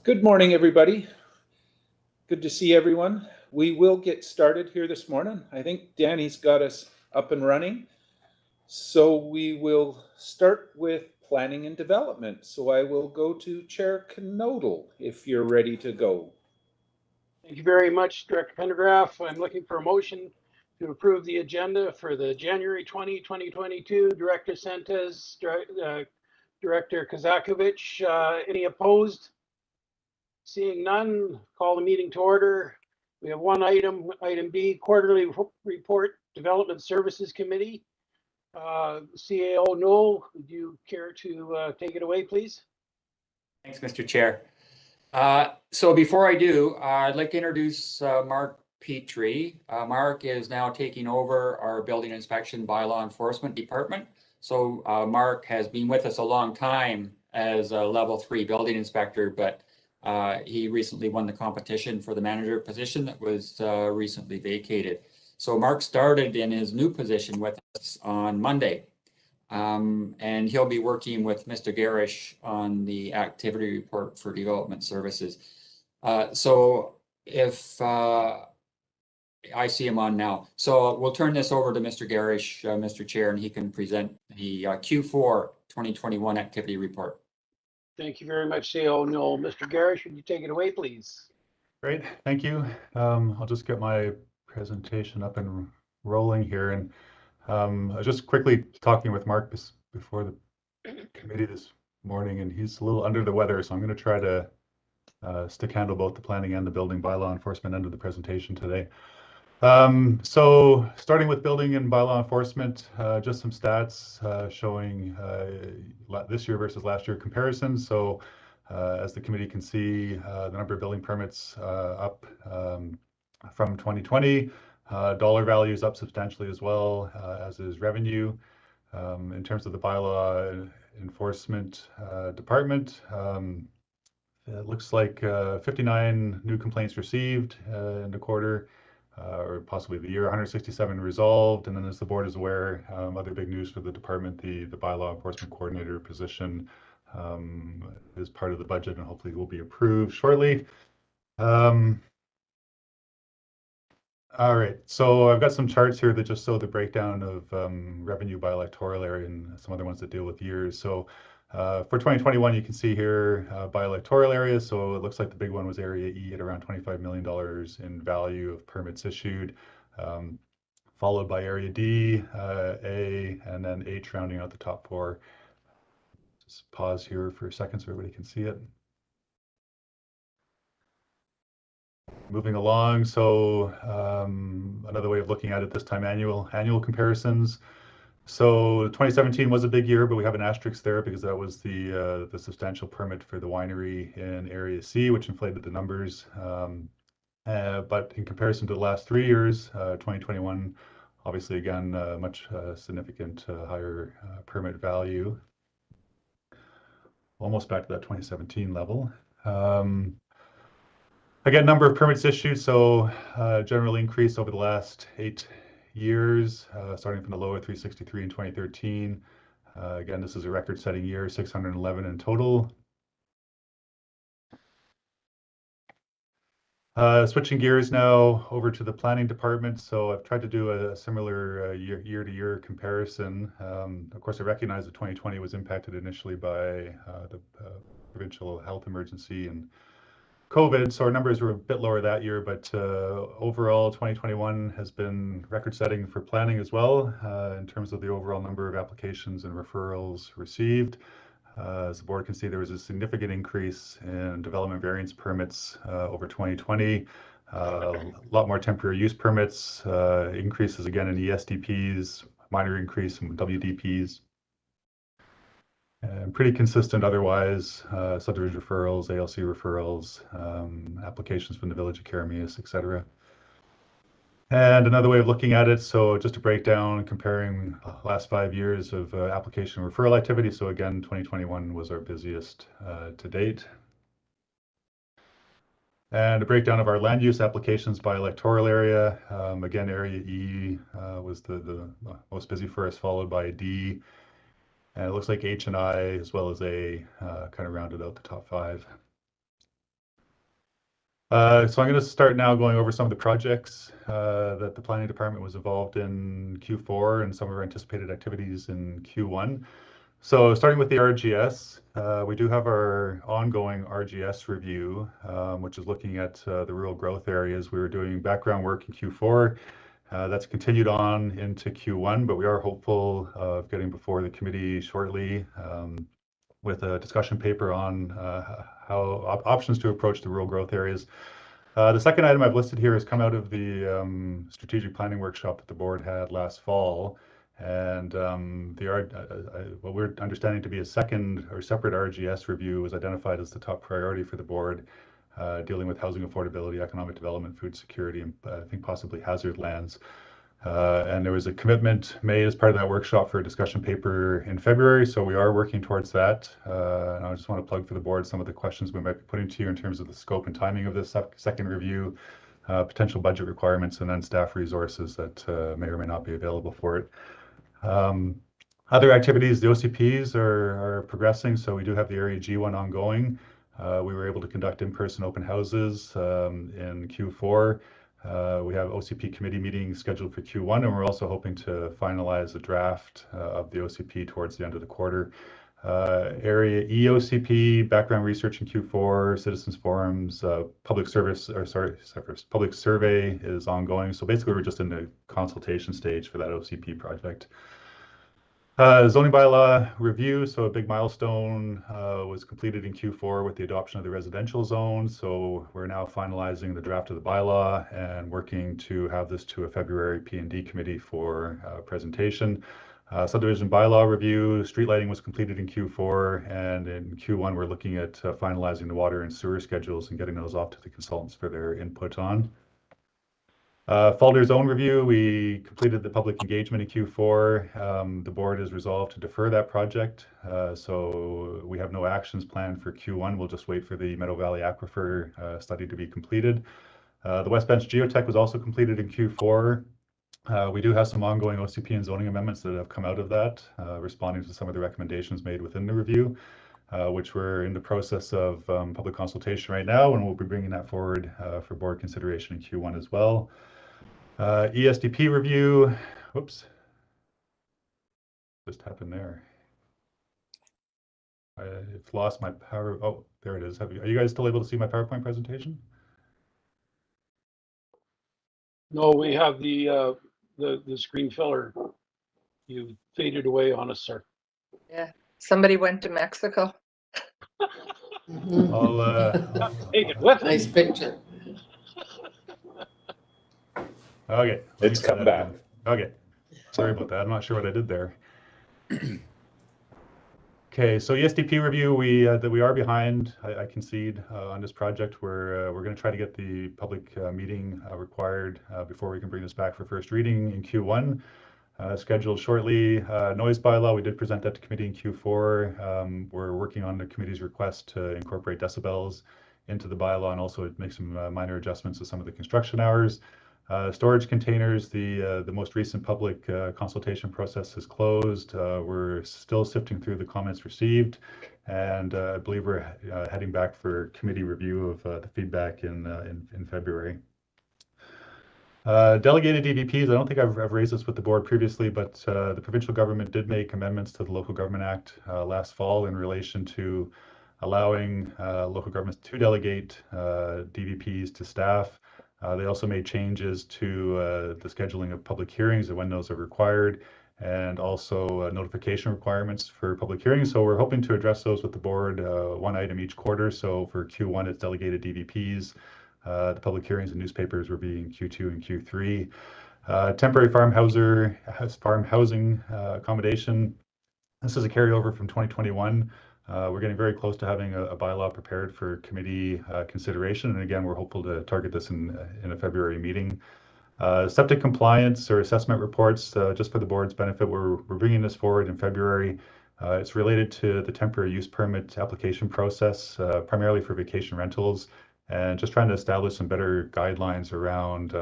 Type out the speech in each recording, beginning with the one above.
Good morning, everybody. Good to see everyone. We will get started here this morning. I think Danny's got us up and running. So we will start with planning and development. So I will go to Chair Knodel if you're ready to go. Thank you very much, Director Pendergraph. I'm looking for a motion to approve the agenda for the January 2022. Director Sentes, Director Kazakovich. Any opposed? Seeing none, call the meeting to order. We have one item, item B, quarterly report, Development Services Committee. CAO Noel, would you care to take it away, please? Thanks, Mr. Chair. So before I do, I'd like to introduce Mark Petrie. Mark is now taking over our Building Inspection Bylaw Enforcement Department. So Mark has been with us a long time as a level 3 building inspector, but he recently won the competition for the manager position that was recently vacated. So Mark started in his new position with us on Monday. And he'll be working with Mr. Garish on the activity report for development services. So if I see him on now, so we'll turn this over to Mr. Garish, Mr. Chair, and he can present the Q4 2021 activity report. Thank you very much, CAO Noel. Mr. Garish, would you take it away, please? Great, thank you. I'll just get my presentation up and rolling here. And I was just quickly talking with Mark before the committee this morning, and he's a little under the weather, so I'm going to try to stick handle both the planning and the building bylaw enforcement end of the presentation today. So starting with building and bylaw enforcement, just some stats showing this year versus last year comparisons. So as the committee can see, the number of building permits up from 2020. Dollar value is up substantially as well, as is revenue. In terms of the bylaw enforcement department, it looks like 59 new complaints received in the quarter, or possibly the year, 167 resolved. And then, as the board is aware, other big news for the department, the bylaw enforcement coordinator position is part of the budget and hopefully will be approved shortly. All right, so I've got some charts here that just show the breakdown of revenue by electoral area and some other ones that deal with years. So for 2021, you can see here by electoral area. So it looks like the big one was Area E at around $25 million in value of permits issued, followed by Area D, A, and then H rounding out the top 4. Just pause here for a second so everybody can see it. Moving along, so another way of looking at it this time, annual comparisons. So 2017 was a big year, but we have an asterisk there because that was the substantial permit for the winery in Area C, which inflated the numbers. But in comparison to the last 3 years, 2021, obviously again, much significant higher permit value. Almost back to that 2017 level. Again, number of permits issued, so general increase over the last 8 years, starting from the low of 363 in 2013. Again, this is a record-setting year, 611 in total. Switching gears now over to the planning department. So I've tried to do a similar year-to-year comparison. Of course, I recognize that 2020 was impacted initially by the provincial health emergency and COVID, so our numbers were a bit lower that year, but overall 2021 has been record-setting for planning as well in terms of the overall number of applications and referrals received. As the board can see, there was a significant increase in development variance permits over 2020, a lot more temporary use permits, increases again in ESDPs, minor increase in WDPs. And pretty consistent otherwise, subdivision referrals, ALC referrals, applications from the Village of Karameas, etc. And another way of looking at it, so just to break down, comparing last 5 years of application referral activity. So again, 2021 was our busiest to date. And a breakdown of our land use applications by electoral area. Again, Area E was the most busy for us, followed by D, And it looks like H and I, as well as A, kind of rounded out the top 5. So I'm going to start now going over some of the projects that the planning department was involved in Q4 and some of our anticipated activities in Q1. So starting with the RGS, we do have our ongoing RGS review, which is looking at the rural growth areas. We were doing background work in Q4. That's continued on into Q1, but we are hopeful of getting before the committee shortly with a discussion paper on how options to approach the rural growth areas. The second item I've listed here has come out of the strategic planning workshop that the board had last fall. And what we're understanding to be a second or separate RGS review was identified as the top priority for the board, dealing with housing affordability, economic development, food security, and I think possibly hazard lands. And there was a commitment made as part of that workshop for a discussion paper in February, so we are working towards that. And I just want to plug for the board some of the questions we might be putting to you in terms of the scope and timing of this second review, potential budget requirements, and then staff resources that may or may not be available for it. Other activities, the OCPs are progressing, so we do have the Area G1 ongoing. We were able to conduct in-person open houses in Q4. We have OCP committee meetings scheduled for Q1, and we're also hoping to finalize the draft of the OCP towards the end of the quarter. Area EOCP, background research in Q4, citizens forums, public survey is ongoing. So basically, we're just in the consultation stage for that OCP project. Zoning bylaw review, so a big milestone was completed in Q4 with the adoption of the residential zone. So we're now finalizing the draft of the bylaw and working to have this to a February P&D committee for presentation. Subdivision bylaw review, street lighting was completed in Q4, and in Q1 we're looking at finalizing the water and sewer schedules and getting those off to the consultants for their input on. Falder zone review, we completed the public engagement in Q4. The board has resolved to defer that project, so we have no actions planned for Q1. We'll just wait for the Meadow Valley Aquifer study to be completed. The West Bench Geotech was also completed in Q4. We do have some ongoing OCP and zoning amendments that have come out of that, responding to some of the recommendations made within the review, which we're in the process of public consultation right now, and we'll be bringing that forward for board consideration in Q1 as well. ESDP review, whoops, just happened there. I've lost my power. Oh, there it is. Are you guys still able to see my PowerPoint presentation? No, we have the screen filler. You faded away on us, sir. Yeah, somebody went to Mexico. I'll Take it with Nice us. picture. okay. It's come back. Okay, sorry about that. I'm not sure what I did there. Okay, so ESDP review, we are behind. I concede on this project. We're going to try to get the public meeting required before we can bring this back for first reading in Q1. Scheduled shortly. Noise bylaw, we did present that to committee in Q4. We're working on the committee's request to incorporate decibels into the bylaw and also make some minor adjustments to some of the construction hours. Storage containers, the most recent public consultation process is closed. We're still sifting through the comments received, and I believe we're heading back for committee review of the feedback in February. Delegated DVPs, I don't think I've raised this with the board previously, but the provincial government did make amendments to the Local Government Act last fall in relation to allowing local governments to delegate DVPs to staff. They also made changes to the scheduling of public hearings and when those are required, and also notification requirements for public hearings. So we're hoping to address those with the board, one item each quarter. So for Q1, it's delegated DVPs. The public hearings and newspapers will be in Q2 and Q3. Temporary farm housing accommodation. This is a carryover from 2021. We're getting very close to having a bylaw prepared for committee consideration. And again, we're hopeful to target this in a February meeting. Septic compliance or assessment reports, just for the board's benefit, we're bringing this forward in February. It's related to the temporary use permit application process, primarily for vacation rentals, and just trying to establish some better guidelines around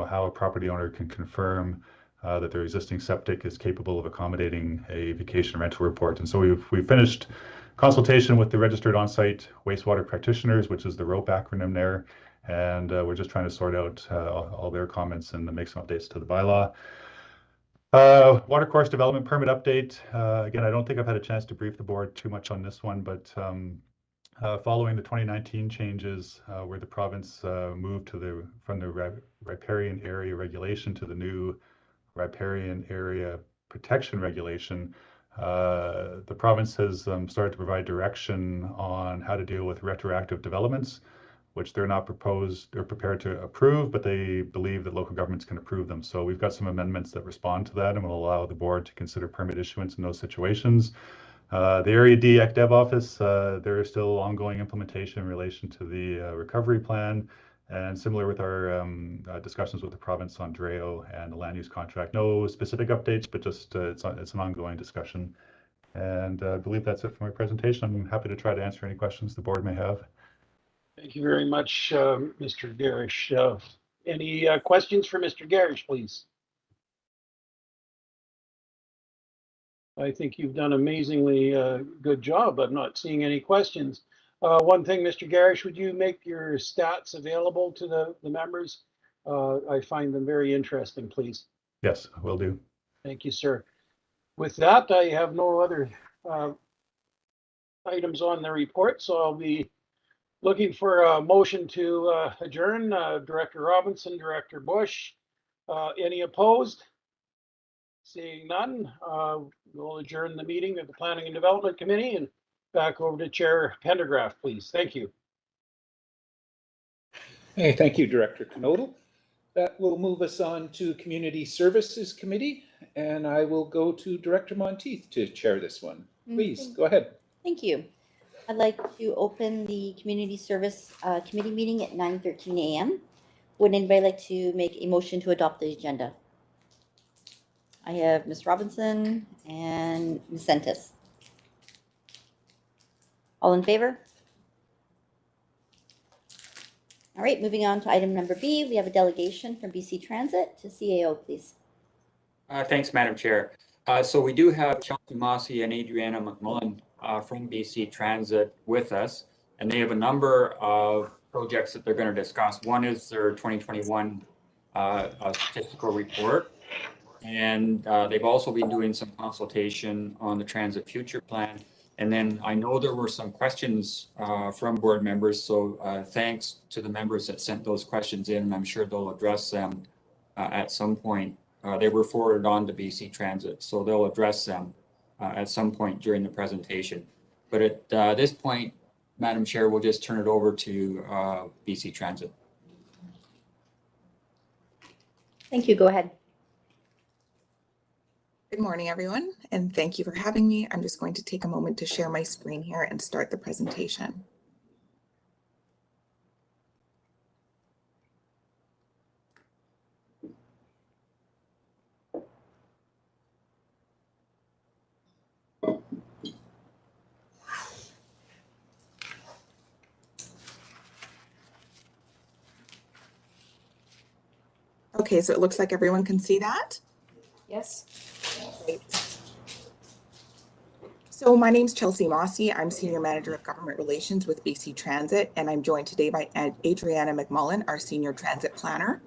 how a property owner can confirm that their existing septic is capable of accommodating a vacation rental report. And so we've finished consultation with the registered on-site wastewater practitioners, which is the ROPE acronym there. And we're just trying to sort out all their comments and make some updates to the bylaw. Watercourse development permit update. Again, I don't think I've had a chance to brief the board too much on this one, but following the 2019 changes where the province moved from the riparian area regulation to the new riparian area protection regulation, the province has started to provide direction on how to deal with retroactive developments, which they're not proposed or prepared to approve, but they believe that local governments can approve them. So we've got some amendments that respond to that and will allow the board to consider permit issuance in those situations. The Area D ECDEV office, there is still ongoing implementation in relation to the recovery plan, and similar with our discussions with the province on DREO and the land use contract. No specific updates, but just it's an ongoing discussion. And I believe that's it for my presentation. I'm happy to try to answer any questions the board may have. Thank you very much, Mr. Garish. Any questions for Mr. Garish, please? I think you've done amazingly good job. I'm not seeing any questions. One thing, Mr. Garish, would you make your stats available to the members? I find them very interesting, please. Yes, will do. Thank you, sir. With that, I have no other items on the report, so I'll be looking for a motion to adjourn. Director Robinson, Director Bush. Any opposed? Seeing none, we'll adjourn the meeting of the Planning and Development Committee and back over to Chair Pendergraft, please. Thank you. Hey, thank you, Director Knodel. That will move us on to Community Services Committee, and I will go to Director Monteith to chair this one. Please, go ahead. Thank you. I'd like to open the Community Service Committee meeting at 9:13 a.m. Would anybody like to make a motion to adopt the agenda? I have Ms. Robinson and Ms. Sentis. All in favor? All right, moving on to item number B, we have a delegation from BC Transit to CAO, please. Thanks, Madam Chair. So we do have Chelsea Mossy and Adriana McMullen from BC Transit with us, and they have a number of projects that they're going to discuss. One is their 2021 statistical report, and they've also been doing some consultation on the Transit Future Plan. And then I know there were some questions from board members, so thanks to the members that sent those questions in, and I'm sure they'll address them at some point. They were forwarded on to BC Transit, so they'll address them at some point during the presentation. But at this point, Madam Chair, we'll just turn it over to BC Transit. Thank you. Go ahead. Good morning, everyone, and thank you for having me. I'm just going to take a moment to share my screen here and start the presentation. Okay, so it looks like everyone can see that. Yes. Great. So my name's Chelsea Mossy. I'm Senior Manager of Government Relations with BC Transit, and I'm joined today by Adriana McMullen, our Senior Transit Planner.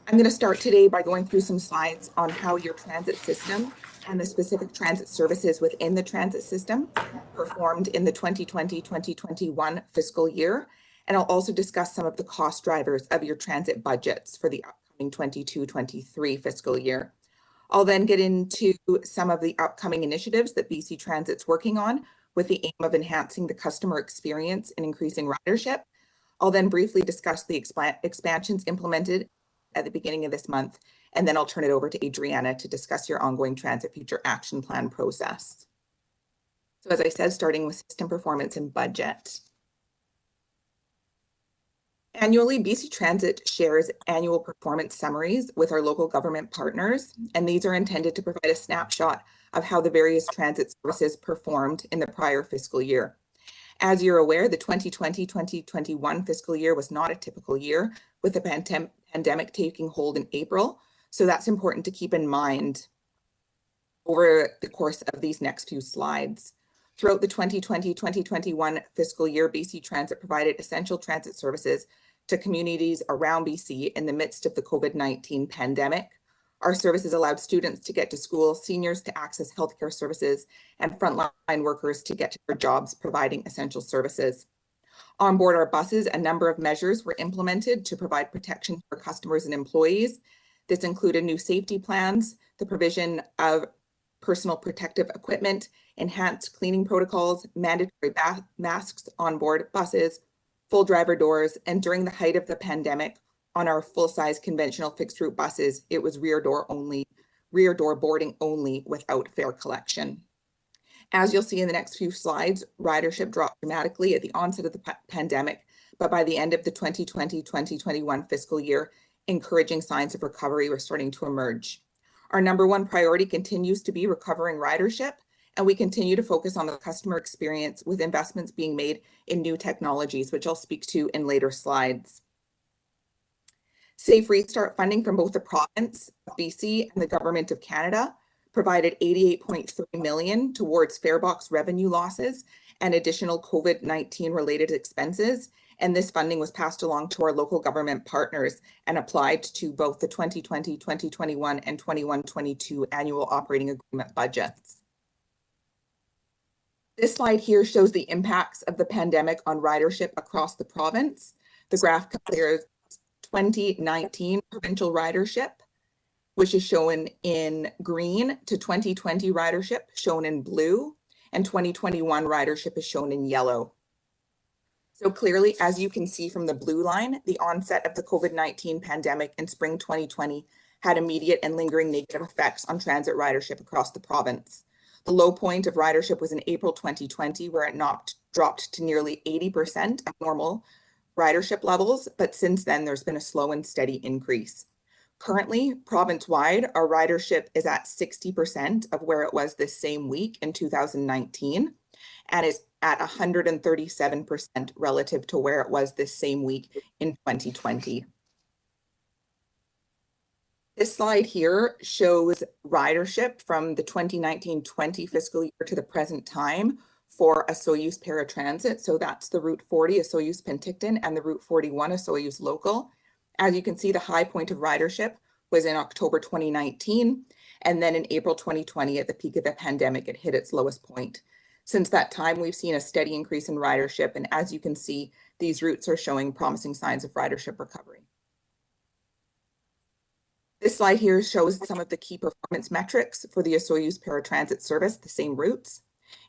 I'm going to start today by going through some slides on how your transit system and the specific transit services within the transit system performed in the 2020-2021 fiscal year. And I'll also discuss some of the cost drivers of your transit budgets for the upcoming 22-23 fiscal year. I'll then get into some of the upcoming initiatives that BC Transit's working on with the aim of enhancing the customer experience and increasing ridership. I'll then briefly discuss the expansions implemented at the beginning of this month, and then I'll turn it over to Adriana to discuss your ongoing Transit Future Action Plan process. So as I said, starting with system performance and budget. Annually, BC Transit shares annual performance summaries with our local government partners, and these are intended to provide a snapshot of how the various transit services performed in the prior fiscal year. As you're aware, the 2020-2021 fiscal year was not a typical year, with the pandemic taking hold in April. So that's important to keep in mind over the course of these next few slides. Throughout the 2020-2021 fiscal year, BC Transit provided essential transit services to communities around BC in the midst of the COVID-19 pandemic. Our services allowed students to get to school, seniors to access healthcare services, and frontline workers to get to their jobs providing essential services. On board our buses, a number of measures were implemented to provide protection for customers and employees. This included new safety plans, the provision of personal protective equipment, enhanced cleaning protocols, mandatory masks on board buses, full driver doors, and during the height of the pandemic, on our full-size conventional fixed route buses, it was rear door boarding only without fare collection. As you'll see in the next few slides, ridership dropped dramatically at the onset of the pandemic, but by the end of the 2020-2021 fiscal year, encouraging signs of recovery were starting to emerge. Our number one priority continues to be recovering ridership, and we continue to focus on the customer experience with investments being made in new technologies, which I'll speak to in later slides. Safe Restart funding from both the province of BC and the Government of Canada provided $88.3 million towards farebox revenue losses and additional COVID-19 related expenses. And this funding was passed along to our local government partners and applied to both the 2020, 2021, and 21-22 annual operating agreement budgets. This slide here shows the impacts of the pandemic on ridership across the province. The graph compares 2019 provincial ridership, which is shown in green, to 2020 ridership, shown in blue, and 2021 ridership is shown in yellow. So clearly, as you can see from the blue line, the onset of the COVID-19 pandemic in spring 2020 had immediate and lingering negative effects on transit ridership across the province. The low point of ridership was in April 2020, where it dropped to nearly 80% of normal ridership levels, but since then there's been a slow and steady increase. Currently, province-wide, our ridership is at 60% of where it was this same week in 2019, and is at 137% relative to where it was this same week in 2020. This slide here shows ridership from the 2019-20 fiscal year to the present time for a Soyuz paratransit. So that's the Route 40, a Soyuz Penticton, and the Route 41, a Soyuz local. As you can see, the high point of ridership was in October 2019, and then in April 2020, at the peak of the pandemic, it hit its lowest point. Since that time, we've seen a steady increase in ridership, and as you can see, these routes are showing promising signs of ridership recovery. This slide here shows some of the key performance metrics for the Soyuz paratransit service, the same routes.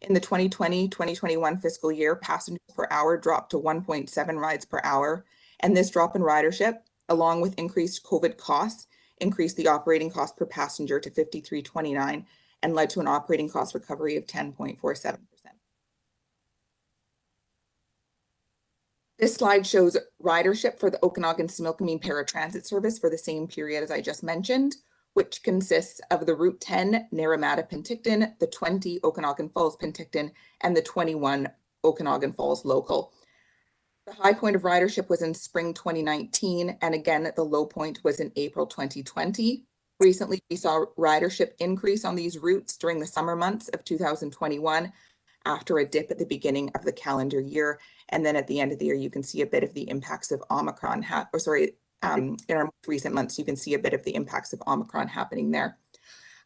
In the 2020-2021 fiscal year, passengers per hour dropped to 1.7 rides per hour, and this drop in ridership, along with increased COVID costs, increased the operating cost per passenger to $53.29 and led to an operating cost recovery of 10.47%. This slide shows ridership for the Okanagan-Similkameen paratransit service for the same period as I just mentioned, which consists of the Route 10 Naramata-Penticton, the 20 Okanagan Falls-Penticton, and the 21 Okanagan Falls local. The high point of ridership was in spring 2019, and again, the low point was in April 2020. Recently, we saw ridership increase on these routes during the summer months of 2021 after a dip at the beginning of the calendar year. And then at the end of the year, you can see a bit of the impacts of Omicron, in our most recent months, you can see a bit of the impacts of Omicron happening there.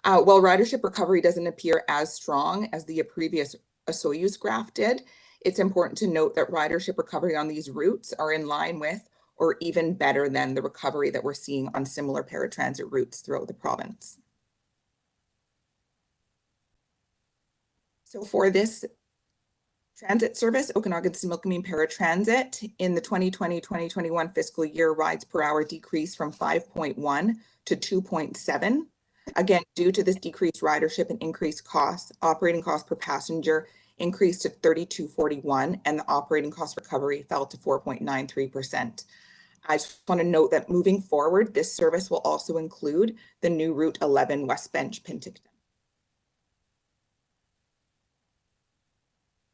While ridership recovery doesn't appear as strong as the previous Soyuz graph did, it's important to note that ridership recovery on these routes are in line with or even better than the recovery that we're seeing on similar paratransit routes throughout the province. So for this transit service, Okanagan-Similkameen paratransit, in the 2020-2021 fiscal year, rides per hour decreased from 5.1 to 2.7. Again, due to this decreased ridership and increased costs, operating cost per passenger increased to $32.41, and the operating cost recovery fell to 4.93%. I just want to note that moving forward, this service will also include the new Route 11 West Bench Penticton.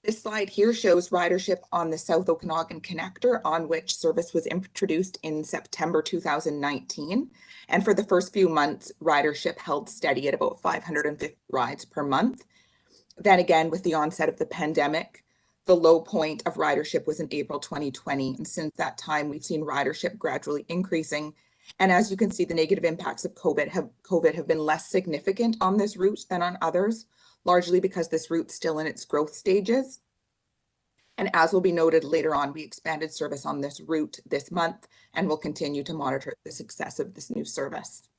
This slide here shows ridership on the South Okanagan Connector, on which service was introduced in September 2019. And for the first few months, ridership held steady at about 550 rides per month. Then again, with the onset of the pandemic, the low point of ridership was in April 2020. And since that time, we've seen ridership gradually increasing. And as you can see, the negative impacts of COVID have been less significant on this route than on others, largely because this route's still in its growth stages. And as will be noted later on, we expanded service on this route this month and will continue to monitor the success of this new service.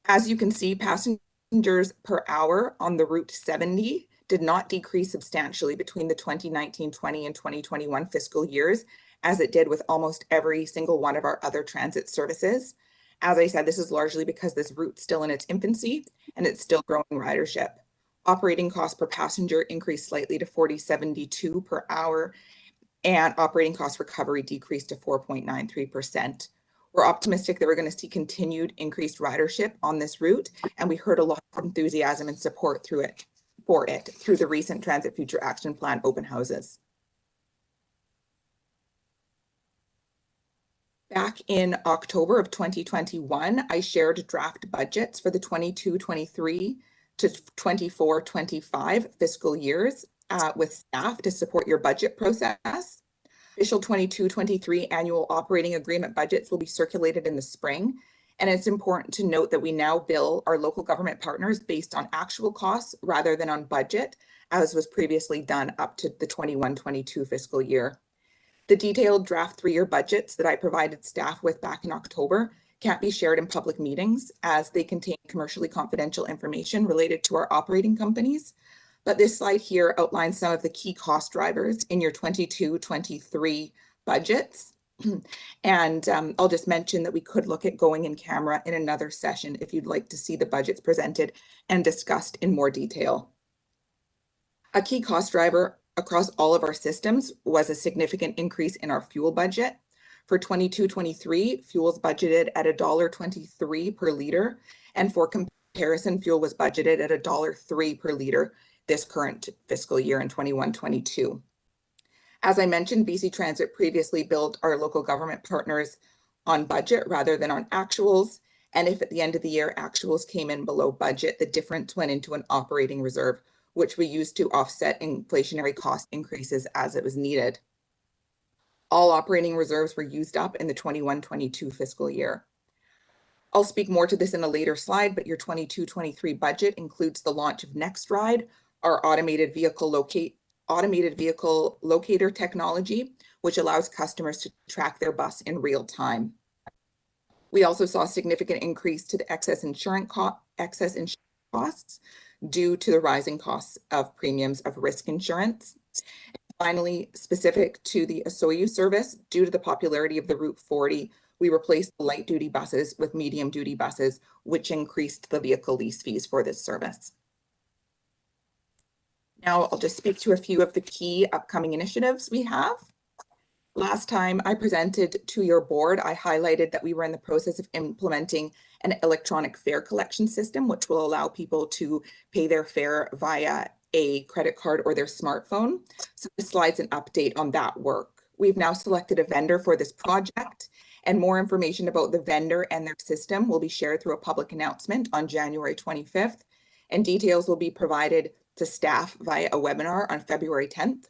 As you can see, passengers per hour on the Route 70 did not decrease substantially between the 2019-20 and 2021 fiscal years, as it did with almost every single one of our other transit services. As I said, this is largely because this route's still in its infancy and it's still growing ridership. Operating cost per passenger increased slightly to $40.72 per hour, and operating cost recovery decreased to 4.93%. We're optimistic that we're going to see continued increased ridership on this route, and we heard a lot of enthusiasm and support through the recent Transit Future Action Plan open houses. Back in October of 2021, I shared draft budgets for the 22-23 to 24-25 fiscal years with staff to support your budget process. Official 22-23 annual operating agreement budgets will be circulated in the spring. And it's important to note that we now bill our local government partners based on actual costs rather than on budget, as was previously done up to the 21-22 fiscal year. The detailed draft 3-year budgets that I provided staff with back in October can't be shared in public meetings as they contain commercially confidential information related to our operating companies. But this slide here outlines some of the key cost drivers in your 22-23 budgets. And I'll just mention that we could look at going in camera in another session if you'd like to see the budgets presented and discussed in more detail. A key cost driver across all of our systems was a significant increase in our fuel budget. For 22-23, fuel is budgeted at $1.23 per liter, and for comparison, fuel was budgeted at $1.03 per liter this current fiscal year in 21-22. As I mentioned, BC Transit previously billed our local government partners on budget rather than on actuals, and if at the end of the year actuals came in below budget, the difference went into an operating reserve, which we used to offset inflationary cost increases as it was needed. All operating reserves were used up in the 21-22 fiscal year. I'll speak more to this in a later slide, but your 22-23 budget includes the launch of NextRide, our automated vehicle locator technology, which allows customers to track their bus in real time. We also saw a significant increase to the excess insurance costs due to the rising costs of premiums of risk insurance. Finally, specific to the Osoyoos service, due to the popularity of the Route 40, we replaced the light duty buses with medium duty buses, which increased the vehicle lease fees for this service. Now I'll just speak to a few of the key upcoming initiatives we have. Last time I presented to your board, I highlighted that we were in the process of implementing an electronic fare collection system, which will allow people to pay their fare via a credit card or their smartphone. So this slide's an update on that work. We've now selected a vendor for this project, and more information about the vendor and their system will be shared through a public announcement on January 25th, and details will be provided to staff via a webinar on February 10th.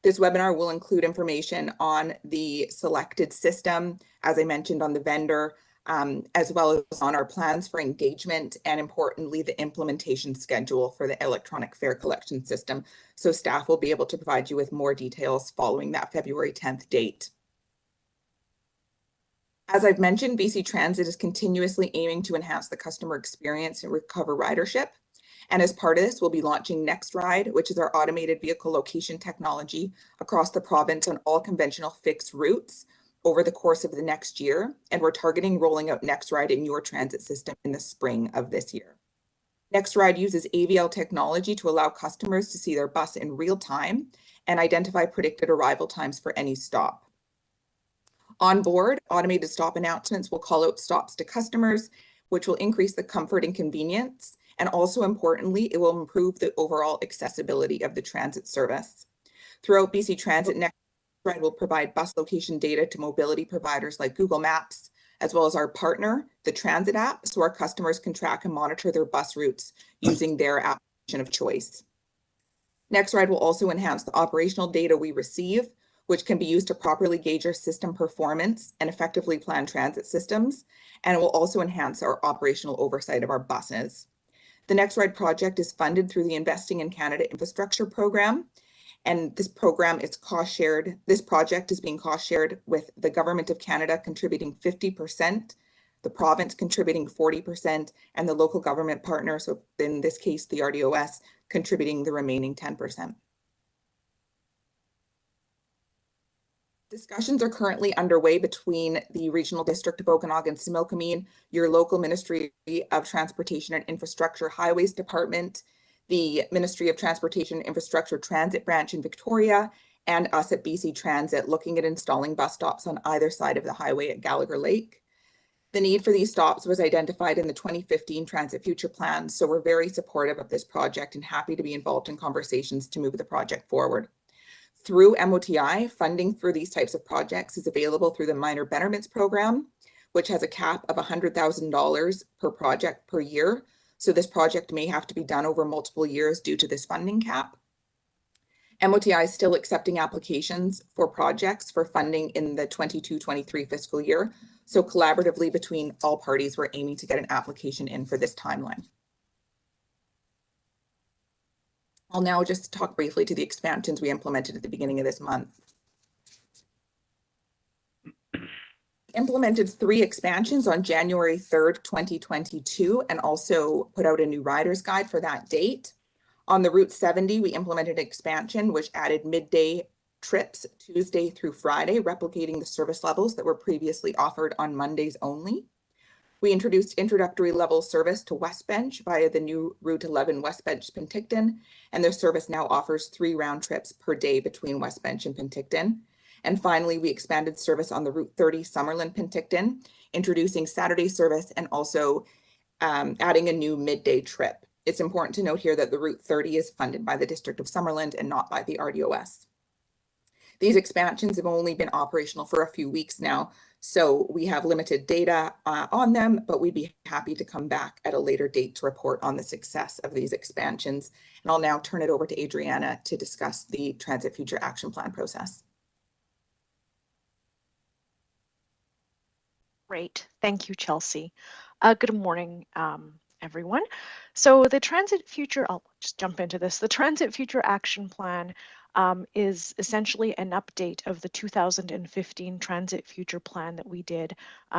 This webinar will include information on the selected system, as I mentioned, on the vendor, as well as on our plans for engagement and, importantly, the implementation schedule for the electronic fare collection system. So staff will be able to provide you with more details following that February 10th date. As I've mentioned, BC Transit is continuously aiming to enhance the customer experience and recover ridership. And as part of this, we'll be launching NextRide, which is our automated vehicle location technology across the province on all conventional fixed routes over the course of the next year. And we're targeting rolling out NextRide in your transit system in the spring of this year. NextRide uses AVL technology to allow customers to see their bus in real time and identify predicted arrival times for any stop. On board, automated stop announcements will call out stops to customers, which will increase the comfort and convenience And also importantly, it will improve the overall accessibility of the transit service. Throughout BC Transit, next ride will provide bus location data to mobility providers like Google Maps, as well as our partner, the Transit app, so our customers can track and monitor their bus routes using their application of choice. Next ride will also enhance the operational data we receive, which can be used to properly gauge our system performance and effectively plan transit systems, and it will also enhance our operational oversight of our buses. The Next Ride project is funded through the Investing in Canada Infrastructure Program, and this program is cost shared. This project is being cost shared with the Government of Canada contributing 50%, the province contributing 40%, and the local government partner, so in this case, the RDOS, contributing the remaining 10%. Discussions are currently underway between the Regional District of Okanagan Similkameen, your local Ministry of Transportation and Infrastructure Highways Department, the Ministry of Transportation and Infrastructure Transit Branch in Victoria, and us at BC Transit, looking at installing bus stops on either side of the highway at Gallagher Lake. The need for these stops was identified in the 2015 Transit Future Plan, so we're very supportive of this project and happy to be involved in conversations to move the project forward. Through MOTI, funding for these types of projects is available through the Minor Betterments Program, which has a cap of $100,000 per project per year. So this project may have to be done over multiple years due to this funding cap. MOTI is still accepting applications for projects for funding in the 22-23 fiscal year. So collaboratively between all parties, we're aiming to get an application in for this timeline. I'll now just talk briefly to the expansions we implemented at the beginning of this month. Implemented 3 expansions on January 3rd, 2022, and also put out a new rider's guide for that date. On the Route 70, we implemented an expansion which added midday trips Tuesday through Friday, replicating the service levels that were previously offered on Mondays only. We introduced introductory level service to West Bench via the new Route 11 West Bench Penticton, and their service now offers 3 round trips per day between West Bench and Penticton. And finally, we expanded service on the Route 30 Summerlin Penticton, introducing Saturday service and also adding a new midday trip. It's important to note here that the Route 30 is funded by the District of Summerland and not by the RDOS. These expansions have only been operational for a few weeks now, so we have limited data on them, but we'd be happy to come back at a later date to report on the success of these expansions. And I'll now turn it over to Adriana to discuss the Transit Future Action Plan process. Great. Thank you, Chelsea. Good morning, everyone. So the Transit Future, I'll just jump into this. The Transit Future Action Plan is essentially an update of the 2015 Transit Future Plan that we did.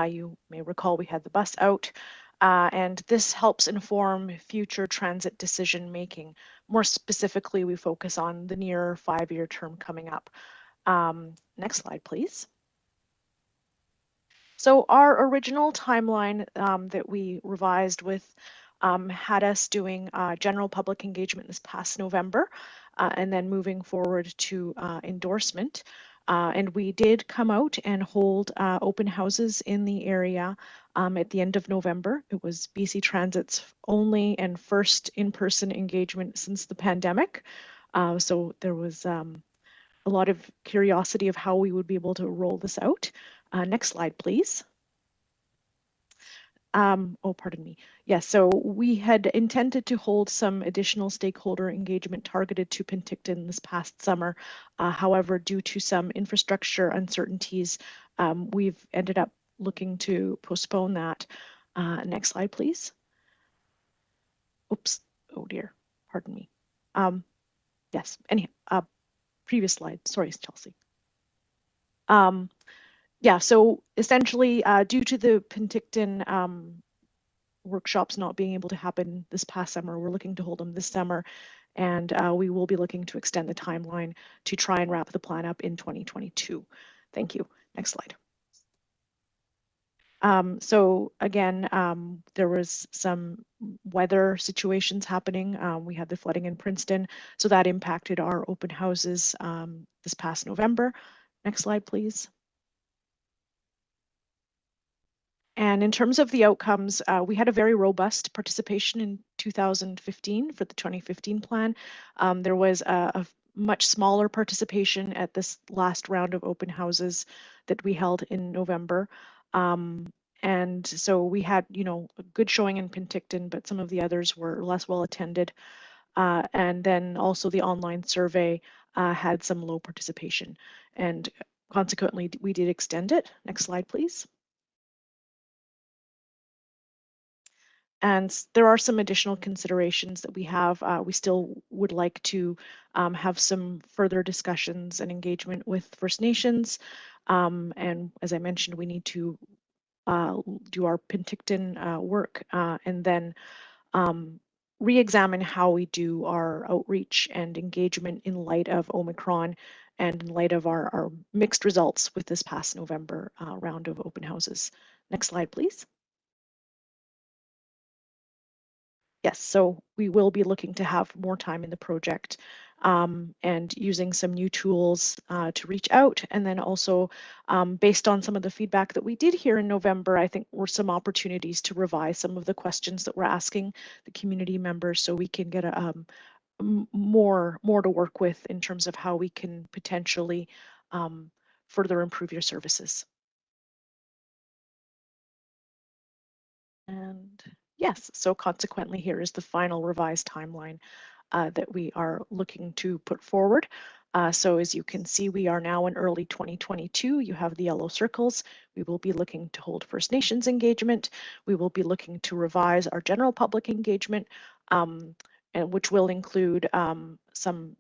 You may recall we had the bus out, and this helps inform future transit decision making. More specifically, we focus on the near 5-year term coming up. Next slide, please. So our original timeline that we revised with had us doing general public engagement this past November, and then moving forward to endorsement. And we did come out and hold open houses in the area at the end of November. It was BC Transit's only and first in-person engagement since the pandemic. So there was a lot of curiosity of how we would be able to roll this out. Next slide, please. Oh, pardon me. Yes, so we had intended to hold some additional stakeholder engagement targeted to Penticton this past summer. However, due to some infrastructure uncertainties, we've ended up looking to postpone that. Next slide, please. Oops, oh dear, pardon me. Yes, anyhow, previous slide, sorry, Chelsea. Yeah, so essentially, due to the Penticton workshops not being able to happen this past summer, we're looking to hold them this summer, and we will be looking to extend the timeline to try and wrap the plan up in 2022. Thank you. Next slide. So again, there was some weather situations happening. We had the flooding in Princeton, so that impacted our open houses this past November. Next slide, please. And in terms of the outcomes, we had a very robust participation in 2015 for the 2015 plan. There was a much smaller participation at this last round of open houses that we held in November. And so we had, a good showing in Penticton, but some of the others were less well attended. And then also the online survey had some low participation, and consequently we did extend it. Next slide, please. And there are some additional considerations that we have. We still would like to have some further discussions and engagement with First Nations. And as I mentioned, we need to do our Penticton work and then re-examine how we do our outreach and engagement in light of Omicron and in light of our mixed results with this past November round of open houses. Next slide, please. Yes, so we will be looking to have more time in the project and using some new tools to reach out. And then also based on some of the feedback that we did hear in November, I think were some opportunities to revise some of the questions that we're asking the community members so we can get more to work with in terms of how we can potentially further improve your services. And yes, so consequently, here is the final revised timeline that we are looking to put forward. So as you can see, we are now in early 2022. You have the yellow circles. We will be looking to hold First Nations engagement. We will be looking to revise our general public engagement, and which will include some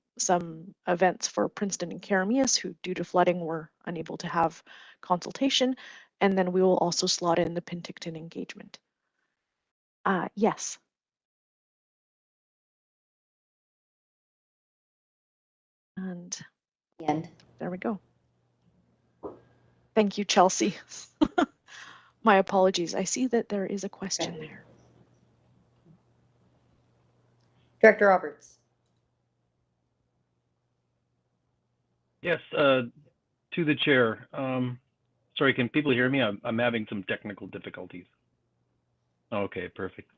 events for Princeton and Karamias who, due to flooding, were unable to have consultation. And then we will also slot in the Penticton engagement. Yes. And The end. there we go. Thank you, Chelsea. My apologies. I see that there is a question there. Director Roberts. Yes, to the chair. Sorry, can people hear me? I'm having some technical difficulties. Okay, perfect.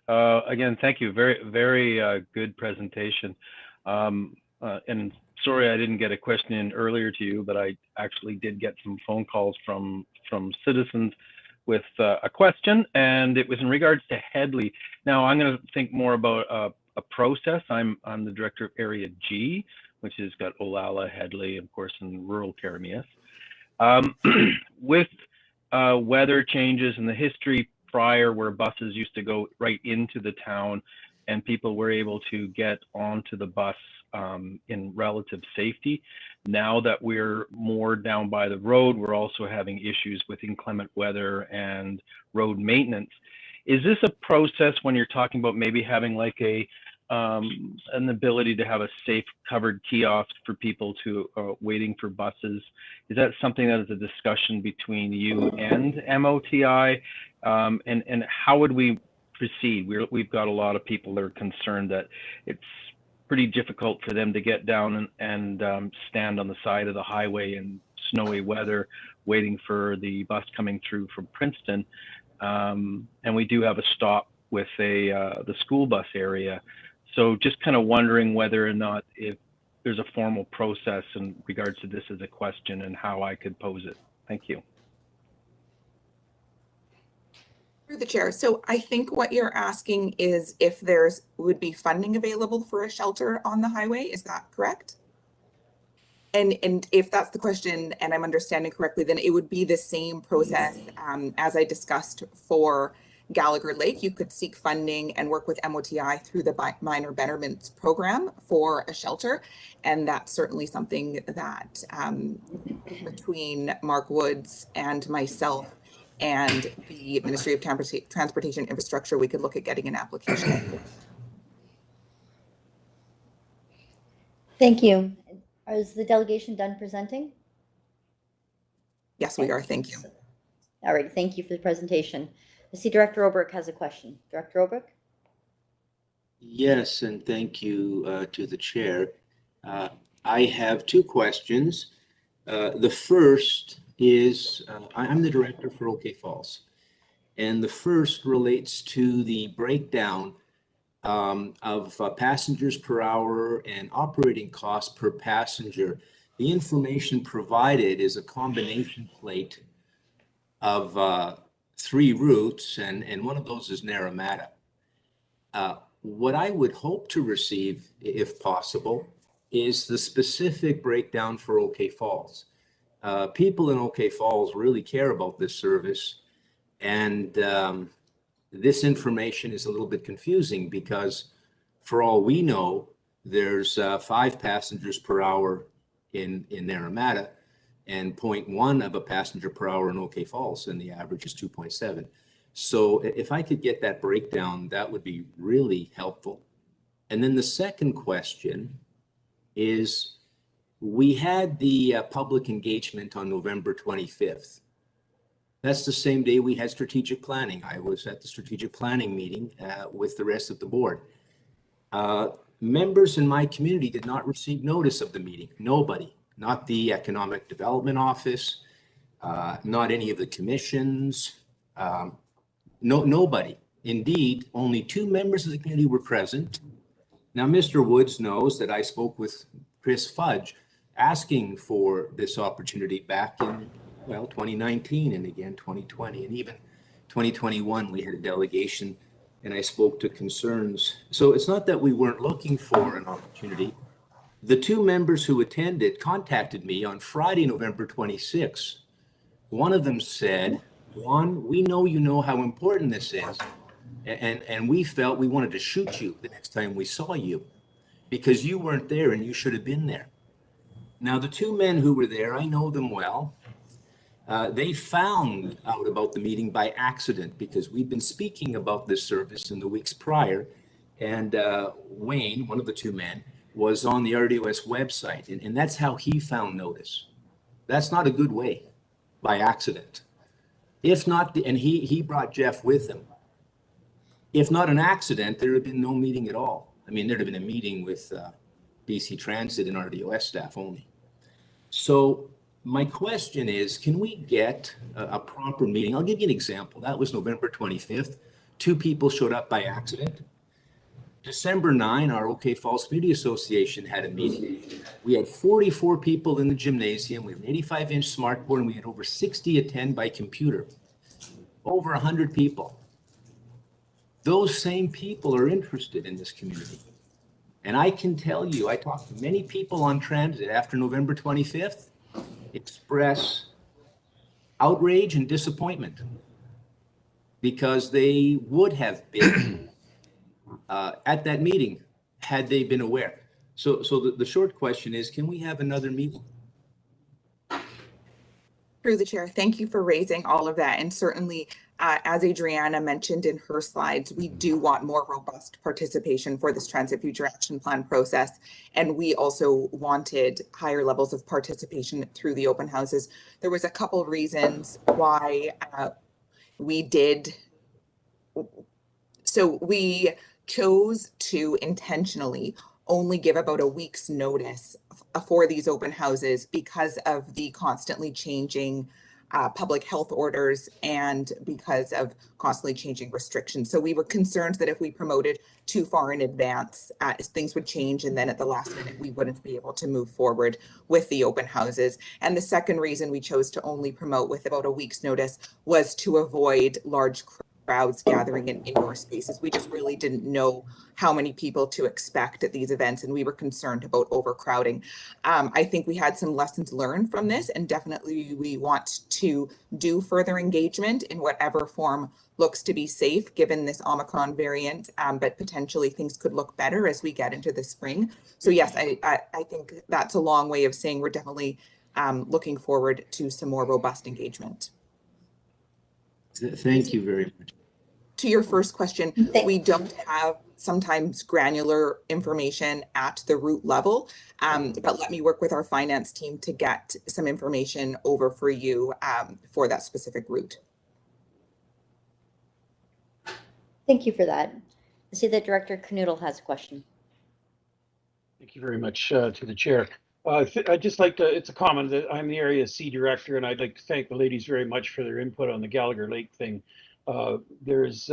Again, thank you. Very good presentation. And sorry I didn't get a question in earlier to you, but I actually did get some phone calls from citizens with a question, and it was in regards to Headley. Now I'm going to think more about a process. I'm the director of Area G, which has got Olalla, Headley, of course, and rural Karamias. With weather changes and the history prior where buses used to go right into the town and people were able to get onto the bus in relative safety. Now that we're more down by the road, we're also having issues with inclement weather and road maintenance. Is this a process when you're talking about maybe having like an ability to have a safe covered kiosk for people to waiting for buses? Is that something that is a discussion between you and MOTI? And how would we proceed? We've got a lot of people that are concerned that it's pretty difficult for them to get down and stand on the side of the highway in snowy weather waiting for the bus coming through from Princeton. And we do have a stop with the school bus area. So just kind of wondering whether or not if there's a formal process in regards to this as a question and how I could pose it. Thank you. Through the chair. So I think what you're asking is if would be funding available for a shelter on the highway. Is that correct? And if that's the question and I'm understanding correctly, then it would be the same process as I discussed for Gallagher Lake. You could seek funding and work with MOTI through the Minor Betterments program for a shelter. And that's certainly something that between Mark Woods and myself and the Ministry of Transportation Infrastructure, we could look at getting an application. Thank you. Is the delegation done presenting? Yes, we are. Thank you. All right. Thank you for the presentation. I see Director Obrick has a question. Director Obrick? Yes, and thank you to the chair. I have two questions. The first is, I'm the director for OK Falls, and the first relates to the breakdown of passengers per hour and operating costs per passenger. The information provided is a combination plate of 3 routes, and one of those is Naramata. What I would hope to receive, if possible, is the specific breakdown for OK Falls. People in OK Falls really care about this service, and this information is a little bit confusing because for all we know, there's 5 passengers per hour in Naramata and 0.1 of a passenger per hour in OK Falls, and the average is 2.7. So if I could get that breakdown, that would be really helpful. And then the second question is, we had the public engagement on November 25th. That's the same day we had strategic planning. I was at the strategic planning meeting with the rest of the board. Members in my community did not receive notice of the meeting. Nobody, not the Economic Development Office, not any of the commissions, nobody. Indeed, only 2 members of the community were present. Now, Mr. Woods knows that I spoke with Chris Fudge asking for this opportunity back in, well, 2019 and again 2020, and even 2021 we had a delegation and I spoke to concerns. So it's not that we weren't looking for an opportunity. The 2 members who attended contacted me on Friday, November 26th. One of them said, Juan, we know you know how important this is, and we felt we wanted to shoot you the next time we saw you because you weren't there and you should have been there. Now, the 2 men who were there, I know them well. They found out about the meeting by accident because we'd been speaking about this service in the weeks prior, and Wayne, one of the 2 men, was on the RDOS website, and that's how he found notice. That's not a good way, by accident. If not, and he brought Jeff with him. If not an accident, there would have been no meeting at all. I mean, there'd have been a meeting with BC Transit and RDOS staff only. So my question is, can we get a proper meeting? I'll give you an example. That was November 25th. 2 people showed up by accident. December 9, our OK Falls Community Association had a meeting. We had 44 people in the gymnasium. We had an 85-inch smart board, and we had over 60 attend by computer. Over 100 people. Those same people are interested in this community. And I can tell you, I talked to many people on transit after November 25th, express outrage and disappointment because they would have been at that meeting had they been aware. So the short question is, can we have another meeting? Through the chair, thank you for raising all of that. And certainly, as Adriana mentioned in her slides, we do want more robust participation for this Transit Future Action Plan process. And we also wanted higher levels of participation through the open houses. There was a couple of reasons why we did. So we chose to intentionally only give about a week's notice for these open houses because of the constantly changing public health orders and because of constantly changing restrictions. So we were concerned that if we promoted too far in advance, things would change, and then at the last minute, we wouldn't be able to move forward with the open houses. And the second reason we chose to only promote with about a week's notice was to avoid large crowds gathering in indoor spaces. We just really didn't know how many people to expect at these events, and we were concerned about overcrowding. I think we had some lessons learned from this, and definitely we want to do further engagement in whatever form looks to be safe given this Omicron variant, but potentially things could look better as we get into the spring. So yes, I think that's a long way of saying we're definitely looking forward to some more robust engagement. Thank you very much. To your first question, we don't have sometimes granular information at the route level, but let me work with our finance team to get some information over for you for that specific route. Thank you for that. I see that Director Canoodle has a question. Thank you very much to the chair. I'd just like to, it's a comment that I'm the Area C Director, and I'd like to thank the ladies very much for their input on the Gallagher Lake thing. There's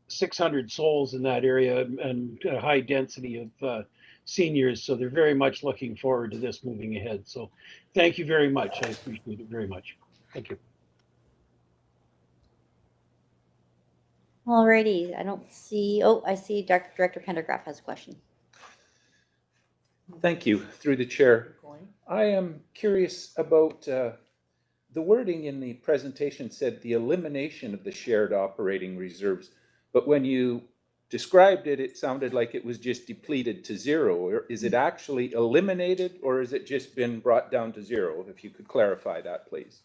600 souls in that area and a high density of seniors. So they're very much looking forward to this moving ahead. So thank you very much. I appreciate it very much. Thank you. Alrighty, I don't see, oh, I see Director Pendergraph has a question. Thank you, through the chair. I am curious about the wording in the presentation said the elimination of the shared operating reserves, but when you described it, it sounded like it was just depleted to zero. Or is it actually eliminated, or has it just been brought down to zero? If you could clarify that, please.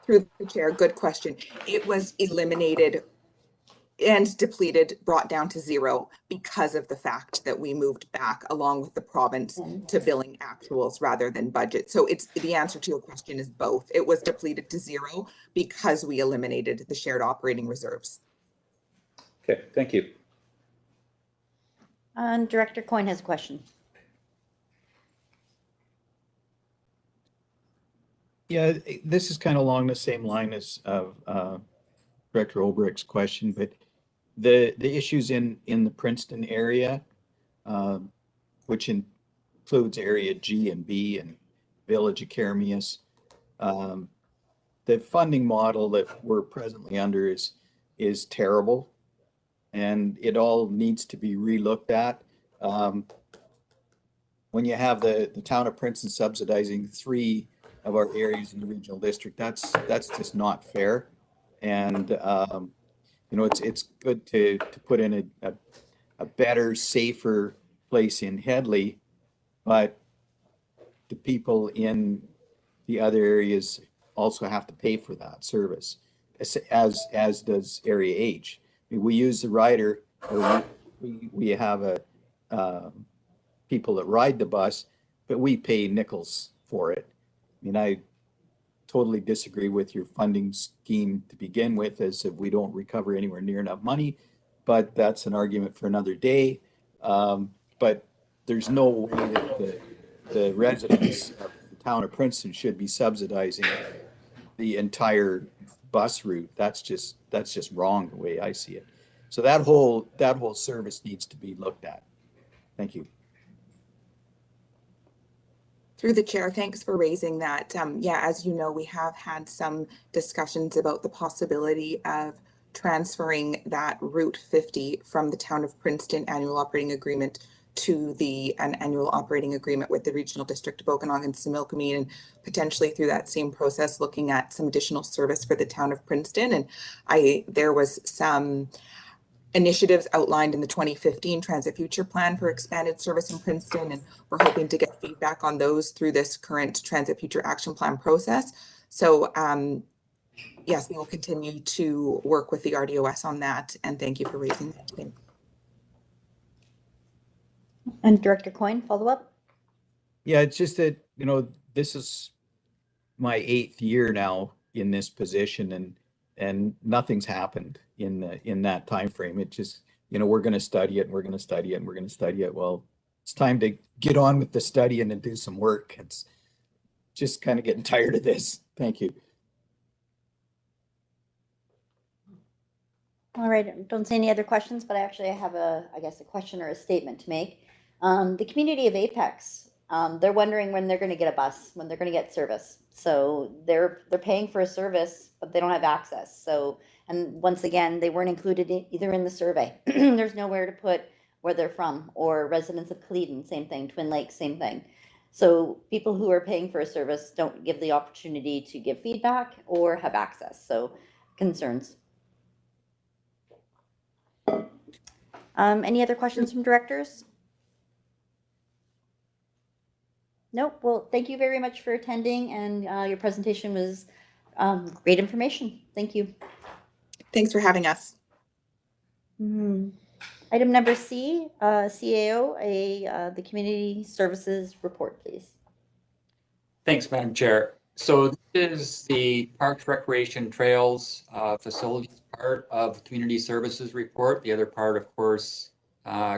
Through the chair, good question. It was eliminated and depleted, brought down to zero because of the fact that we moved back along with the province to billing actuals rather than budget. So it's the answer to your question is both. It was depleted to zero because we eliminated the shared operating reserves. Okay, thank you. And Director Coyne has a question. Yeah, this is kind of along the same line as Director Olbricht's question, but the issues in the Princeton area, which includes area G and B and Village of Caremius, the funding model that we're presently under is terrible, and it all needs to be relooked at. When you have the town of Princeton subsidizing 3 of our areas in the regional district, that's just not fair. And you know, it's good to put in a better, safer place in Headley, but the people in the other areas also have to pay for that service, as does area H. I mean, we use the rider, we have people that ride the bus, but we pay nickels for it. I mean, I totally disagree with your funding scheme to begin with, as if we don't recover anywhere near enough money, but that's an argument for another day. But there's no way that the residents of the town of Princeton should be subsidizing the entire bus route. That's just wrong the way I see it. So that whole service needs to be looked at. Thank you. Through the chair, thanks for raising that. Yeah, as you know, we have had some discussions about the possibility of transferring that Route 50 from the town of Princeton annual operating agreement to an annual operating agreement with the regional district of Okanagan and Similkameen, and potentially through that same process looking at some additional service for the town of Princeton. And there was some initiatives outlined in the 2015 Transit Future Plan for expanded service in Princeton, and we're hoping to get feedback on those through this current Transit Future Action Plan process. So yes, we will continue to work with the RDOS on that, and thank you for raising that today. And Director Coyne, follow up? Yeah, it's just that, you know, this is my 8th year now in this position, and nothing's happened in that time frame. It just, you know, we're going to study it, and we're going to study it, and we're going to study it. Well, it's time to get on with the study and then do some work. It's just kind of getting tired of this. Thank you. All right, don't see any other questions, but I have I guess a question or a statement to make. The community of Apex, they're wondering when they're going to get a bus, when they're going to get service. So they're paying for a service, but they don't have access. So, and once again, they weren't included either in the survey. There's nowhere to put where they're from, or residents of Cleedon, same thing, Twin Lakes, same thing. So people who are paying for a service don't give the opportunity to give feedback or have access. So concerns. Any other questions from directors? Nope. Well, thank you very much for attending, and your presentation was great information. Thank you. Thanks for having us. Item number C, CAO, the Community Services Report, please. Thanks, Madam Chair. So this is the Parks, Recreation, Trails, Facilities part of the Community Services Report. The other part, of course,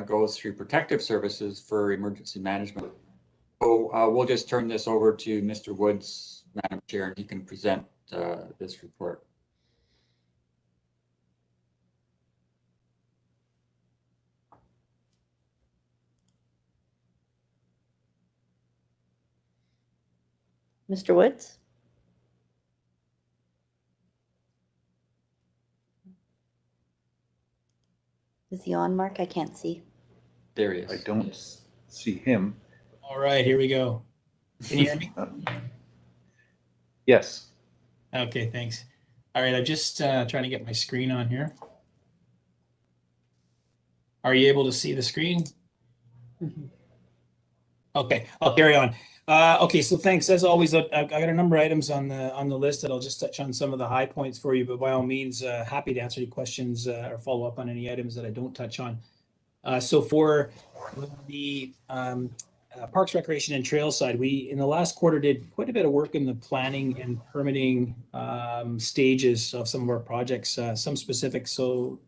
goes through Protective Services for emergency management. So we'll just turn this over to Mr. Woods, Madam Chair, and he can present this report. Mr. Woods? Is he on, Mark? I can't see. There he I is. don't see him. All right, here we go. Can you hear me? Yes. Okay, thanks. All right, I'm just trying to get my screen on here. Are you able to see the screen? Okay, I'll carry on. Okay, so thanks. As always, I've got a number of items on the list that I'll just touch on some of the high points for you, but by all means, happy to answer any questions or follow up on any items that I don't touch on. So for the Parks, Recreation, and Trails side, we in the last quarter did quite a bit of work in the planning and permitting stages of some of our projects. Some specifics. So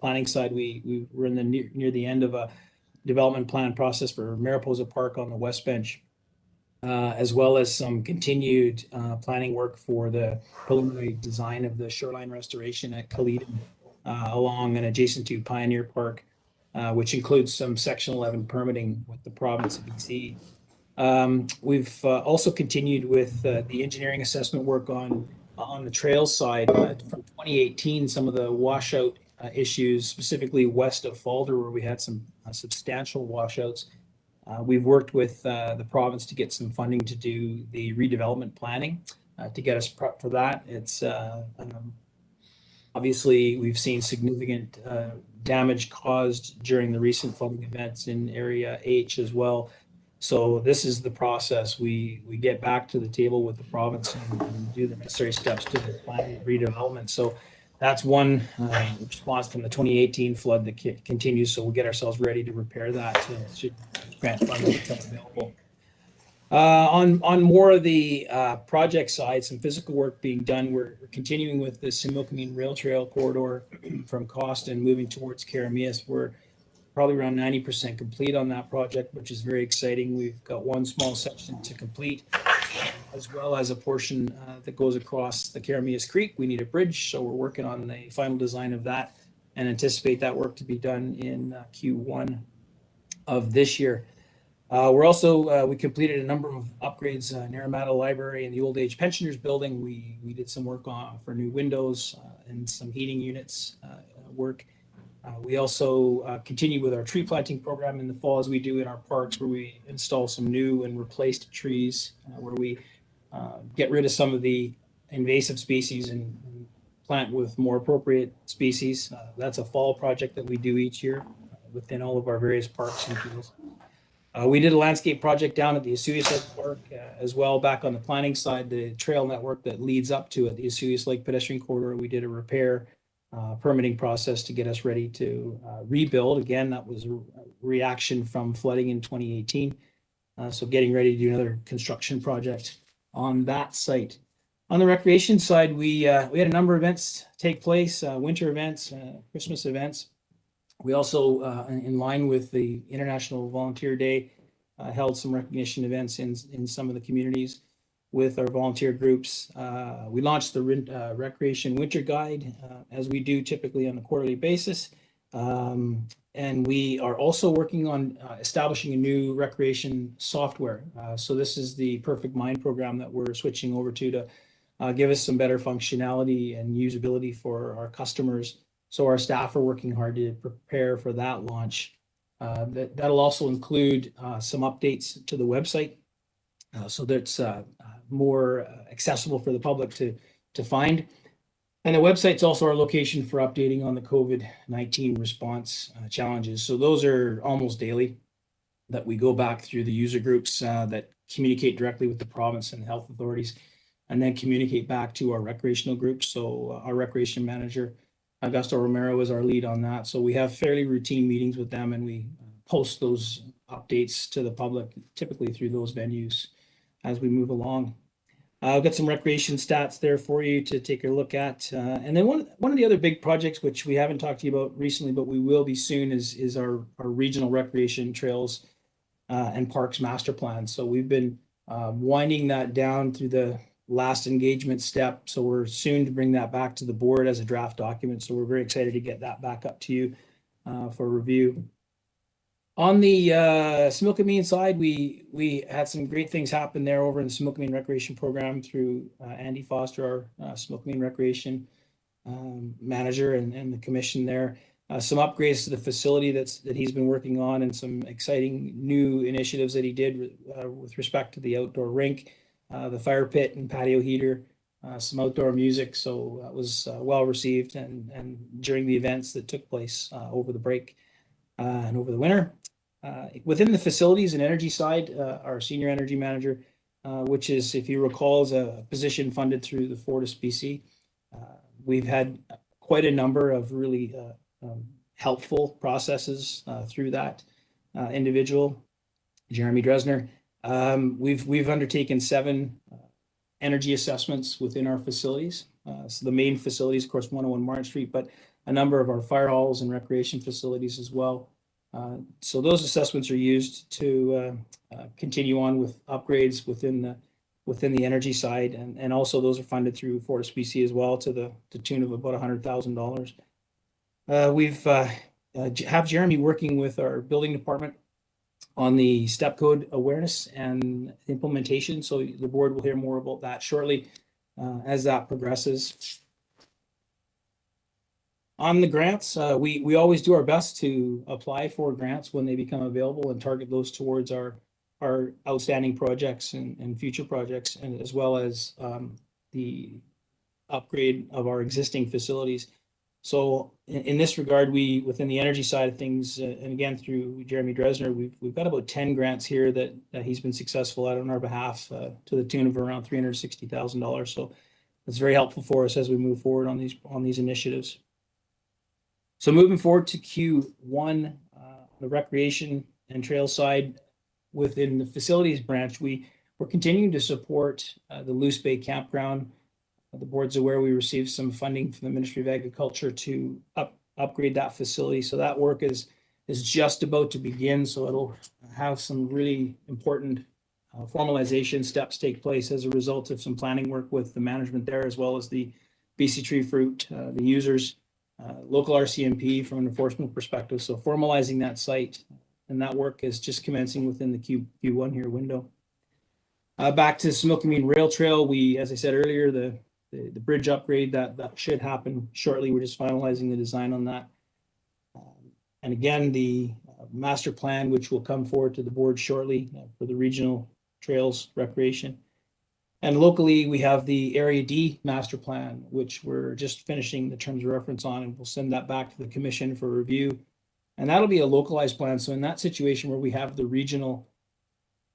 planning side, we were in the near the end of a development plan process for Mariposa Park on the West Bench, as well as some continued planning work for the preliminary design of the shoreline restoration at Kaleden along and adjacent to Pioneer Park, which includes some Section 11 permitting with the province of BC. We've also continued with the engineering assessment work on the trails side. From 2018, some of the washout issues, specifically west of Falder, where we had some substantial washouts. We've worked with the province to get some funding to do the redevelopment planning to get us prepped for that. It's obviously we've seen significant damage caused during the recent flooding events in Area H as well. So this is the process. We get back to the table with the province and do the necessary steps to the planning redevelopment. So that's one response from the 2018 flood that continues. So we'll get ourselves ready to repair that should grant funding become available. On more of the project side, some physical work being done. We're continuing with the Similkameen Rail Trail corridor from Cost and moving towards Karamias. We're probably around 90% complete on that project, which is very exciting. We've got one small section to complete, as well as a portion that goes across the Karamias Creek. We need a bridge, so we're working on the final design of that and anticipate that work to be done in Q1 of this year. We're also, we completed a number of upgrades, Naramata Library and the Old Age Pensioners Building. We did some work for new windows and some heating units work. We also continue with our tree planting program in the fall, as we do in our parks, where we install some new and replaced trees, where we get rid of some of the invasive species and plant with more appropriate species. That's a fall project that we do each year within all of our various parks and fields. We did a landscape project down at the Osoyoos Lake Park as well. Back on the planning side, the trail network that leads up to it, the Osoyoos Lake pedestrian corridor, we did a repair permitting process to get us ready to rebuild. Again, that was a reaction from flooding in 2018. So getting ready to do another construction project on that site. On the recreation side, we had a number of events take place, winter events, Christmas events. We also, in line with the International Volunteer Day, held some recognition events in some of the communities with our volunteer groups. We launched the Recreation Winter Guide, as we do typically on a quarterly basis. And we are also working on establishing a new recreation software. So this is the Perfect Mind program that we're switching over to give us some better functionality and usability for our customers. So our staff are working hard to prepare for that launch. That'll also include some updates to the website, so that's more accessible for the public to find. And the website's also our location for updating on the COVID-19 response challenges. So those are almost daily that we go back through the user groups that communicate directly with the province and health authorities, and then communicate back to our recreational groups. So our recreation manager, Augusto Romero, is our lead on that. So we have fairly routine meetings with them, and we post those updates to the public, typically through those venues as we move along. I've got some recreation stats there for you to take a look at. And then one of the other big projects, which we haven't talked to you about recently, but we will be soon, is our regional recreation trails and parks master plan. So we've been winding that down through the last engagement step. So we're soon to bring that back to the board as a draft document. So we're very excited to get that back up to you for review. On the Similkameen side, we had some great things happen there over in the Similkameen Recreation Program through Andy Foster, our Similkameen Recreation manager, and the commission there. Some upgrades to the facility that he's been working on, and some exciting new initiatives that he did with respect to the outdoor rink, the fire pit and patio heater, some outdoor music. So that was well received and during the events that took place over the break and over the winter. Within the facilities and energy side, our senior energy manager, which is, if you recall, is a position funded through the Fortis BC. We've had quite a number of really helpful processes through that individual, Jeremy Dresner. We've undertaken 7 energy assessments within our facilities. So the main facilities, of course, 101 Martin Street, but a number of our fire halls and recreation facilities as well. So those assessments are used to continue on with upgrades within the energy side, and also those are funded through Fortis BC as well to the tune of about $100,000. We've have Jeremy working with our building department on the step code awareness and implementation. So the board will hear more about that shortly as that progresses. On the grants, we always do our best to apply for grants when they become available and target those towards our outstanding projects and future projects, and as well as the upgrade of our existing facilities. So in this regard, within the energy side of things, and again through Jeremy Dresner, we've got about 10 grants here that he's been successful at on our behalf to the tune of around $360,000. So it's very helpful for us as we move forward on these initiatives. So moving forward to Q1, the recreation and trail side within the facilities branch, we're continuing to support the Loose Bay Campground. The board's aware we received some funding from the Ministry of Agriculture to upgrade that facility. So that work is just about to begin. So it'll have some really important formalization steps take place as a result of some planning work with the management there, as well as the BC Tree Fruit, the users, local RCMP from an enforcement perspective. So formalizing that site, and that work is just commencing within the Q1 here window. Back to Similkameen Rail Trail, as I said earlier, the bridge upgrade that should happen shortly. We're just finalizing the design on that. And again, the master plan, which will come forward to the board shortly for the regional trails recreation. And locally, we have the Area D master plan, which we're just finishing the terms of reference on, and we'll send that back to the commission for review. And that'll be a localized plan. So in that situation where we have the regional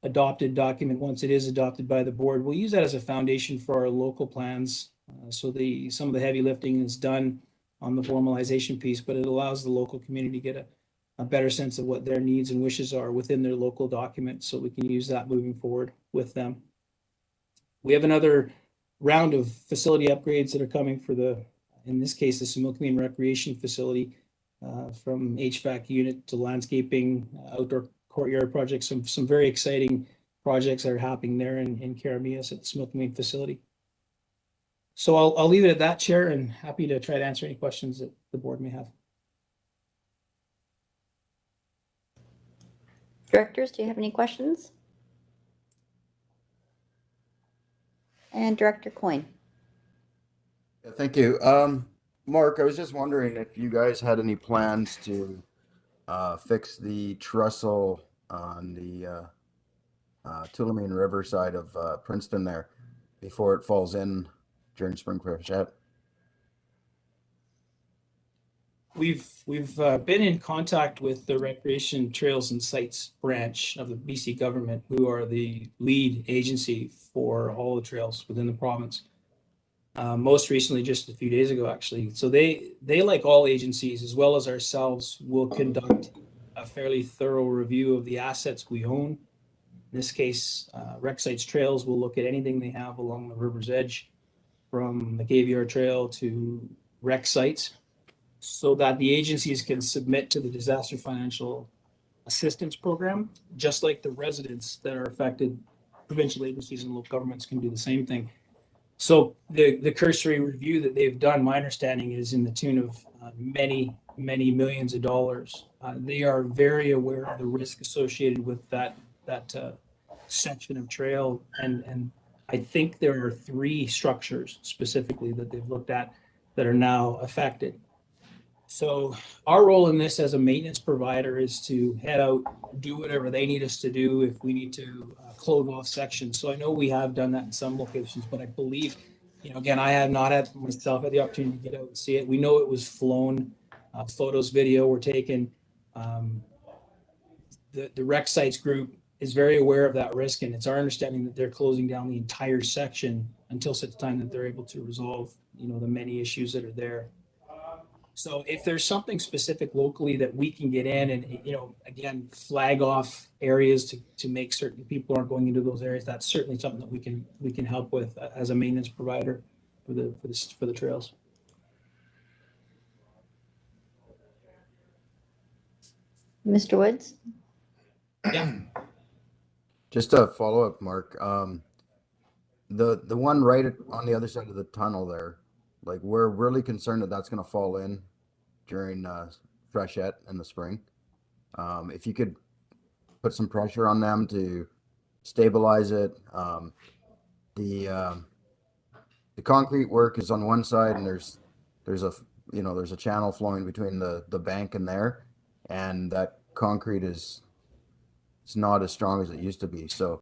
adopted document, once it is adopted by the board, we'll use that as a foundation for our local plans. So some of the heavy lifting is done on the formalization piece, but it allows the local community to get a better sense of what their needs and wishes are within their local document, so we can use that moving forward with them. We have another round of facility upgrades that are coming for in this case, the Similkameen Recreation Facility, from HVAC unit to landscaping, outdoor courtyard projects, some very exciting projects that are happening there in Karamias at the Similkameen facility. So I'll leave it at that, Chair, and happy to try to answer any questions that the board may have. Directors, do you have any questions? And Director Coyne. Yeah, thank you. Mark, I was just wondering if you guys had any plans to fix the trestle on the Tulameen River side of Princeton there before it falls in during spring freshet. We've been in contact with the Recreation Trails and Sites branch of the BC government, who are the lead agency for all the trails within the province. Most recently, just a few days ago, actually. So they like all agencies, as well as ourselves, will conduct a fairly thorough review of the assets we own. In this case, Rec Sites Trails will look at anything they have along the river's edge, from the Gaviar Trail to rec sites, so that the agencies can submit to the Disaster Financial Assistance Program, just like the residents that are affected. Provincial agencies and local governments can do the same thing. So the cursory review that they've done, my understanding, is in the tune of many many millions of dollars. They are very aware of the risk associated with that section of trail, and I think there are 3 structures specifically that they've looked at that are now affected. So our role in this as a maintenance provider is to head out, do whatever they need us to do if we need to close off sections. So I know we have done that in some locations, but I believe, again, I have not had myself had the opportunity to get out and see it. We know it was flown, photos, video were taken. The wreck sites group is very aware of that risk, and it's our understanding that they're closing down the entire section until such time that they're able to resolve, the many issues that are there. So if there's something specific locally that we can get in and, again, flag off areas to make certain people aren't going into those areas, that's certainly something that we can help with as a maintenance provider for the trails. Mr. Woods? Yeah. Just a follow-up, Mark. The one right on the other side of the tunnel there, like, we're really concerned that that's going to fall in during freshet in the spring. If you could put some pressure on them to stabilize it. The concrete work is on one side, and there's a channel flowing between the bank and there, and that concrete it's not as strong as it used to be. So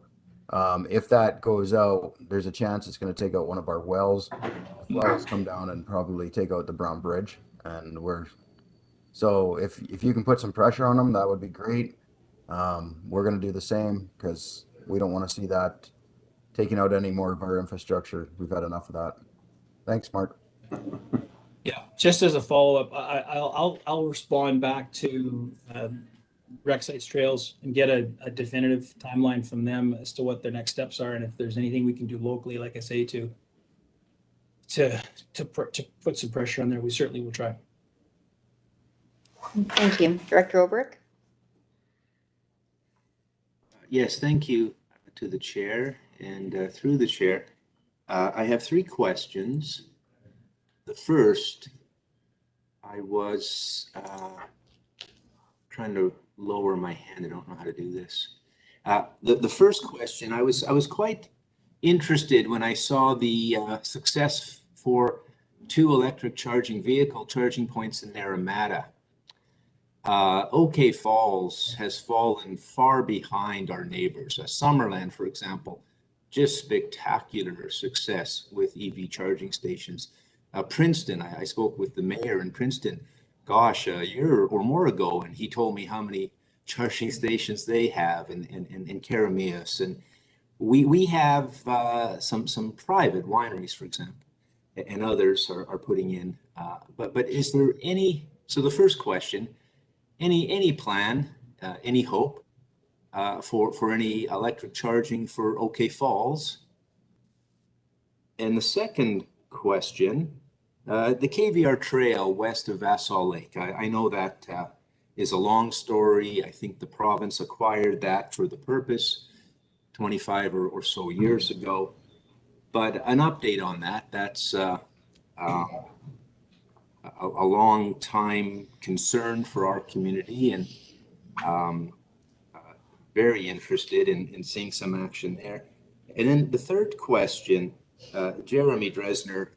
if that goes out, there's a chance it's going to take out one of our wells. The wells come down and probably take out the Brown Bridge, and so if you can put some pressure on them, that would be great. We're going to do the same because we don't want to see that taking out any more of our infrastructure. We've had enough of that. Thanks, Mark. Yeah, just as a follow-up, I'll respond back to Rec Sites Trails and get a definitive timeline from them as to what their next steps are, and if there's anything we can do locally, like I say, to put some pressure on there, we certainly will try. Thank you. Director Obrick? Yes, thank you to the chair, and through the chair. I have 3 questions. The first, I was trying to lower my hand. I don't know how to do this. The first question, I was quite interested when I saw the success for 2 electric vehicle charging points in Naramata. OK Falls has fallen far behind our neighbors. Summerland, for example, just spectacular success with EV charging stations. Princeton, I spoke with the mayor in Princeton, gosh, a year or more ago, and he told me how many charging stations they have in Karamias. And we have some private wineries, for example, and others are putting in. But is there any, so the first question, any plan, any hope for any electric charging for OK Falls? And the second question, the KVR Trail west of Vassal Lake. I know that is a long story. I think the province acquired that for the purpose 25 or so years ago. But an update on that, that's a long time concern for our community, and very interested in seeing some action there. And then the third question, Jeremy Dresner,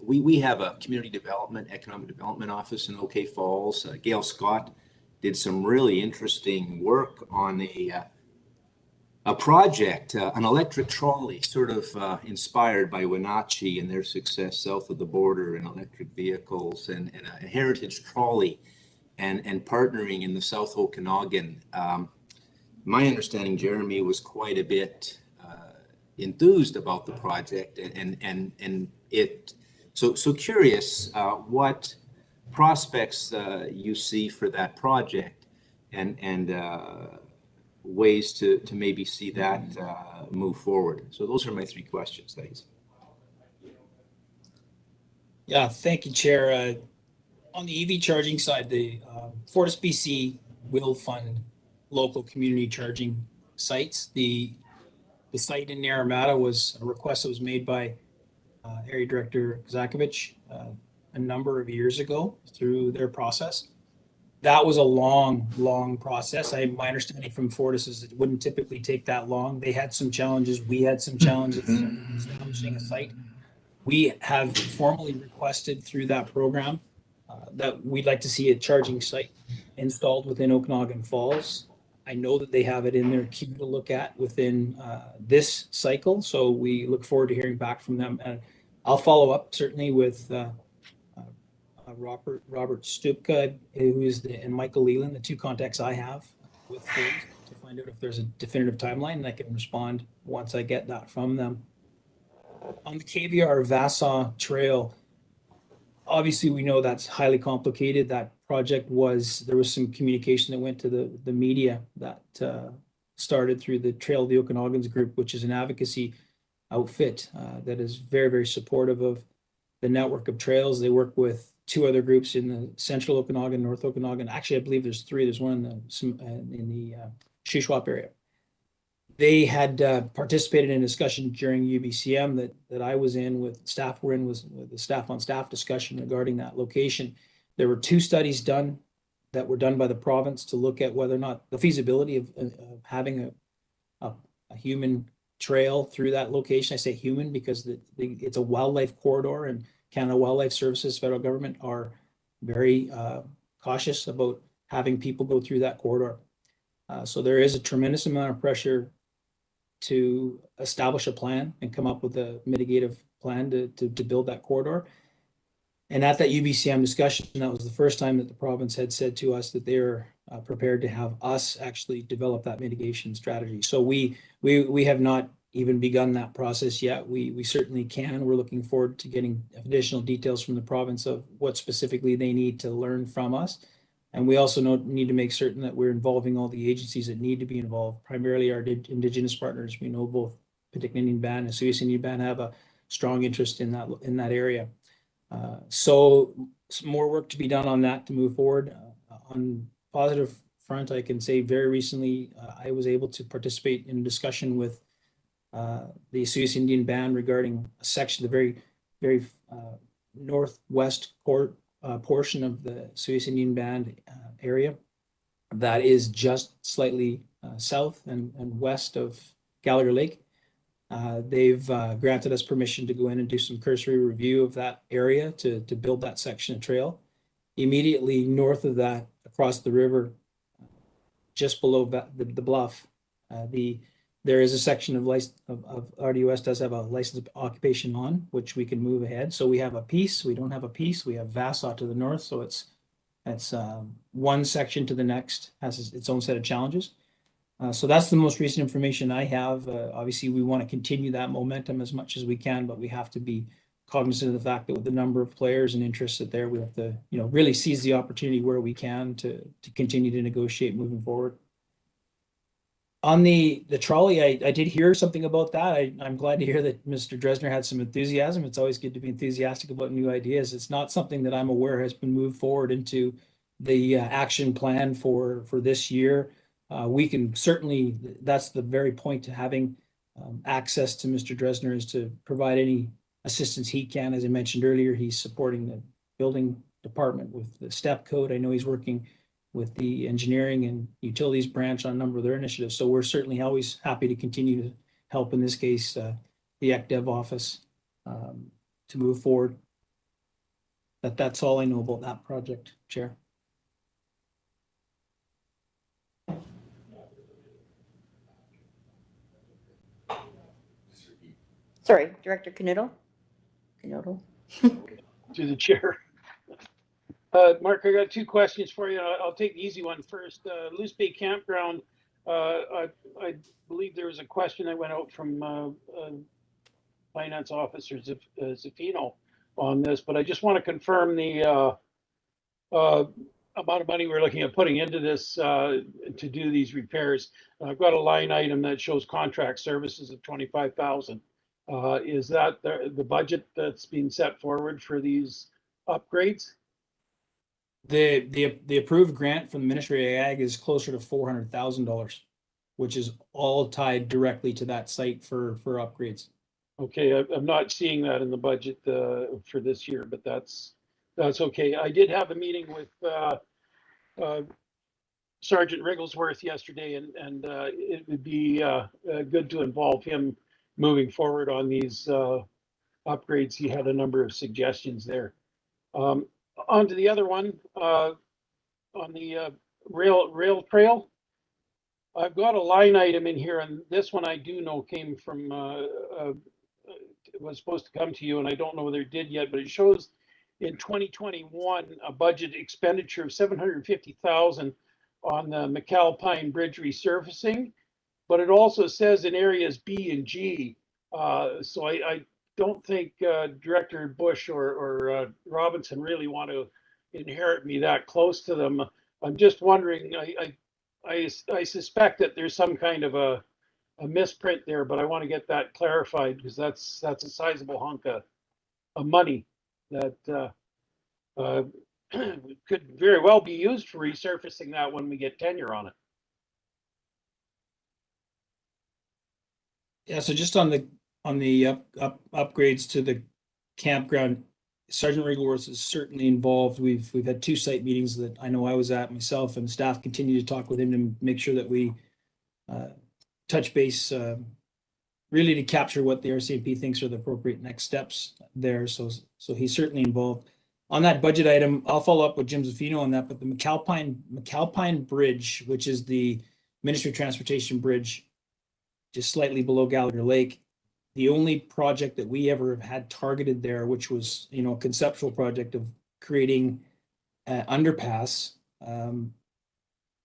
we have a community development, economic development office in OK Falls. Gail Scott did some really interesting work on a project, an electric trolley, sort of inspired by Wenatchee and their success south of the border in electric vehicles, and a heritage trolley, and partnering in the South Okanagan. My understanding, Jeremy was quite a bit enthused about the project, and it. So curious what prospects you see for that project, and ways to maybe see that move forward. So those are my 3 questions. Thanks. Yeah, thank you, Chair. On the EV charging side, the Fortis BC will fund local community charging sites. The site in Naramata was a request that was made by Area Director Kazakovich a number of years ago through their process. that was a long process. My understanding from Fortis is it wouldn't typically take that long. They had some challenges. We had some challenges establishing a site. We have formally requested through that program that we'd like to see a charging site installed within Okanagan Falls. I know that they have it in their queue to look at within this cycle, so we look forward to hearing back from them. And I'll follow up certainly with Robert Stupka, who is and Michael Leland, the two contacts I have with Fortis, to find out if there's a definitive timeline, and I can respond once I get that from them. On the KVR Vassar Trail, obviously we know that's highly complicated. That project there was some communication that went to the media that started through the Trail of the Okanagans group, which is an advocacy outfit that is very, very supportive of the network of trails. They work with two other groups in the central Okanagan, North Okanagan. Actually, I believe there's three. There's one in the Shuswap area. They had participated in a discussion during UBCM that I was in with staff was the staff on staff discussion regarding that location. There were two studies done that were done by the province to look at whether or not the feasibility of having a human trail through that location. I say human because it's a wildlife corridor, and Canada Wildlife Services, federal government, are very cautious about having people go through that corridor. So there is a tremendous amount of pressure to establish a plan and come up with a mitigative plan to build that corridor. And at that UBCM discussion, that was the first time that the province had said to us that they're prepared to have us actually develop that mitigation strategy. So we have not even begun that process yet. We certainly can. We're looking forward to getting additional details from the province of what specifically they need to learn from us. And we also need to make certain that we're involving all the agencies that need to be involved, primarily our Indigenous partners. We know both Pacific Indian Band and Suisun Indian Band have a strong interest in that area. So some more work to be done on that to move forward. On positive front, I can say very recently I was able to participate in a discussion with the Suisun Indian Band regarding a section, the very northwest portion of the Suisun Indian Band area that is just slightly south and west of Gallagher Lake. They've granted us permission to go in and do some cursory review of that area to build that section of trail. Immediately north of that, across the river, just below the bluff, there is a section of RDOS does have a license of occupation on, which we can move ahead. So we have a piece, we don't have a piece, we have Vassar to the north. So it's one section to the next, has its own set of challenges. So that's the most recent information I have. Obviously, we want to continue that momentum as much as we can, but we have to be cognizant of the fact that with the number of players and interests that there, we have to, really seize the opportunity where we can to continue to negotiate moving forward. On the trolley, I did hear something about that. I'm glad to hear that Mr. Dresner had some enthusiasm. It's always good to be enthusiastic about new ideas. It's not something that I'm aware has been moved forward into the action plan for this year. We can certainly, that's the very point to having access to Mr. Dresner, is to provide any assistance he can. As I mentioned earlier, he's supporting the building department with the STEP code. I know he's working with the engineering and utilities branch on a number of their initiatives. So we're certainly always happy to continue to help, in this case, the ECDev office to move forward. That's all I know about that project, Chair. Sorry, Director Canuto. To the chair. Mark, I got two questions for you. I'll take the easy one first. Loose Bay Campground, I believe there was a question that went out from Finance Officer Zafino on this, but I just want to confirm the amount of money we're looking at putting into this to do these repairs. I've got a line item that shows contract services of $25,000. Is that the budget that's being set forward for these upgrades? The approved grant from the Ministry of Ag is closer to $400,000, which is all tied directly to that site for upgrades. Okay, I'm not seeing that in the budget for this year, but that's okay. I did have a meeting with Sergeant Rigglesworth yesterday, and it would be good to involve him moving forward on these upgrades. He had a number of suggestions there. On to the other one, on the rail trail. I've got a line item in here, and this one I do know came from, it was supposed to come to you, and I don't know whether it did yet, but it shows in 2021 a budget expenditure of 750,000 on the McAlpine Bridge resurfacing, but it also says in areas B and G. So I don't think Director Bush or Robinson really want to inherit me that close to them. I'm just wondering, I suspect that there's some kind of a misprint there, but I want to get that clarified because that's a sizable hunk of money that could very well be used for resurfacing that when we get tenure on it. Yeah, so just on the upgrades to the campground, Sergeant Rigglesworth is certainly involved. We've had 2 site meetings that I know I was at myself, and staff continue to talk with him to make sure that we touch base really to capture what the RCMP thinks are the appropriate next steps there. So he's certainly involved. On that budget item, I'll follow up with Jim Zaffino on that, but the McAlpine Bridge, which is the Ministry of Transportation bridge, just slightly below Gallagher Lake, the only project that we ever have had targeted there, which was, you know, a conceptual project of creating an underpass,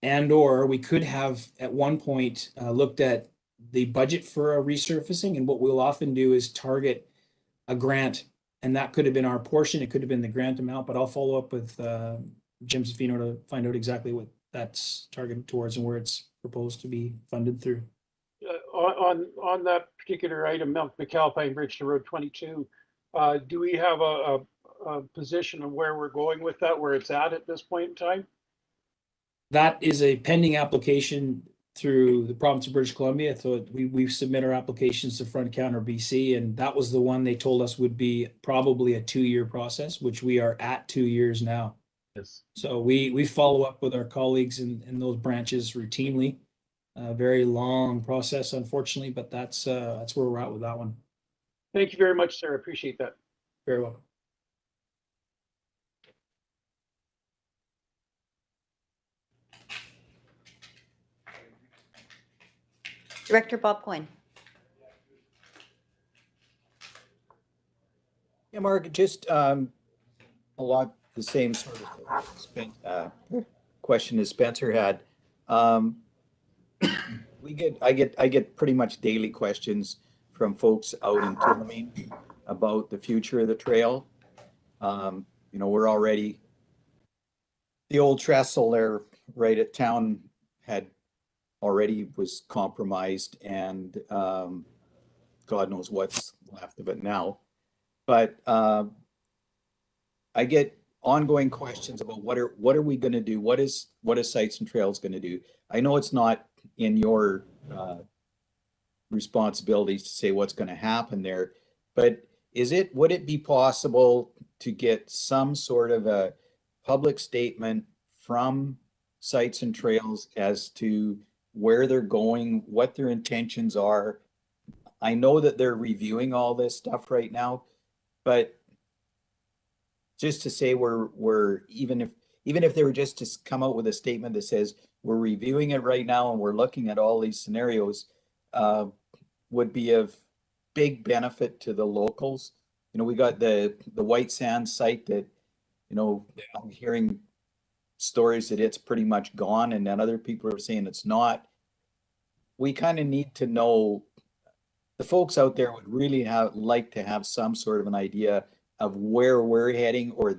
and or we could have at one point looked at the budget for a resurfacing, and what we'll often do is target a grant, and that could have been our portion. It could have been the grant amount, but I'll follow up with Jim Zaffino to find out exactly what that's targeted towards and where it's proposed to be funded through. On that particular item, McAlpine Bridge to Road 22, do we have a position of where we're going with that, where it's at this point in time? That is a pending application through the province of British Columbia. So we submit our applications to Front Counter BC, and that was the one they told us would be probably a 2-year process, which we are at 2 years now. Yes. So we follow up with our colleagues in those branches routinely. A very long process, unfortunately, but that's where we're at with that one. Thank you very much, sir. I appreciate that. Very welcome. Director Bob Coyne. Yeah, Mark, just a lot the same sort of question as Spencer had. I get pretty much daily questions from folks out in Tillamook about the future of the trail. You know, we're already, the old trestle there right at town was compromised, and God knows what's left of it now. But I get ongoing questions about what are we going to do? What is Sites and Trails going to do? I know it's not in your responsibilities to say what's going to happen there, but would it be possible to get some sort of a public statement from Sites and Trails as to where they're going, what their intentions are? I know that they're reviewing all this stuff right now, but just to say we're even if they were just to come out with a statement that says we're reviewing it right now and we're looking at all these scenarios, would be of big benefit to the locals. You know, we got the White Sands site that, you know, I'm hearing stories that it's pretty much gone, and then other people are saying it's not. We kind of need to know, the folks out there would really like to have some sort of an idea of where we're heading, or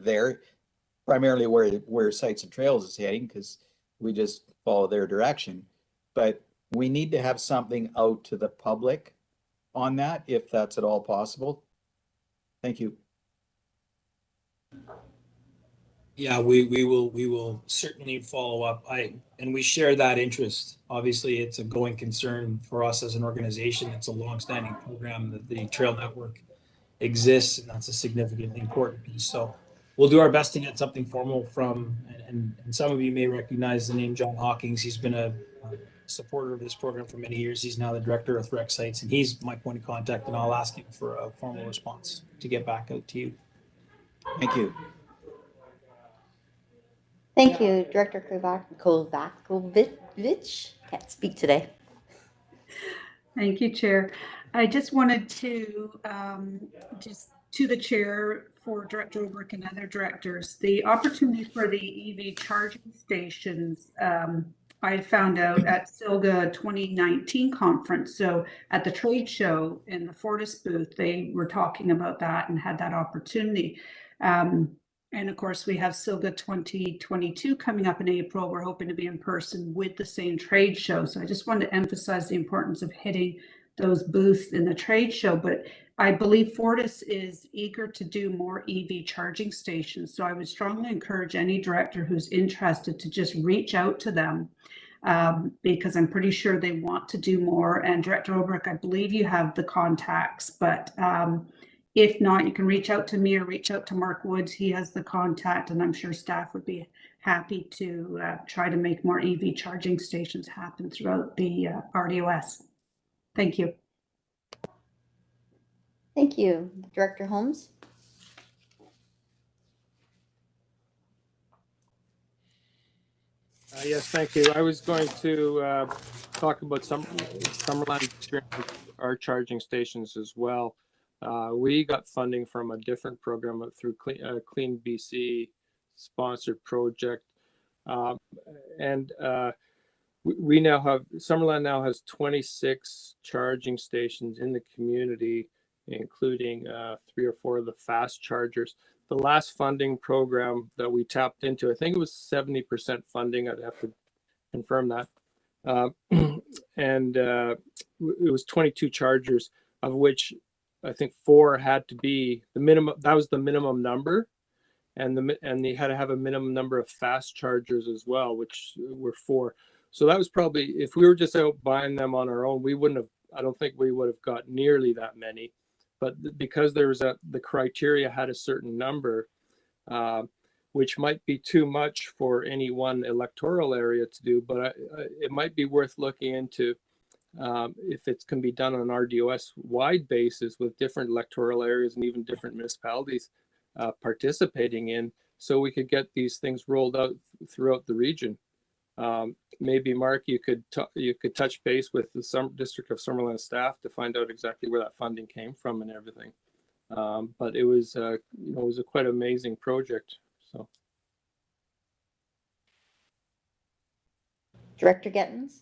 primarily where Sites and Trails is heading, because we just follow their direction. But we need to have something out to the public on that, if that's at all possible. Thank you. Yeah, we will certainly follow up. And we share that interest. Obviously, it's a going concern for us as an organization. It's a long-standing program that the Trail Network exists, and that's a significantly important piece. So we'll do our best to get something formal from, and some of you may recognize the name John Hawkins. He's been a supporter of this program for many years. He's now the director of rec sites, and he's my point of contact, and I'll ask him for a formal response to get back out to you. Thank you. Thank you, Director Kovakovic. Can't speak today. Thank you, Chair. I just wanted to, just to the Chair, for Director Obrick and other directors, the opportunity for the EV charging stations, I found out at SILGA 2019 conference. So at the trade show in the Fortis booth, they were talking about that and had that opportunity. And of course, we have SILGA 2022 coming up in April. We're hoping to be in person with the same trade show. So I just wanted to emphasize the importance of hitting those booths in the trade show. But I believe Fortis is eager to do more EV charging stations. So I would strongly encourage any director who's interested to just reach out to them, because I'm pretty sure they want to do more. And Director Obrick, I believe you have the contacts, but if not, you can reach out to me or reach out to Mark Woods. He has the contact, and I'm sure staff would be happy to try to make more EV charging stations happen throughout the RDOS. Thank you. Thank you. Director Holmes? Yes, thank you. I was going to talk about Summerland our charging stations as well. We got funding from a different program through Clean BC sponsored project. We now have, Summerland now has 26 charging stations in the community, including 3 or 4 of the fast chargers. The last funding program that we tapped into, I think it was 70% funding. I'd have to confirm that. It was 22 chargers, of which I think 4 had to be the minimum. That was the minimum number, and they had to have a minimum number of fast chargers as well, which were 4. So that was probably, if we were just out buying them on our own, we wouldn't have. I don't think we would have got nearly that many. But because there was the criteria had a certain number, which might be too much for any one electoral area to do, but it might be worth looking into if it can be done on an RDOS wide basis with different electoral areas and even different municipalities participating in, so we could get these things rolled out throughout the region. Maybe Mark, you could touch base with the District of Summerland staff to find out exactly where that funding came from and everything. But it was it was a quite amazing project. So, Director Gettins?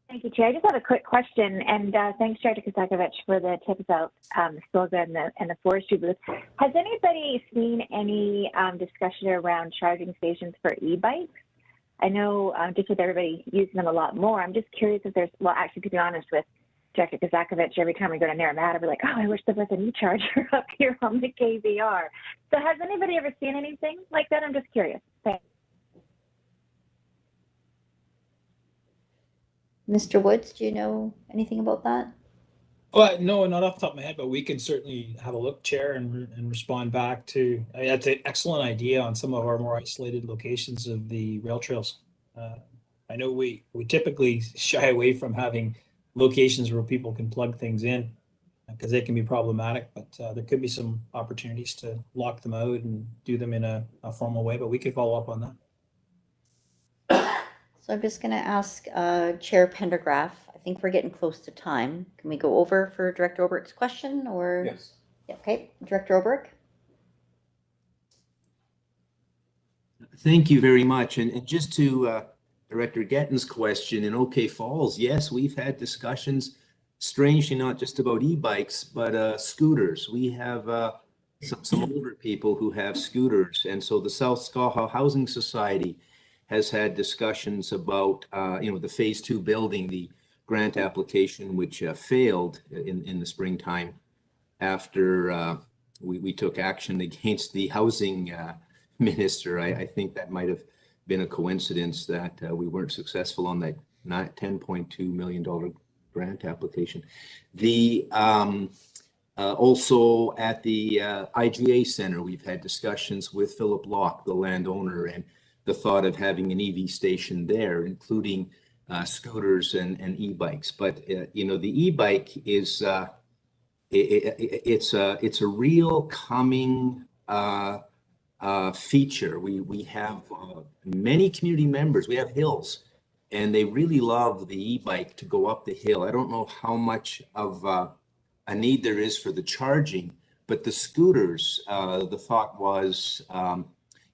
Thank you, Chair. I just have a quick question, and thanks, Director Kozakovich, for the tip about SILGA and the forestry booth. Has anybody seen any discussion around charging stations for e-bikes? I know just with everybody using them a lot more, I'm just curious if there's, well, actually, to be honest with Director Kozakovich, every time we go to Naramata, we're like, oh, I wish there was an e-charger up here on the KVR. So has anybody ever seen anything like that? I'm just curious. Thanks. Mr. Woods, do you know anything about that? Well, no, not off the top of my head, but we can certainly have a look, Chair, and respond back to. That's an excellent idea on some of our more isolated locations of the rail trails. I know we typically shy away from having locations where people can plug things in because they can be problematic, but there could be some opportunities to lock them out and do them in a formal way, but we could follow up on that. So I'm just going to ask Chair Pendergraph. I think we're getting close to time. Can we go over for Director Obrick's question, or? Yes. Okay, Director Obrick. Thank you very much. And just to Director Gettin's question, in OK Falls, yes, we've had discussions, strangely not just about e-bikes, but scooters. We have some older people who have scooters. And so the South Skaha Housing Society has had discussions about, the phase 2 building, the grant application, which failed in the springtime after we took action against the housing minister. I think that might have been a coincidence that we weren't successful on that $10.2 million grant application. The Also at the IGA Center, we've had discussions with Philip Locke, the landowner, and the thought of having an EV station there, including scooters and e-bikes. But you know, the e-bike is it's a real coming feature. We have many community members. We have hills, and they really love the e-bike to go up the hill. I don't know how much of a need there is for the charging, but the scooters, the thought was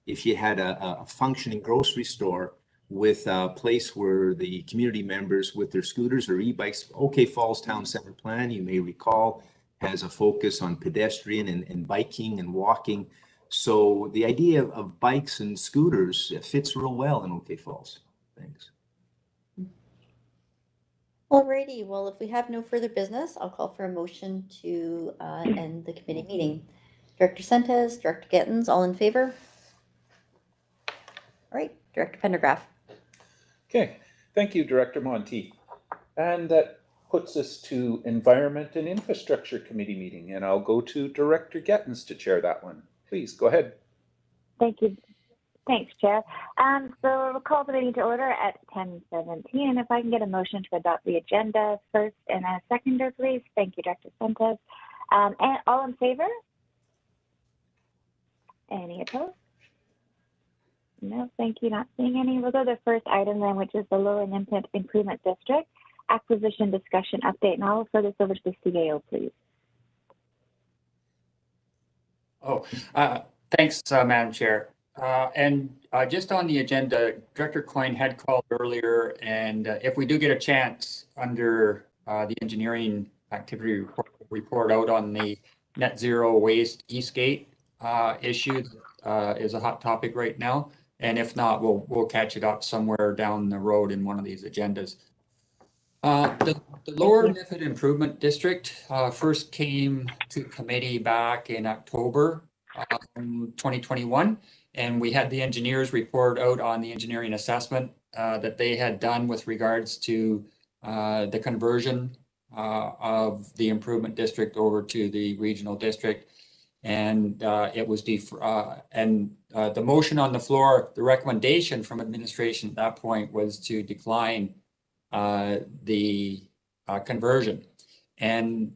if you had a functioning grocery store with a place where the community members with their scooters or e-bikes, OK Falls Town Center Plan, you may recall, has a focus on pedestrian and biking and walking. So the idea of bikes and scooters fits real well in OK Falls. Thanks. Alrighty, well, if we have no further business, I'll call for a motion to end the committee meeting. Director Sentes, Director Gettens, all in favor? All right, Director Pendergraph. Okay, thank you, Director Monti. And that puts us to Environment and Infrastructure Committee meeting, and I'll go to Director Gettens to chair that one. Please, go ahead. Thank you. Thanks, Chair. So we'll call the meeting to order at 10:17. If I can get a motion to adopt the agenda first and a seconder, please. Thank you, Director Sentes. And all in favor? Any opposed? No, thank you. Not seeing any. We'll go to the first item then, which is the Lower Nipmuc Improvement District acquisition discussion update. And I'll refer this over to the CAO, please. Thanks, Madam Chair. Just on the agenda, Director Coyne had called earlier, and if we do get a chance under the engineering activity report out on the net zero waste Eastgate issue is a hot topic right now. And if not, we'll catch it up somewhere down the road in one of these agendas. The Lower Nipmuc Improvement District first came to committee back in October 2021, and we had the engineers report out on the engineering assessment that they had done with regards to the conversion of the improvement district over to the regional district. And it was the motion on the floor, the recommendation from administration at that point was to decline the conversion. And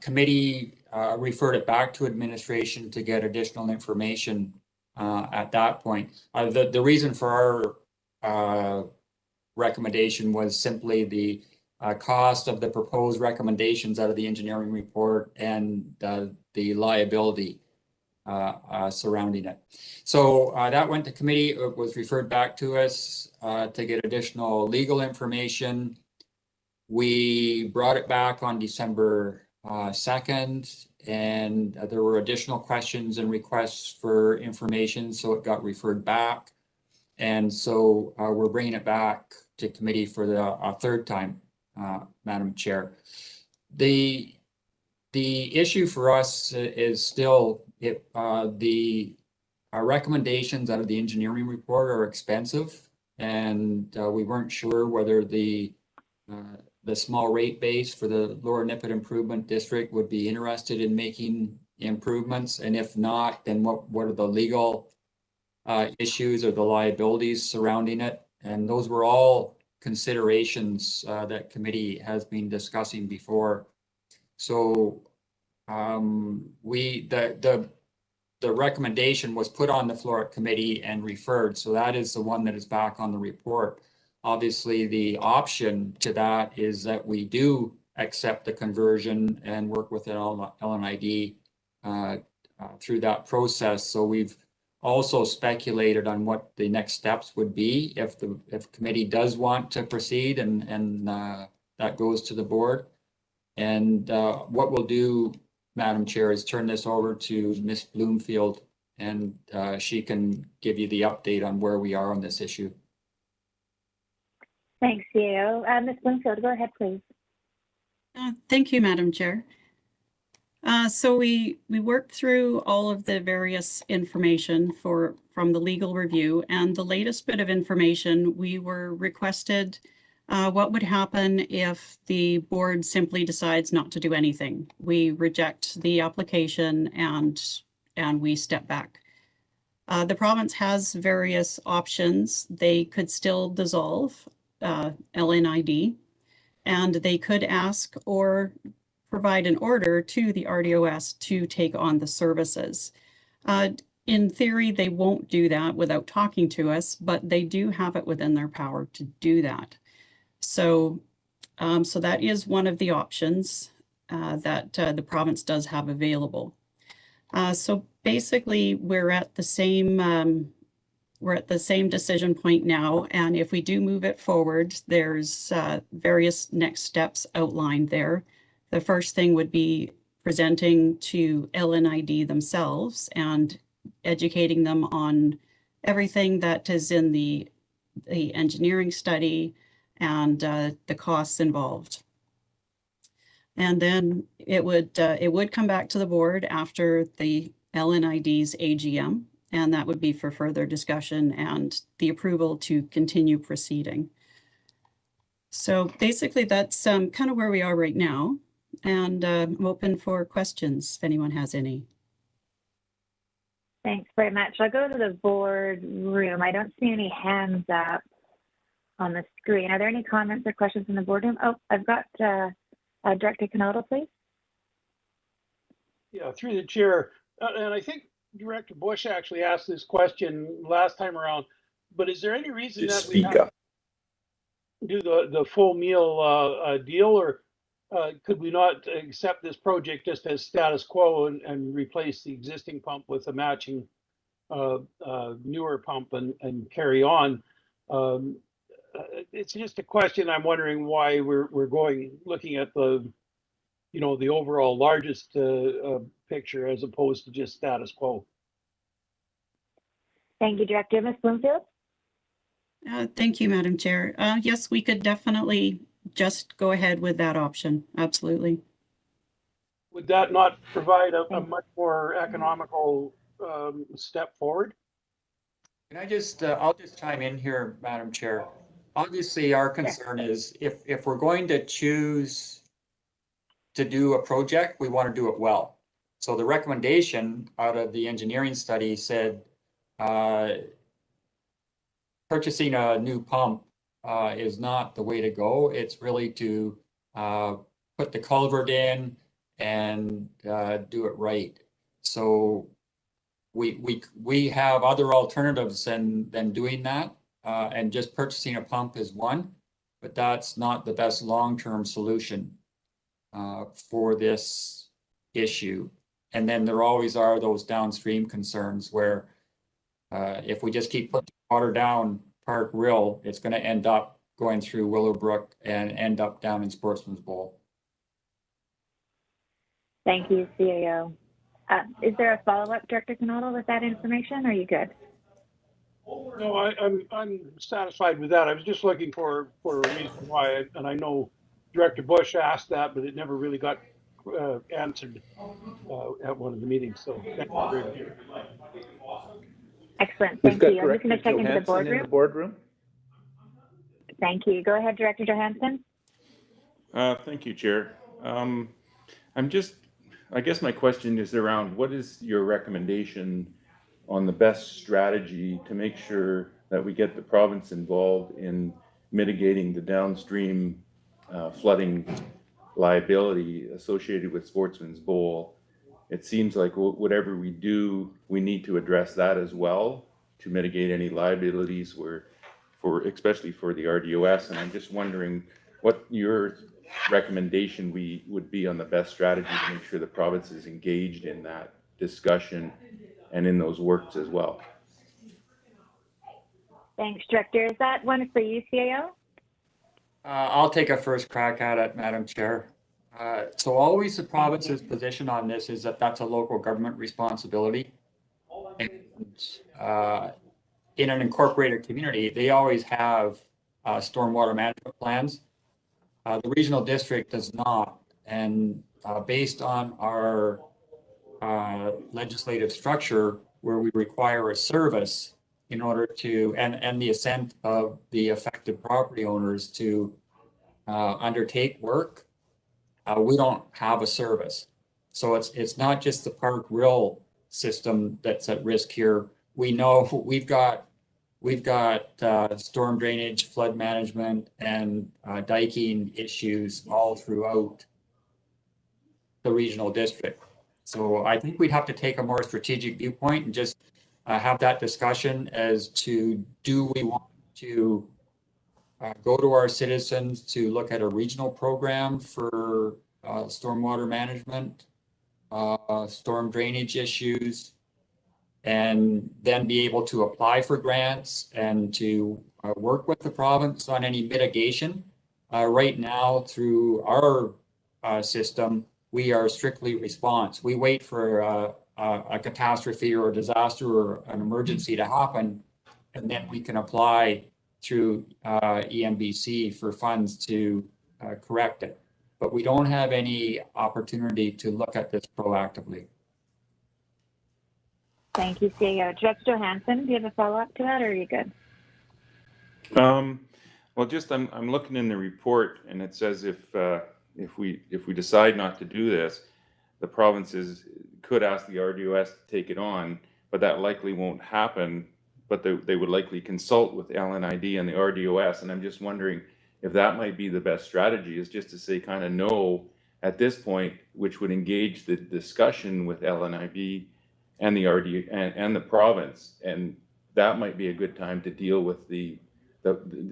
committee referred it back to administration to get additional information at that point. The reason for our recommendation was simply the cost of the proposed recommendations out of the engineering report and the liability surrounding it. So that went to committee. It was referred back to us to get additional legal information. We brought it back on December 2nd, and there were additional questions and requests for information, so it got referred back. And so we're bringing it back to committee for the third time, Madam Chair. The issue for us is still the recommendations out of the engineering report are expensive, and we weren't sure whether the small rate base for the Lower Nipmuc Improvement District would be interested in making improvements, and if not, then what are the legal issues or the liabilities surrounding it? And those were all considerations that committee has been discussing before. So the recommendation was put on the floor at committee and referred. So that is the one that is back on the report. Obviously, the option to that is that we do accept the conversion and work with LNID through that process. So we've also speculated on what the next steps would be if committee does want to proceed, and that goes to the board. And what we'll do, Madam Chair, is turn this over to Ms. Bloomfield, and she can give you the update on where we are on this issue. Thanks, CEO. Ms. Bloomfield, go ahead, please. Thank you, Madam Chair. So we worked through all of the various information from the legal review, and the latest bit of information we were requested What would happen if the board simply decides not to do anything? We reject the application and we step back. The province has various options. They could still dissolve LNID, and they could ask or provide an order to the RDOS to take on the services. In theory, they won't do that without talking to us, but they do have it within their power to do that. So that is one of the options that the province does have available. So basically, we're at the same decision point now, and if we do move it forward, there's various next steps outlined there. The first thing would be presenting to LNID themselves and educating them on everything that is in the engineering study and the costs involved. And then it would come back to the board after the LNID's AGM, and that would be for further discussion and the approval to continue proceeding. So basically that's kind of where we are right now, and I'm open for questions if anyone has any. Thanks very much. I'll go to the board room. I don't see any hands up on the screen. Are there any comments or questions in the boardroom? Oh, I've got Director Canado, please. Yeah, through the chair. And I think Director Bush actually asked this question last time around, but is there any reason that we have to do the full meal deal, or could we not accept this project just as status quo and replace the existing pump with a matching newer pump and carry on? It's just a question. I'm wondering why we're looking at the overall largest picture as opposed to just status quo. Thank you, Director. Ms. Bloomfield? Thank you, Madam Chair. Yes, we could definitely just go ahead with that option. Absolutely. Would that not provide a much more economical step forward? Can I just, I'll just chime in here, Madam Chair. Obviously, our concern is if we're going to choose to do a project, we want to do it well. So the recommendation out of the engineering study said purchasing a new pump is not the way to go. It's really to put the culvert in and do it right. So we have other alternatives than doing that, and just purchasing a pump is one, but that's not the best long-term solution for this issue. And then there always are those downstream concerns where if we just keep putting water down Park Rill, it's going to end up going through Willowbrook and end up down in Sportsman's Bowl. Thank you, CAO. Is there a follow-up, Director Canado, with that information? Or are you good? No, I'm satisfied with that. I was just looking for a reason why, and I know Director Bush asked that, but it never really got answered at one of the meetings. So thank you very much. Excellent. We've Thank got you. I'm just going to check into the boardroom. in the boardroom. Thank you. Go ahead, Director Johansson. Thank you, Chair. I guess my question is around what is your recommendation on the best strategy to make sure that we get the province involved in mitigating the downstream flooding liability associated with Sportsman's Bowl? It seems like whatever we do, we need to address that as well to mitigate any liabilities especially for the RDOS. And I'm just wondering what your recommendation would be on the best strategy to make sure the province is engaged in that discussion and in those works as well. Thanks, Director. Is that one for you, CAO? I'll take a first crack at it, Madam Chair. So always the province's position on this is that that's a local government responsibility. And in an incorporated community, they always have stormwater management plans. The regional district does not. And based on our legislative structure, where we require a service in order to, and the assent of the affected affected property owners to undertake work, we don't have a service. So it's not just the Park Rill system that's at risk here. We know we've got storm drainage, flood management, and diking issues all throughout the regional district. So I think we'd have to take a more strategic viewpoint and just have that discussion as to, do we want to go to our citizens to look at a regional program for stormwater management, storm drainage issues, and then be able to apply for grants and to work with the province on any mitigation. Right now, through our system, we are strictly response. We wait for a catastrophe or a disaster or an emergency to happen, and then we can apply through EMBC for funds to correct it. But we don't have any opportunity to look at this proactively. Thank you, CEO. Director Johansson, do you have a follow-up to that, or are you good? Well, just I'm looking in the report, and it says if we decide not to do this, the provinces could ask the RDOS to take it on, but that likely won't happen. But they would likely consult with LNID and the RDOS, and I'm just wondering if that might be the best strategy, is just to say kind of no at this point, which would engage the discussion with LNIB and the RD and the province, and that might be a good time to deal with the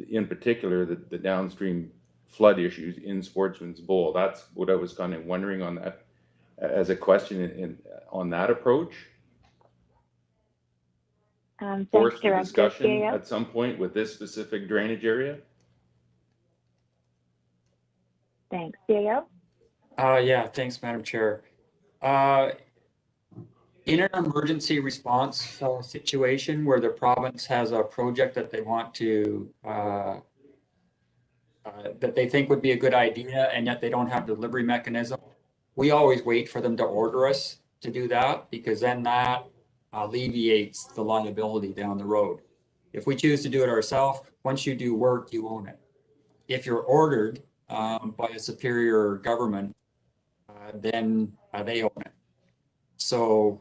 in particular the downstream flood issues in Sportsman's Bowl. That's what I was kind of wondering on that as a question on that approach. Force the discussion at some point with this specific drainage area. Thanks, CAO. Yeah, thanks, Madam Chair. In an emergency response situation where the province has a project that they want to, that they think would be a good idea, and yet they don't have delivery mechanism, we always wait for them to order us to do that, because then that alleviates the liability down the road. If we choose to do it ourselves, once you do work, you own it. If you're ordered by a superior government, then they own it. So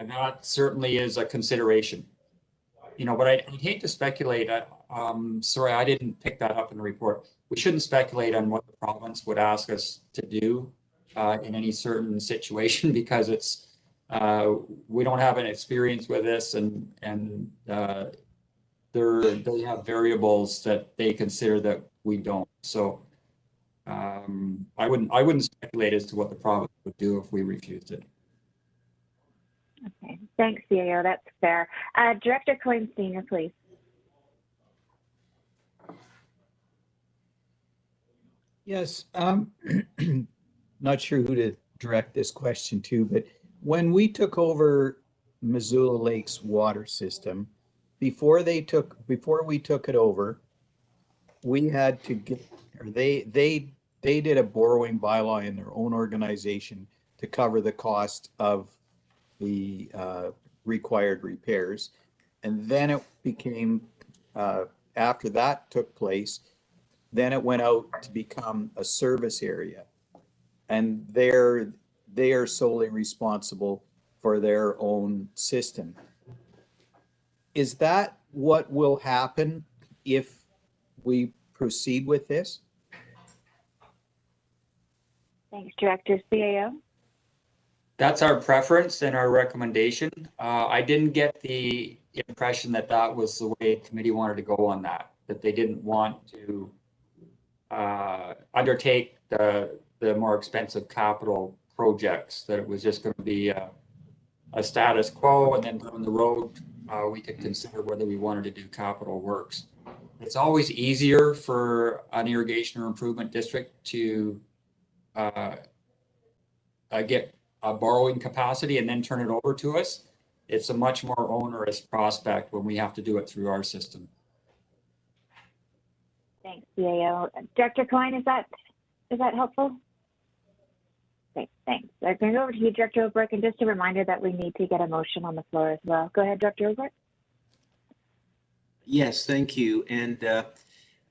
that certainly is a consideration. You know, but I'd hate to speculate. Sorry, I didn't pick that up in the report. We shouldn't speculate on what the province would ask us to do in any certain situation, because it's we don't have an experience with this, and they have variables that they consider that we don't. So I wouldn't speculate as to what the province would do if we refused it. Okay, thanks, CAO. That's fair. Director Coyne Senior, please. Yes, not sure who to direct this question to, but when we took over Missoula Lake's water system, before we took it over, we had to get, or they did a borrowing bylaw in their own organization to cover the cost of the required repairs. And then it became, after that took place, then it went out to become a service area. And they are solely responsible for their own system. Is that what will happen if we proceed with this? Thanks, Director. CAO. That's our preference and our recommendation. I didn't get the impression that that was the way the committee wanted to go on that they didn't want to undertake the more expensive capital projects, that it was just going to be a status quo, and then down the road we could consider whether we wanted to do capital works. It's always easier for an irrigation or improvement district to get a borrowing capacity and then turn it over to us. It's a much more onerous prospect when we have to do it through our system. Thanks, CAO. Director Coyne, is that helpful? Okay, thanks. I'm going to go over to you, Director O'Rourke, and just a reminder that we need to get a motion on the floor as well. Go ahead, Director O'Rourke. Yes, thank you. And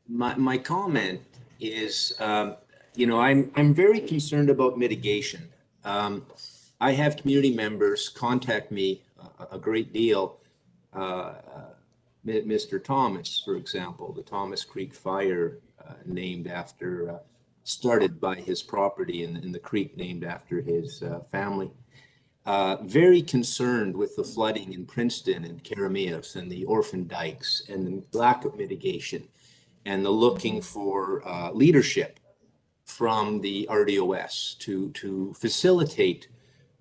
my comment is, I'm very concerned about mitigation. I have community members contact me a great deal. Mr. Thomas, for example, the Thomas Creek Fire, named after, started by his property, and the creek named after his family. Very concerned with the flooding in Princeton and Karameos and the orphan dikes and the lack of mitigation and the looking for leadership from the RDOS to facilitate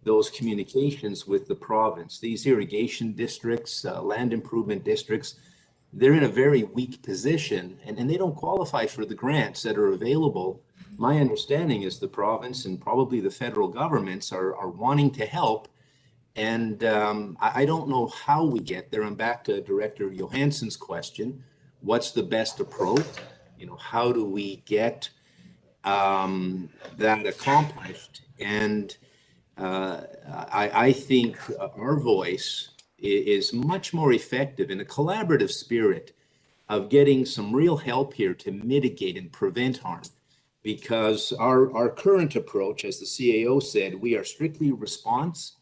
those communications with the province. These irrigation districts, land improvement districts, they're in a very weak position and they don't qualify for the grants that are available. My understanding is the province and probably the federal governments are wanting to help. And I don't know how we get there. I'm back to Director Johansson's question. What's the best approach? How do we get that accomplished? And I think our voice is much more effective in a collaborative spirit of getting some real help here to mitigate and prevent harm. Because our current approach, as the CAO said, we are strictly response.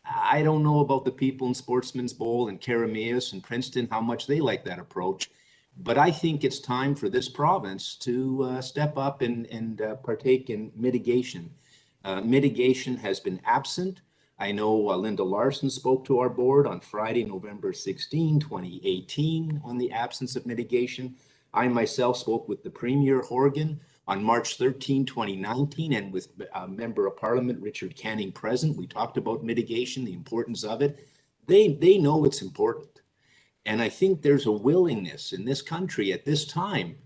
I don't know about the people in Sportsman's Bowl and Karameos and Princeton, how much they like that approach. But I think it's time for this province to step up and partake in mitigation. Mitigation has been absent. I know Linda Larson spoke to our board on Friday, November 16, 2018, on the absence of mitigation. I myself spoke with the Premier Horgan on March 13, 2019, and with Member of Parliament Richard Canning present. We talked about mitigation, the importance of it. They know it's important. And I think there's a willingness in this country at this time,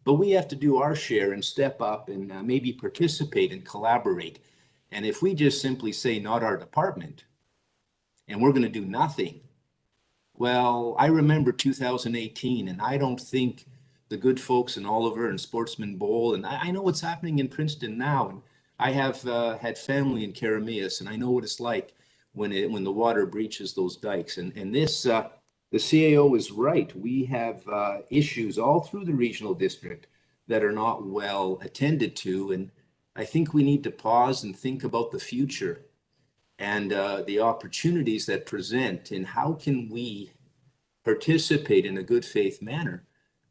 but we have to do our share and step up and maybe participate and collaborate. And if we just simply say, not our department, and we're going to do nothing, well, I remember 2018, and I don't think the good folks in Oliver and Sportsman Bowl, and I know what's happening in Princeton now, and I have had family in Karameos, and I know what it's like when the water breaches those dikes. And this, the CAO is right. We have issues all through the regional district that are not well attended to, and I think we need to pause and think about the future and the opportunities that present, and how can we participate in a good faith manner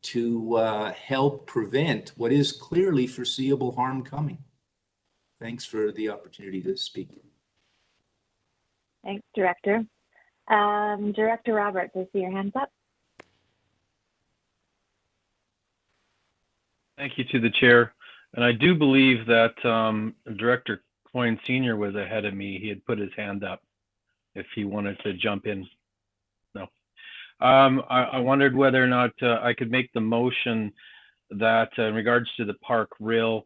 to help prevent what is clearly foreseeable harm coming. Thanks for the opportunity to speak. Thanks, Director. Director Roberts, I see your hands up. Thank you to the chair. And I do believe that Director Coyne Sr. was ahead of me. He had put his hand up if he wanted to jump in. No. I wondered whether or not I could make the motion that in regards to the park rail,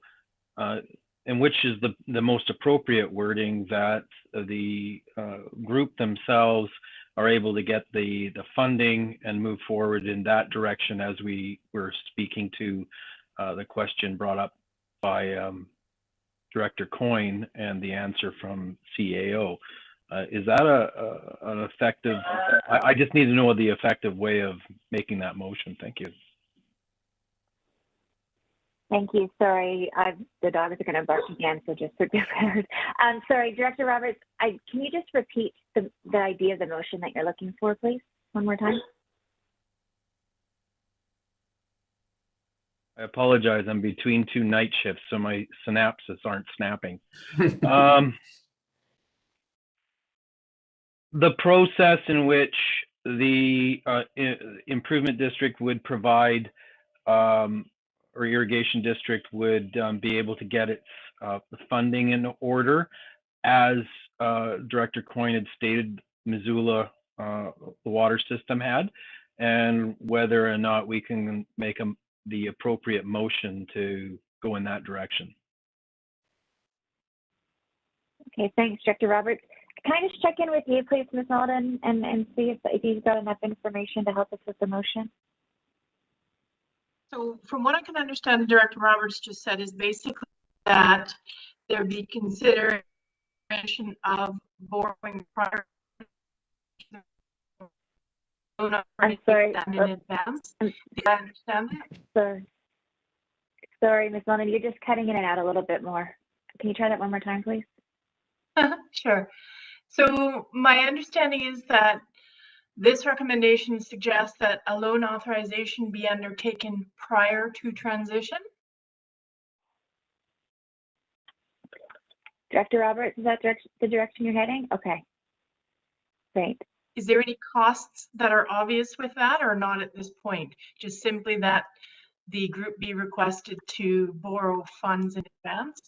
and which is the most appropriate wording, that the group themselves are able to get the funding and move forward in that direction, as we were speaking to the question brought up by Director Coyne and the answer from CAO. Is that an effective, I just need to know the effective way of making that motion. Thank you. Thank you. Sorry, the dogs are going to bark again, so just be prepared. Sorry, Director Roberts, can you just repeat the idea of the motion that you're looking for, please, one more time? I apologize. I'm between two night shifts, so my synapses aren't snapping. The process in which the improvement district would provide, or irrigation district would be able to get its funding in order, as Director Coyne had stated, Missoula, the water system had, and whether or not we can make the appropriate motion to go in that direction. Okay, thanks, Director Roberts. Can I just check in with you, please, Ms. Alden, and see if you've got enough information to help us with the motion? So from what I can understand, Director Roberts just said is basically that there be consideration of borrowing prior I'm sorry. In advance. Did I understand that? Sorry, Ms. Mullen, you're just cutting in and out a little bit more. Can you try that one more time, please? Sure. So my understanding is that this recommendation suggests that a loan authorization be undertaken prior to transition. Director Roberts, is that the direction you're heading? Okay, great. Is there any costs that are obvious with that or not at this point? Just simply that the group be requested to borrow funds in advance?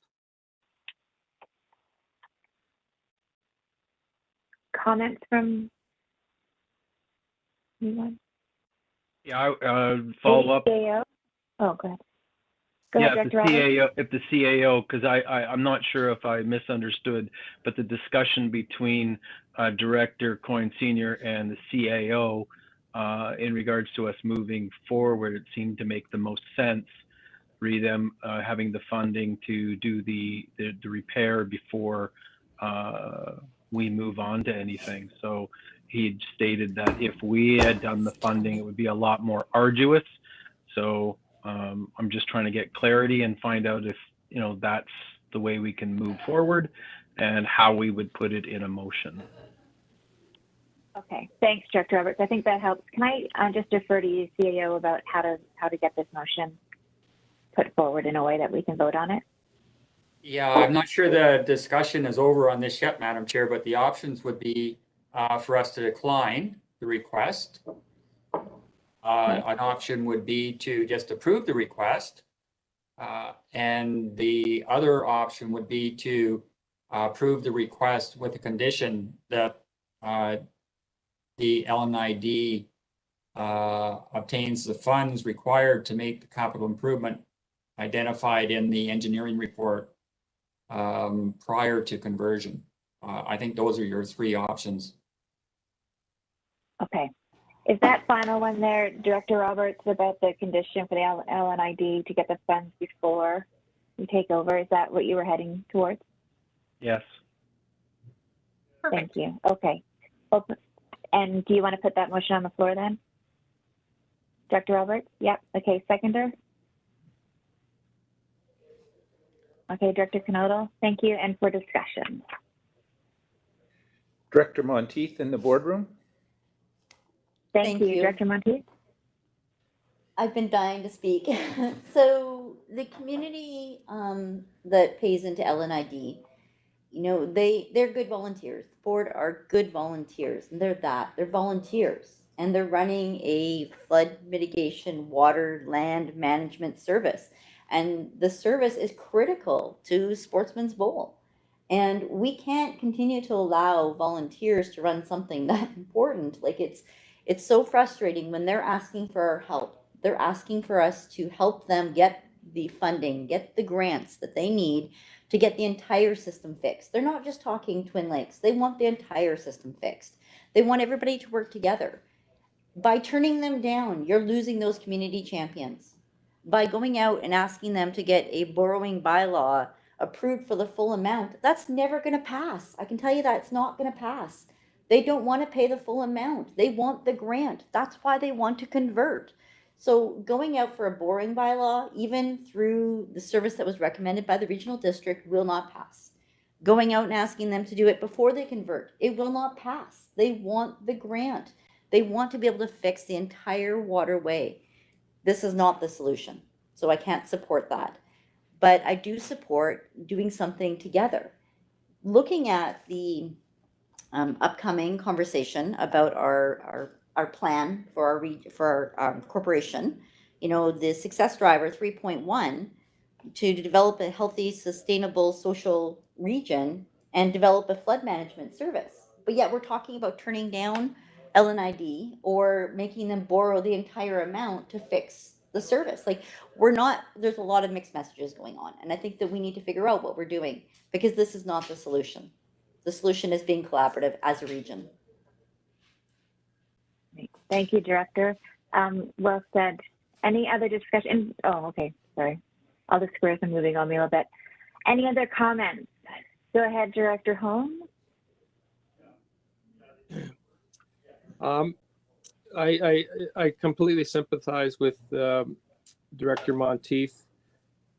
Comments from anyone? Yeah, follow up. CAO? Oh, go ahead. Go ahead, Yeah, if Director Roberts. the CAO, because I'm not sure if I misunderstood, but the discussion between Director Coyne Sr. and the CAO in regards to us moving forward, it seemed to make the most sense for them having the funding to do the repair before we move on to anything. So he stated that if we had done the funding, it would be a lot more arduous. So I'm just trying to get clarity and find out if, that's the way we can move forward and how we would put it in a motion. Okay, thanks, Director Roberts. I think that helps. Can I just defer to you, CAO, about how to get this motion put forward in a way that we can vote on it? Yeah, I'm not sure the discussion is over on this yet, Madam Chair, but the options would be for us to decline the request. An option would be to just approve the request. And the other option would be to approve the request with the condition that the LNID obtains the funds required to make the capital improvement identified in the engineering report prior to conversion. I think those are your three options. Okay. Is that final one there, Director Roberts, about the condition for the LNID to get the funds before we take over? Is that what you were heading towards? Yes. Thank you. Okay. And do you want to put that motion on the floor then? Director Roberts? Yep. Okay. Seconder? Okay. Director Knodel? Thank you. And for discussion. Director Monteith in the boardroom. Thank you. Director Monteith? I've been dying to speak. So the community that pays into LNID, they're good volunteers. The board are good volunteers, and they're volunteers, and they're running a flood mitigation, water, land management service, and the service is critical to Sportsman's Bowl. And we can't continue to allow volunteers to run something that important. Like it's so frustrating when they're asking for our help. They're asking for us to help them get the funding, get the grants that they need to get the entire system fixed. They're not just talking Twin Lakes. They want the entire system fixed. They want everybody to work together. By turning them down, you're losing those community champions. By going out and asking them to get a borrowing bylaw approved for the full amount, that's never going to pass. I can tell you that it's not going to pass. They don't want to pay the full amount. They want the grant. That's why they want to convert. So going out for a borrowing bylaw, even through the service that was recommended by the regional district, will not pass. Going out and asking them to do it before they convert, it will not pass. They want the grant. They want to be able to fix the entire waterway. This is not the solution. So I can't support that. But I do support doing something together. Looking at the upcoming conversation about our plan for our corporation, the success driver 3.1 to develop a healthy, sustainable social region and develop a flood management service. But yet we're talking about turning down LNID or making them borrow the entire amount to fix the service. Like there's a lot of mixed messages going on. And I think that we need to figure out what we're doing because this is not the solution. The solution is being collaborative as a region. Thank you, Director. Well said. Any other discussion? Oh, okay. Sorry. All the squares are moving on me a little bit. Any other comments? Go ahead, Director Holmes. I completely sympathize with Director Monteith.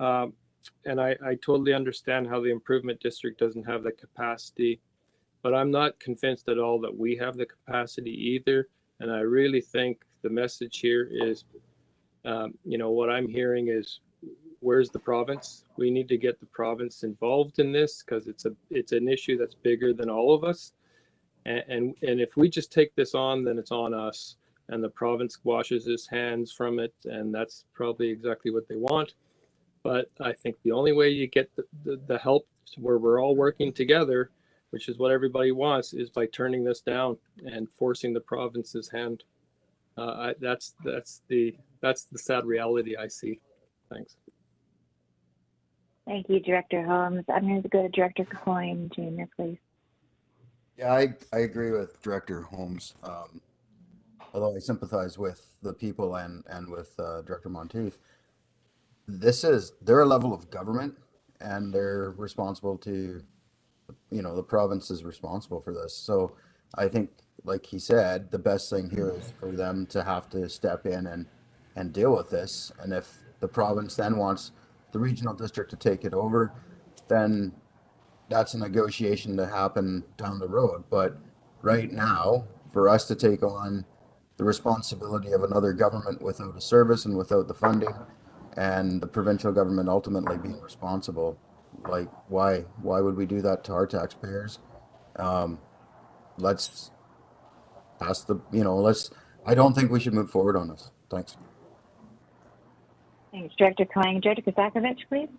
And I totally understand how the improvement district doesn't have the capacity, but I'm not convinced at all that we have the capacity either. And I really think the message here is, you know, what I'm hearing is, where's the province? We need to get the province involved in this because it's an issue that's bigger than all of us. And if we just take this on, then it's on us, and the province washes its hands from it, and that's probably exactly what they want. But I think the only way you get the help where we're all working together, which is what everybody wants, is by turning this down and forcing the province's hand. That's the sad reality I see. Thanks. Thank you, Director Holmes. I'm going to go to Director Coyne Jr., please. Yeah, I agree with Director Holmes. Although I sympathize with the people and with Director Monteith. This is their level of government, and they're responsible to, you know, the province is responsible for this. So I think, like he said, the best thing here is for them to have to step in and deal with this. And if the province then wants the regional district to take it over, then that's a negotiation to happen down the road. But right now, for us to take on the responsibility of another government without a service and without the funding, and the provincial government ultimately being responsible, like why would we do that to our taxpayers? Let's ask the, you know, I don't think we should move forward on this. Thanks. Thanks, Director Coyne. Director Kozakovich, please.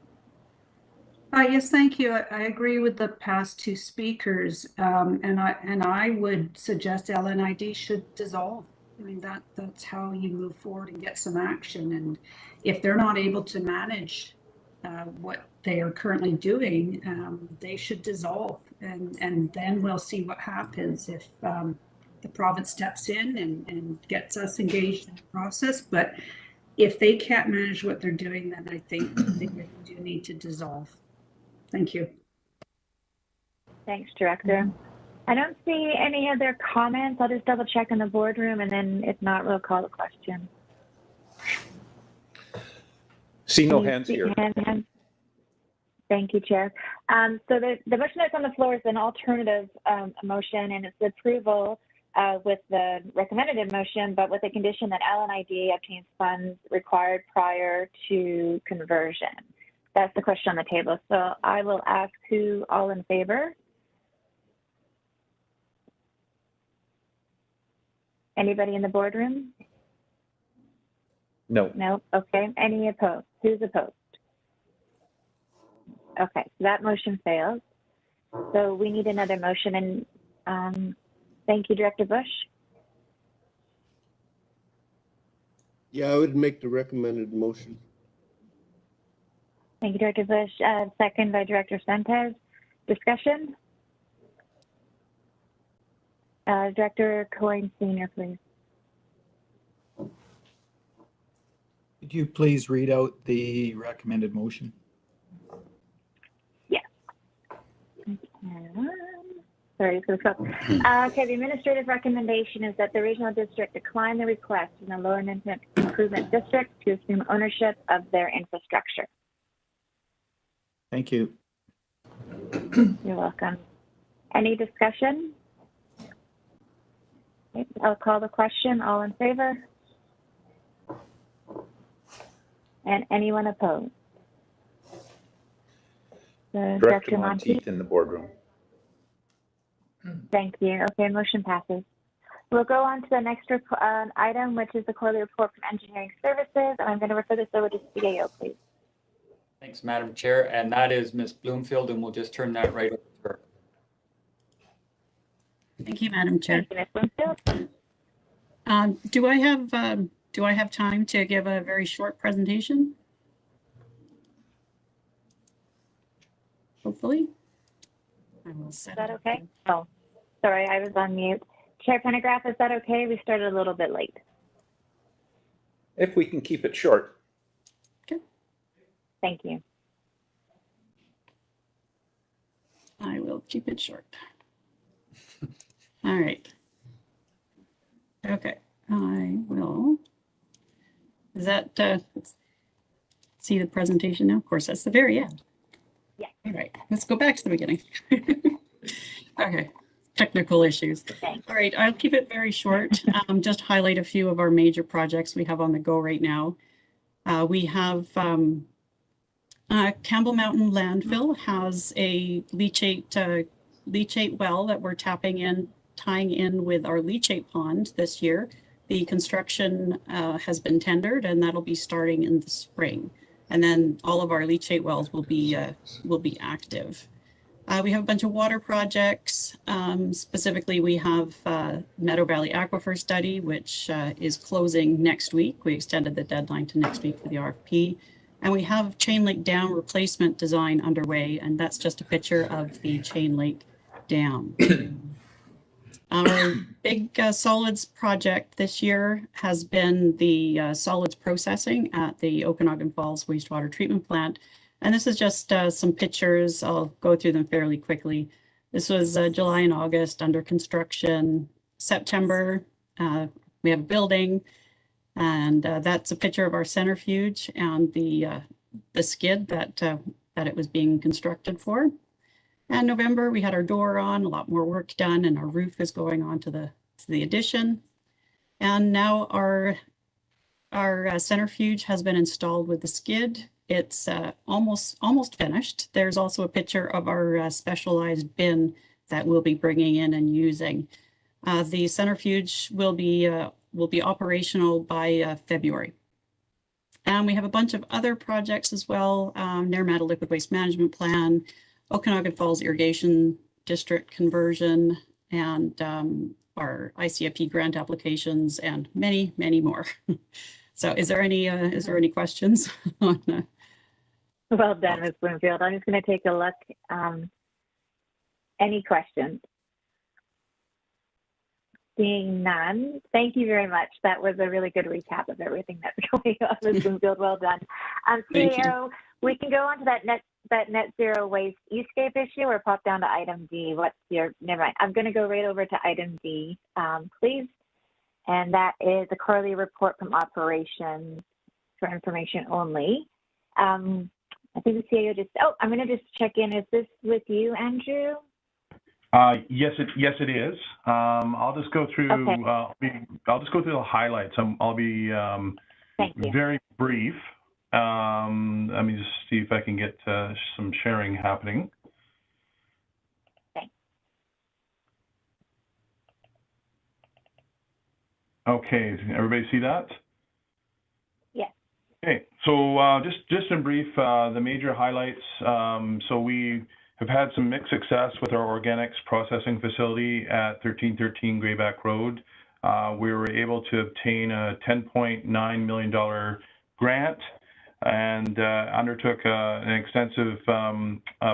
Yes, thank you. I agree with the past two speakers, and I would suggest LNID should dissolve. I mean, that's how you move forward and get some action. And if they're not able to manage what they are currently doing, they should dissolve. And then we'll see what happens if the province steps in and gets us engaged in the process. But if they can't manage what they're doing, then I think they do need to dissolve. Thank you. Thanks, Director. I don't see any other comments. I'll just double check in the boardroom, and then if not, we'll call the question. See no hands here. Thank you, Chair. So the motion that's on the floor is an alternative motion, and it's the approval with the recommended motion, but with the condition that LNID obtains funds required prior to conversion. That's the question on the table. So I will ask who all in favor? Anybody in the boardroom? No. No. Okay. Any opposed? Who's opposed? Okay. So that motion fails. So we need another motion. And thank you, Director Bush. Yeah, I would make the recommended motion. Thank you, Director Bush. Second by Director Sentes. Discussion? Director Coyne Sr., please. Could you please read out the recommended motion? Yes. Sorry, it's going to go. Okay, the administrative recommendation is that the regional district decline the request from the Lower Nipmuc Improvement District to assume ownership of their infrastructure. Thank you. You're welcome. Any discussion? Okay, I'll call the question. All in favor? And anyone opposed? Director Monteith in the boardroom. Thank you. Okay, motion passes. We'll go on to the next item, which is the quarterly report from Engineering Services, and I'm going to refer this over to CAO, please. Thanks, Madam Chair, and that is Ms. Bloomfield, and we'll just turn that right over to her. Thank you, Madam Chair. Thank you, Ms. Bloomfield. Do I have time to give a very short presentation? Hopefully. I will set Is that okay? Oh, sorry, I was on mute. Chair Pendergraft, is that okay? We started a little bit late. If we can keep it short. Okay. Thank you. I will keep it short. All right. Okay. Is that, see the presentation now? Of course, that's the very end. Yeah. All right, let's go back to the beginning. Okay, technical issues. Thanks. All right, I'll keep it very short. Just highlight a few of our major projects we have on the go right now. We have Campbell Mountain Landfill has a leachate well that we're tying in with our leachate pond this year. The construction has been tendered, and that'll be starting in the spring. And then all of our leachate wells will be active. We have a bunch of water projects. Specifically, we have Meadow Valley Aquifer Study, which is closing next week. We extended the deadline to next week for the RFP. And we have Chain Lake Dam replacement design underway, and that's just a picture of the Chain Lake Dam. Our big solids project this year has been the solids processing at the Okanagan Falls Wastewater Treatment Plant. And this is just some pictures. I'll go through them fairly quickly. This was July and August under construction. September, we have a building, and that's a picture of our centrifuge and the skid that it was being constructed for. And November, we had our door on, a lot more work done, and our roof is going on to the addition. And now our centrifuge has been installed with the skid. It's almost finished. There's also a picture of our specialized bin that we'll be bringing in and using. The centrifuge will be operational by February. And we have a bunch of other projects as well. Naramata Liquid Waste Management Plan, Okanagan Falls Irrigation District conversion, and our ICIP grant applications, and many, many more. So is there any questions on that? Well done, Ms. Bloomfield. I'm just going to take a look. Any questions? Seeing none, thank you very much. That was a really good recap of everything that's going on, Ms. Bloomfield. Well done. CEO, we can go on to that net zero waste Eastgate issue, or pop down to item D. Never mind. I'm going to go right over to item D, please. And that is a quarterly report from operations for information only. I think the CEO I'm going to just check in. Is this with you, Andrew? Yes, it is. I'll just go through. Okay. I'll just go through the highlights. I'll be very brief. Let me just see if I can get some sharing happening. Okay. Okay. Everybody see that? Yes. Okay. So just in brief, the major highlights. So we have had some mixed success with our organics processing facility at 1313 Grayback Road. We were able to obtain a $10.9 million grant and undertook an extensive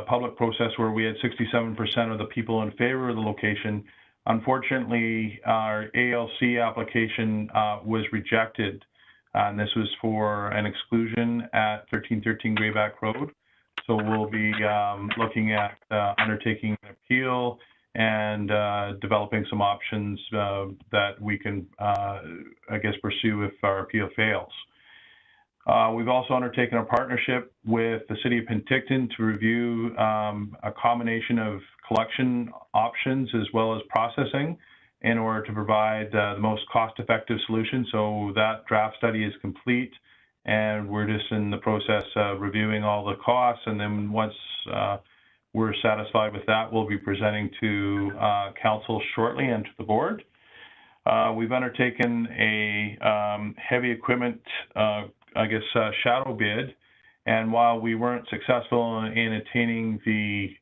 public process where we had 67% of the people in favor of the location. Unfortunately, our ALC application was rejected, and this was for an exclusion at 1313 Grayback Road. So we'll be looking at undertaking an appeal and developing some options that we can, I guess, pursue if our appeal fails. We've also undertaken a partnership with the City of Penticton to review a combination of collection options as well as processing in order to provide the most cost-effective solution. So that draft study is complete, and we're just in the process of reviewing all the costs. And then once we're satisfied with that, we'll be presenting to council shortly and to the board. We've undertaken a heavy equipment, shadow bid. And while we weren't successful in attaining the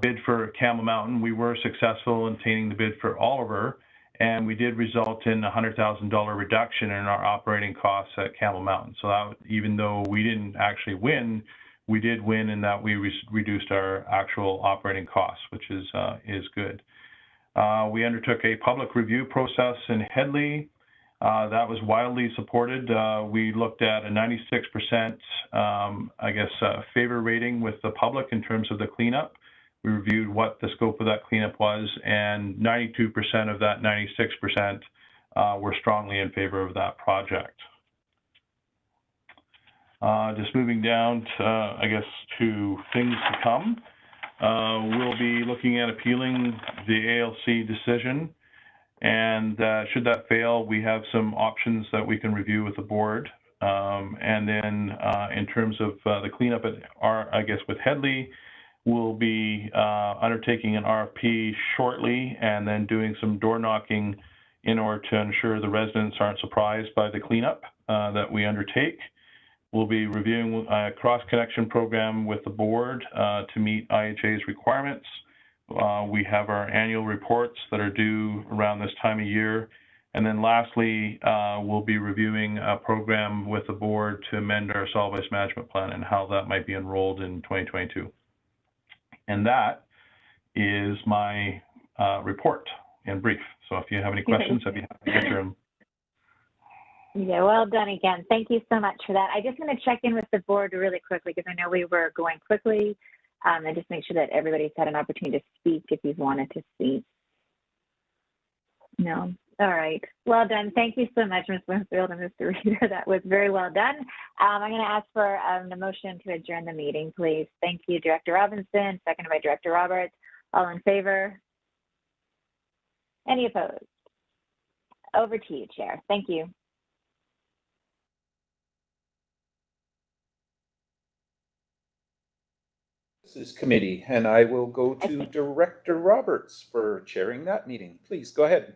bid for Campbell Mountain, we were successful in attaining the bid for Oliver. And we did result in a $100,000 reduction in our operating costs at Campbell Mountain. So that, even though we didn't actually win, we did win in that we reduced our actual operating costs, which is good. We undertook a public review process in Headley. That was widely supported. We looked at a 96%, favor rating with the public in terms of the cleanup. We reviewed what the scope of that cleanup was, and 92% of that 96% were strongly in favor of that project. Just moving down to, I guess, to things to come. We'll be looking at appealing the ALC decision. And should that fail, we have some options that we can review with the board. And then in terms of the cleanup at I guess with Headley, we'll be undertaking an RFP shortly and then doing some door knocking in order to ensure the residents aren't surprised by the cleanup that we undertake. We'll be reviewing a cross-connection program with the board to meet IHA's requirements. We have our annual reports that are due around this time of year. And then lastly, we'll be reviewing a program with the board to amend our solid waste management plan and how that might be enrolled in 2022. And that is my report in brief. So if you have any questions, I'd be happy to answer them. Yeah, well done again. Thank you so much for that. I just want to check in with the board really quickly because I know we were going quickly, and just make sure that everybody's had an opportunity to speak if you've wanted to speak. No? All right. Well done. Thank you so much, Ms. Winfield and Mr. Reader. That was very well done. I'm going to ask for a motion to adjourn the meeting, please. Thank you, Director Robinson, seconded by Director Roberts. All in favor? Any opposed? Over to you, Chair. Thank you. Committee, and I will go to Director Roberts for chairing that meeting. Please go ahead.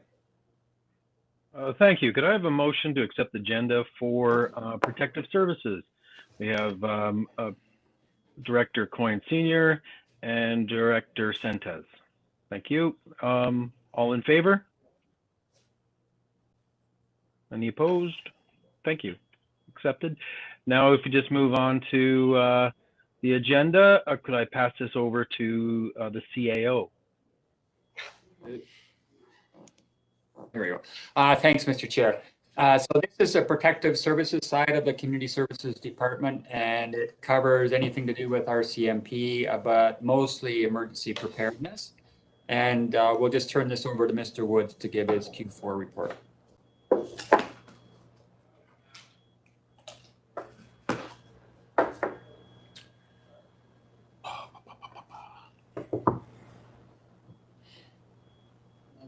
Thank you. Could I have a motion to accept the agenda for protective services? We have Director Coyne Sr. and Director Sentes. Thank you. All in favor? Any opposed? Thank you. Accepted. Now, if you just move on to the agenda, could I pass this over to the CAO? There we go. Thanks, Mr. Chair. So this is a protective services side of the Community Services Department, and it covers anything to do with our CMP, but mostly emergency preparedness. And we'll just turn this over to Mr. Woods to give his Q4 report.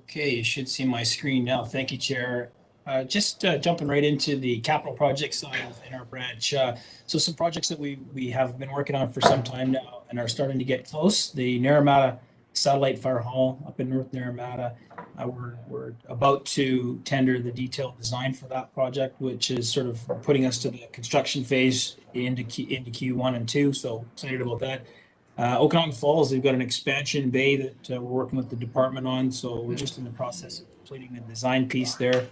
Okay, you should see my screen now. Thank you, Chair. Just jumping right into the capital project side within our branch. So some projects that we have been working on for some time now and are starting to get close. The Naramata Satellite Fire Hall up in North Naramata. We're about to tender the detailed design for that project, which is sort of putting us to the construction phase into Q1 and 2. So excited about that. Okanagan Falls, they've got an expansion bay that we're working with the department on. So we're just in the process of completing the design piece there.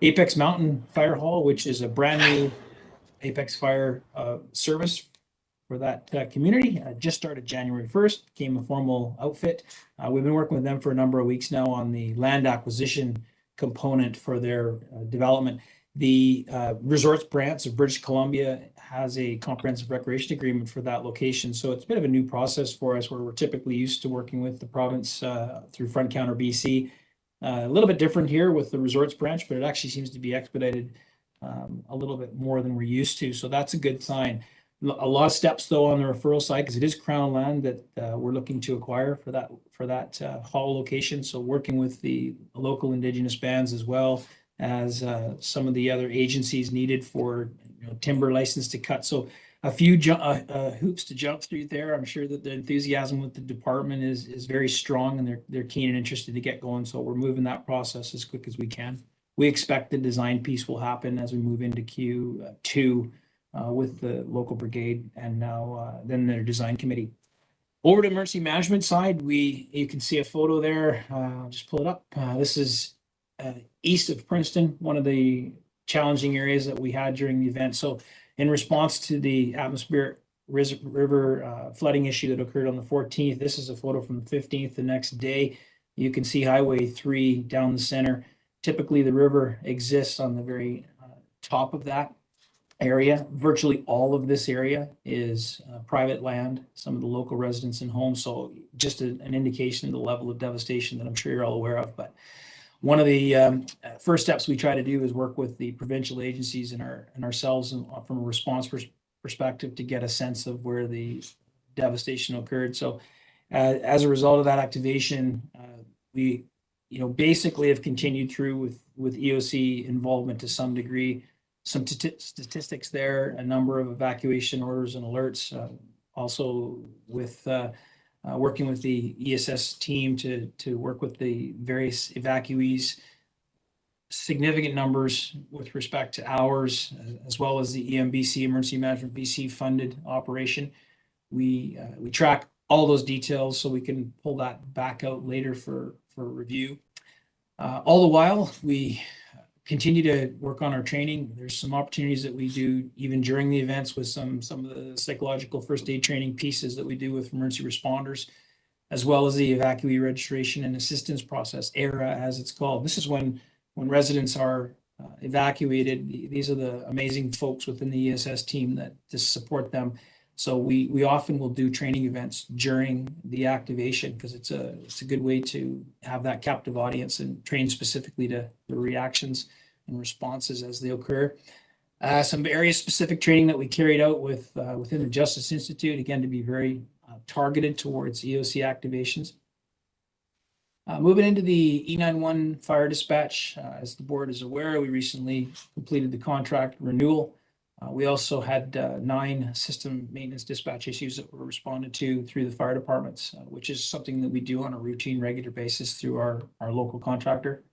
Apex Mountain Fire Hall, which is a brand new Apex Fire service for that community. Just started January 1st, became a formal outfit. We've been working with them for a number of weeks now on the land acquisition component for their development. The Resorts Branch of British Columbia has a comprehensive recreation agreement for that location. So it's a bit of a new process for us where we're typically used to working with the province through Front Counter BC. A little bit different here with the Resorts Branch, but it actually seems to be expedited a little bit more than we're used to. So that's a good sign. A lot of steps though on the referral side because it is Crown land that we're looking to acquire for that hall location. So working with the local Indigenous bands as well as some of the other agencies needed for timber license to cut. So a few hoops to jump through there. I'm sure that the enthusiasm with the department is very strong and they're keen and interested to get going. So we're moving that process as quick as we can. We expect the design piece will happen as we move into Q2 with the local brigade and now then their design committee. Over to emergency management side, you can see a photo there. I'll just pull it up. This is east of Princeton, one of the challenging areas that we had during the event. So in response to the atmospheric river flooding issue that occurred on the 14th, this is a photo from the 15th, the next day. You can see Highway 3 down the center. Typically the river exists on the very top of that area. Virtually all of this area is private land, some of the local residents and homes. So just an indication of the level of devastation that I'm sure you're all aware of. But one of the first steps we try to do is work with the provincial agencies and ourselves from a response perspective to get a sense of where the devastation occurred. So as a result of that activation, we basically have continued through with EOC involvement to some degree. Some statistics there, a number of evacuation orders and alerts, also with working with the ESS team to work with the various evacuees, significant numbers with respect to hours, as well as the EMBC, Emergency Management BC funded operation. We track all those details so we can pull that back out later for review. All the while, we continue to work on our training. There's some opportunities that we do even during the events with some of the psychological first aid training pieces that we do with emergency responders, as well as the evacuee registration and assistance process, ERA as it's called. This is when residents are evacuated. These are the amazing folks within the ESS team that to support them. So we often will do training events during the activation because it's a good way to have that captive audience and train specifically to the reactions and responses as they occur. Some area specific training that we carried out within the Justice Institute, again, to be very targeted towards EOC activations. Moving into the E91 fire dispatch, as the board is aware, we recently completed the contract renewal. We also had 9 system maintenance dispatch issues that were responded to through the fire departments, which is something that we do on a routine, regular basis through our local contractor.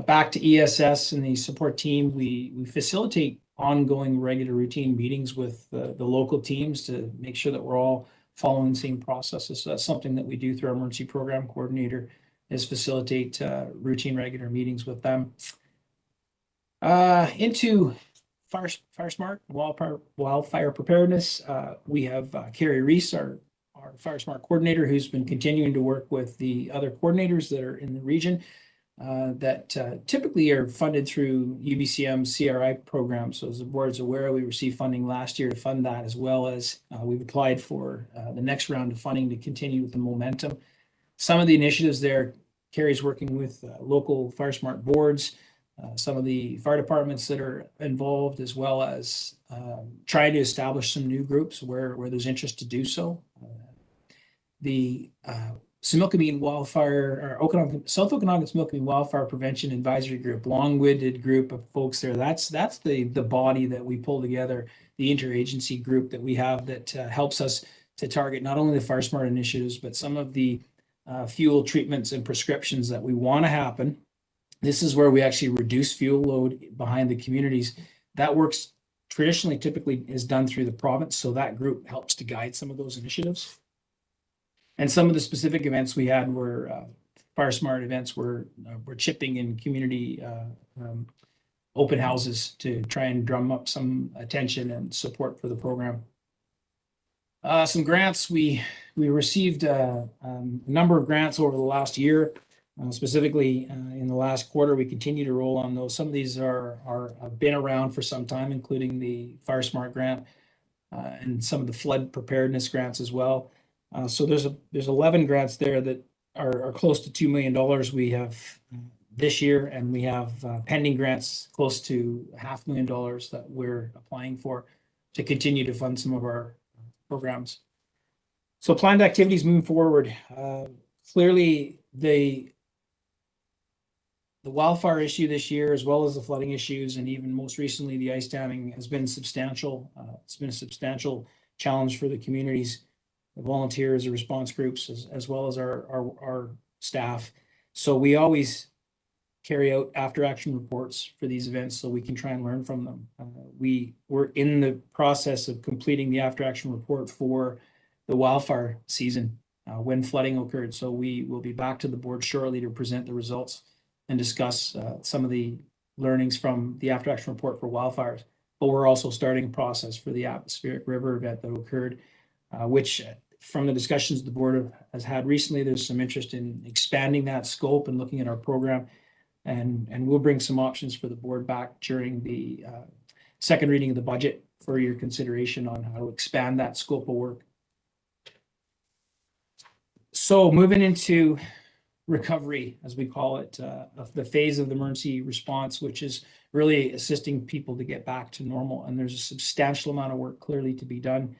Back to ESS and the support team, we facilitate ongoing regular routine meetings with the local teams to make sure that we're all following the same processes. So that's something that we do through our emergency program coordinator, is facilitate routine regular meetings with them. Into Fire Smart, wildfire preparedness. We have Carrie Reese, our Fire Smart coordinator, who's been continuing to work with the other coordinators that are in the region that typically are funded through UBCM CRI programs. So as the board's aware, we received funding last year to fund that, as well as we've applied for the next round of funding to continue with the momentum. Some of the initiatives there, Carrie's working with local Fire Smart boards, some of the fire departments that are involved, as well as trying to establish some new groups where there's interest to do so. The Similkameen Wildfire, or South Okanagan Similkameen Wildfire Prevention Advisory Group, long-winded group of folks there. That's the body that we pull together, the interagency group that we have that helps us to target not only the Fire Smart initiatives, but some of the fuel treatments and prescriptions that we want to happen. This is where we actually reduce fuel load behind the communities. That works traditionally, typically is done through the province. So that group helps to guide some of those initiatives. And some of the specific events we had were Fire Smart events were chipping in community open houses to try and drum up some attention and support for the program. Some grants, we received a number of grants over the last year. Specifically, in the last quarter, we continue to roll on those. Some of these have been around for some time, including the Fire Smart grant and some of the flood preparedness grants as well. So there's 11 grants there that are close to $2 million we have this year, and we have pending grants close to $500,000 that we're applying for to continue to fund some of our programs. So planned activities moving forward. Clearly, the wildfire issue this year, as well as the flooding issues, and even most recently the ice damming, has been substantial. It's been a substantial challenge for the communities, the volunteers, the response groups, as well as our staff. So we always carry out after action reports for these events so we can try and learn from them. We're in the process of completing the after action report for the wildfire season when flooding occurred. So we will be back to the board shortly to present the results and discuss some of the learnings from the after action report for wildfires. But we're also starting a process for the atmospheric river event that occurred, which from the discussions the board has had recently, there's some interest in expanding that scope and looking at our program. And we'll bring some options for the board back during the second reading of the budget for your consideration on how to expand that scope of work. So moving into recovery, as we call it, of the phase of the emergency response, which is really assisting people to get back to normal. And there's a substantial amount of work clearly to be done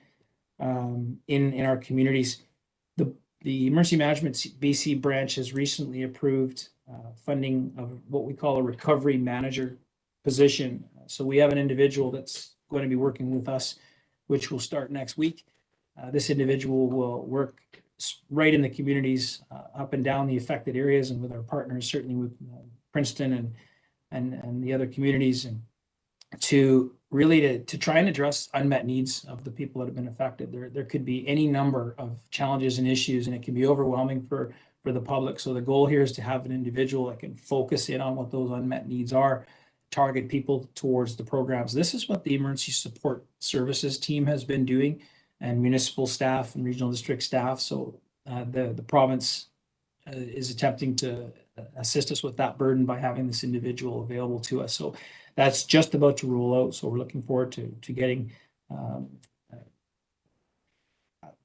in our communities. The Emergency Management BC branch has recently approved funding of what we call a recovery manager position. So we have an individual that's going to be working with us, which will start next week. This individual will work right in the communities up and down the affected areas, and with our partners, certainly with Princeton and the other communities, and to really to try and address unmet needs of the people that have been affected. There could be any number of challenges and issues, and it can be overwhelming for the public. So the goal here is to have an individual that can focus in on what those unmet needs are, target people towards the programs. This is what the Emergency Support Services team has been doing, and municipal staff and regional district staff. So the province is attempting to assist us with that burden by having this individual available to us. So that's just about to roll out. So we're looking forward to getting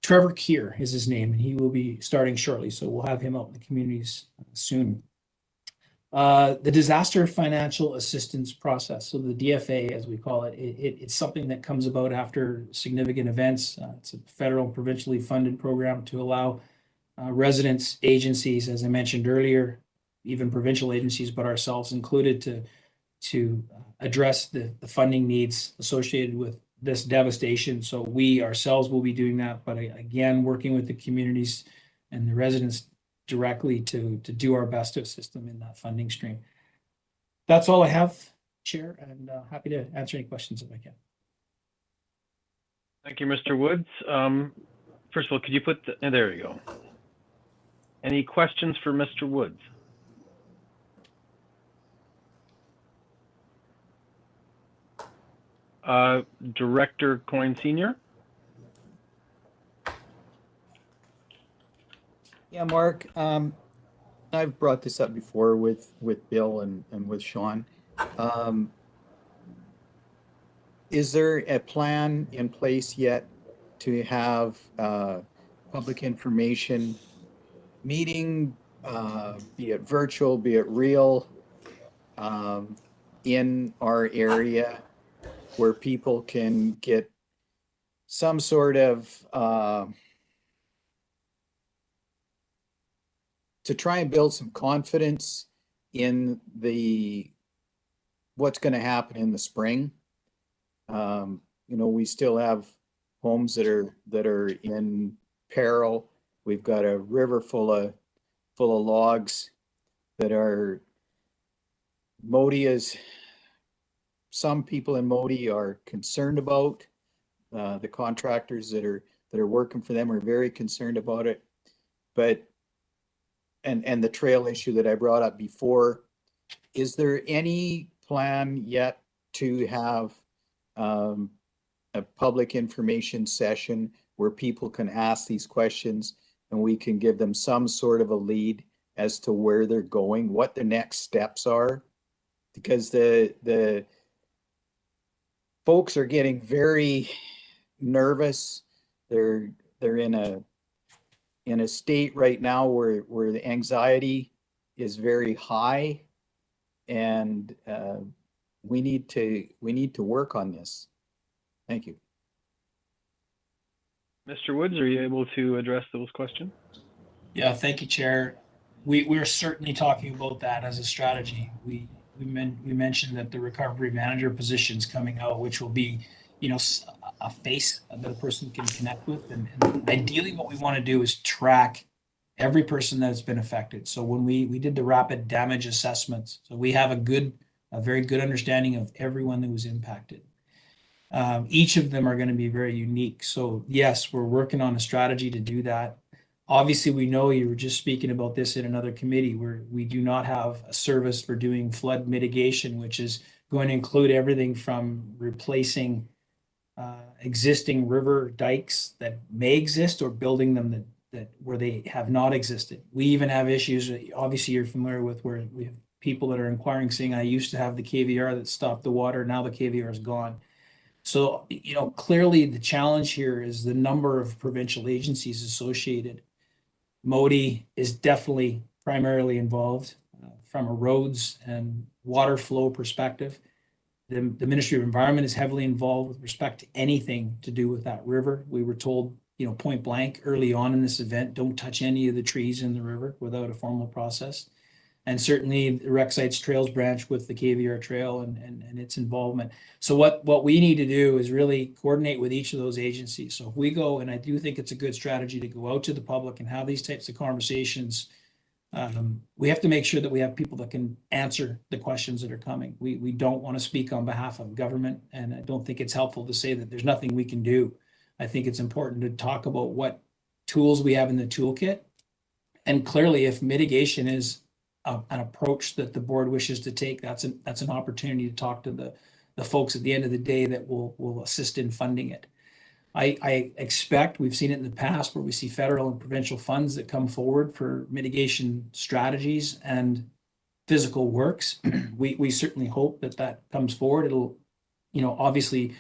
Trevor Keir is his name, and he will be starting shortly. So we'll have him out in the communities soon. The disaster financial assistance process, so the DFA, as we call it, it's something that comes about after significant events. It's a federal and provincially funded program to allow residents, agencies, as I mentioned earlier, even provincial agencies, but ourselves included, to address the funding needs associated with this devastation. So we ourselves will be doing that, but again, working with the communities and the residents directly to do our best to assist them in that funding stream. That's all I have, Chair, and happy to answer any questions if I can. Thank you, Mr. Woods. First of all, could you put there you go. Any questions for Mr. Woods? Director Coyne Sr. Yeah, Mark, I've brought this up before with Bill and with Sean. Is there a plan in place yet to have public information meeting, be it virtual, be it real, in our area where people can get some sort of to try and build some confidence in what's going to happen in the spring? You know, we still have homes that are in peril. We've got a river full of logs that are some people in Modi are concerned about. The contractors that are working for them are very concerned about it. But and the trail issue that I brought up before, is there any plan yet to have a public information session where people can ask these questions and we can give them some sort of a lead as to where they're going, what the next steps are? Because the folks are getting very nervous. They're in a state right now where the anxiety is very high, and we need to work on this. Thank you. Mr. Woods, are you able to address those questions? Yeah, thank you, Chair. We're certainly talking about that as a strategy. We mentioned that the recovery manager position is coming out, which will be, you know, a face that a person can connect with. And ideally what we want to do is track every person that's been affected. So when we did the rapid damage assessments, so we have a very good understanding of everyone that was impacted. Each of them are going to be very unique. So yes, we're working on a strategy to do that. Obviously, we know you were just speaking about this in another committee where we do not have a service for doing flood mitigation, which is going to include everything from replacing existing river dikes that may exist or building them that where they have not existed. We even have issues, obviously you're familiar with, where we have people that are inquiring saying, I used to have the KVR that stopped the water, now the KVR is gone. So, you know, clearly the challenge here is the number of provincial agencies associated. Modi is definitely primarily involved from a roads and water flow perspective. The Ministry of Environment is heavily involved with respect to anything to do with that river. We were told, point blank early on in this event, don't touch any of the trees in the river without a formal process. And certainly the Rec Sites Trails branch with the KVR Trail and its involvement. So what we need to do is really coordinate with each of those agencies. So if we go, and I do think it's a good strategy to go out to the public and have these types of conversations, we have to make sure that we have people that can answer the questions that are coming. We don't want to speak on behalf of government, and I don't think it's helpful to say that there's nothing we can do. I think it's important to talk about what tools we have in the toolkit. And clearly, if mitigation is an approach that the board wishes to take, that's an opportunity to talk to the folks at the end of the day that will assist in funding it. I expect, we've seen it in the past where we see federal and provincial funds that come forward for mitigation strategies and physical works. We certainly hope that comes forward. It'll, obviously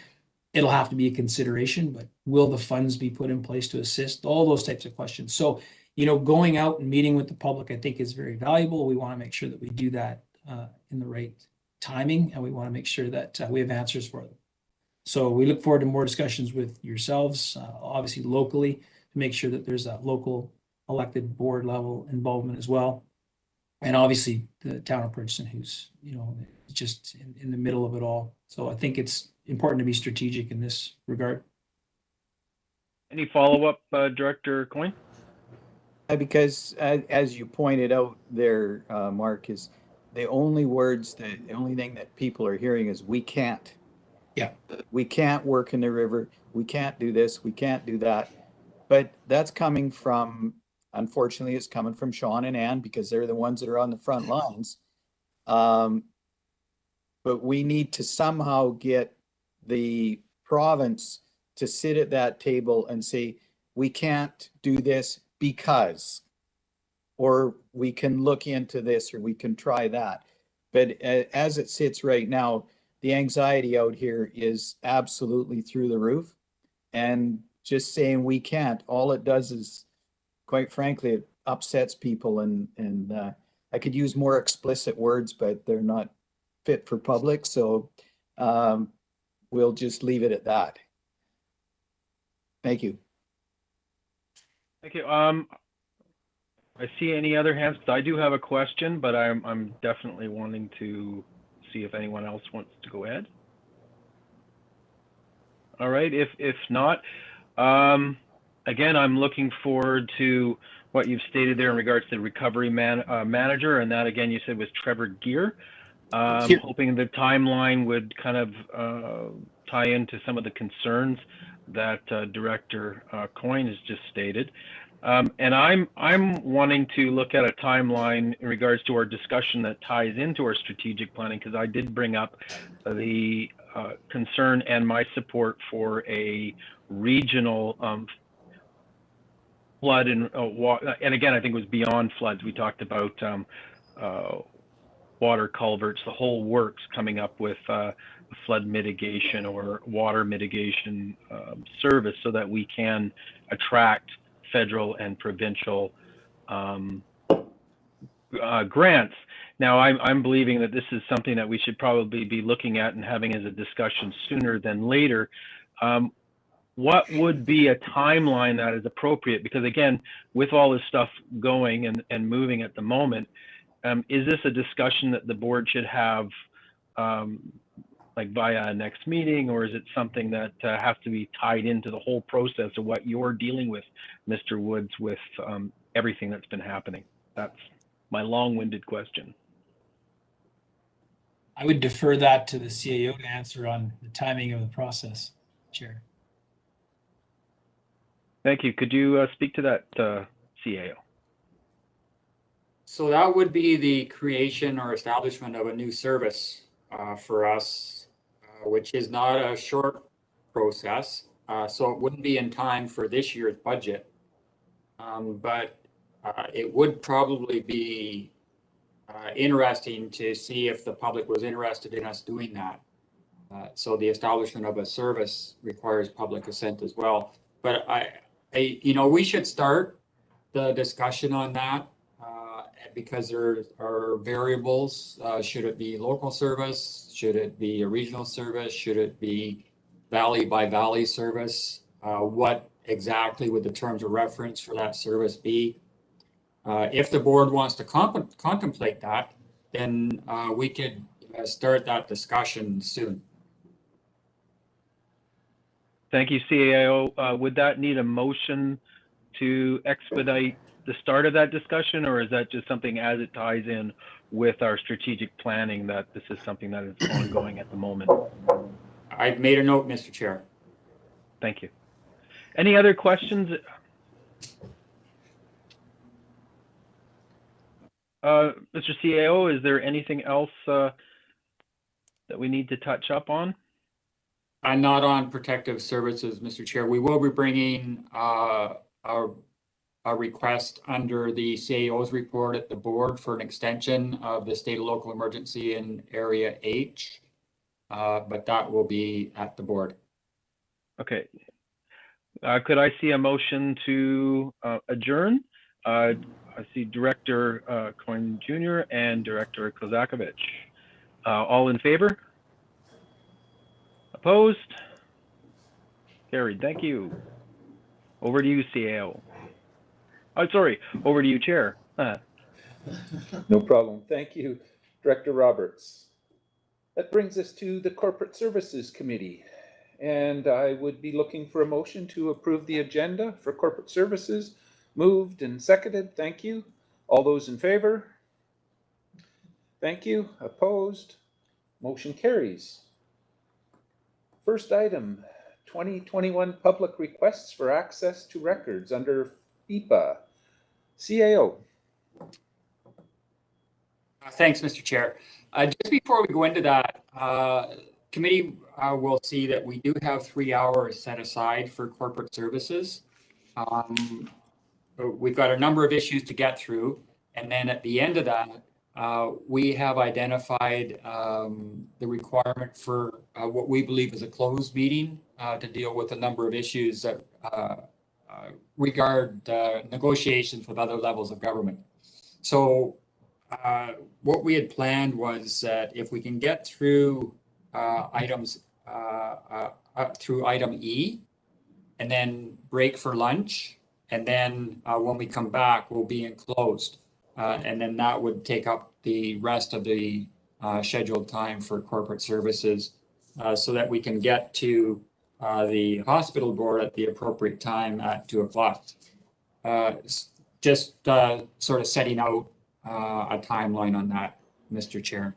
it'll have to be a consideration, but will the funds be put in place to assist? All those types of questions. So, going out and meeting with the public, I think is very valuable. We want to make sure that we do that in the right timing, and we want to make sure that we have answers for them. So we look forward to more discussions with yourselves, obviously locally, to make sure that there's that local elected board level involvement as well. And obviously the town of Princeton, who's, just in the middle of it all. So I think it's important to be strategic in this regard. Any follow-up, Director Coyne? Because as you pointed out there, Mark, is the only thing that people are hearing is we can't. Yeah. We can't work in the river. We can't do this. We can't do that. But that's coming from, unfortunately, it's coming from Sean and Ann because they're the ones that are on the front lines. But we need to somehow get the province to sit at that table and say, we can't do this because, or we can look into this, or we can try that. But as it sits right now, the anxiety out here is absolutely through the roof, and just saying we can't, all it does is, quite frankly, it upsets people, and I could use more explicit words, but they're not fit for public. So we'll just leave it at that. Thank you. Thank you. I see any other hands. I do have a question, but I'm definitely wanting to see if anyone else wants to go ahead. All right, if not, again, I'm looking forward to what you've stated there in regards to the recovery manager, and that again you said was Trevor Gear. Hoping the timeline would kind of tie into some of the concerns that Director Coyne has just stated. And I'm wanting to look at a timeline in regards to our discussion that ties into our strategic planning, because I did bring up the concern and my support for a regional flood and again, I think it was beyond floods. We talked about water culverts, the whole works, coming up with flood mitigation or water mitigation service so that we can attract federal and provincial grants. Now, I'm believing that this is something that we should probably be looking at and having as a discussion sooner than later. What would be a timeline that is appropriate? Because again, with all this stuff going and moving at the moment, is this a discussion that the board should have like via a next meeting, or is it something that has to be tied into the whole process of what you're dealing with, Mr. Woods, with everything that's been happening? That's my long-winded question. I would defer that to the CAO to answer on the timing of the process, Chair. Thank you. Could you speak to that, CAO? So that would be the creation or establishment of a new service for us, which is not a short process. So it wouldn't be in time for this year's budget, but it would probably be interesting to see if the public was interested in us doing that. So the establishment of a service requires public assent as well. But we should start the discussion on that because there are variables. Should it be local service? Should it be a regional service? Should it be valley by valley service? What exactly would the terms of reference for that service be? If the board wants to contemplate that, then we could start that discussion soon. Thank you, CAO. Would that need a motion to expedite the start of that discussion, or is that just something as it ties in with our strategic planning that this is something that is ongoing at the moment? I've made a note, Mr. Chair. Thank you. Any other questions? Mr. CAO, is there anything else that we need to touch up on? Not on protective services, Mr. Chair. We will be bringing a request under the CAO's report at the board for an extension of the state of local emergency in Area H, but that will be at the board. Okay. Could I see a motion to adjourn? I see Director Coyne Jr. and Director Kozakovich. All in favor? Opposed? Carried. Thank you. Over to you, CAO. Oh, sorry. Over to you, Chair. No problem. Thank you, Director Roberts. That brings us to the Corporate Services Committee. And I would be looking for a motion to approve the agenda for corporate services. Moved and seconded. Thank you. All those in favor? Thank you. Opposed? Motion carries. First item, 2021 public requests for access to records under FIPA. CAO. Thanks, Mr. Chair. Just before we go into that, committee will see that we do have 3 hours set aside for corporate services. We've got a number of issues to get through, and then at the end of that, we have identified the requirement for what we believe is a closed meeting to deal with a number of issues that regard negotiations with other levels of government. So what we had planned was that if we can get through items through item E and then break for lunch, and then when we come back, we'll be in closed. And then that would take up the rest of the scheduled time for corporate services so that we can get to the hospital board at the appropriate time at 2 o'clock. Just sort of setting out a timeline on that, Mr. Chair.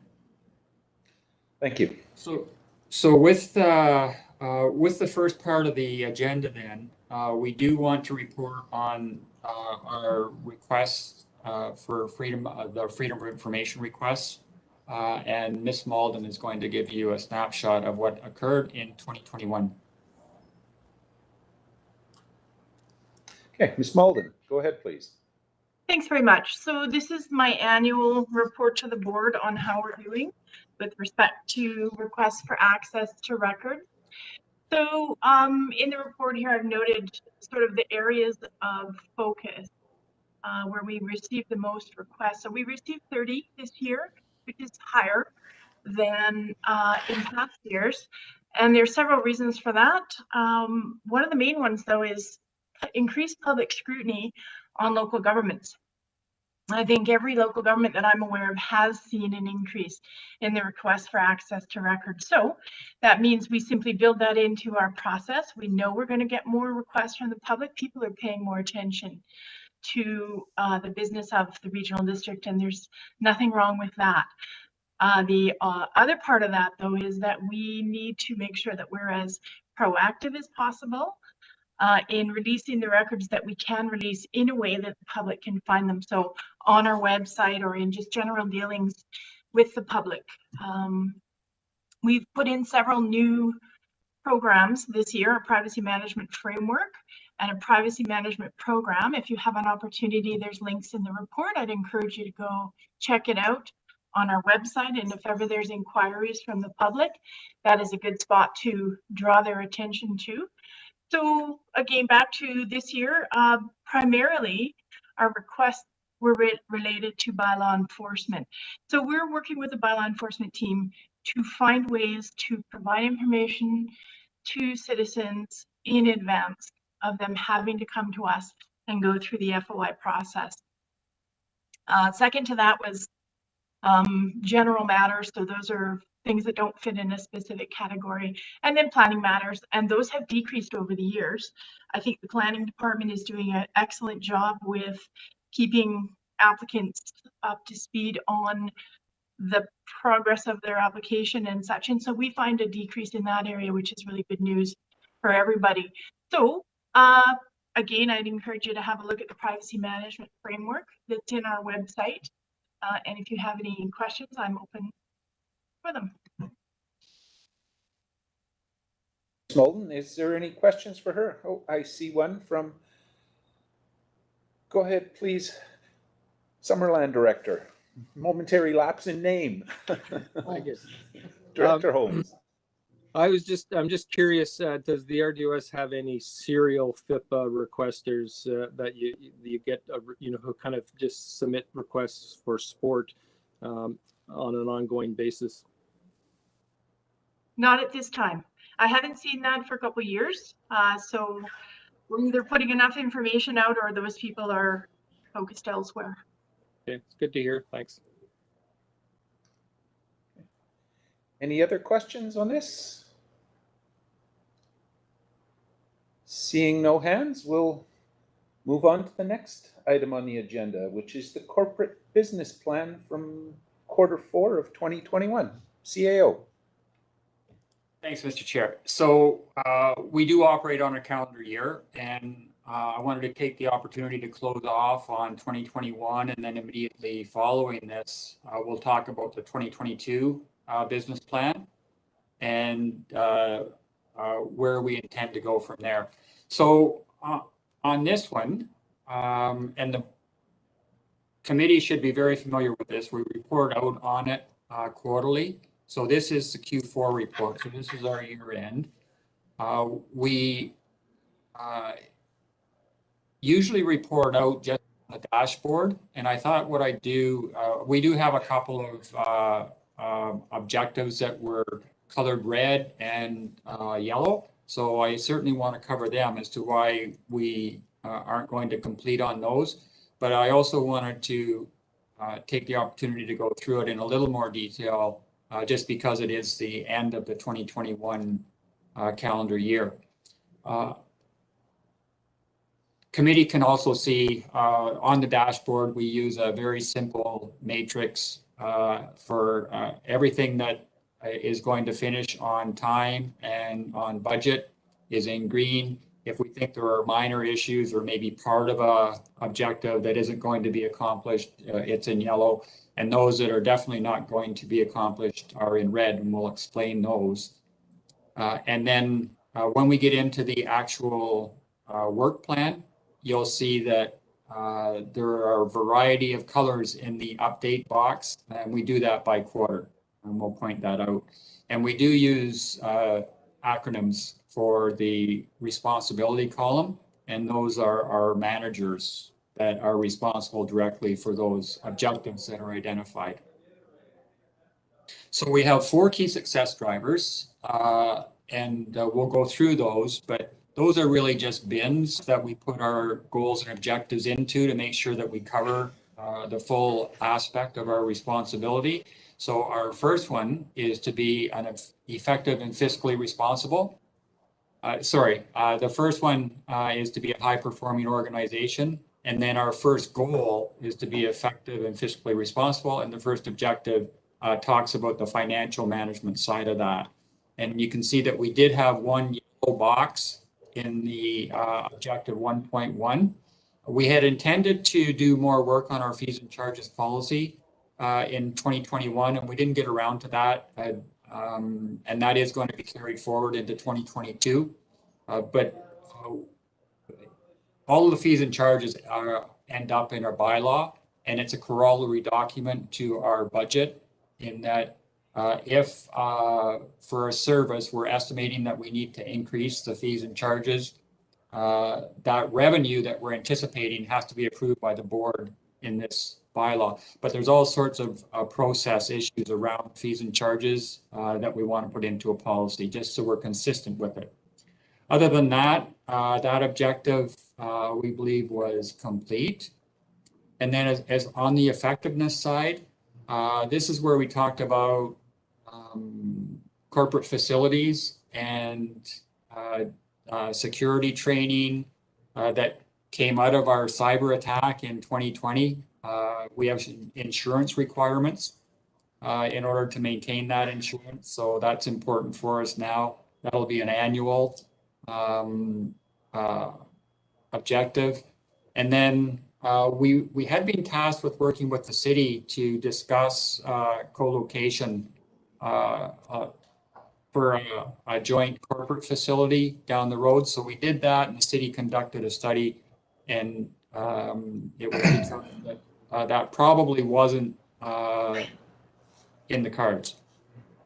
Thank you. So with the first part of the agenda then, we do want to report on our requests for the Freedom of Information requests. And Ms. Malden is going to give you a snapshot of what occurred in 2021. Okay, Ms. Malden, go ahead, please. Thanks very much. So this is my annual report to the board on how we're doing with respect to requests for access to records. So in the report here, I've noted sort of the areas of focus where we received the most requests. So we received 30 this year, which is higher than in past years. And there's several reasons for that. One of the main ones, though, is increased public scrutiny on local governments. I think every local government that I'm aware of has seen an increase in the request for access to records. So that means we simply build that into our process. We know we're going to get more requests from the public. People are paying more attention to the business of the regional district, and there's nothing wrong with that. The other part of that, though, is that we need to make sure that we're as proactive as possible in releasing the records that we can release in a way that the public can find them. So on our website or in just general dealings with the public. We've put in several new programs this year, a privacy management framework and a privacy management program. If you have an opportunity, there's links in the report. I'd encourage you to go check it out on our website. And if ever there's inquiries from the public, that is a good spot to draw their attention to. So again, back to this year, primarily our requests were related to bylaw enforcement. So we're working with the bylaw enforcement team to find ways to provide information to citizens in advance of them having to come to us and go through the FOI process. Second to that was general matters. So those are things that don't fit in a specific category, and then planning matters, and those have decreased over the years. I think the planning department is doing an excellent job with keeping applicants up to speed on the progress of their application and such, and so we find a decrease in that area, which is really good news for everybody. So again, I'd encourage you to have a look at the privacy management framework that's in our website. And if you have any questions, I'm open for them. Smolden, is there any questions for her? Oh, I see one from, go ahead, please. Summerland Director. Momentary lapse in name. I guess. Director Holmes. I'm just curious, does the RDOS have any serial FIPA requesters that you get, who kind of just submit requests for sport on an ongoing basis? Not at this time. I haven't seen that for a couple of years. So we're either putting enough information out or those people are focused elsewhere. Okay, it's good to hear. Thanks. Any other questions on this? Seeing no hands, we'll move on to the next item on the agenda, which is the corporate business plan from Q4 of 2021. CAO. Thanks, Mr. Chair. So we do operate on a calendar year, and I wanted to take the opportunity to close off on 2021, and then immediately following this, we'll talk about the 2022 business plan and where we intend to go from there. So on this one, and the committee should be very familiar with this, we report out on it quarterly. So this is the Q4 report. So this is our year end. We usually report out just on the dashboard. And I thought what I'd do, we do have a couple of objectives that were colored red and yellow. So I certainly want to cover them as to why we aren't going to complete on those. But I also wanted to take the opportunity to go through it in a little more detail just because it is the end of the 2021 calendar year. Committee can also see on the dashboard, we use a very simple matrix for everything that is going to finish on time and on budget is in green. If we think there are minor issues or maybe part of a objective that isn't going to be accomplished, it's in yellow. And those that are definitely not going to be accomplished are in red, and we'll explain those. And then when we get into the actual work plan, you'll see that there are a variety of colors in the update box, and we do that by quarter, and we'll point that out. And we do use acronyms for the responsibility column, and those are our managers that are responsible directly for those objectives that are identified. So we have 4 key success drivers, and we'll go through those, but those are really just bins that we put our goals and objectives into to make sure that we cover the full aspect of our responsibility. So our first one is to be an effective and fiscally responsible. The first one is to be a high-performing organization. And then our first goal is to be effective and fiscally responsible. And the first objective talks about the financial management side of that. And you can see that we did have one yellow box in the objective 1.1. We had intended to do more work on our fees and charges policy in 2021, and we didn't get around to that. And that is going to be carried forward into 2022. But all of the fees and charges end up in our bylaw, and it's a corollary document to our budget in that if for a service, we're estimating that we need to increase the fees and charges, that revenue that we're anticipating has to be approved by the board in this bylaw, but there's all sorts of process issues around fees and charges that we want to put into a policy, just so we're consistent with it. Other than that, that objective we believe was complete. And then as on the effectiveness side, this is where we talked about corporate facilities and security training that came out of our cyber attack in 2020. We have insurance requirements in order to maintain that insurance. So that's important for us now. That'll be an annual objective. And then we had been tasked with working with the city to discuss co-location for a joint corporate facility down the road. So we did that, and the city conducted a study, and it was determined that that probably wasn't in the cards.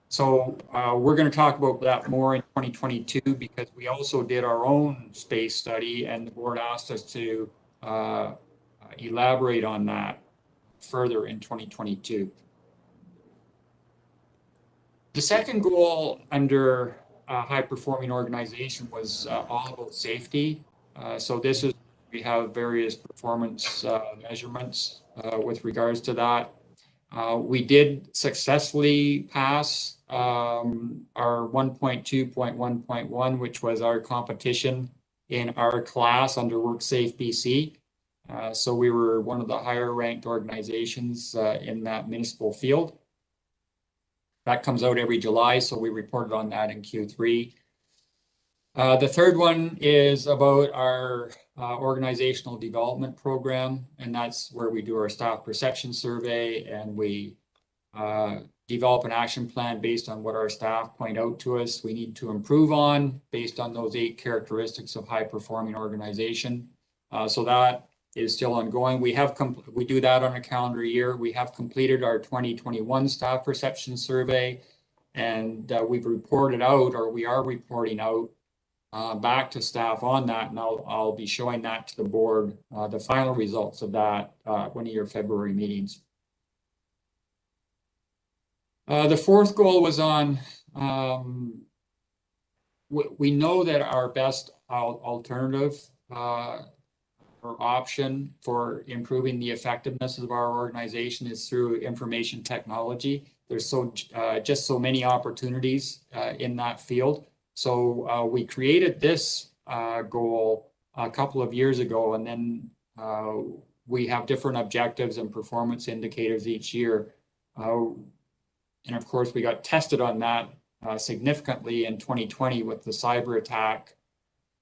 So we're going to talk about that more in 2022, because we also did our own space study, and the board asked us to elaborate on that further in 2022. The second goal under a high-performing organization was all about safety. So this is, we have various performance measurements with regards to that. We did successfully pass our 1.2.1.1, which was our competition in our class under WorkSafe BC. So we were one of the higher ranked organizations in that municipal field. That comes out every July, so we reported on that in Q3. The third one is about our organizational development program, and that's where we do our staff perception survey, and we develop an action plan based on what our staff point out to us we need to improve on based on those 8 characteristics of high-performing organization. So that is still ongoing. We do that on a calendar year. We have completed our 2021 staff perception survey, and we've reported out, or we are reporting out back to staff on that, and I'll be showing that to the board, the final results of that one of your February meetings. The fourth goal was on, we know that our best alternative or option for improving the effectiveness of our organization is through information technology. There's just so many opportunities in that field. So we created this goal a couple of years ago, and then we have different objectives and performance indicators each year. And of course, we got tested on that significantly in 2020 with the cyber attack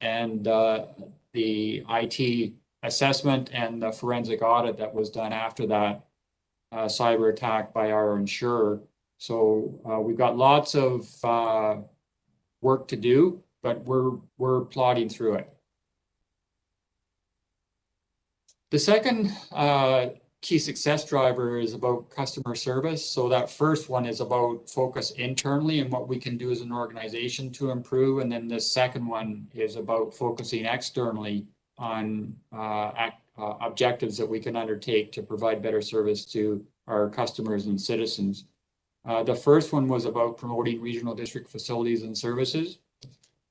and the IT assessment and the forensic audit that was done after that cyber attack by our insurer. So we've got lots of work to do, but we're plodding through it. The second key success driver is about customer service. So that first one is about focus internally and what we can do as an organization to improve. And then the second one is about focusing externally on objectives that we can undertake to provide better service to our customers and citizens. The first one was about promoting regional district facilities and services,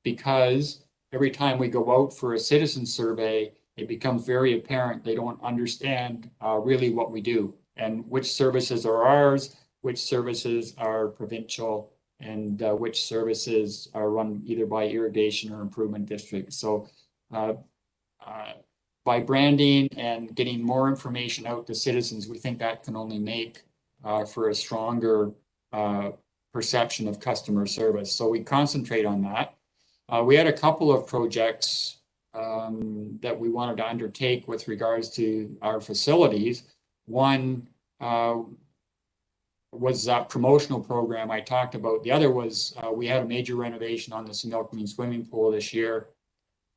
because every time we go out for a citizen survey, it becomes very apparent they don't understand really what we do and which services are ours, which services are provincial, and which services are run either by irrigation or improvement districts. So by branding and getting more information out to citizens, we think that can only make for a stronger perception of customer service. So we concentrate on that. We had a couple of projects that we wanted to undertake with regards to our facilities. One was that promotional program I talked about. The other was we had a major renovation on the Similkameen swimming pool this year,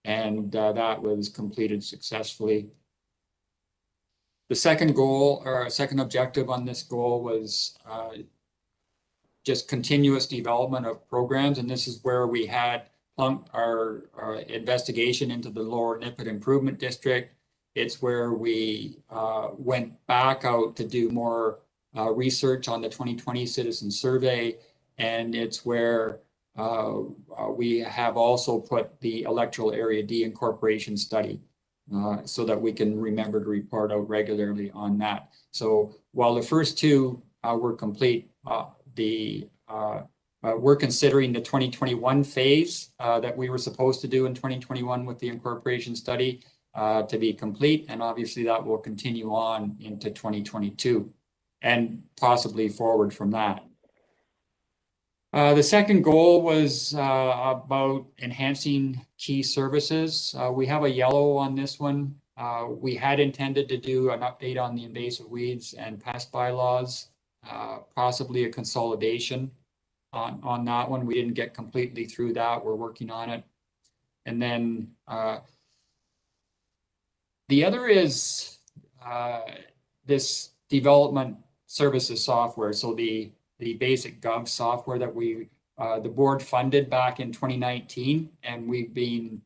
and that was completed successfully. The second goal, or second objective on this goal, was just continuous development of programs, and this is where we had our investigation into the Lower Nippit Improvement District, It's where we went back out to do more research on the 2020 citizen survey. And it's where we have also put the electoral area D incorporation study so that we can remember to report out regularly on that. So while the first two were complete, we're considering the 2021 phase that we were supposed to do in 2021 with the incorporation study to be complete. And obviously that will continue on into 2022 and possibly forward from that. The second goal was about enhancing key services. We have a yellow on this one. We had intended to do an update on the invasive weeds and pest bylaws, possibly a consolidation on that one. We didn't get completely through that. We're working on it. And then the other is this development services software. So the basic gov software that the board funded back in 2019, and we've been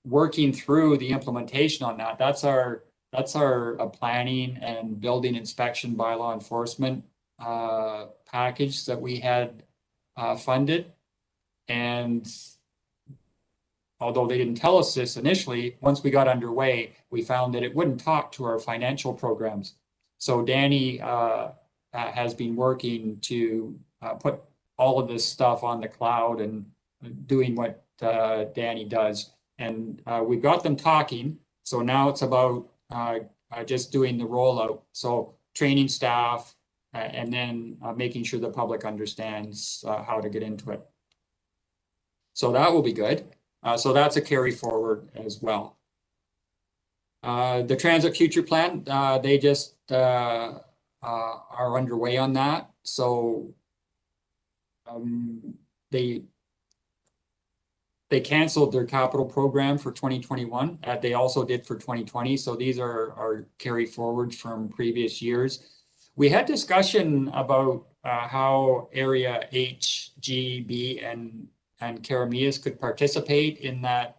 working through the implementation on that. That's our planning and building inspection by law enforcement package that we had funded. And although they didn't tell us this initially, once we got underway, we found that it wouldn't talk to our financial programs. So Danny has been working to put all of this stuff on the cloud and doing what Danny does. And we've got them talking. So now it's about just doing the rollout. So training staff and then making sure the public understands how to get into it. So that will be good. So that's a carry forward as well. The Transit Future Plan, they just are underway on that. So they canceled their capital program for 2021. They also did for 2020. So these are carry forwards from previous years. We had discussion about how area H, G, B, and Karamias could participate in that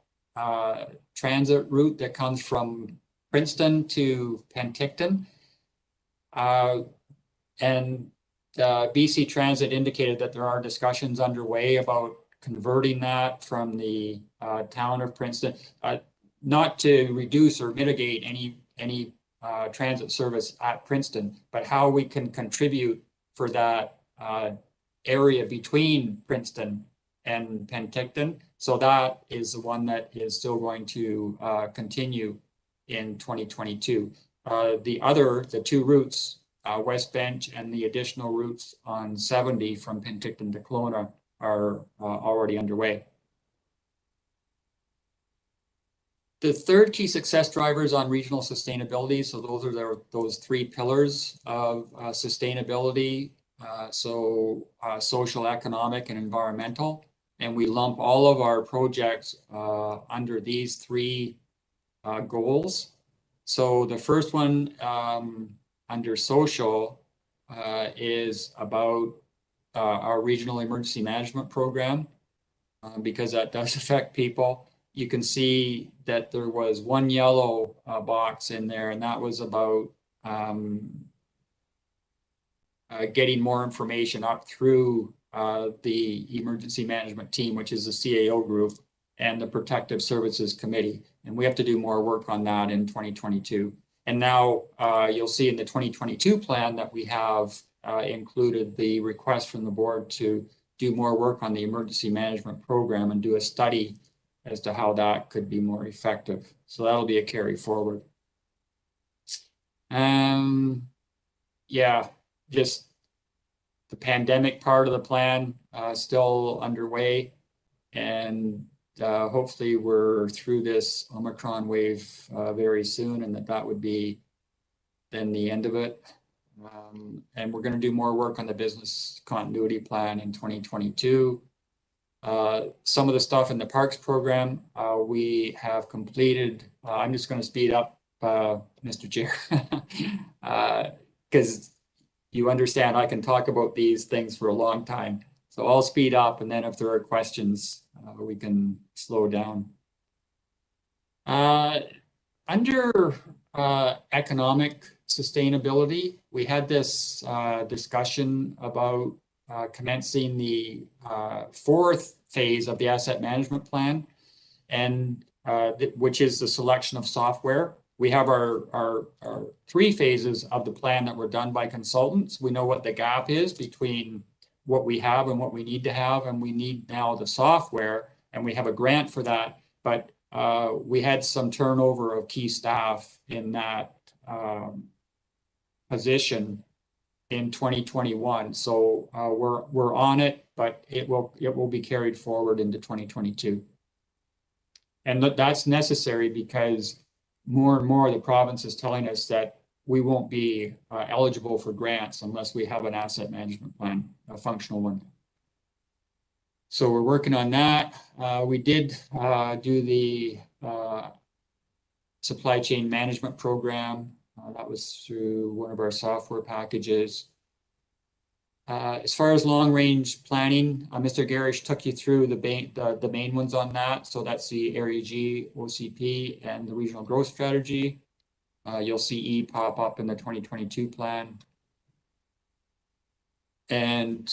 transit route that comes from Princeton to Penticton. And BC Transit indicated that there are discussions underway about converting that from the town of Princeton, not to reduce or mitigate any transit service at Princeton, but how we can contribute for that area between Princeton and Penticton. So that is the one that is still going to continue in 2022. The two routes, West Bench and the additional routes on 70 from Penticton to Kelowna are already underway. The third key success drivers on regional sustainability. So those are those three pillars of sustainability. Social, economic, and environmental. And we lump all of our projects under these three goals. So the first one under social is about our regional emergency management program, because that does affect people. You can see that there was one yellow box in there, and that was about getting more information up through the emergency management team, which is the CAO group, and the Protective Services Committee. And we have to do more work on that in 2022. And now you'll see in the 2022 plan that we have included the request from the board to do more work on the emergency management program and do a study as to how that could be more effective. So that'll be a carry forward. Yeah, just the pandemic part of the plan still underway, and hopefully we're through this Omicron wave very soon, and that would be then the end of it. And we're going to do more work on the business continuity plan in 2022. Some of the stuff in the parks program we have completed. I'm just going to speed up, Mr. Chair, because you understand I can talk about these things for a long time. So I'll speed up, and then if there are questions, we can slow down. Under economic sustainability, we had this discussion about commencing the fourth phase of the asset management plan, and which is the selection of software. We have our 3 phases of the plan that were done by consultants. We know what the gap is between what we have and what we need to have, and we need now the software, and we have a grant for that. But we had some turnover of key staff in that position in 2021. So we're on it, but it will be carried forward into 2022. And that's necessary because more and more the province is telling us that we won't be eligible for grants unless we have an asset management plan, a functional one. So we're working on that. We did do the supply chain management program. That was through one of our software packages. As far as long-range planning, Mr. Garish took you through the main ones on that. So that's the Area G, OCP, and the Regional Growth Strategy. You'll see E pop up in the 2022 plan. And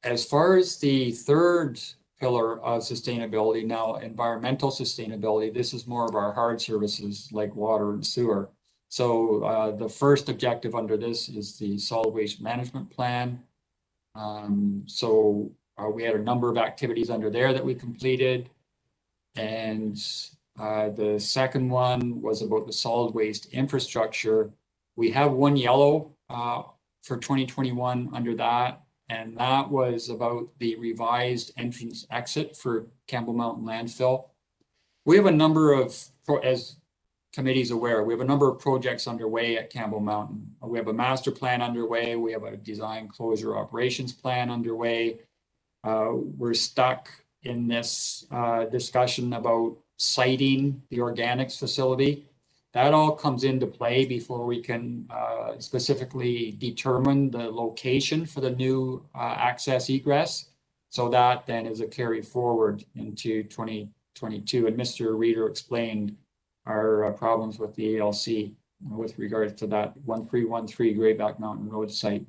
as far as the third pillar of sustainability, now environmental sustainability, this is more of our hard services like water and sewer. So the first objective under this is the solid waste management plan. We had a number of activities under there that we completed. And the second one was about the solid waste infrastructure. We have one yellow for 2021 under that. And that was about the revised entrance exit for Campbell Mountain landfill. We have a number of, as committee's aware, we have a number of projects underway at Campbell Mountain. We have a master plan underway. We have a design closure operations plan underway. We're stuck in this discussion about siting the organics facility. That all comes into play before we can specifically determine the location for the new access egress. So that then is a carry forward into 2022. And Mr. Reader explained our problems with the ALC with regards to that 1313 Greyback Mountain Road site.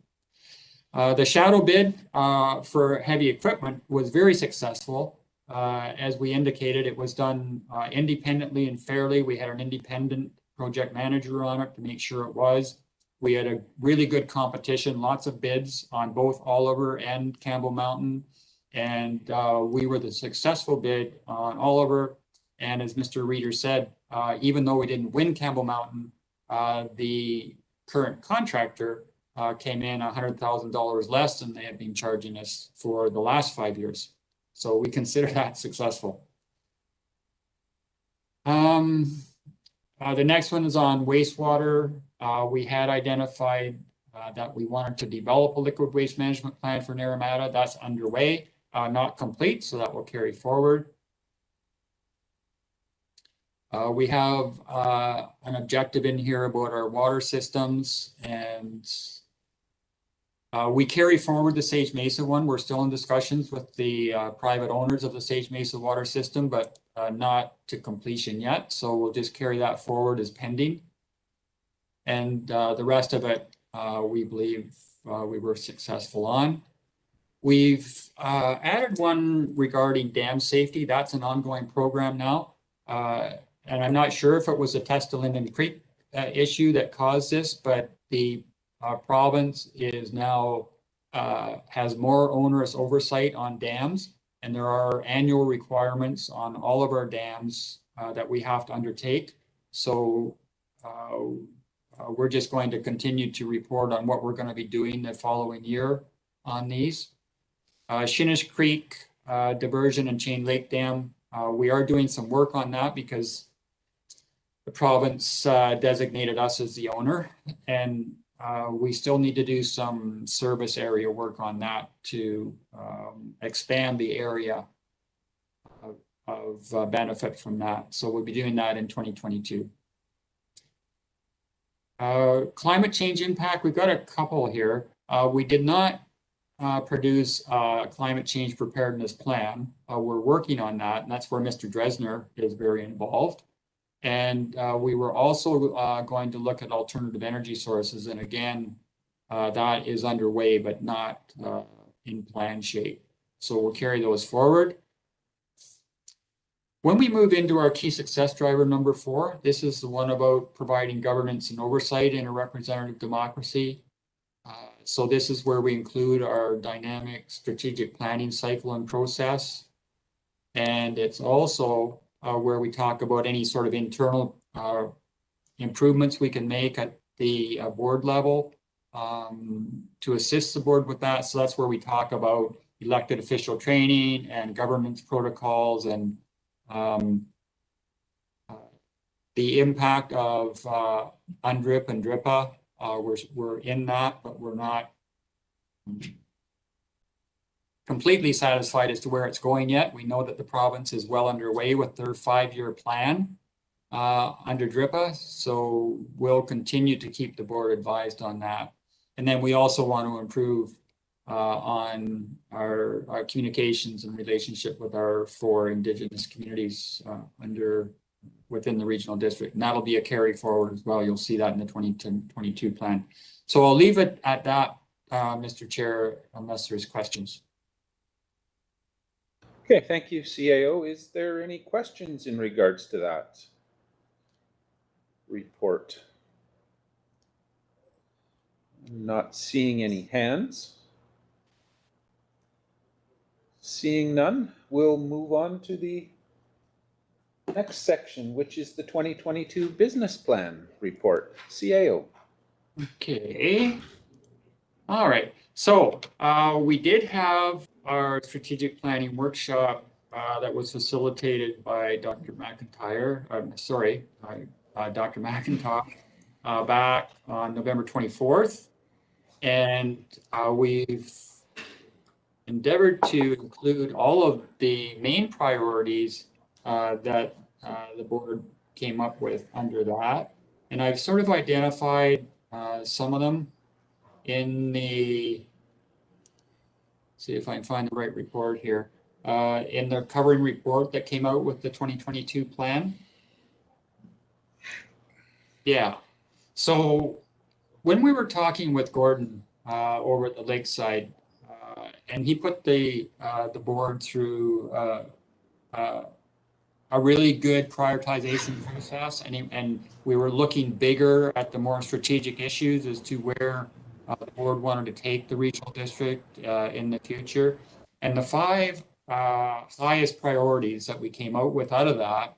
The shadow bid for heavy equipment was very successful. As we indicated, it was done independently and fairly. We had an independent project manager on it to make sure it was. We had a really good competition, lots of bids on both Oliver and Campbell Mountain. And we were the successful bid on Oliver. And as Mr. Reader said, even though we didn't win Campbell Mountain, the current contractor came in $100,000 less than they had been charging us for the last 5 years. So we consider that successful. The next one is on wastewater. We had identified that we wanted to develop a liquid waste management plan for Naramata. That's underway, not complete, so that will carry forward. We have an objective in here about our water systems, and we carry forward the Sage Mesa one. We're still in discussions with the private owners of the Sage Mesa water system, but not to completion yet. So we'll just carry that forward as pending. And the rest of it, we believe we were successful on. We've added one regarding dam safety. That's an ongoing program now. And I'm not sure if it was a Testa-Linden Creek issue that caused this, but the province is now has more onerous oversight on dams, and there are annual requirements on all of our dams that we have to undertake. So we're just going to continue to report on what we're going to be doing the following year on these. Shinnish Creek diversion and Chain Lake Dam, we are doing some work on that because the province designated us as the owner, and we still need to do some service area work on that to expand the area of benefit from that. So we'll be doing that in 2022. Climate change impact, we've got a couple here. We did not produce a climate change preparedness plan. We're working on that, and that's where Mr. Dresner is very involved. And we were also going to look at alternative energy sources, and again, that is underway, but not in plan shape. So we'll carry those forward. When we move into our key success driver number 4, this is the one about providing governance and oversight in a representative democracy. So this is where we include our dynamic strategic planning cycle and process. And it's also where we talk about any sort of internal improvements we can make at the board level to assist the board with that. So that's where we talk about elected official training and governance protocols and the impact of UNDRIP and DRIPA. We're in that, but we're not completely satisfied as to where it's going yet. We know that the province is well underway with their 5-year plan under DRIPA, so we'll continue to keep the board advised on that. And then we also want to improve on our communications and relationship with our 4 Indigenous communities within the regional district. And that'll be a carry forward as well. You'll see that in the 2022 plan. So I'll leave it at that, Mr. Chair, unless there's questions. Okay, thank you, CAO. Is there any questions in regards to that report? I'm not seeing any hands. Seeing none, we'll move on to the next section, which is the 2022 business plan report. CAO. Okay. All right. So we did have our strategic planning workshop that was facilitated by Dr. McIntyre, Dr. McIntosh back on November 24th. And we've endeavored to include all of the main priorities that the board came up with under that. And I've sort of identified some of them in the, see if I can find the right report here, in the covering report that came out with the 2022 plan. Yeah, so when we were talking with Gordon over at the Lakeside, and he put the board through a really good prioritization process, and we were looking bigger at the more strategic issues as to where the board wanted to take the regional district in the future. And the 5 highest priorities that we came out with out of that,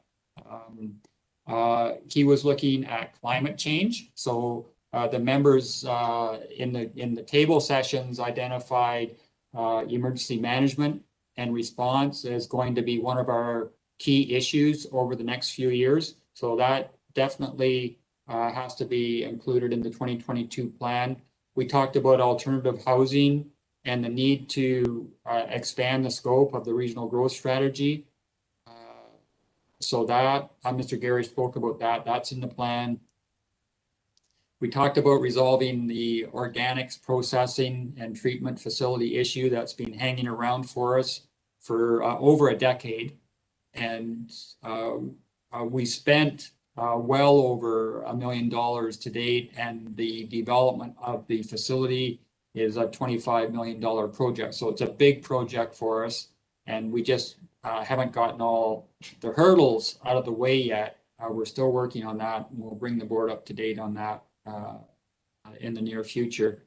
he was looking at climate change. So the members in the table sessions identified emergency management and response as going to be one of our key issues over the next few years. So that definitely has to be included in the 2022 plan. We talked about alternative housing and the need to expand the scope of the regional growth strategy. So that, Mr. Gary spoke about that, that's in the plan. We talked about resolving the organics processing and treatment facility issue that's been hanging around for us for over a decade. And we spent well over $1 million to date, and the development of the facility is a $25 million project. So it's a big project for us, and we just haven't gotten all the hurdles out of the way yet. We're still working on that, and we'll bring the board up to date on that in the near future.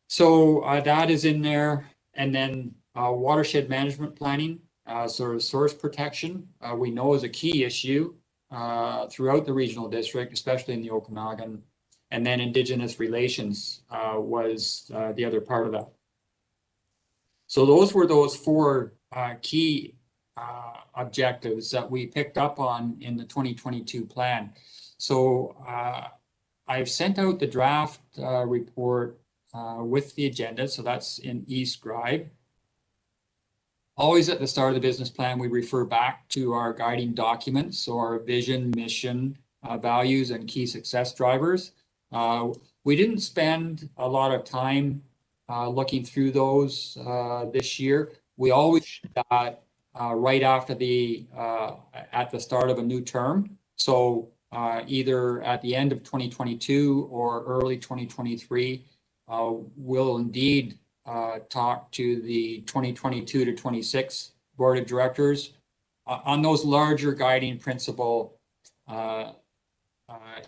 So that is in there. And then watershed management planning, sort of source protection, we know is a key issue throughout the regional district, especially in the Okanagan. And then Indigenous relations was the other part of that. So those were those 4 key objectives that we picked up on in the 2022 plan. So I've sent out the draft report with the agenda, so that's in eScribe. Always at the start of the business plan, we refer back to our guiding documents, so our vision, mission, values, and key success drivers. We didn't spend a lot of time looking through those this year. We always do that right after at the start of a new term. So either at the end of 2022 or early 2023, we'll indeed talk to the 2022 to 26 Board of Directors on those larger guiding principle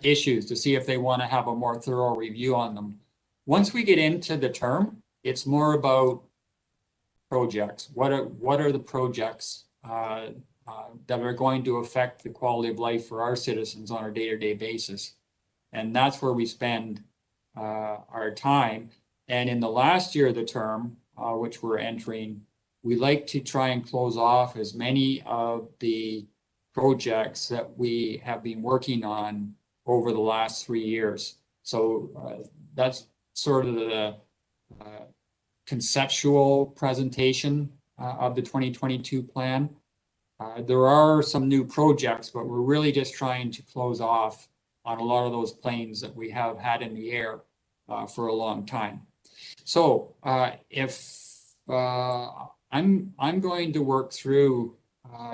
issues to see if they want to have a more thorough review on them. Once we get into the term, it's more about projects. What are the projects that are going to affect the quality of life for our citizens on a day-to-day basis? And that's where we spend our time. And in the last year of the term, which we're entering, we like to try and close off as many of the projects that we have been working on over the last 3 years. So that's sort of the conceptual presentation of the 2022 plan. There are some new projects, but we're really just trying to close off on a lot of those planes that we have had in the air for a long time. So I'm going to work through,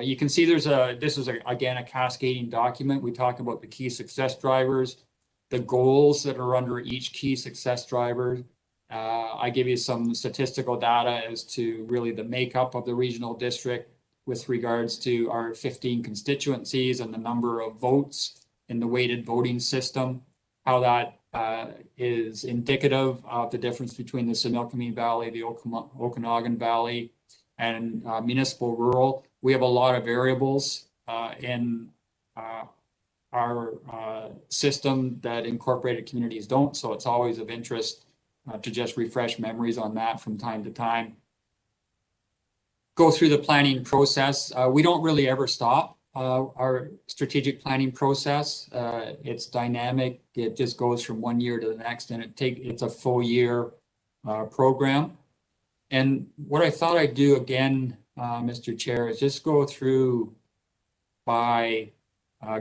you can see this is again a cascading document. We talk about the key success drivers, the goals that are under each key success driver. I give you some statistical data as to really the makeup of the regional district with regards to our 15 constituencies and the number of votes in the weighted voting system, how that is indicative of the difference between the Similkameen Valley, the Okanagan Valley, and municipal rural. We have a lot of variables in our system that incorporated communities don't, so it's always of interest to just refresh memories on that from time to time. Go through the planning process. We don't really ever stop our strategic planning process. It's dynamic. It just goes from one year to the next, and it's a full year program. And what I thought I'd do again, Mr. Chair, is just go through by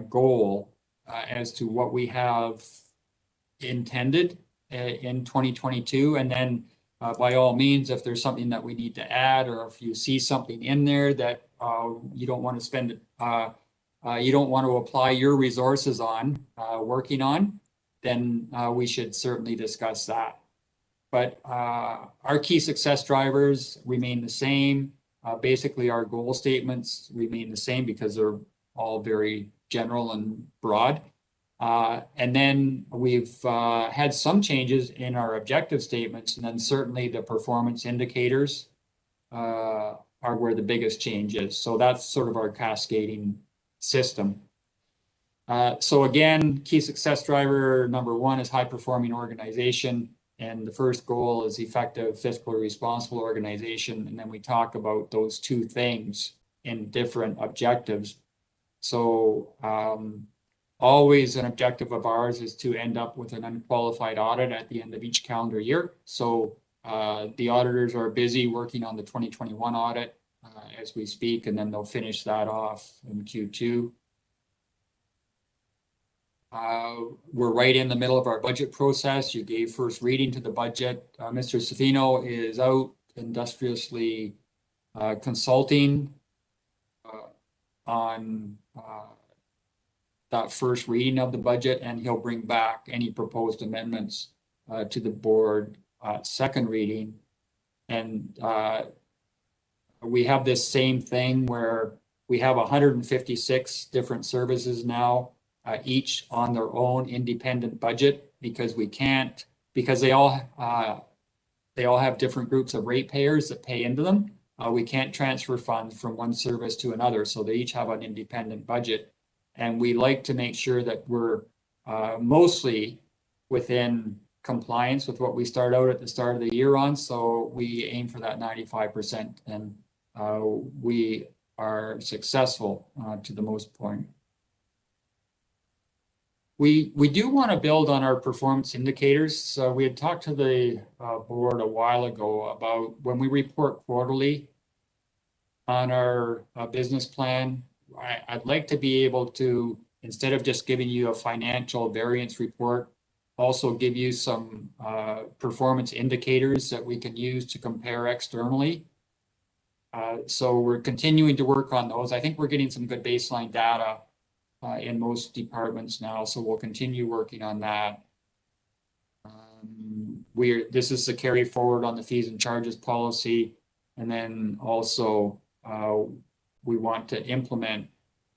goal as to what we have intended in 2022, and then by all means, if there's something that we need to add, or if you see something in there that you don't want to spend, you don't want to apply your resources on working on, then we should certainly discuss that. But our key success drivers remain the same. Basically, our goal statements remain the same because they're all very general and broad. And then we've had some changes in our objective statements, and then certainly the performance indicators are where the biggest change is. So that's sort of our cascading system. So again, key success driver number 1 is high performing organization. And the first goal is effective, fiscally responsible organization. And then we talk about those two things in different objectives. So always an objective of ours is to end up with an unqualified audit at the end of each calendar year. So the auditors are busy working on the 2021 audit as we speak, and then they'll finish that off in Q2. We're right in the middle of our budget process. You gave first reading to the budget. Mr. Savino is out industriously consulting on that first reading of the budget, and he'll bring back any proposed amendments to the board second reading. And we have this same thing where we have 156 different services now, each on their own independent budget, because they all have different groups of ratepayers that pay into them. We can't transfer funds from one service to another, so they each have an independent budget. And we like to make sure that we're mostly within compliance with what we start out at the start of the year on. So we aim for that 95%, and we are successful to the most point. We do want to build on our performance indicators. So we had talked to the board a while ago about when we report quarterly on our business plan, I'd like to be able to, instead of just giving you a financial variance report, also give you some performance indicators that we can use to compare externally. So we're continuing to work on those. I think we're getting some good baseline data in most departments now, so we'll continue working on that. This is the carry forward on the fees and charges policy, and then also we want to implement.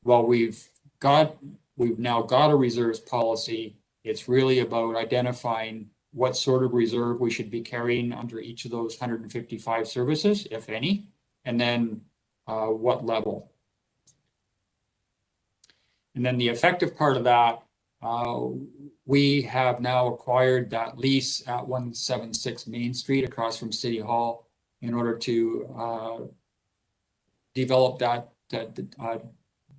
Well, we've now got a reserves policy. It's really about identifying what sort of reserve we should be carrying under each of those 155 services, if any, and then what level. And then the effective part of that, we have now acquired that lease at 176 Main Street across from City Hall in order to develop that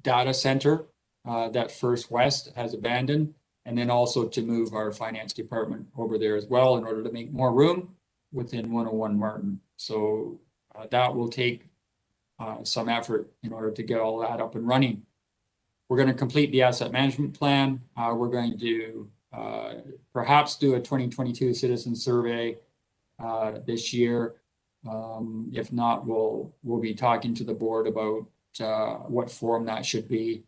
data center that First West has abandoned, and then also to move our finance department over there as well in order to make more room within 101 Martin. So that will take some effort in order to get all that up and running. We're going to complete the asset management plan. We're going to perhaps do a 2022 citizen survey this year. If not, we'll be talking to the board about what form that should be.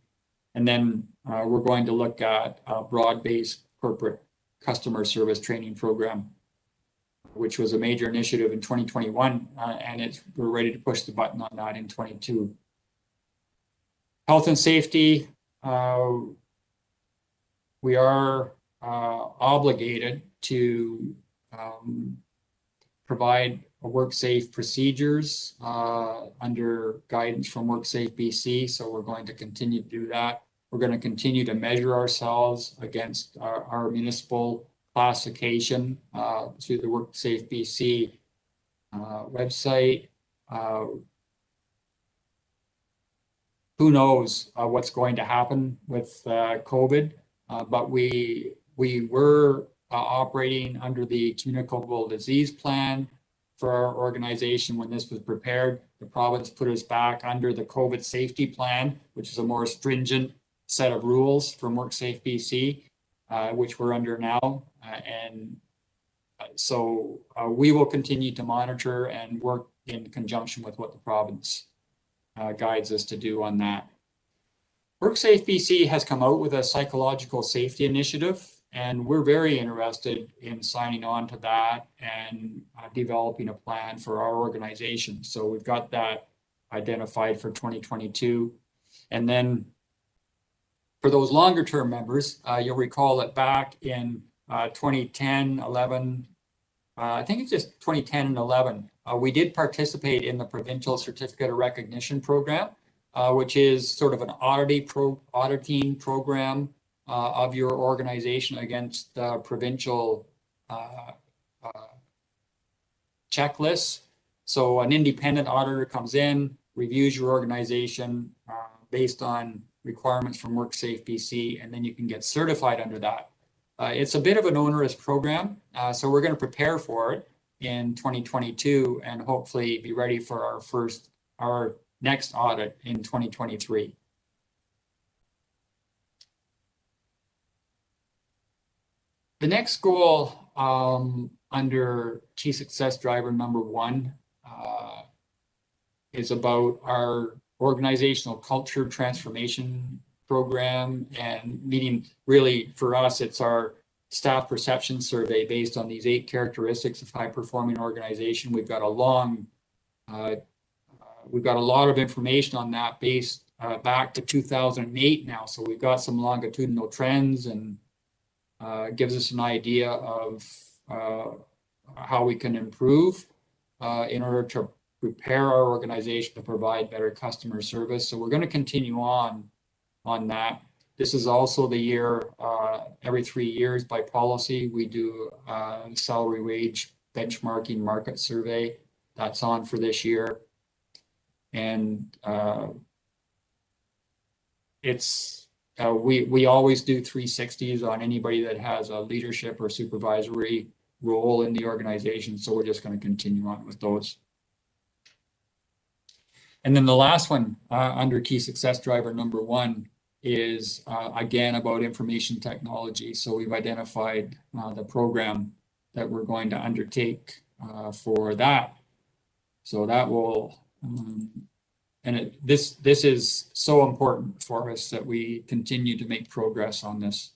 And then we're going to look at a broad-based corporate customer service training program, which was a major initiative in 2021, and we're ready to push the button on that in 22. Health and safety, we are obligated to provide WorkSafe procedures under guidance from WorkSafe BC, so we're going to continue to do that. We're going to continue to measure ourselves against our municipal classification through the WorkSafe BC website. Who knows what's going to happen with COVID, but we were operating under the communicable disease plan for our organization when this was prepared. The province put us back under the COVID safety plan, which is a more stringent set of rules from WorkSafe BC, which we're under now. So we will continue to monitor and work in conjunction with what the province guides us to do on that. WorkSafe BC has come out with a psychological safety initiative, and we're very interested in signing on to that and developing a plan for our organization. So we've got that identified for 2022. And then for those longer term members, you'll recall that back in 2010, 11, I think it's just 2010 and 11, we did participate in the Provincial Certificate of Recognition Program, which is sort of an auditing program of your organization against provincial checklists. So an independent auditor comes in, reviews your organization based on requirements from WorkSafe BC, and then you can get certified under that. It's a bit of an onerous program, so we're going to prepare for it in 2022 and hopefully be ready for our next audit in 2023. The next goal under key success driver number 1 is about our organizational culture transformation program, and meaning really for us, it's our staff perception survey based on these 8 characteristics of high performing organization. We've got a lot of information on that based back to 2008 now. So we've got some longitudinal trends and gives us an idea of how we can improve in order to prepare our organization to provide better customer service. So we're going to continue on that. This is also the year, every 3 years by policy, we do salary wage benchmarking market survey. That's on for this year. And we always do 360s on anybody that has a leadership or supervisory role in the organization. So we're just going to continue on with those. And then the last one under key success driver number 1 is again about information technology. So we've identified the program that we're going to undertake for that. So that will, this is so important for us that we continue to make progress on this.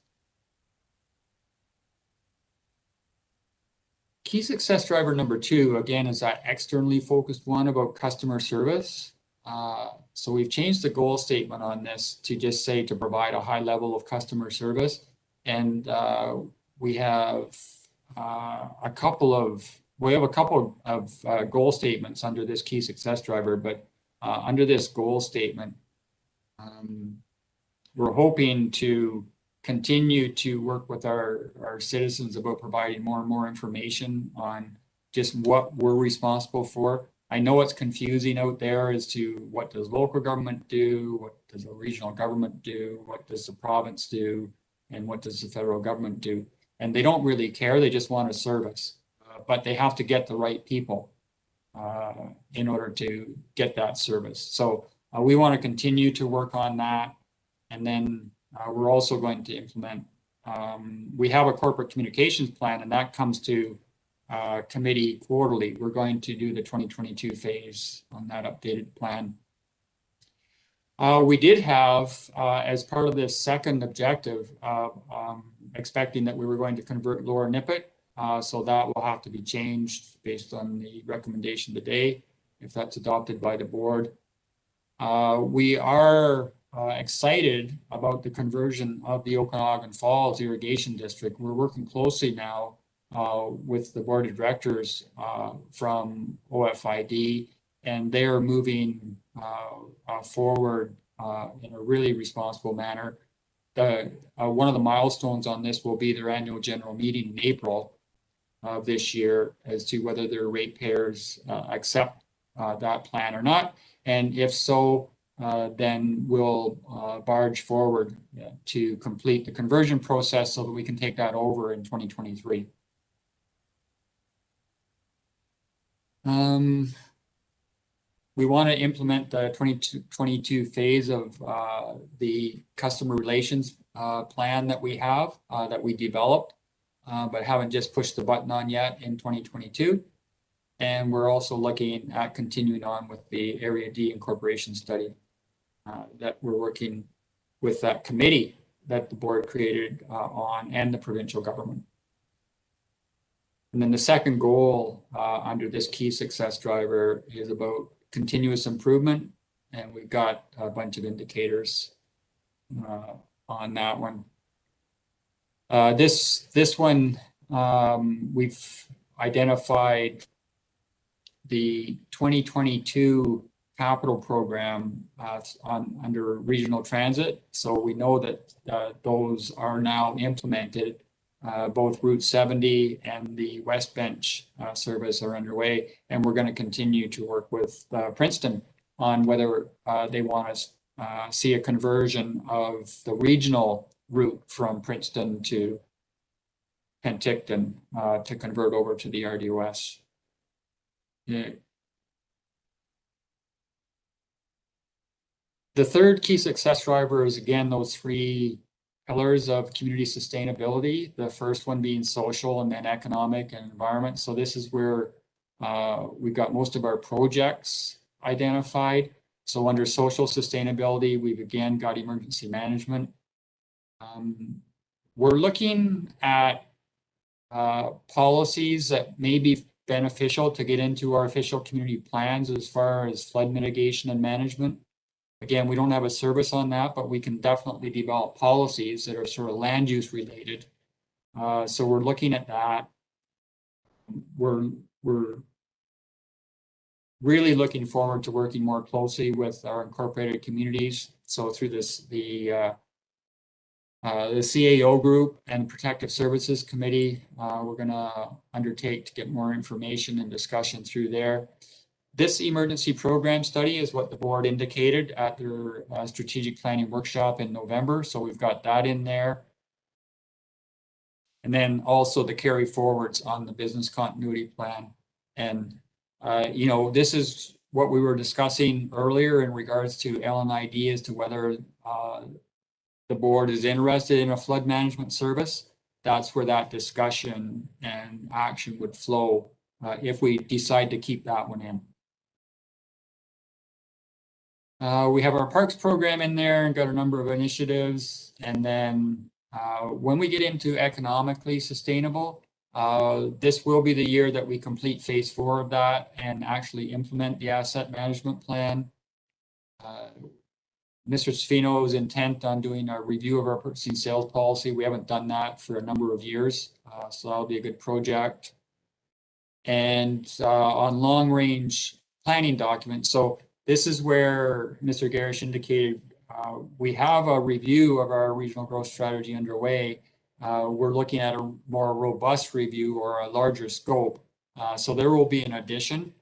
Key success driver number 2, again, is that externally focused one about customer service. So we've changed the goal statement on this to just say to provide a high level of customer service. And we have a couple of goal statements under this key success driver, but under this goal statement, we're hoping to continue to work with our citizens about providing more and more information on just what we're responsible for. I know it's confusing out there as to what does local government do, what does a regional government do, what does the province do, and what does the federal government do. And they don't really care, they just want a service. But they have to get the right people in order to get that service. So we want to continue to work on that. And then we're also going to implement, we have a corporate communications plan, and that comes to committee quarterly. We're going to do the 2022 phase on that updated plan. We did have, as part of this second objective, expecting that we were going to convert Lower Nippet. So that will have to be changed based on the recommendation today, if that's adopted by the board. We are excited about the conversion of the Okanagan Falls Irrigation District. We're working closely now with the board of directors from OFID, and they're moving forward in a really responsible manner. One of the milestones on this will be their annual general meeting in April of this year as to whether their ratepayers accept that plan or not. And if so, then we'll barge forward to complete the conversion process so that we can take that over in 2023. We want to implement the 2022 phase of the customer relations plan that we have, that we developed, but haven't just pushed the button on yet in 2022. And we're also looking at continuing on with the Area D incorporation study that we're working with that committee that the board created on, and the provincial government. And then the second goal under this key success driver is about continuous improvement. And we've got a bunch of indicators on that one. This one, we've identified the 2022 capital program under regional transit. So we know that those are now implemented. Both Route 70 and the West Bench service are underway, and we're going to continue to work with Princeton on whether they want to see a conversion of the regional route from Princeton to Penticton to convert over to the RDOS. Yeah. The third key success driver is, again, those 3 pillars of community sustainability. The first one being social, and then economic and environment. So this is where we've got most of our projects identified. So under social sustainability, we've again got emergency management. We're looking at policies that may be beneficial to get into our official community plans as far as flood mitigation and management. Again, we don't have a service on that, but we can definitely develop policies that are sort of land use related. So we're looking at that. We're really looking forward to working more closely with our incorporated communities. So through this, the CAO group and Protective Services Committee, we're going to undertake to get more information and discussion through there. This emergency program study is what the board indicated at their strategic planning workshop in November. So we've got that in there. And then also the carry forwards on the business continuity plan. And, you know, this is what we were discussing earlier in regards to LNID as to whether the board is interested in a flood management service, that's where that discussion and action would flow if we decide to keep that one in. We have our parks program in there and got a number of initiatives. And then when we get into economically sustainable, this will be the year that we complete phase 4 of that and actually implement the asset management plan. Mr. Sfino is intent on doing a review of our purchasing sales policy. We haven't done that for a number of years, so that'll be a good project. And on long range planning documents, so this is where Mr. Garish indicated we have a review of our regional growth strategy underway. We're looking at a more robust review or a larger scope. So there will be an addition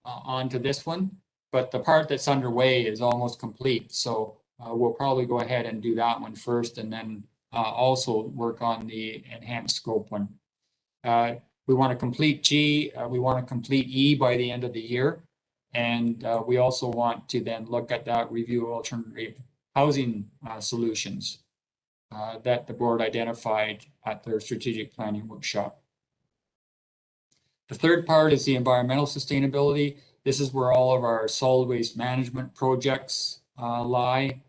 onto this one, but the part that's underway is almost complete. So we'll probably go ahead and do that one first and then also work on the enhanced scope one. We want to complete G, we want to complete E by the end of the year. And we also want to then look at that review of alternative housing solutions that the board identified at their strategic planning workshop. The third part is the environmental sustainability. This is where all of our solid waste management projects lie.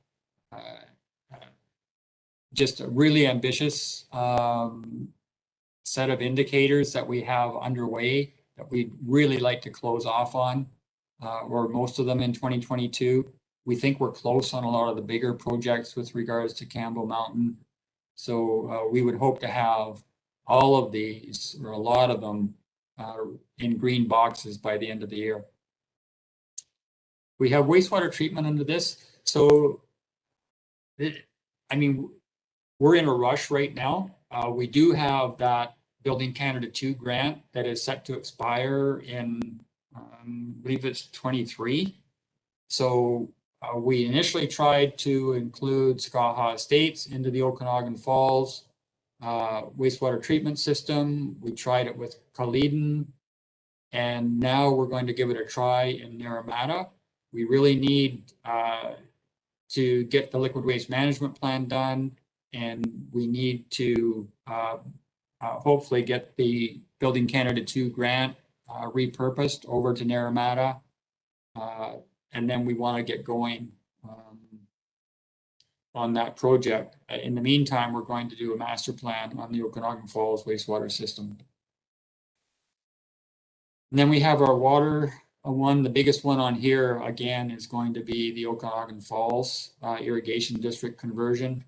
Just a really ambitious set of indicators that we have underway that we'd really like to close off on, or most of them in 2022. We think we're close on a lot of the bigger projects with regards to Campbell Mountain. So we would hope to have all of these, or a lot of them, in green boxes by the end of the year. We have wastewater treatment under this. So, I mean, we're in a rush right now. We do have that Building Canada 2 grant that is set to expire in, I believe it's 23. So we initially tried to include Skaha Estates into the Okanagan Falls wastewater treatment system. We tried it with Kaleden, and now we're going to give it a try in Naramata. We really need to get the liquid waste management plan done, and we need to hopefully get the Building Canada 2 grant repurposed over to Naramata. And then we want to get going on that project. In the meantime, we're going to do a master plan on the Okanagan Falls wastewater system. And then we have our water one. The biggest one on here, again, is going to be the Okanagan Falls irrigation district conversion.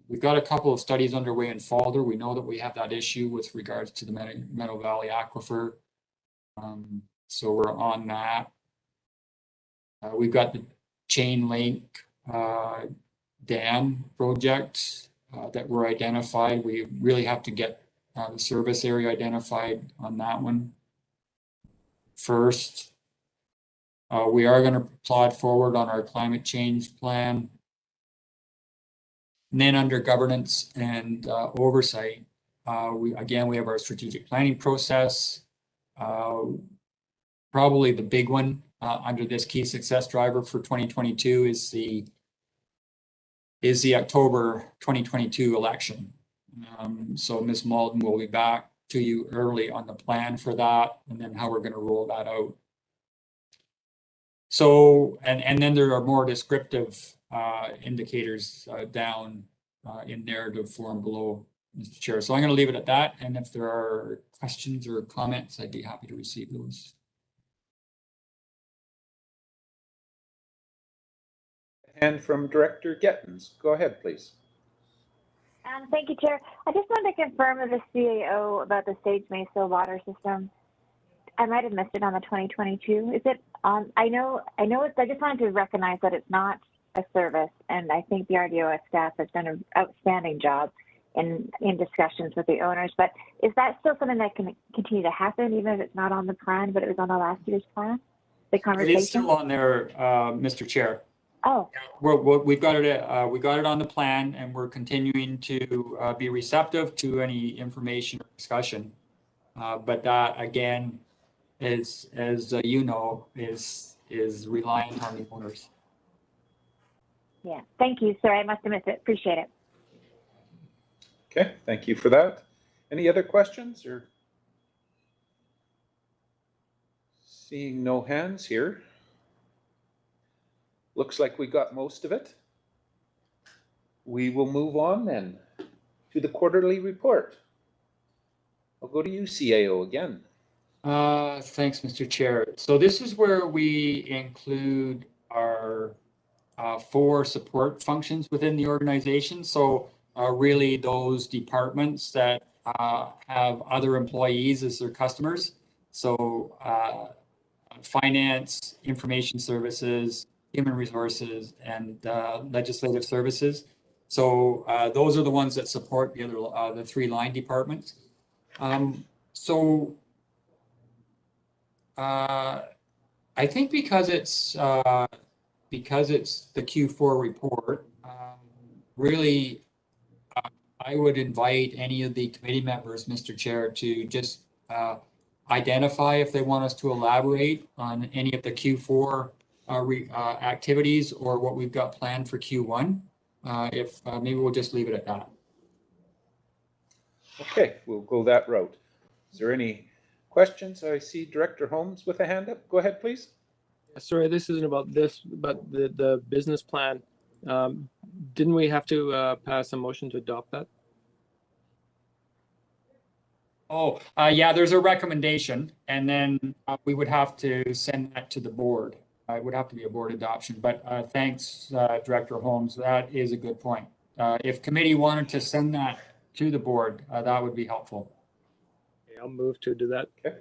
We've got a couple of studies underway in Falder. We know that we have that issue with regards to the Meadow Valley Aquifer. So we're on that. We've got the Chain Link dam project that were identified. We really have to get the service area identified on that one first. We are going to plod forward on our climate change plan. And then under governance and oversight, we have our strategic planning process. Probably the big one under this key success driver for 2022 is the October 2022 election. So Ms. Malden will be back to you early on the plan for that and then how we're going to roll that out. So, and then there are more descriptive indicators down in narrative form below, Mr. Chair. So I'm going to leave it at that. And if there are questions or comments, I'd be happy to receive those. And from Director Gettens, go ahead, please. Thank you, Chair. I just wanted to confirm with the CAO about the Sage Mesa water system. I might have missed it on the 2022. Is it on? I know it's, I just wanted to recognize that it's not a service, and I think the RDOS staff has done an outstanding job in discussions with the owners. But is that still something that can continue to happen, even if it's not on the plan, but it was on the last year's plan? The conversation? It is still on there, Mr. Chair. Oh. We've got it. We got it on the plan, and we're continuing to be receptive to any information or discussion. But that again, as you know, is reliant on the owners. Yeah, thank you. Sorry, I must have missed it. Appreciate it. Okay, thank you for that. Any other questions or? Seeing no hands here. Looks like we got most of it. We will move on then to the report. I'll go to you, CAO, again. Thanks, Mr. Chair. So this is where we include our 4 support functions within the organization. So really those departments that have other employees as their customers. So finance, information services, human resources, and legislative services. So those are the ones that support the other the 3 line departments. I think because it's the Q4 report, really, I would invite any of the committee members, Mr. Chair, to just identify if they want us to elaborate on any of the Q4 activities or what we've got planned for Q1. If maybe we'll just leave it at that. Okay, we'll go that route. Is there any questions? I see Director Holmes with a hand up. Go ahead, please. Sorry, this isn't about this, but the business plan. Didn't we have to pass a motion to adopt that? Oh, yeah, there's a recommendation, and then we would have to send that to the board. It would have to be a board adoption, but thanks, Director Holmes. That is a good point. If committee wanted to send that to the board, that would be helpful. Okay, I'll move to do that. Okay.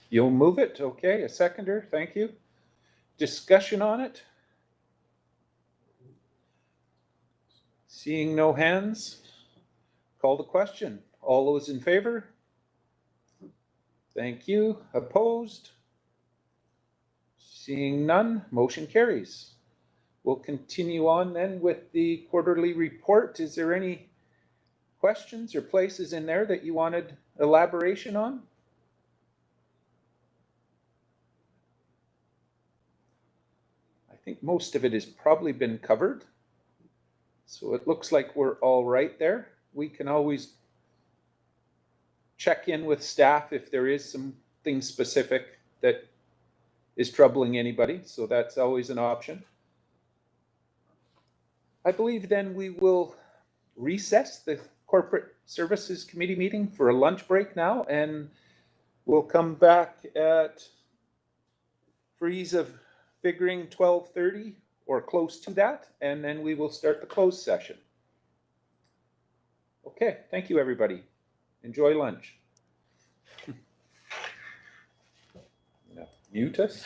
You'll move it. Okay, a seconder. Thank you. Discussion on it? Seeing no hands, call the question. All those in favor? Thank you. Opposed? Seeing none, motion carries. We'll continue on then with the quarterly report. Is there any questions or places in there that you wanted elaboration on? I think most of it has probably been covered. So it looks like we're all right there. We can always check in with staff if there is something specific that is troubling anybody. So that's always an option. I believe then we will recess the Corporate Services Committee meeting for a lunch break now, and we'll come back at freeze of figuring 12:30 or close to that, and then we will start the closed session. Okay, thank you, everybody. Enjoy lunch. Mute us.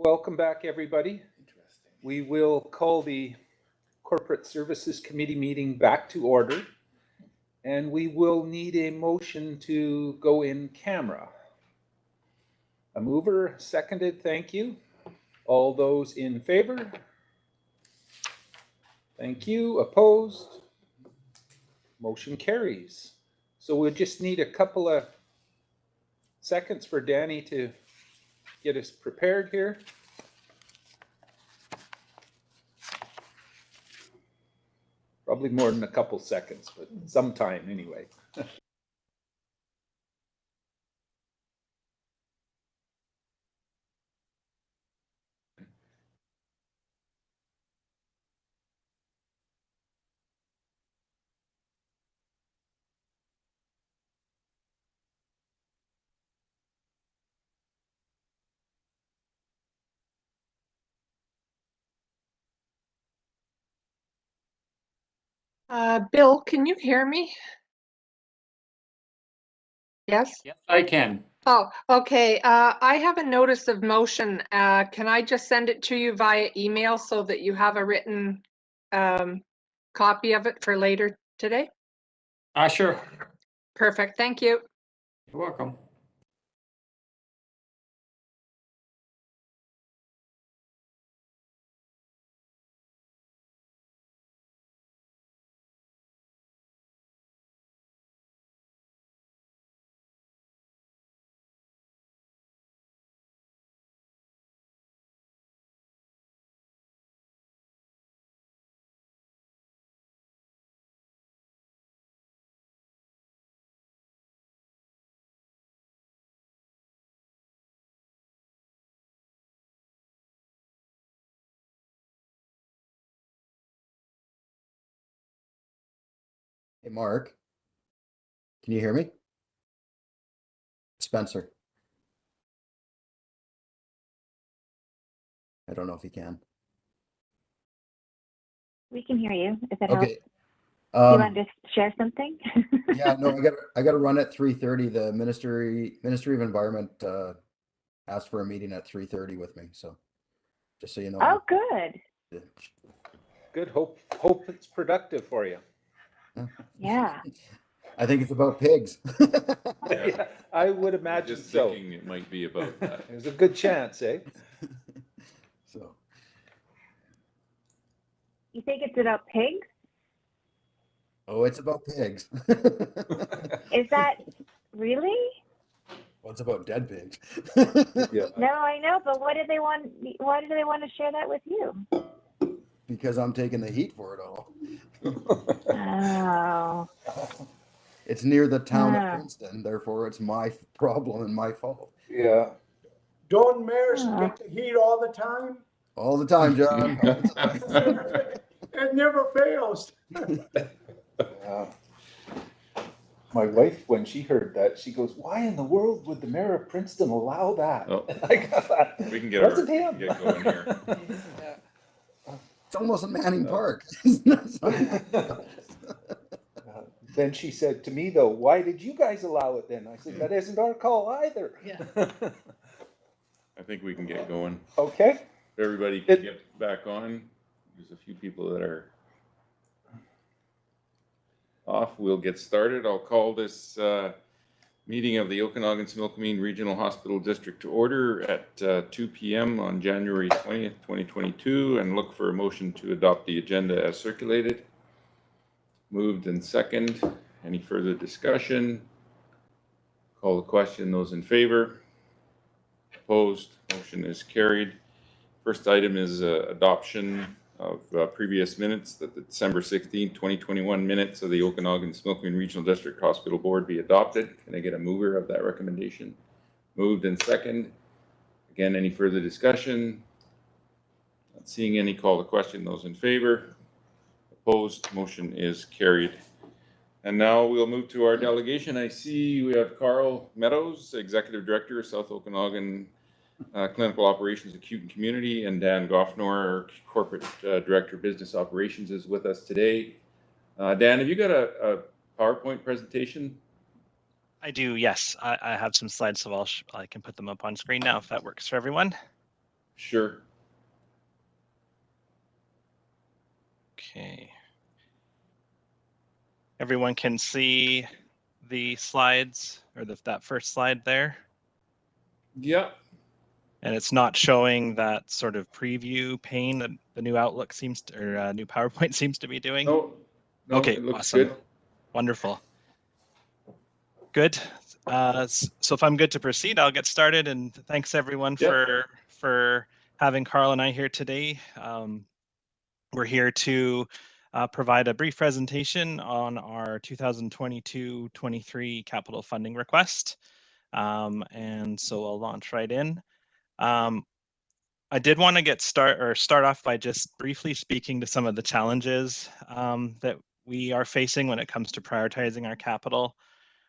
Welcome back, everybody. We will call the Corporate Services Committee meeting back to order, and we will need a motion to go in camera. A mover, seconded, thank you. All those in favor? Thank you. Opposed? Motion carries. So we'll just need a couple of seconds for Danny to get us prepared here. Probably more than a couple seconds, but some time anyway. Bill, can you hear me? Yes? Yes, I can. Oh, okay. I have a notice of motion. Can I just send it to you via email so that you have a written copy of it for later today? Sure. Perfect. Thank you. You're welcome. Hey, Mark, can you hear me? Spencer. I don't know if he can. We can hear you, if it helps. Okay. You want to share something? Yeah, no, I got to run at 3:30. The Ministry of Environment asked for a meeting at 3:30 with me, so just so you know. Oh, good. Good. Hope it's productive for you. Yeah. I think it's about pigs. Yeah, I would imagine Just so. thinking it might be about that. There's a good chance, eh? So. You think it's about pigs? Oh, it's about pigs. Is that really? Well, it's about dead pigs. Yeah. No, I know, but what did they want? Why do they want to share that with you? Because I'm taking the heat for it all. Oh. It's near the town of Ah. Princeton, therefore it's my problem and my fault. Yeah. Don't mayors get the heat all the time? All the time, John. All the time. It never fails. My wife, when she heard that, she goes, "Why in the world would the mayor of Princeton allow that?" Oh. I got that. We can get Wasn't our, him. get going here. It's almost a Manning Park. Then she said to me, though, "Why did you guys allow it then?" I said, "That isn't our call either." Yeah. I think we can get going. Okay. Everybody can get back on. There's a few people that are off. We'll get started. I'll call this meeting of the Okanagan-Similkameen Regional Hospital District to order at 2 p.m. on January 20th, 2022, and look for a motion to adopt the agenda as circulated. Moved and second. Any further discussion? Call the question. Those in favor? Opposed? Motion is carried. First item is adoption of previous minutes, that the December 16th, 2021 minutes of the Okanagan-Similkameen Regional District Hospital Board be adopted. Can I get a mover of that recommendation? Moved and second. Again, any further discussion? Not seeing any. Call the question. Those in favor? Opposed? Motion is carried. And now we'll move to our delegation. I see we have Carl Meadows, Executive Director, South Okanagan Clinical Operations, Acute and Community, and Dan Goffnor, Corporate Director, Business Operations, is with us today. Dan, have you got a PowerPoint presentation? I do, yes. I have some slides, so I can put them up on screen now if that works for everyone. Sure. Okay. Everyone can see the slides, or that first slide there? Yeah. And it's not showing that sort of preview pane that the new Outlook seems to, or new PowerPoint seems to be doing? No, okay, it looks awesome. good. Wonderful. Good. So if I'm good to proceed, I'll get started. And thanks everyone for having Carl and I here today. We're here to provide a brief presentation on our 2022-23 capital funding request. And so I'll launch right in. I did want to start off by just briefly speaking to some of the challenges that we are facing when it comes to prioritizing our capital,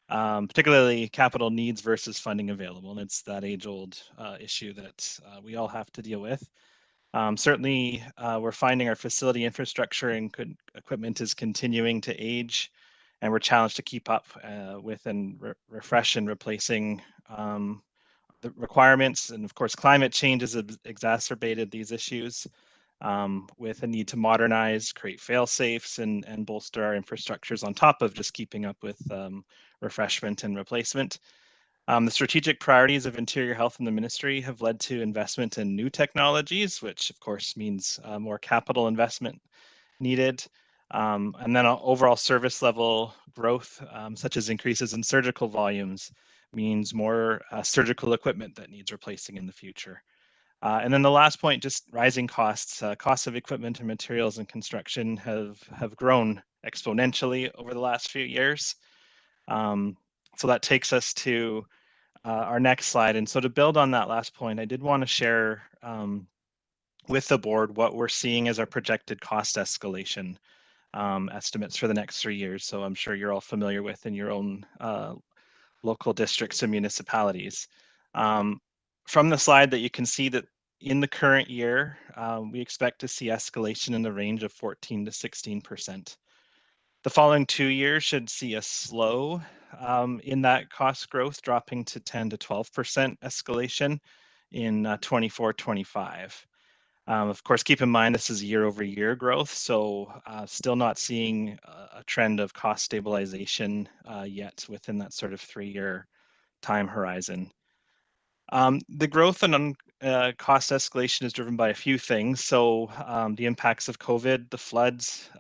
particularly capital needs versus funding available. And it's that age-old issue that we all have to deal with. Certainly, we're finding our facility infrastructure and equipment is continuing to age, and we're challenged to keep up with and refresh and replacing the requirements. And of course, climate change has exacerbated these issues with a need to modernize, create fail-safes, and bolster our infrastructures on top of just keeping up with refreshment and replacement. The strategic priorities of Interior Health and the Ministry have led to investment in new technologies, which of course means more capital investment needed. And then overall service level growth, such as increases in surgical volumes, means more surgical equipment that needs replacing in the future. And then the last point, just rising costs. Costs of equipment and materials and construction have grown exponentially over the last few years. So that takes us to our next slide. And so to build on that last point, I did want to share with the board what we're seeing as our projected cost escalation estimates for the next 3 years. So I'm sure you're all familiar with in your own local districts and municipalities. From the slide that you can see that in the current year, we expect to see escalation in the range of 14 to 16%. The following 2 years should see a slow in that cost growth, dropping to 10 to 12% escalation in 24-25. Of course, keep in mind this is year-over-year growth, so still not seeing a trend of cost stabilization yet within that sort of 3-year time horizon. The growth and cost escalation is driven by a few things. So the impacts of COVID, the floods,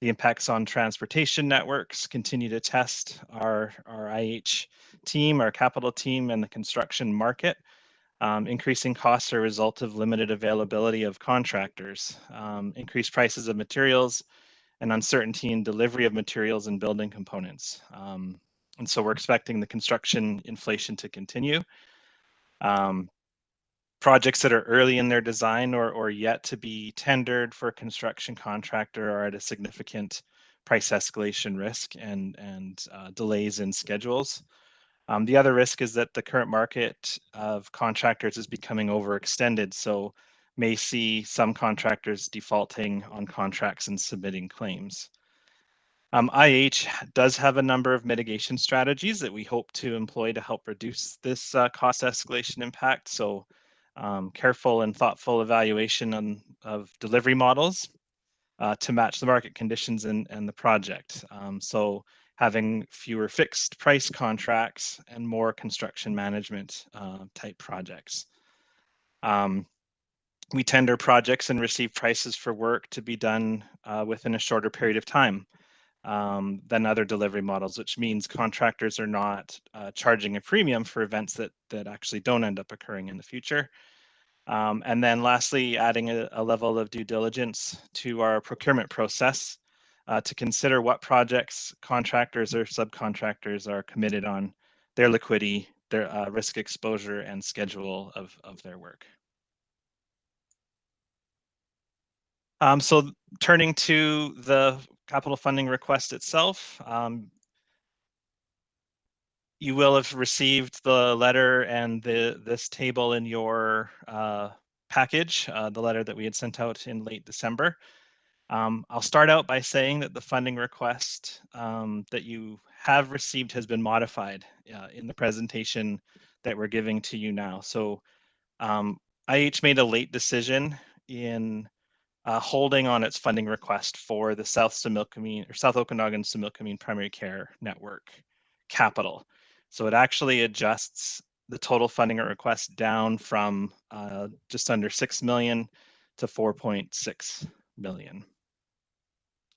The impacts on transportation networks, continue to test our IH team, our capital team, and the construction market. Increasing costs are a result of limited availability of contractors, increased prices of materials, and uncertainty in delivery of materials and building components. And so we're expecting the construction inflation to continue. Projects that are early in their design or yet to be tendered for a construction contractor are at a significant price escalation risk and delays in schedules. The other risk is that the current market of contractors is becoming overextended, so may see some contractors defaulting on contracts and submitting claims. IH does have a number of mitigation strategies that we hope to employ to help reduce this cost escalation impact. So careful and thoughtful evaluation of delivery models to match the market conditions and the project. So having fewer fixed price contracts and more construction management type projects. We tender projects and receive prices for work to be done within a shorter period of time than other delivery models, which means contractors are not charging a premium for events that actually don't end up occurring in the future. And then lastly, adding a level of due diligence to our procurement process to consider what projects contractors or subcontractors are committed on, their liquidity, their risk exposure, and schedule of their work. So turning to the capital funding request itself, you will have received the letter and this table in your package, the letter that we had sent out in late December. I'll start out by saying that the funding request that you have received has been modified in the presentation that we're giving to you now. So IH made a late decision in holding on its funding request for the South Okanagan-Similkameen Primary Care Network capital. So it actually adjusts the total funding request down from just under 6 million to 4.6 million.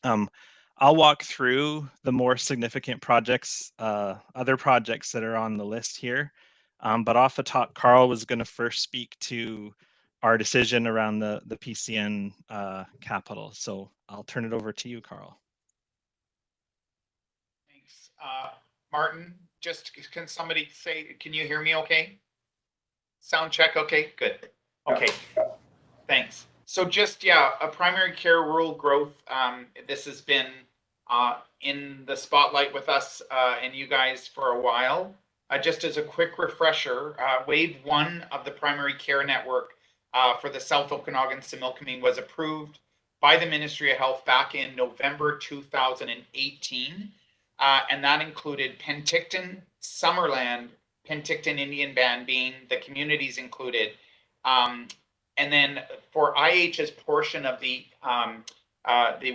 I'll walk through the more significant projects, other projects that are on the list here. But off the top, Carl was going to first speak to our decision around the PCN capital. So I'll turn it over to you, Carl. Thanks. Martin, just can somebody say, can you hear me okay? Sound check, okay, good. Okay, thanks. So just, yeah, a primary care rural growth. This has been in the spotlight with us and you guys for a while. Just as a quick refresher, wave 1 of the primary care network for the South Okanagan-Similkameen was approved by the Ministry of Health back in November 2018. And that included Penticton, Summerland, Penticton Indian Band being the communities included. And then for IH's portion of the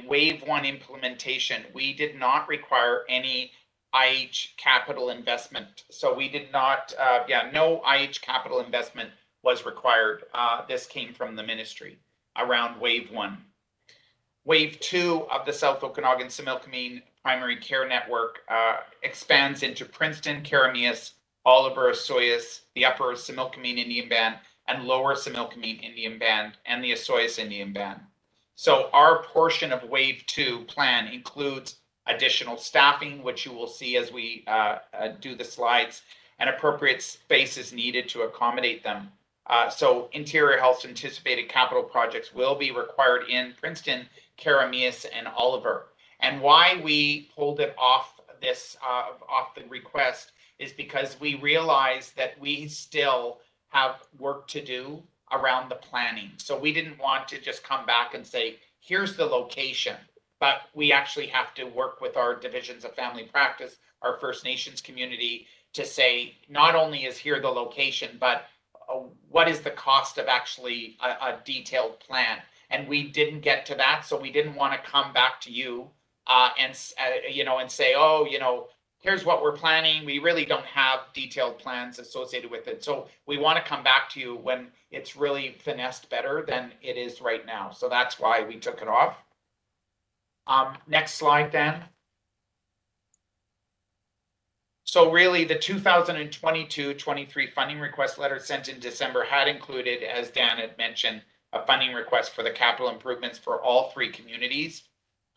wave 1 implementation, we did not require any IH capital investment. So we did not, no IH capital investment was required. This came from the ministry around wave 1. Wave 2 of the South Okanagan-Similkameen Primary Care Network expands into Princeton, Karamias, Oliver, Osoyoos, the Upper Similkameen Indian Band, and Lower Similkameen Indian Band, and the Osoyoos Indian Band. So our portion of Wave 2 plan includes additional staffing, which you will see as we do the slides, and appropriate space is needed to accommodate them. So Interior Health's anticipated capital projects will be required in Princeton, Karamias, and Oliver. And why we pulled it off this off the request is because we realized that we still have work to do around the planning. So we didn't want to just come back and say, here's the location, but we actually have to work with our divisions of family practice, our First Nations community, to say, not only is here the location, but what is the cost of actually a detailed plan? And we didn't get to that, so we didn't want to come back to you and say, oh, here's what we're planning. We really don't have detailed plans associated with it. So we want to come back to you when it's really finessed better than it is right now. So that's why we took it off. Next slide, Dan. So really, the 2022-23 funding request letter sent in December had included, as Dan had mentioned, a funding request for the capital improvements for all three communities.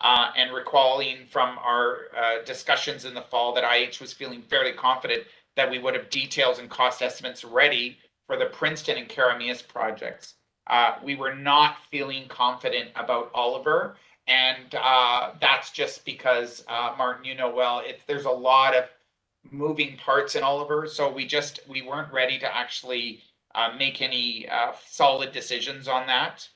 And recalling from our discussions in the fall that IH was feeling fairly confident that we would have details and cost estimates ready for the Princeton and Karamias projects. We were not feeling confident about Oliver, and that's just because, Martin, you know well, there's a lot of moving parts in Oliver, so we weren't ready to actually make any solid decisions on that.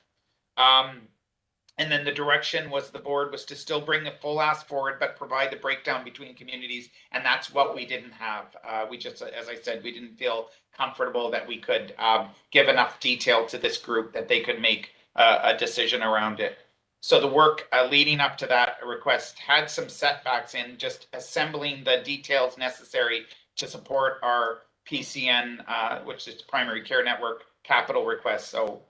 And then the direction was the board was to still bring the full ask forward, but provide the breakdown between communities, and that's what we didn't have. We just, as I said, we didn't feel comfortable that we could give enough detail to this group that they could make a decision around it. So the work leading up to that request had some setbacks in just assembling the details necessary to support our PCN, which is Primary Care Network capital request. So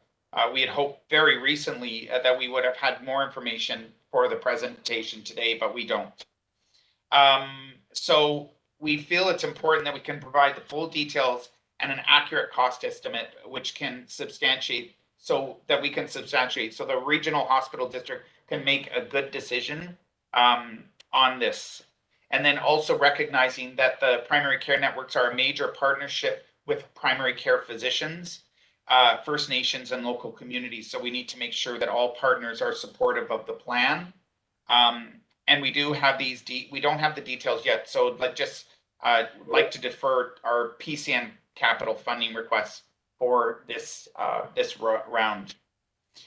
we had hoped very recently that we would have had more information for the presentation today, but we don't. So we feel it's important that we can provide the full details and an accurate cost estimate, which can substantiate so the regional hospital district can make a good decision on this. And then also recognizing that the primary care networks are a major partnership with primary care physicians, First Nations, and local communities. So we need to make sure that all partners are supportive of the plan. And we do have these, we don't have the details yet. So just like to defer our PCN capital funding requests for this round,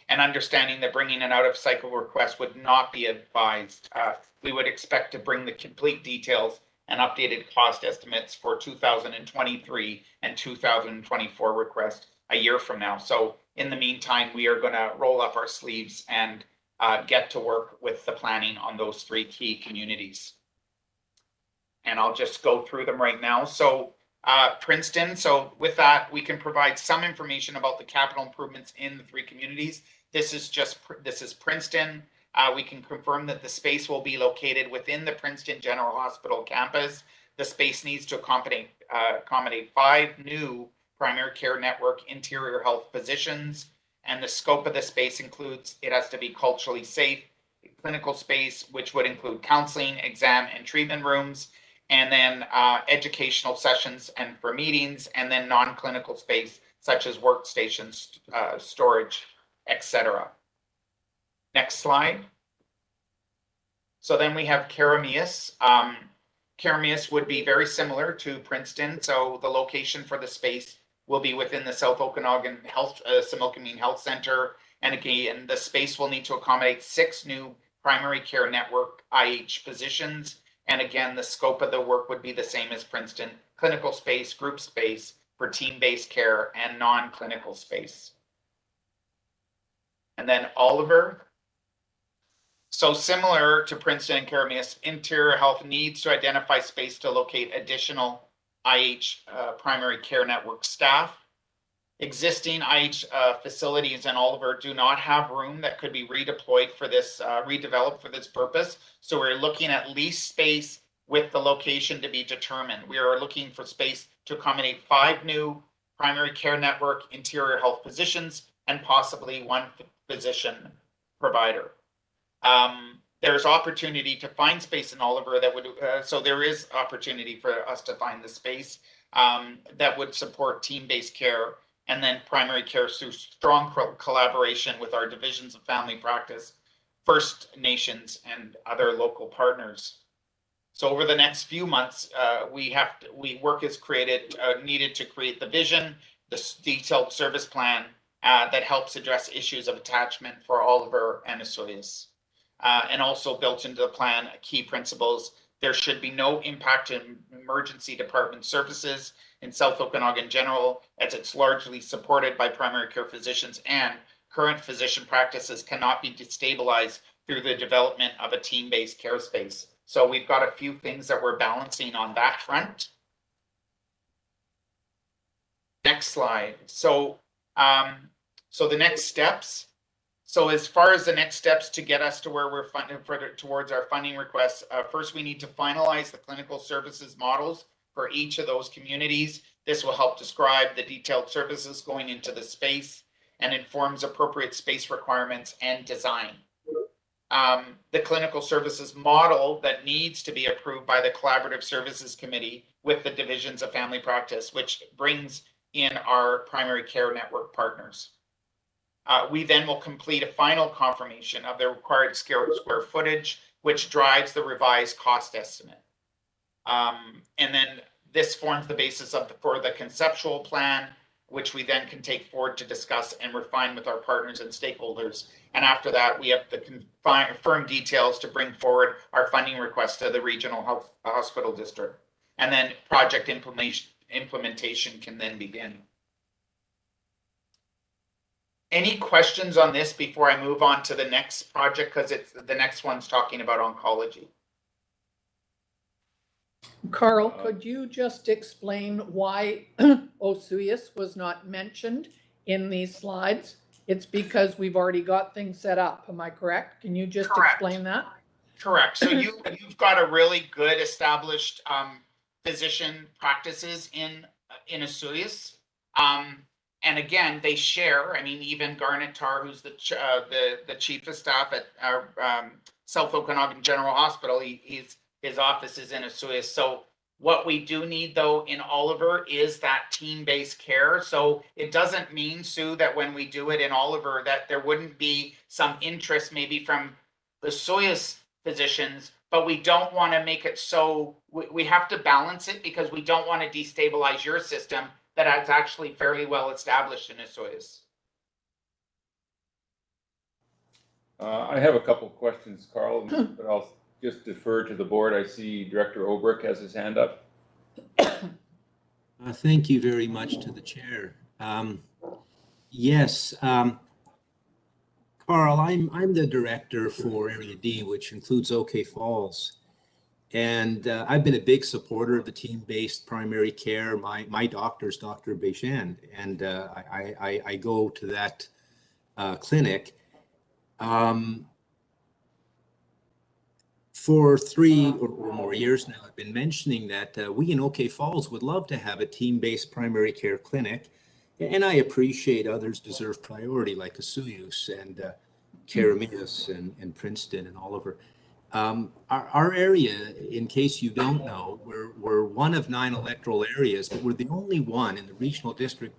and understanding that bringing an out of cycle request would not be advised. We would expect to bring the complete details and updated cost estimates for 2023 and 2024 request a year from now. So in the meantime, we are going to roll up our sleeves and get to work with the planning on those three key communities. And I'll just go through them right now. So Princeton. So with that, we can provide some information about the capital improvements in the three communities. This is Princeton. We can confirm that the space will be located within the Princeton General Hospital campus. The space needs to accommodate 5 new primary care network interior health positions. And the scope of the space includes, it has to be culturally safe, clinical space, which would include counseling, exam, and treatment rooms, and then educational sessions and for meetings, and then non-clinical space such as workstations, storage, etc. Next slide. So then we have Karamias. Karamias would be very similar to Princeton. So the location for the space will be within the South Okanagan Similkameen Health Center. And again, the space will need to accommodate 6 new primary care network IH positions. And again, the scope of the work would be the same as Princeton: clinical space, group space for team-based care, and non-clinical space. And then Oliver. So similar to Princeton and Karamias, Interior Health needs to identify space to locate additional IH primary care network staff. Existing IH facilities in Oliver do not have room that could be redeployed for this, redeveloped for this purpose. So we're looking at lease space with the location to be determined. We are looking for space to accommodate 5 new primary care network interior health positions and possibly 1 physician provider. There's opportunity to find space in Oliver that would, so there is opportunity for us to find the space that would support team-based care, and then primary care through strong collaboration with our divisions of family practice, First Nations, and other local partners. So over the next few months, work is needed to create the vision, the detailed service plan that helps address issues of attachment for Oliver and Osoyoos. And also built into the plan key principles. There should be no impact in emergency department services in South Okanagan General, as it's largely supported by primary care physicians, and current physician practices cannot be destabilized through the development of a team-based care space. So we've got a few things that we're balancing on that front. Next slide. So, so the next steps. So as far as the next steps to get us to where we're funding towards our funding requests, first we need to finalize the clinical services models for each of those communities. This will help describe the detailed services going into the space and informs appropriate space requirements and design. The clinical services model that needs to be approved by the Collaborative Services Committee with the divisions of family practice, which brings in our primary care network partners. We then will complete a final confirmation of the required square footage, which drives the revised cost estimate. And then this forms the basis for the conceptual plan, which we then can take forward to discuss and refine with our partners and stakeholders. And after that, we have the firm details to bring forward our funding request to the regional health hospital district. And then project implementation can then begin. Any questions on this before I move on to the next project? Because the next one's talking about oncology. Carl, could you just explain why OSRHD was not mentioned in these slides? It's because we've already got things set up. Am I correct? Can you just explain that? Correct. So you've got a really good established physician practices in OSRHD. And again, they share. I mean, even Garnet Tarr, who's the chief of staff at our South Okanagan General Hospital, his office is in OSRHD. So what we do need, though, in Oliver is that team-based care. So it doesn't mean, Sue, that when we do it in Oliver, that there wouldn't be some interest maybe from the OSRHD physicians, but we don't want to make it so we have to balance it because we don't want to destabilize your system that is actually fairly well established in OSRHD. I have a couple of questions, Carl, but I'll just defer to the board. I see Director Obrick has his hand up. Thank you very much to the chair. Yes, Carl, I'm the director for Area D, which includes OK Falls. And I've been a big supporter of the team-based primary care. My doctor's Dr. Bejan, and I go to that clinic. For 3 or more years now, I've been mentioning that we in OK Falls would love to have a team-based primary care clinic. And I appreciate others deserve priority, like Asuyus and Karamias and Princeton and Oliver. Our area, in case you don't know, we're one of 9 electoral areas, but we're the only one in the regional district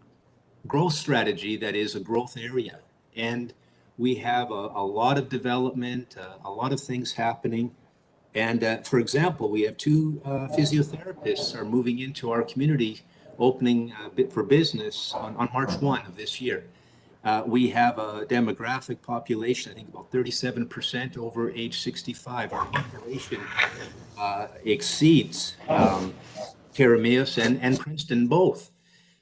growth strategy that is a growth area. And we have a lot of development, a lot of things happening. And for example, we have 2 physiotherapists are moving into our community, opening for business on March 1 of this year. We have a demographic population, I think about 37% over age 65. Our population exceeds Karamias and Princeton both.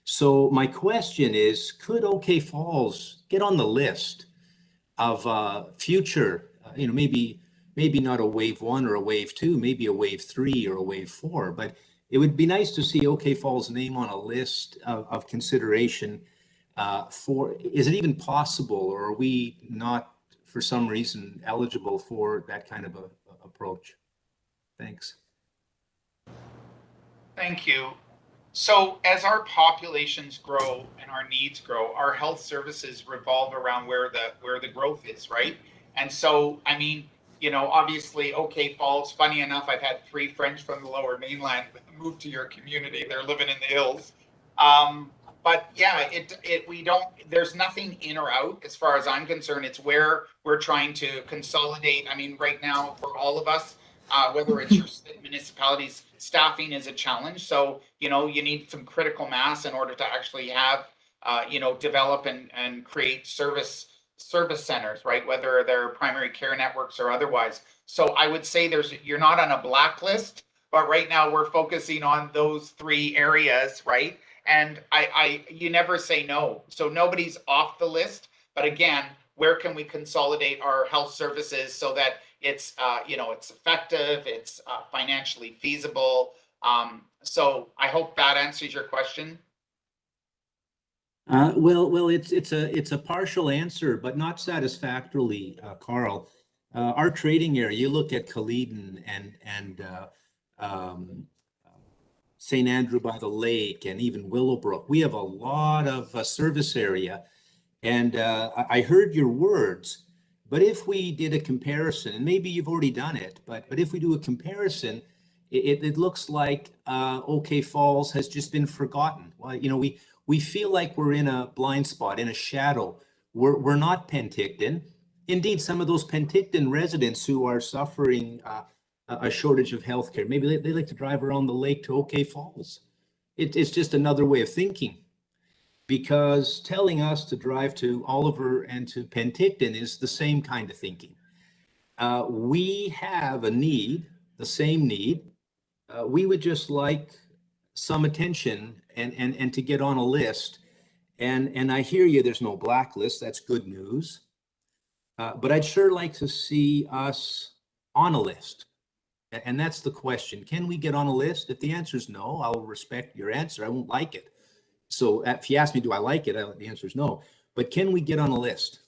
So my question is, could OK Falls get on the list of future, maybe not a wave 1 or a wave 2, maybe a wave 3 or a wave 4, but it would be nice to see OK Falls' name on a list of consideration is it even possible, or are we not, for some reason, eligible for that kind of approach? Thanks. Thank you. So as our populations grow and our needs grow, our health services revolve around where the growth is, right? And so, I mean, obviously OK Falls, funny enough, I've had 3 friends from the Lower Mainland move to your community. They're living in the hills. But yeah, there's nothing in or out as far as I'm concerned. It's where we're trying to consolidate. I mean, right now for all of us, whether it's your municipalities, staffing is a challenge. So, you need some critical mass in order to actually have, develop and create service centers, right? Whether they're primary care networks or otherwise. So I would say you're not on a blacklist, but right now we're focusing on those 3 areas, right? And you never say no. So nobody's off the list. But again, where can we consolidate our health services so that it's, it's effective, it's financially feasible. So I hope that answers your question. Well, it's a partial answer, but not satisfactorily, Carl. Our trading area, you look at Caledon and St. Andrew by the Lake and even Willowbrook. We have a lot of service area. And I heard your words, but if we did a comparison, and maybe you've already done it, but if we do a comparison, it looks like OK Falls has just been forgotten. Well, you know, we feel like we're in a blind spot, in a shadow. We're not Penticton. Indeed, some of those Penticton residents who are suffering a shortage of healthcare, maybe they like to drive around the lake to OK Falls. It's just another way of thinking. Because telling us to drive to Oliver and to Penticton is the same kind of thinking. We have a need, the same need. We would just like some attention and to get on a list. And I hear you, there's no blacklist, that's good news. But I'd sure like to see us on a list. And that's the question. Can we get on a list? If the answer is no, I'll respect your answer. I won't like it. So if you ask me, do I like it? The answer is no. But can we get on a list?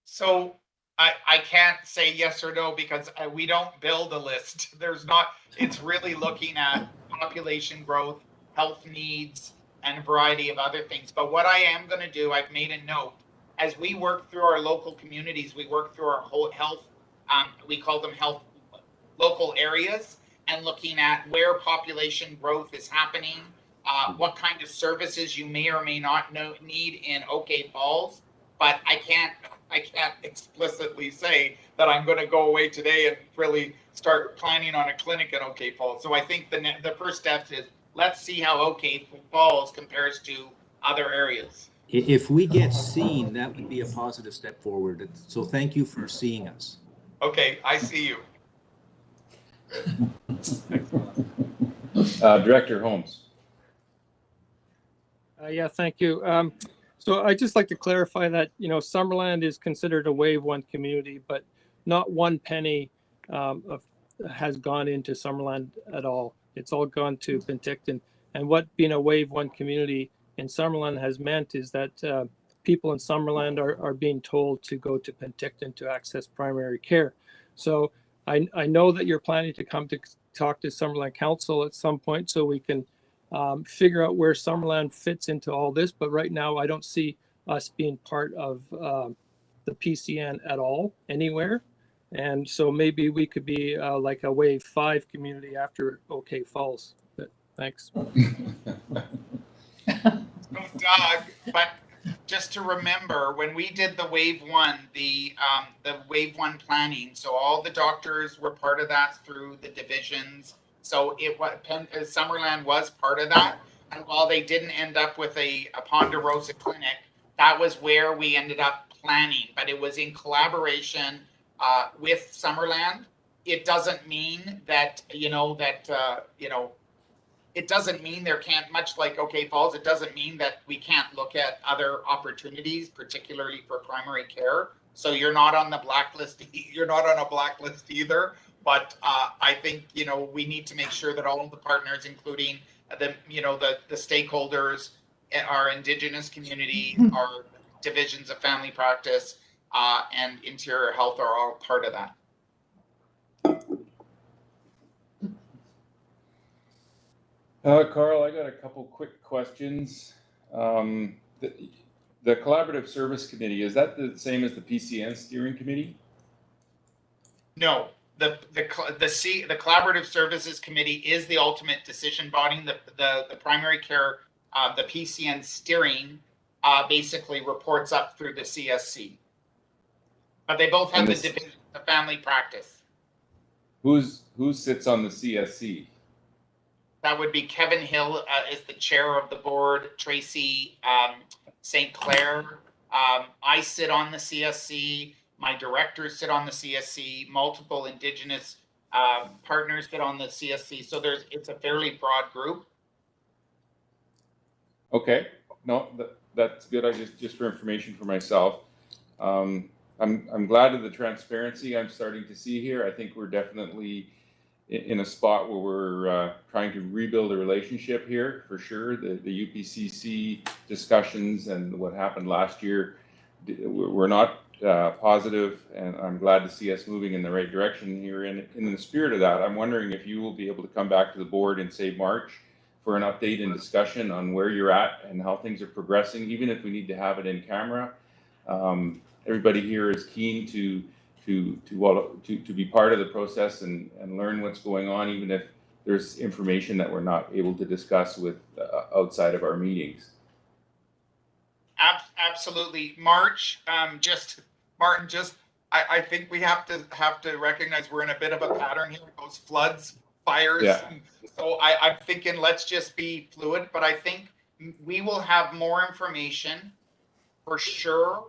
So I can't say yes or no because we don't build a list. There's not, it's really looking at population growth, health needs, and a variety of other things. But what I am going to do, I've made a note, as we work through our local communities, we work through our whole health, we call them health local areas, and looking at where population growth is happening, what kind of services you may or may not need in OK Falls, but I can't explicitly say that I'm going to go away today and really start planning on a clinic in OK Falls. So I think the first step is let's see how OK Falls compares to other areas. If we get seen, that would be a positive step forward. So thank you for seeing us. Okay, I see you. Director Holmes. Yeah, thank you. So I'd just like to clarify that, you know, Summerland is considered a Wave 1 community, but not one penny has gone into Summerland at all. It's all gone to Penticton. And what being a Wave 1 community in Summerland has meant is that people in Summerland are being told to go to Penticton to access primary care. So I know that you're planning to come to talk to Summerland Council at some point so we can figure out where Summerland fits into all this. But right now, I don't see us being part of the PCN at all anywhere. And so maybe we could be like a Wave 5 community after OK Falls. But thanks. Doug, but just to remember, when we did the Wave 1, the Wave 1 planning, so all the doctors were part of that through the divisions. So Summerland was part of that. And while they didn't end up with a Ponderosa clinic, that was where we ended up planning. But it was in collaboration with Summerland. It doesn't mean that, it doesn't mean there can't, much like OK Falls, it doesn't mean that we can't look at other opportunities, particularly for primary care. So you're not on the blacklist. You're not on a blacklist either. But I think, we need to make sure that all of the partners, including the stakeholders, our Indigenous community, our divisions of family practice, and interior health are all part of that. Carl, I got a couple quick questions. The Collaborative Service Committee, is that the same as the PCN Steering Committee? No, the Collaborative Services Committee is the ultimate decision body. The primary care, the PCN steering basically reports up through the CSC. But they both have the division of family practice. Who sits on the CSC? That would be Kevin Hill is the chair of the board, Tracy St. Clair. I sit on the CSC. My directors sit on the CSC. Multiple Indigenous partners sit on the CSC. So it's a fairly broad group. Okay, no, that's good. I just for information for myself. I'm glad of the transparency I'm starting to see here. I think we're definitely in a spot where we're trying to rebuild a relationship here for sure. The UPCC discussions and what happened last year were not positive, and I'm glad to see us moving in the right direction here. In the spirit of that, I'm wondering if you will be able to come back to the board in, say, March for an update and discussion on where you're at and how things are progressing, even if we need to have it in camera. Everybody here is keen to be part of the process and learn what's going on, even if there's information that we're not able to discuss with outside of our meetings. Absolutely. March, Martin, I think we have to recognize we're in a bit of a pattern here. Those floods, fires. Yeah. So I'm thinking let's just be fluid, but I think we will have more information for sure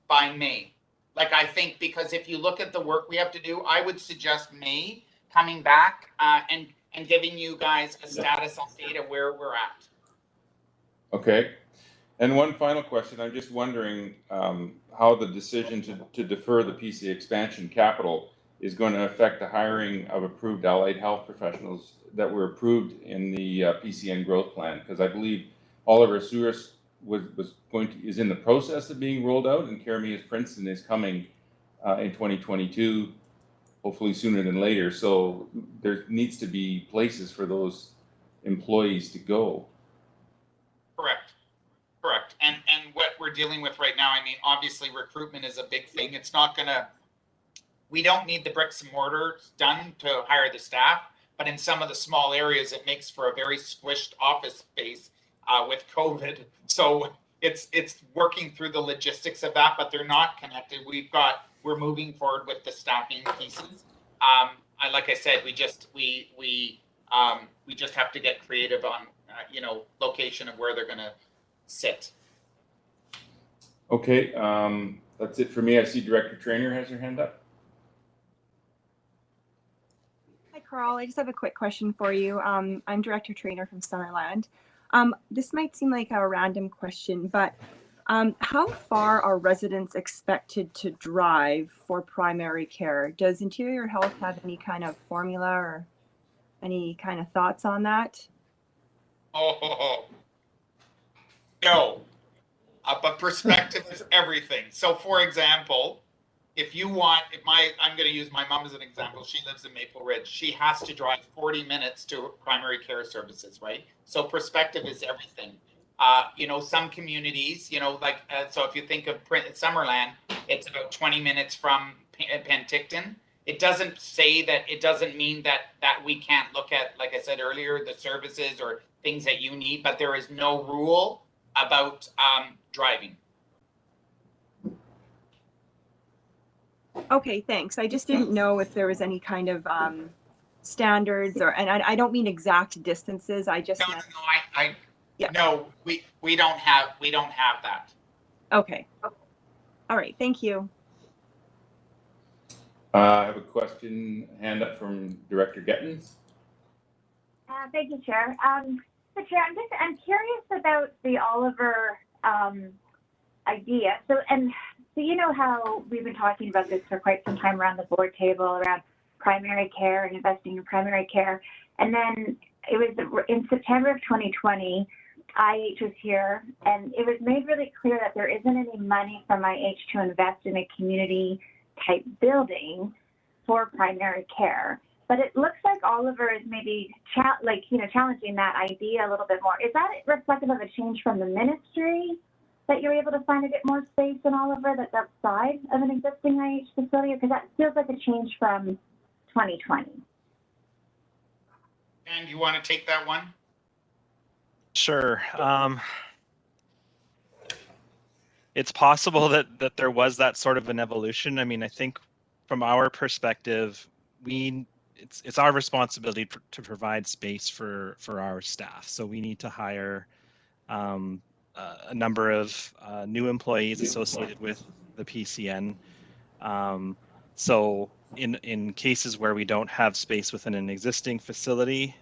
by May. Like, I think, because if you look at the work we have to do, I would suggest May coming back and giving you guys a status update of where we're at. Okay. And one final question. I'm just wondering how the decision to defer the PC expansion capital is going to affect the hiring of approved allied health professionals that were approved in the PCN growth plan, because I believe Oliver Souris is in the process of being rolled out, and Kearmias Princeton is coming in 2022, hopefully sooner than later. So there needs to be places for those employees to go. Correct. And what we're dealing with right now, I mean, obviously recruitment is a big thing. It's not gonna, we don't need the bricks and mortar done to hire the staff, but in some of the small areas, it makes for a very squished office space with COVID. So it's working through the logistics of that, but they're not connected. We're moving forward with the staffing pieces. Like I said, we just have to get creative on location of where they're gonna sit. Okay, that's it for me. I see Director Trainer has her hand up. Hi, Carl. I just have a quick question for you. I'm Director Trainer from Summerland. This might seem like a random question, but how far are residents expected to drive for primary care? Does Interior Health have any kind of formula or any kind of thoughts on that? No, but perspective is everything. So, for example, I'm going to use my mom as an example. She lives in Maple Ridge. She has to drive 40 minutes to primary care services, right? So perspective is everything. Some communities, so if you think of Summerland, it's about 20 minutes from Penticton. It doesn't say that, it doesn't mean that we can't look at, like I said earlier, the services or things that you need, but there is no rule about driving. Okay, thanks. I just didn't know if there was any kind of standards and I don't mean exact distances. I just No, we don't have that. Okay. All right. Thank you. I have a hand up from Director Gettins. Thank you, Chair. So Chair, I'm curious about the Oliver idea. So you know how we've been talking about this for quite some time around the board table around primary care and investing in primary care. And then it was in September of 2020, IH was here, and it was made really clear that there isn't any money from IH to invest in a community type building for primary care. But it looks like Oliver is maybe challenging that idea a little bit more. Is that reflective of a change from the ministry that you're able to find a bit more space in Oliver that's outside of an existing IH facility? Because that feels like a change from 2020. And you want to take that one? Sure. It's possible that there was that sort of an evolution. I mean, I think from our perspective, it's our responsibility to provide space for our staff. So we need to hire a number of new employees associated with the PCN. So in cases where we don't have space within an existing facility,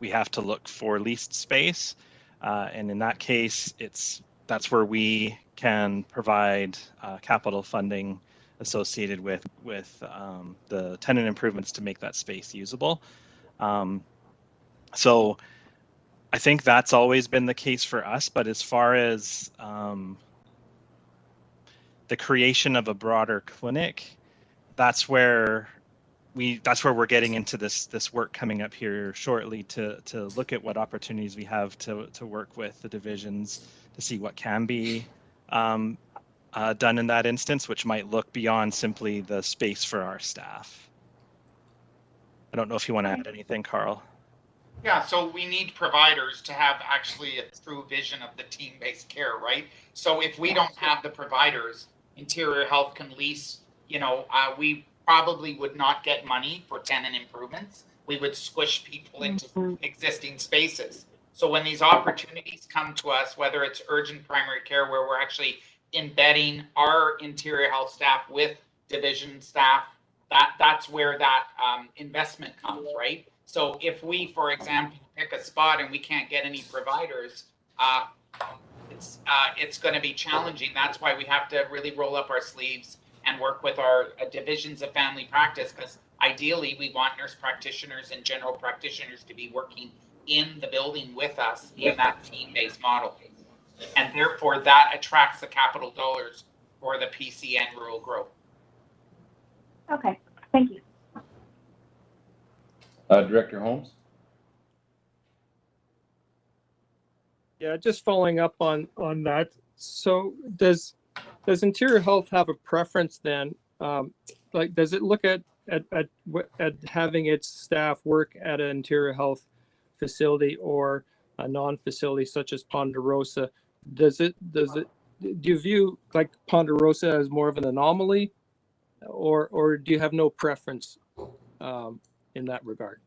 we have to look for leased space. And in that case, that's where we can provide capital funding associated with the tenant improvements to make that space usable. So I think that's always been the case for us, but as far as the creation of a broader clinic, that's where we're getting into this work coming up here shortly to look at what opportunities we have to work with the divisions to see what can be done in that instance, which might look beyond simply the space for our staff. I don't know if you want to add anything, Carl. Yeah, so we need providers to have actually a true vision of the team-based care, right? So if we don't have the providers, Interior Health can lease, we probably would not get money for tenant improvements. We would squish people into existing spaces. So when these opportunities come to us, whether it's urgent primary care, where we're actually embedding our Interior Health staff with division staff, that's where that investment comes, right? So if we, for example, pick a spot and we can't get any providers, it's going to be challenging. That's why we have to really roll up our sleeves and work with our divisions of family practice, because ideally we want nurse practitioners and general practitioners to be working in the building with us in that team-based model. And therefore that attracts the capital dollars for the PC and rural growth. Okay, thank you. Director Holmes? Yeah, just following up on that. So does Interior Health have a preference then? Like, does it look at having its staff work at an Interior Health facility or a non-facility such as Ponderosa? Do you view like Ponderosa as more of an anomaly, or do you have no preference in that regard?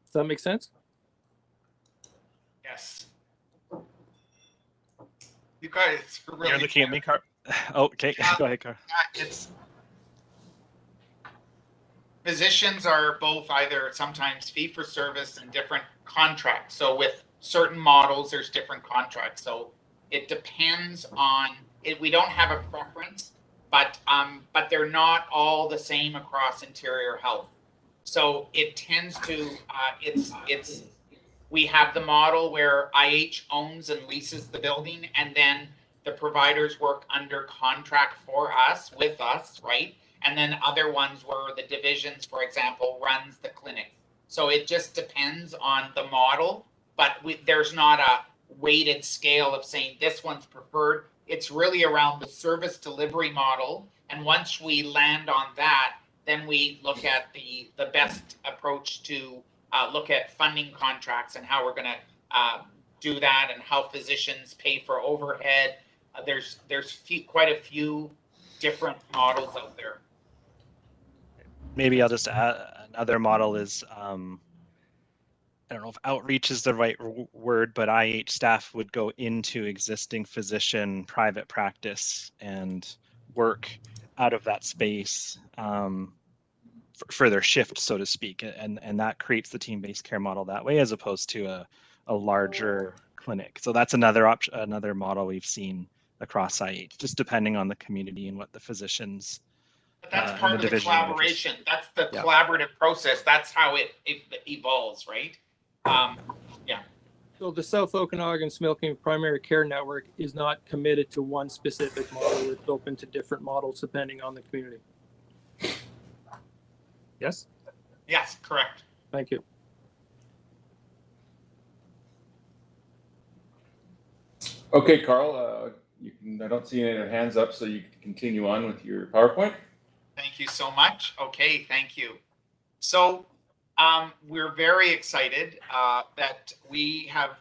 Does that make sense? Yes. You guys are really. You're looking at me, Carl. Oh, okay. Go ahead, Carl. It's physicians are both either sometimes fee for service and different contracts. So with certain models, there's different contracts. So it depends on it. We don't have a preference, but they're not all the same across Interior Health. So it tends to we have the model where IH owns and leases the building, and then the providers work under contract for us, with us, right? And then other ones where the divisions, for example, runs the clinic. So it just depends on the model, but there's not a weighted scale of saying this one's preferred. It's really around the service delivery model. And once we land on that, then we look at the best approach to look at funding contracts and how we're going to do that, and how physicians pay for overhead. There's quite a few different models out there. Maybe I'll just add another model is, I don't know if outreach is the right word, but IH staff would go into existing physician private practice and work out of that space for their shift, so to speak. And that creates the team-based care model that way, as opposed to a larger clinic. So that's another option, another model we've seen across IH, just depending on the community and what the physicians. But that's part of the collaboration. That's the collaborative process. That's how it evolves, right? Yeah. So the South Okanagan Smoking Primary Care Network is not committed to one specific model. It's open to different models depending on the community. Yes? Yes, correct. Thank you. Okay, Carl, I don't see any other hands up, so you can continue on with your PowerPoint. Thank you so much. Okay, thank you. So we're very excited that we have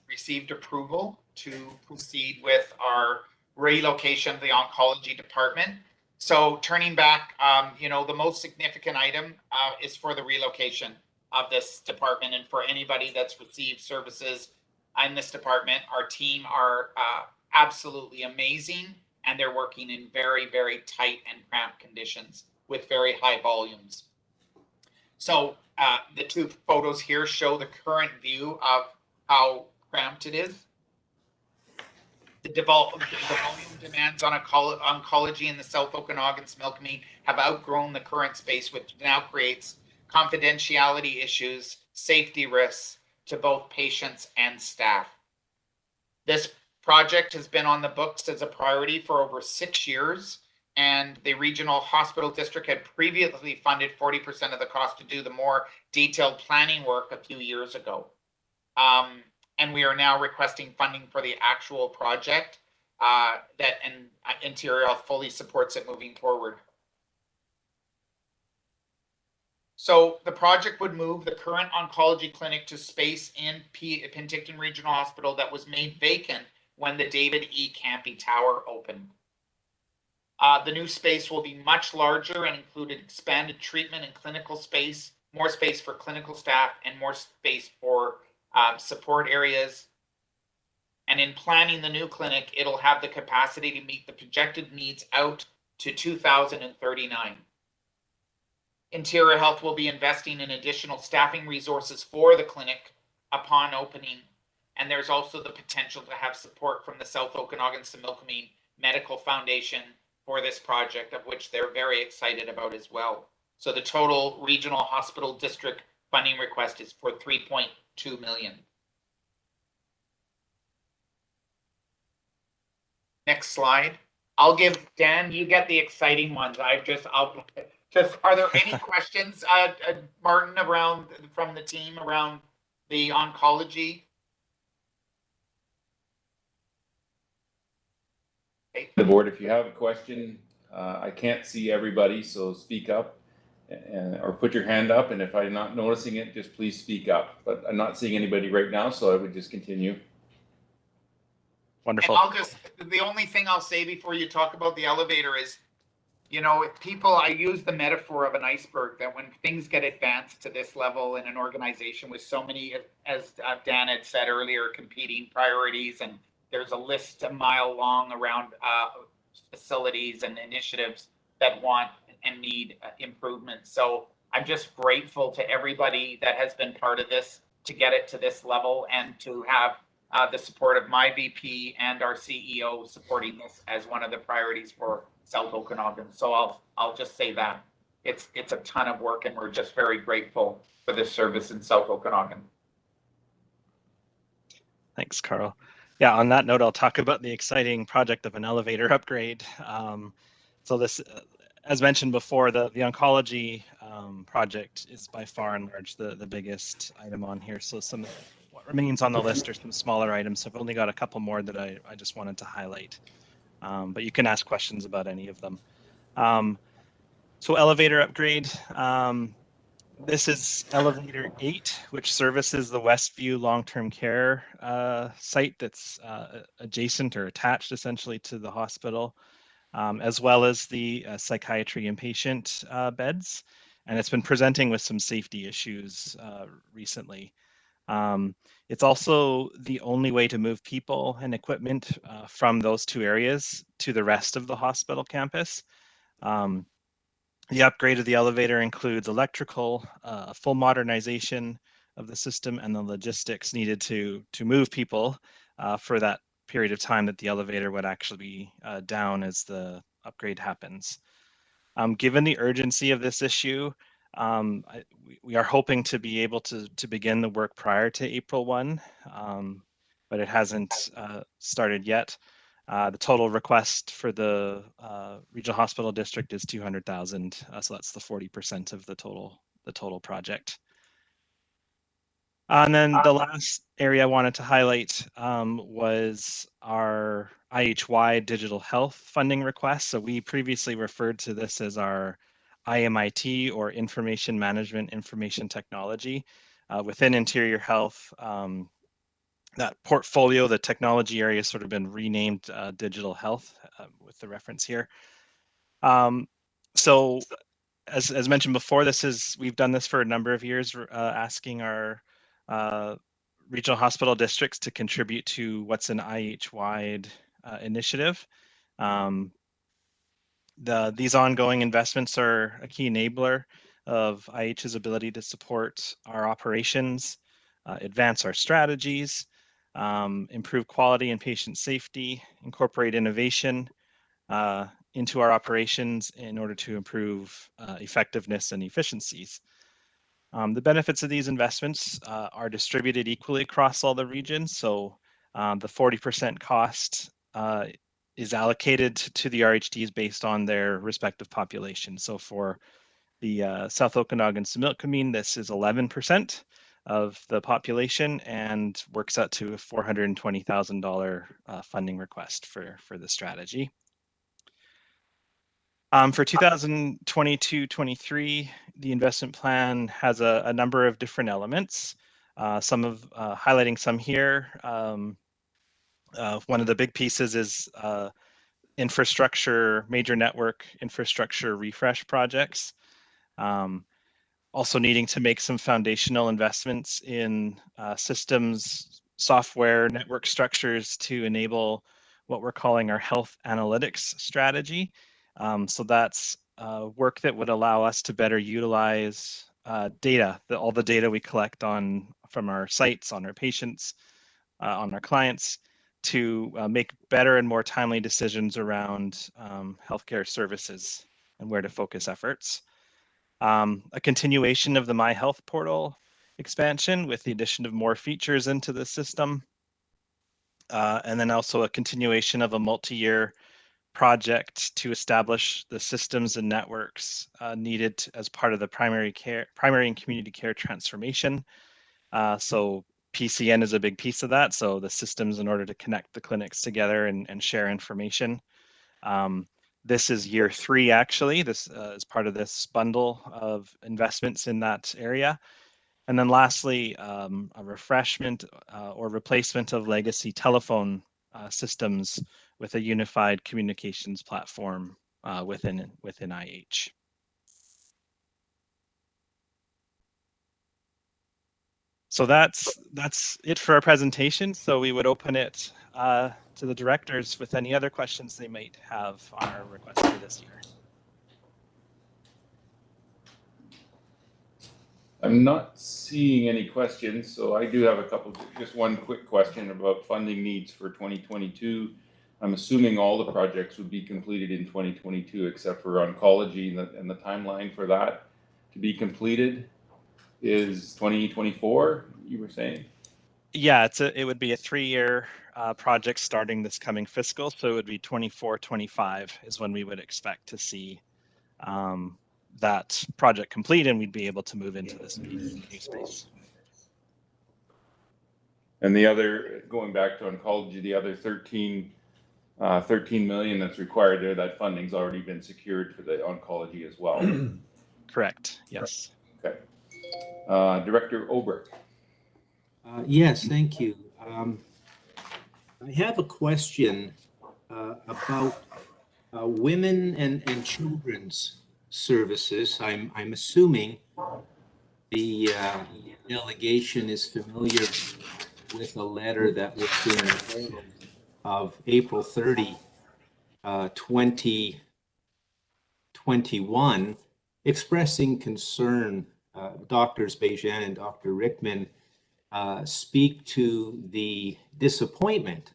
received approval to proceed with our relocation of the oncology department. So turning back, the most significant item is for the relocation of this department. And for anybody that's received services in this department, our team are absolutely amazing, and they're working in very, very tight and cramped conditions with very high volumes. So the two photos here show the current view of how cramped it is. The volume demands on oncology in the South Okanagan's Milkmead have outgrown the current space, which now creates confidentiality issues, safety risks to both patients and staff. This project has been on the books as a priority for over 6 years, and the regional hospital district had previously funded 40% of the cost to do the more detailed planning work a few years ago. And we are now requesting funding for the actual project and Interior Health fully supports it moving forward. So the project would move the current oncology clinic to space in Penticton Regional Hospital that was made vacant when the David E. Campy Tower opened. The new space will be much larger and included expanded treatment and clinical space, more space for clinical staff, and more space for support areas. And in planning the new clinic, it'll have the capacity to meet the projected needs out to 2039. Interior Health will be investing in additional staffing resources for the clinic upon opening. And there's also the potential to have support from the South Okanagan Similkameen Medical Foundation for this project, of which they're very excited about as well. So the total regional hospital district funding request is for $3.2 million. Next slide. I'll give Dan, you get the exciting ones. Are there any questions, Martin, from the team around the oncology? The board, if you have a question, I can't see everybody, so speak up or put your hand up. And if I'm not noticing it, just please speak up. But I'm not seeing anybody right now, so I would just continue. Wonderful. And the only thing I'll say before you talk about the elevator is, I use the metaphor of an iceberg, that when things get advanced to this level in an organization with so many, as Dan had said earlier, competing priorities, and there's a list a mile long around facilities and initiatives that want and need improvement. So I'm just grateful to everybody that has been part of this to get it to this level, and to have the support of my VP and our CEO supporting this as one of the priorities for South Okanagan. So I'll just say that it's a ton of work, and we're just very grateful for this service in South Okanagan. Thanks, Carl. Yeah, on that note, I'll talk about the exciting project of an elevator upgrade. So this, as mentioned before, the oncology project is by far and large the biggest item on here. So what remains on the list are some smaller items. So I've only got a couple more that I just wanted to highlight. But you can ask questions about any of them. So elevator upgrade. This is elevator 8, which services the Westview long-term care site that's adjacent or attached essentially to the hospital, as well as the psychiatry inpatient beds. And it's been presenting with some safety issues recently. It's also the only way to move people and equipment from those two areas to the rest of the hospital campus. The upgrade of the elevator includes electrical, full modernization of the system, and the logistics needed to move people for that period of time that the elevator would actually be down as the upgrade happens. Given the urgency of this issue, we are hoping to be able to begin the work prior to April 1, but it hasn't started yet. The total request for the regional hospital district is $200,000, so that's the 40% of the total project. And then the last area I wanted to highlight was our IH-wide digital health funding request. So we previously referred to this as our IMIT, or Information Management Information Technology. Within Interior Health, that portfolio, the technology area, has sort of been renamed digital health with the reference here. So as mentioned before, we've done this for a number of years, asking our regional hospital districts to contribute to what's an IH-wide initiative. These ongoing investments are a key enabler of IH's ability to support our operations, advance our strategies, improve quality and patient safety, incorporate innovation into our operations in order to improve effectiveness and efficiencies. The benefits of these investments are distributed equally across all the regions. So the 40% cost is allocated to the RHDs based on their respective population. So for the South Okanagan Similkameen, this is 11% of the population and works out to a $420,000 funding request for the strategy. For 2022-23, the investment plan has a number of different elements. Highlighting some here. One of the big pieces is infrastructure, major network infrastructure refresh projects. Also needing to make some foundational investments in systems, software, network structures to enable what we're calling our health analytics strategy. So that's work that would allow us to better utilize data, all the data we collect from our sites, on our patients, on our clients, to make better and more timely decisions around healthcare services and where to focus efforts. A continuation of the My Health portal expansion with the addition of more features into the system. And then also a continuation of a multi-year project to establish the systems and networks needed as part of the primary and community care transformation. So PCN is a big piece of that. So the systems in order to connect the clinics together and share information. This is year 3, actually. This is part of this bundle of investments in that area. And then lastly, a refreshment or replacement of legacy telephone systems with a unified communications platform within IH. So that's it for our presentation. So we would open it to the directors with any other questions they might have on our request for this year. I'm not seeing any questions, so I do have a couple, just one quick question about funding needs for 2022. I'm assuming all the projects would be completed in 2022 except for oncology, and the timeline for that to be completed is 2024, you were saying? Yeah, it would be a 3-year project starting this coming fiscal, so it would be 24-25 is when we would expect to see that project complete, and we'd be able to move into this new space. And the other, going back to oncology, the other 13 million that's required there, that funding's already been secured for the oncology as well. Correct, yes. Okay. Director Oberg. Yes, thank you. I have a question about women and children's services. I'm assuming the delegation is familiar with a letter that was in of April 30, 2021, expressing concern. Doctors Bejan and Dr. Rickman speak to the disappointment.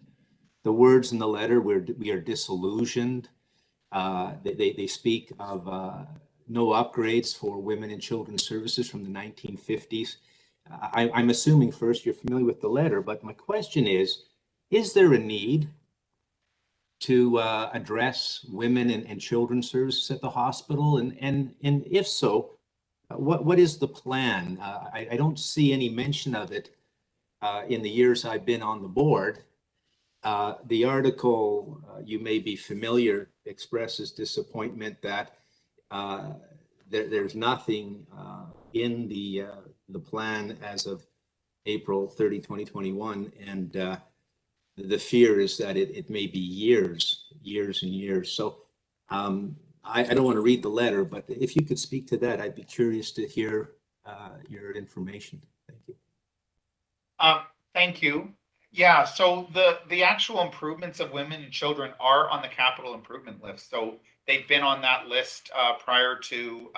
The words in the letter, we are disillusioned. They speak of no upgrades for women and children's services from the 1950s. I'm assuming first you're familiar with the letter, but my question is there a need to address women and children's services at the hospital? And if so, what is the plan? I don't see any mention of it in the years I've been on the board. The article, you may be familiar, expresses disappointment that there's nothing in the plan as of April 30, 2021, and the fear is that it may be years and years. So I don't want to read the letter, but if you could speak to that, I'd be curious to hear your information. Thank you. Thank you. Yeah, so the actual improvements of women and children are on the capital improvement list. So they've been on that list prior to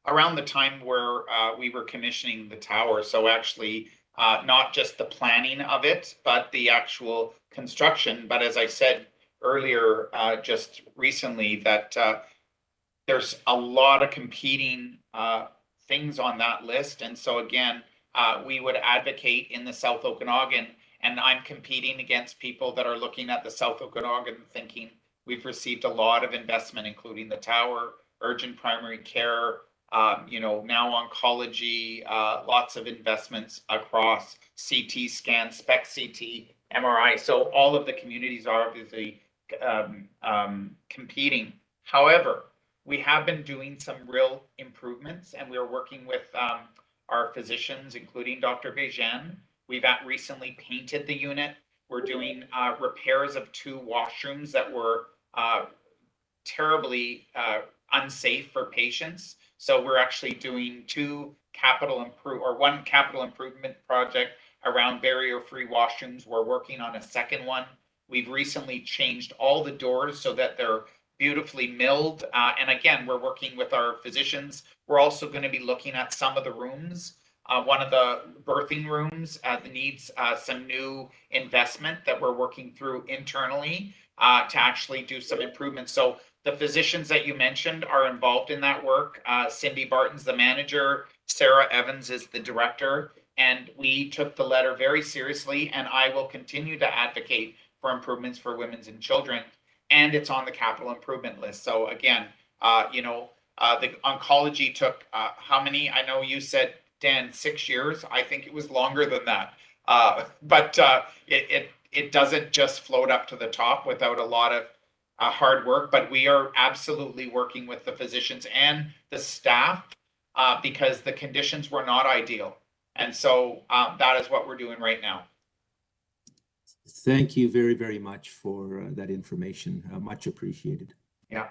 around the time where we were commissioning the tower. So actually not just the planning of it, but the actual construction. But as I said earlier, just recently, that there's a lot of competing things on that list. And so again, we would advocate in the South Okanagan, and I'm competing against people that are looking at the South Okanagan thinking we've received a lot of investment, including the tower, urgent primary care, you know, now oncology, lots of investments across CT scan, SPECT CT, MRI. So all of the communities are obviously competing. However, we have been doing some real improvements, and we're working with our physicians, including Dr. Bejan. We've recently painted the unit. We're doing repairs of 2 washrooms that were terribly unsafe for patients. So we're actually doing 1 capital improvement project around barrier-free washrooms. We're working on a second one. We've recently changed all the doors so that they're beautifully milled. And again, we're working with our physicians. We're also going to be looking at some of the rooms. One of the birthing rooms needs some new investment that we're working through internally to actually do some improvements. So the physicians that you mentioned are involved in that work. Cindy Barton's the manager. Sarah Evans is the director. And we took the letter very seriously, and I will continue to advocate for improvements for women and children. And it's on the capital improvement list. So again, you know, the oncology took how many? I know you said, Dan, 6 years. I think it was longer than that. But it doesn't just float up to the top without a lot of hard work. But we are absolutely working with the physicians and the staff because the conditions were not ideal. And so that is what we're doing right now. Thank you very, very much for that information. Much appreciated. Yeah.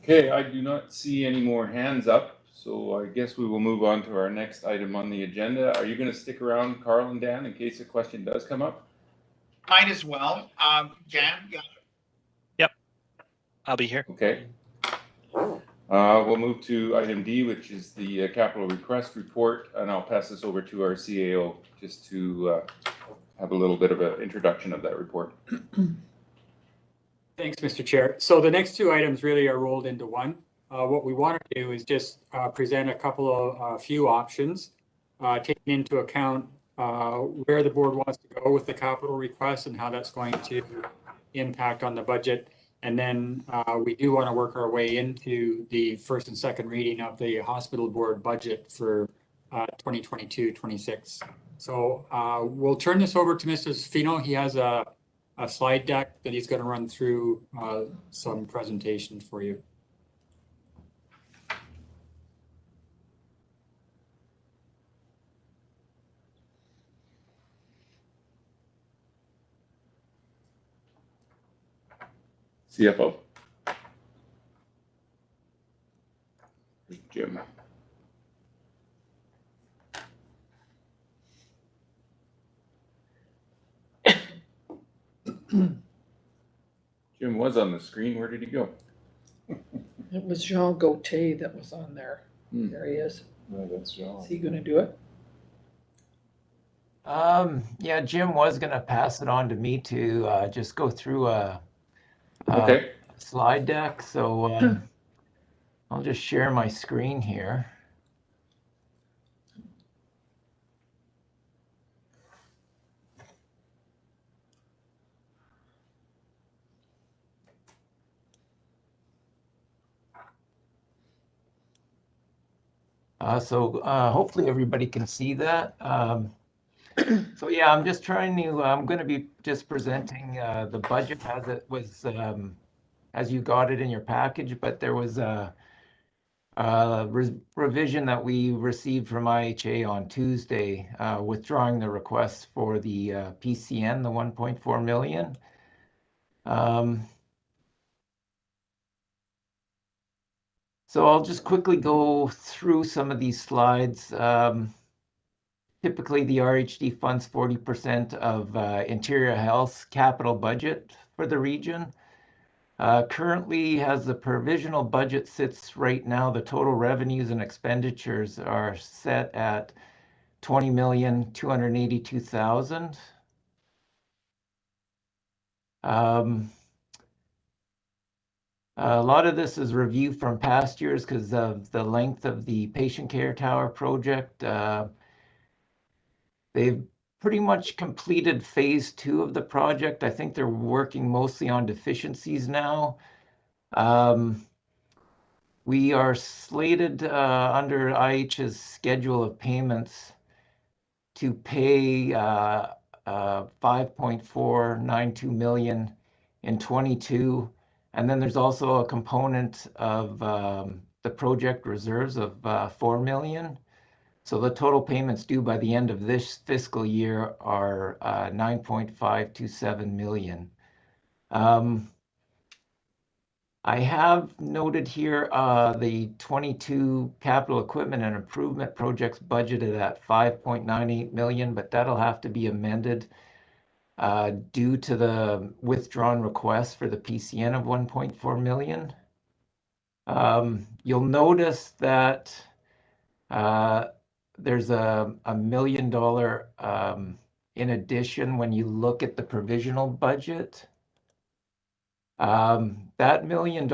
Okay, I do not see any more hands up, so I guess we will move on to our next item on the agenda. Are you going to stick around, Carl and Dan, in case a question does come up? Might as well. Dan? Yeah. Yep, I'll be here. Okay. We'll move to item D, which is the capital request report, and I'll pass this over to our CAO just to have a little bit of an introduction of that report. Thanks, Mr. Chair. So the next 2 items really are rolled into one. What we want to do is just present a few options, taking into account where the board wants to go with the capital request and how that's going to impact on the budget. And then we do want to work our way into the first and second reading of the hospital board budget for 2022-26. So we'll turn this over to Mr. Fino. He has a slide deck that he's going to run through some presentations for you. CFO. Jim. Jim was on the screen. Where did he go? It was Jean Gauthier that was on there. There he is. No, that's Jean. Is he going to do it? Yeah, Jim was going to pass it on to me to just go through a slide deck. So I'll just share my screen here. So hopefully everybody can see that. So yeah, I'm just trying to, I'm going to be just presenting the budget as it was, as you got it in your package, but there was a revision that we received from IHA on Tuesday, withdrawing the request for the PCN, the 1.4 million. So I'll just quickly go through some of these slides. Typically, the RHD funds 40% of Interior Health's capital budget for the region. Currently, as the provisional budget sits right now, the total revenues and expenditures are set at $20,282,000. A lot of this is review from past years because of the length of the patient care tower project. They've pretty much completed phase 2 of the project. I think they're working mostly on deficiencies now. We are slated under IH's schedule of payments to pay $5.492 million in 22. And then there's also a component of the project reserves of $4 million. So the total payments due by the end of this fiscal year are $9.527 million. I have noted here the 22 capital equipment and improvement projects budgeted at $5.98 million, but that'll have to be amended due to the withdrawn request for the PCN of $1.4 million. You'll notice that there's a $1 million in addition when you look at the provisional budget. That $1 million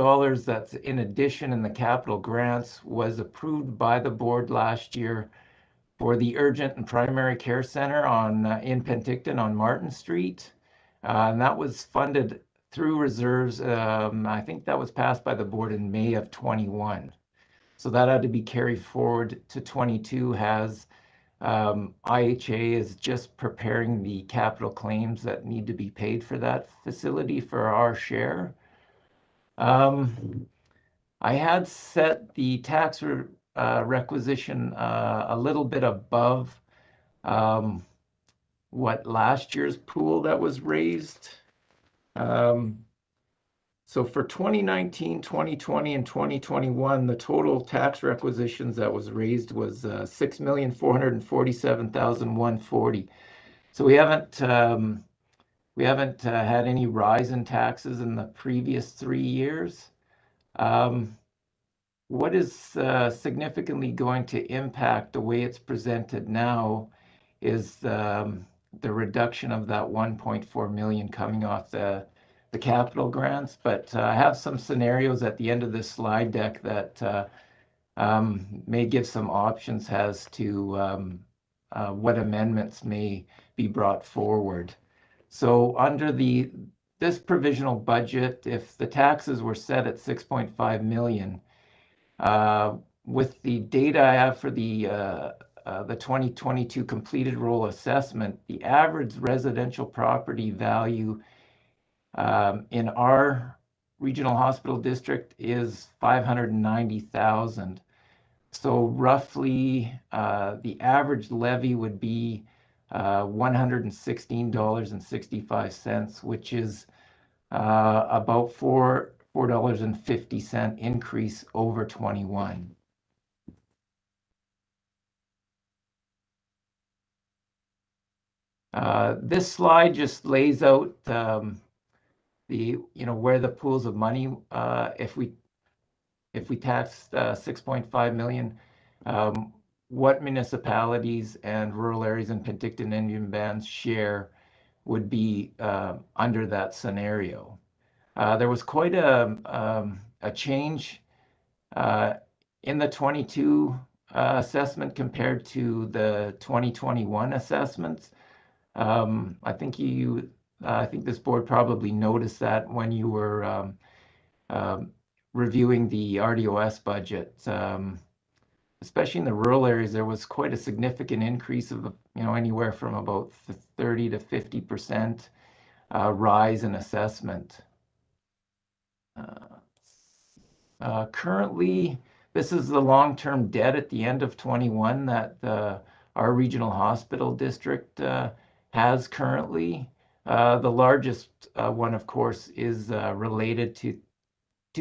that's in addition in the capital grants was approved by the board last year for the urgent and primary care center in Penticton on Martin Street. And that was funded through reserves. I think that was passed by the board in May of 21. So that had to be carried forward to 22 as IHA is just preparing the capital claims that need to be paid for that facility for our share. I had set the tax requisition a little bit above what last year's pool that was raised. So for 2019, 2020, and 2021, the total tax requisitions that was raised was $6,447,140. So we haven't had any rise in taxes in the previous 3 years. What is significantly going to impact the way it's presented now is the reduction of that $1.4 million coming off the capital grants, but I have some scenarios at the end of this slide deck that may give some options as to what amendments may be brought forward. So under this provisional budget, if the taxes were set at $6.5 million, with the data I have for the 2022 completed roll assessment, the average residential property value in our regional hospital district is $590,000. So roughly the average levy would be $116.65, which is about $4.50 increase over 21. This slide just lays out where the pools of money, if we tax 6.5 million, what municipalities and rural areas in Penticton Indian Band's share would be under that scenario. There was quite a change in the 22 assessment compared to the 2021 assessments. I think this board probably noticed that when you were reviewing the RDOS budget, especially in the rural areas, there was quite a significant increase of anywhere from about 30 to 50% rise in assessment. Currently, this is the long-term debt at the end of 21 that our regional hospital district has currently. The largest one, of course, is related to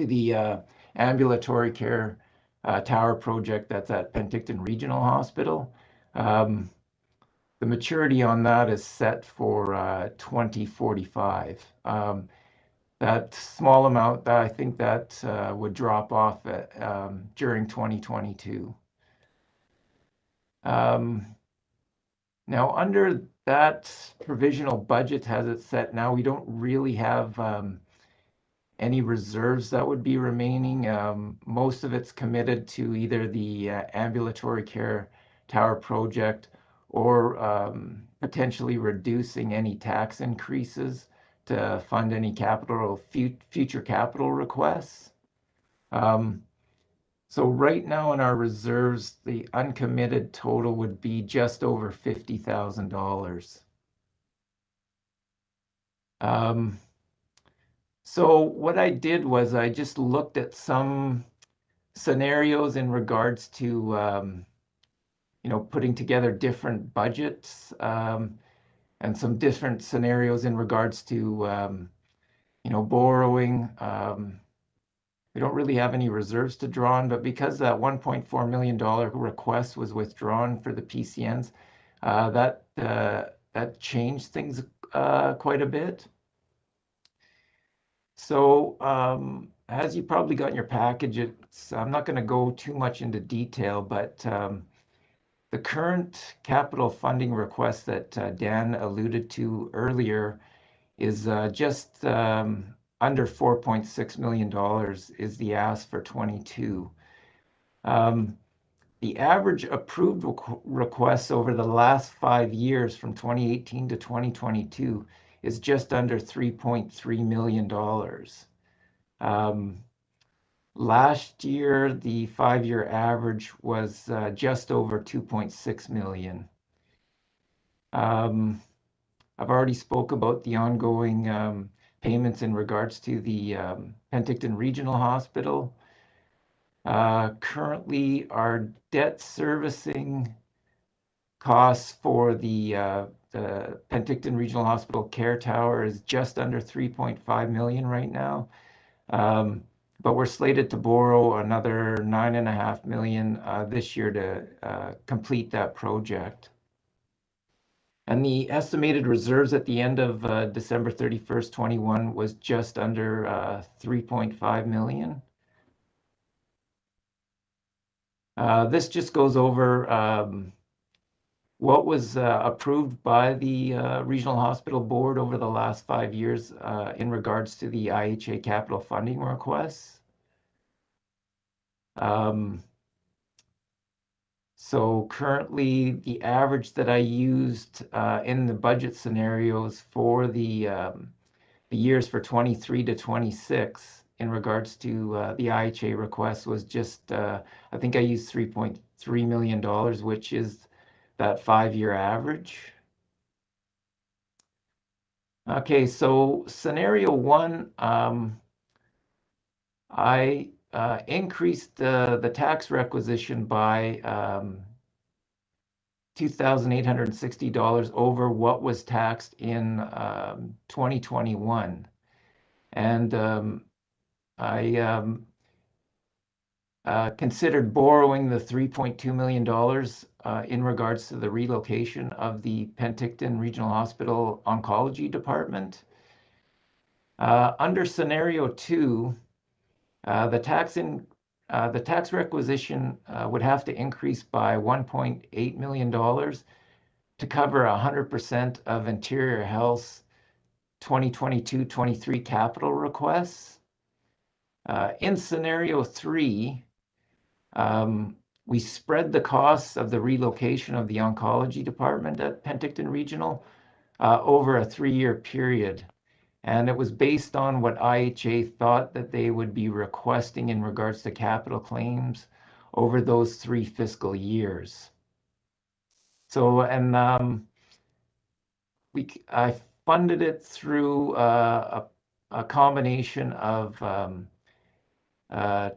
the ambulatory care tower project that's at Penticton Regional Hospital. The maturity on that is set for 2045. that small amount, I think that would drop off during 2022. Now, under that provisional budget as it's set now, we don't really have any reserves that would be remaining. Most of it's committed to either the ambulatory care tower project or potentially reducing any tax increases to fund any future capital requests. So right now in our reserves, the uncommitted total would be just over $50,000. So what I did was I just looked at some scenarios in regards to putting together different budgets and some different scenarios in regards to borrowing. We don't really have any reserves to draw on, but because that $1.4 million request was withdrawn for the PCNs, that changed things quite a bit. So as you probably got in your package, I'm not going to go too much into detail, but the current capital funding request that Dan alluded to earlier is just under $4.6 million is the ask for 22. The average approved requests over the last 5 years from 2018 to 2022 is just under $3.3 million. Last year, the 5-year average was just over 2.6 million. I've already spoke about the ongoing payments in regards to the Penticton Regional Hospital. Currently, our debt servicing costs for the Penticton Regional Hospital Care Tower is just under 3.5 million right now. But we're slated to borrow another 9.5 million this year to complete that project. And the estimated reserves at the end of December 31st, 21 was just under 3.5 million. This just goes over what was approved by the Regional Hospital Board over the last 5 years in regards to the IHA capital funding requests. So currently, the average that I used in the budget scenarios for the years for 23 to 26 in regards to the IHA request was just, I think I used $3.3 million, which is that 5-year average. Okay, so scenario 1, I increased the tax requisition by $2,860 over what was taxed in 2021. And I considered borrowing the $3.2 million in regards to the relocation of the Penticton Regional Hospital Oncology Department. Under scenario 2, the tax requisition would have to increase by $1.8 million to cover 100% of Interior Health's 2022-23 capital requests. In scenario 3, we spread the costs of the relocation of the oncology department at Penticton Regional over a 3-year period. And it was based on what IHA thought that they would be requesting in regards to capital claims over those 3 fiscal years. So, and I funded it through a combination of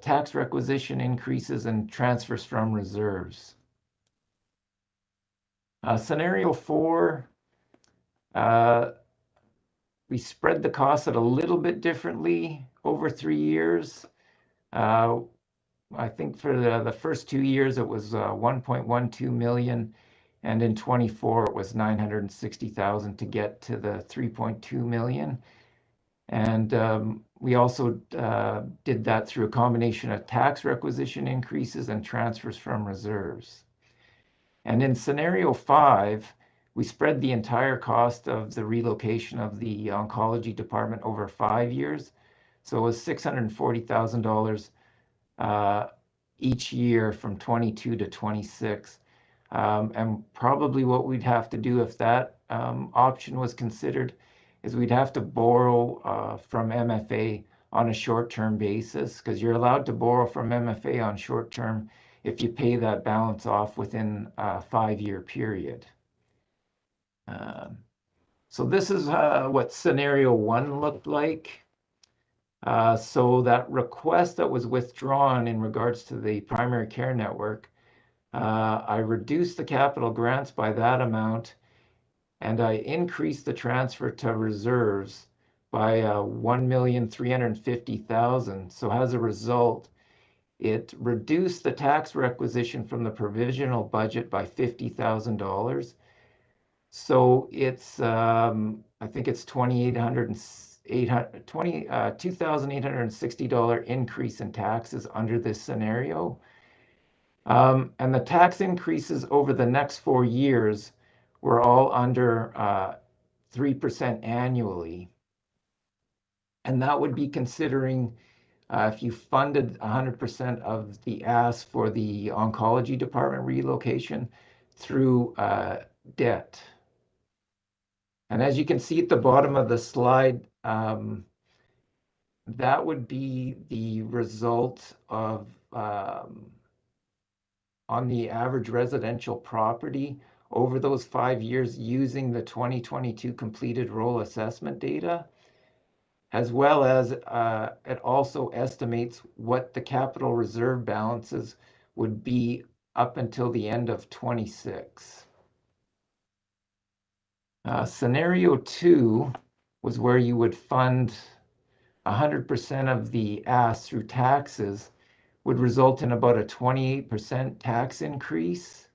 tax requisition increases and transfers from reserves. Scenario 4, we spread the costs a little bit differently over 3 years. I think for the first 2 years, it was 1.12 million. And in 24, it was 960,000 to get to the 3.2 million. And we also did that through a combination of tax requisition increases and transfers from reserves. And in scenario 5, we spread the entire cost of the relocation of the oncology department over 5 years. So it was $640,000 each year from 22 to 26. And probably what we'd have to do if that option was considered is we'd have to borrow from MFA on a short-term basis, because you're allowed to borrow from MFA on short-term if you pay that balance off within a 5-year period. So this is what scenario 1 looked like. So that request that was withdrawn in regards to the primary care network, I reduced the capital grants by that amount, and I increased the transfer to reserves by $1,350,000. So as a result, it reduced the tax requisition from the provisional budget by $50,000. So it's I think it's $2,860 increase in taxes under this scenario. And the tax increases over the next 4 years were all under 3% annually. And that would be considering if you funded 100% of the ask for the oncology department relocation through debt. And as you can see at the bottom of the slide, that would be the result of on the average residential property over those 5 years using the 2022 completed role assessment data, as well as it also estimates what the capital reserve balances would be up until the end of 26. Scenario 2 was where you would fund 100% of the ask through taxes, would result in about a 28% tax increase,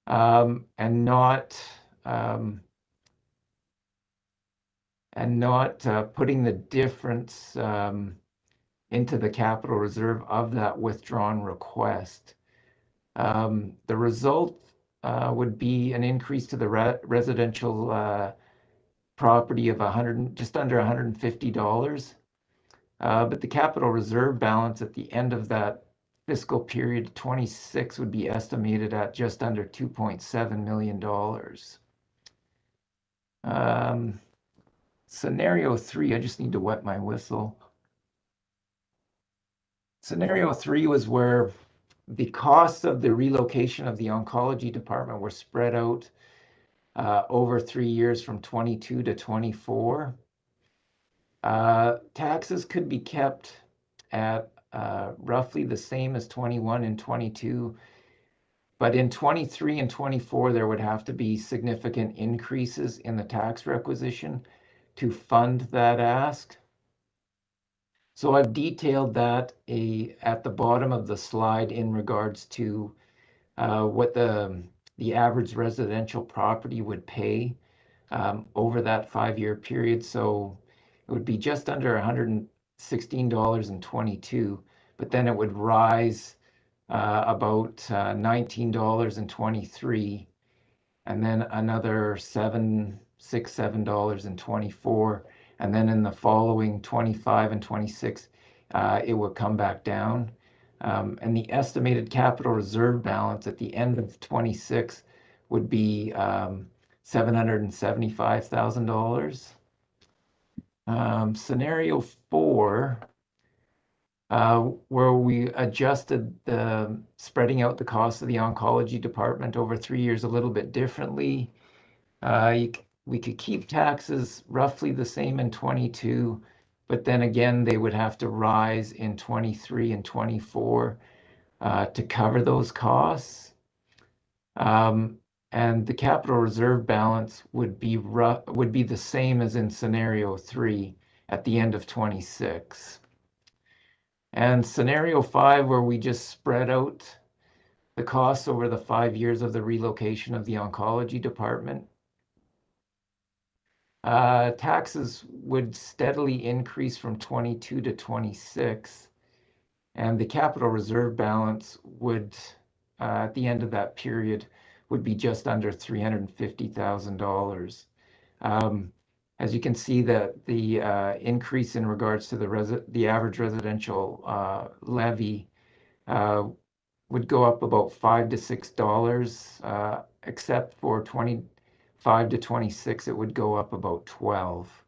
and not putting the difference into the capital reserve of that withdrawn request. The result would be an increase to the residential property of just under $150. But the capital reserve balance at the end of that fiscal period 26 would be estimated at just under $2.7 million. Scenario 3, I just need to wet my whistle. Scenario 3 was where the costs of the relocation of the oncology department were spread out over 3 years from 22 to 24. Taxes could be kept at roughly the same as 21 and 22, but in 23 and 24, there would have to be significant increases in the tax requisition to fund that ask. So I've detailed that at the bottom of the slide in regards to what the average residential property would pay over that 5-year period. So it would be just under $116.22, but then it would rise about $19.23, and then another $7.24, and then in the following 25 and 26, it would come back down. And the estimated capital reserve balance at the end of 26 would be $775,000. Scenario 4, where we adjusted the spreading out the cost of the oncology department over 3 years a little bit differently. We could keep taxes roughly the same in 22, but then again, they would have to rise in 23 and 24 to cover those costs. And the capital reserve balance would be the same as in scenario 3 at the end of 26. And scenario 5, where we just spread out the costs over the 5 years of the relocation of the oncology department. taxes would steadily increase from 22 to 26, and the capital reserve balance would, at the end of that period, would be just under $350,000. As you can see, that the increase in regards to the average residential levy would go up about $5 to $6, except for 25 to 26, it would go up about 12.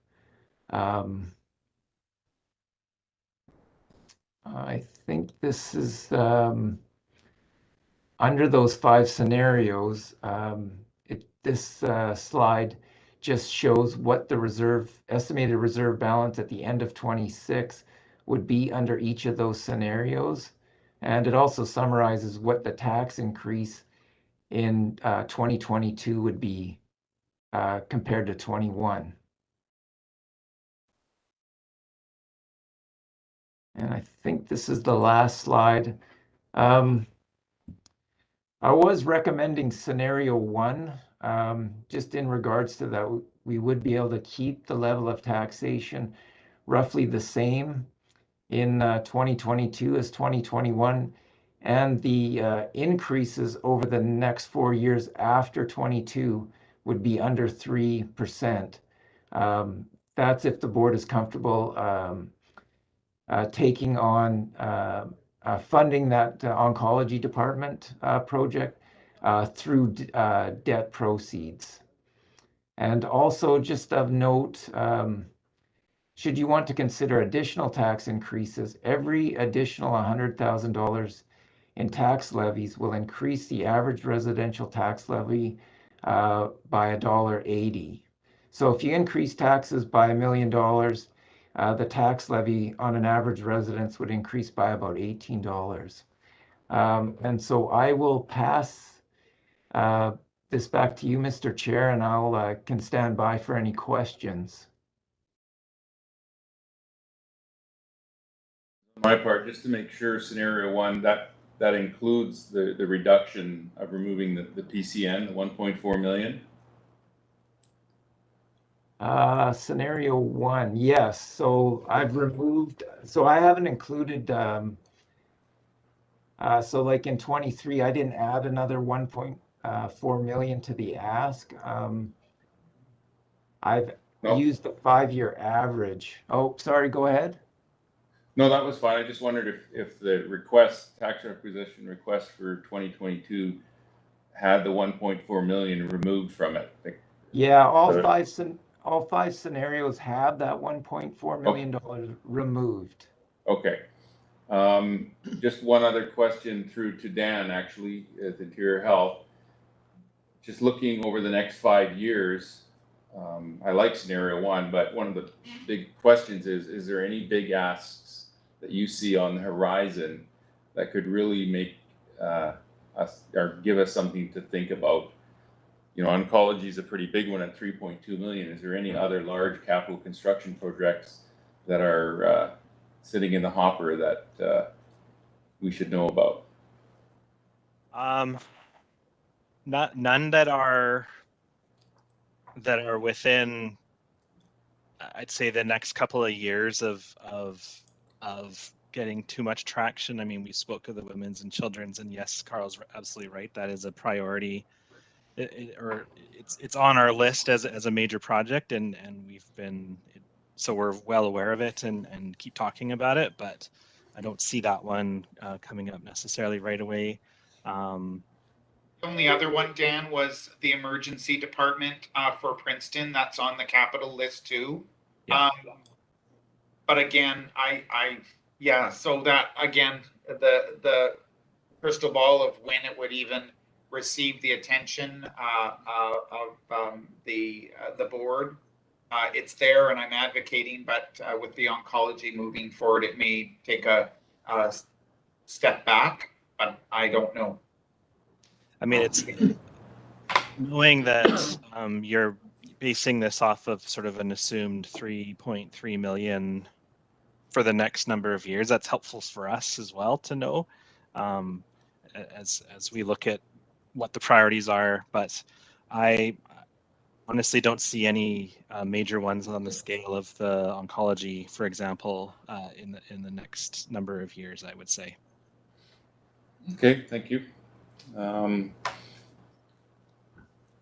I think this is under those 5 scenarios. This slide just shows what the estimated reserve balance at the end of 26 would be under each of those scenarios. And it also summarizes what the tax increase in 2022 would be compared to 21. And I think this is the last slide. I was recommending scenario 1, just in regards to that we would be able to keep the level of taxation roughly the same in 2022 as 2021, and the increases over the next 4 years after 22 would be under 3%. That's if the board is comfortable taking on funding that oncology department project through debt proceeds. And also, just of note, should you want to consider additional tax increases, every additional $100,000 in tax levies will increase the average residential tax levy by $1.80. So if you increase taxes by $1 million, the tax levy on an average residence would increase by about $18. And so I will pass this back to you, Mr. Chair, and I'll can stand by for any questions. On my part, just to make sure, scenario 1, that includes the reduction of removing the PCN, the 1.4 million. Scenario 1, yes. So I've removed, so I haven't included, so like in 23, I didn't add another 1.4 million to the ask. I've used the 5-year average. Oh, sorry, go ahead. No, that was fine. I just wondered if the request, tax requisition request for 2022 had the 1.4 million removed from it. Yeah, all five scenarios have that $1.4 million removed. Okay. Just one other question through to Dan, actually, at Interior Health. Just looking over the next 5 years, I like scenario 1, but one of the big questions is there any big asks that you see on the horizon that could really make us, or give us something to think about? You know, oncology is a pretty big one at 3.2 million. Is there any other large capital construction projects that are sitting in the hopper that we should know about? None that are within, I'd say, the next couple of years of getting too much traction. I mean, we spoke of the women's and children's, and yes, Carl's absolutely right. That is a priority. It's on our list as a major project, and we've been, so we're well aware of it and keep talking about it, but I don't see that one coming up necessarily right away. The only other one, Dan, was the emergency department for Princeton. That's on the capital list too. Yeah. But again, yeah, so that, again, the crystal ball of when it would even receive the attention of the board. It's there, and I'm advocating, but with the oncology moving forward, it may take a step back, but I don't know. I mean, it's knowing that you're basing this off of sort of an assumed 3.3 million for the next number of years. That's helpful for us as well to know as we look at what the priorities are. But honestly don't see any major ones on the scale of the oncology, for example, in the next number of years, I would say. Okay, thank you.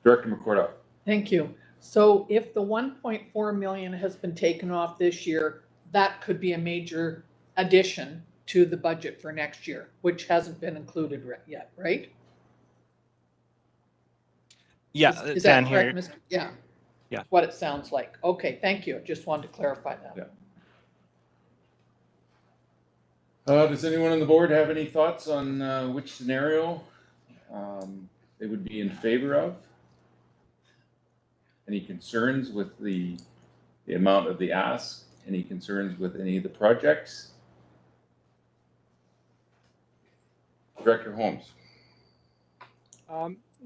Director McCorduck. Thank you. So if the 1.4 million has been taken off this year, that could be a major addition to the budget for next year, which hasn't been included yet, right? Yeah, Is Dan that correct, here. Mr.? Yeah. Yeah. That's what it sounds like. Okay, thank you. Just wanted to clarify that. Yeah. Does anyone on the board have any thoughts on which scenario they would be in favor of? Any concerns with the amount of the ask? Any concerns with any of the projects? Director Holmes.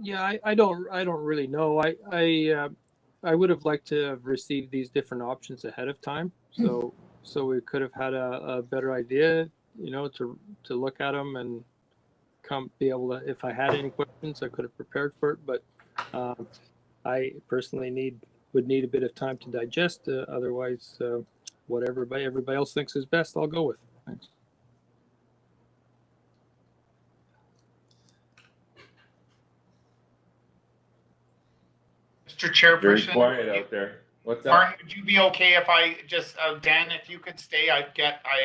Yeah, I don't really know. I would have liked to have received these different options ahead of time, so we could have had a better idea, you know, to look at them and be able to. If I had any questions, I could have prepared for it. But I personally would need a bit of time to digest. Otherwise, whatever everybody else thinks is best, I'll go with. Thanks. Mr. Chairperson. Very quiet out there. What's that? Martin, would you be okay if I just, Dan, if you could stay, I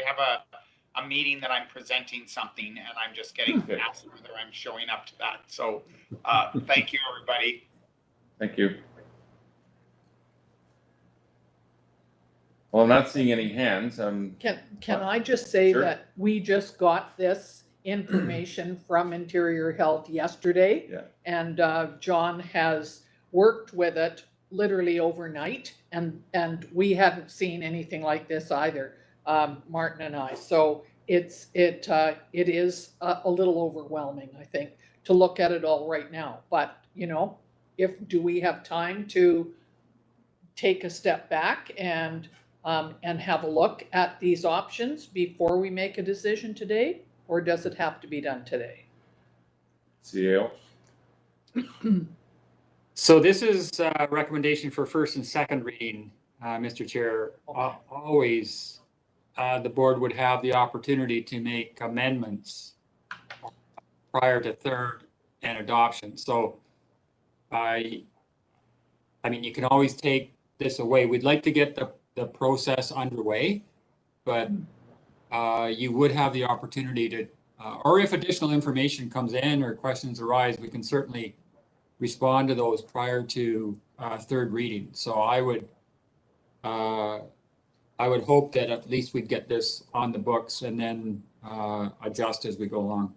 have a meeting that I'm presenting something and I'm just getting asked whether I'm showing up to that. So thank you, everybody. Thank you. Well, I'm not seeing any hands. Can I just say Sure. that we just got this information from Interior Health yesterday, Yeah. and John has worked with it literally overnight, and we hadn't seen anything like this either, Martin and I. So it is a little overwhelming, I think, to look at it all right now. But you know, do we have time to take a step back and have a look at these options before we make a decision today, or does it have to be done today? CAO. So this is a recommendation for first and second reading, Mr. Chair. Okay. Always, the board would have the opportunity to make amendments prior to third and adoption. So I mean, you can always take this away. We'd like to get the process underway, but you would have the opportunity to, or if additional information comes in or questions arise, we can certainly respond to those prior to third reading. So I would hope that at least we'd get this on the books and then adjust as we go along.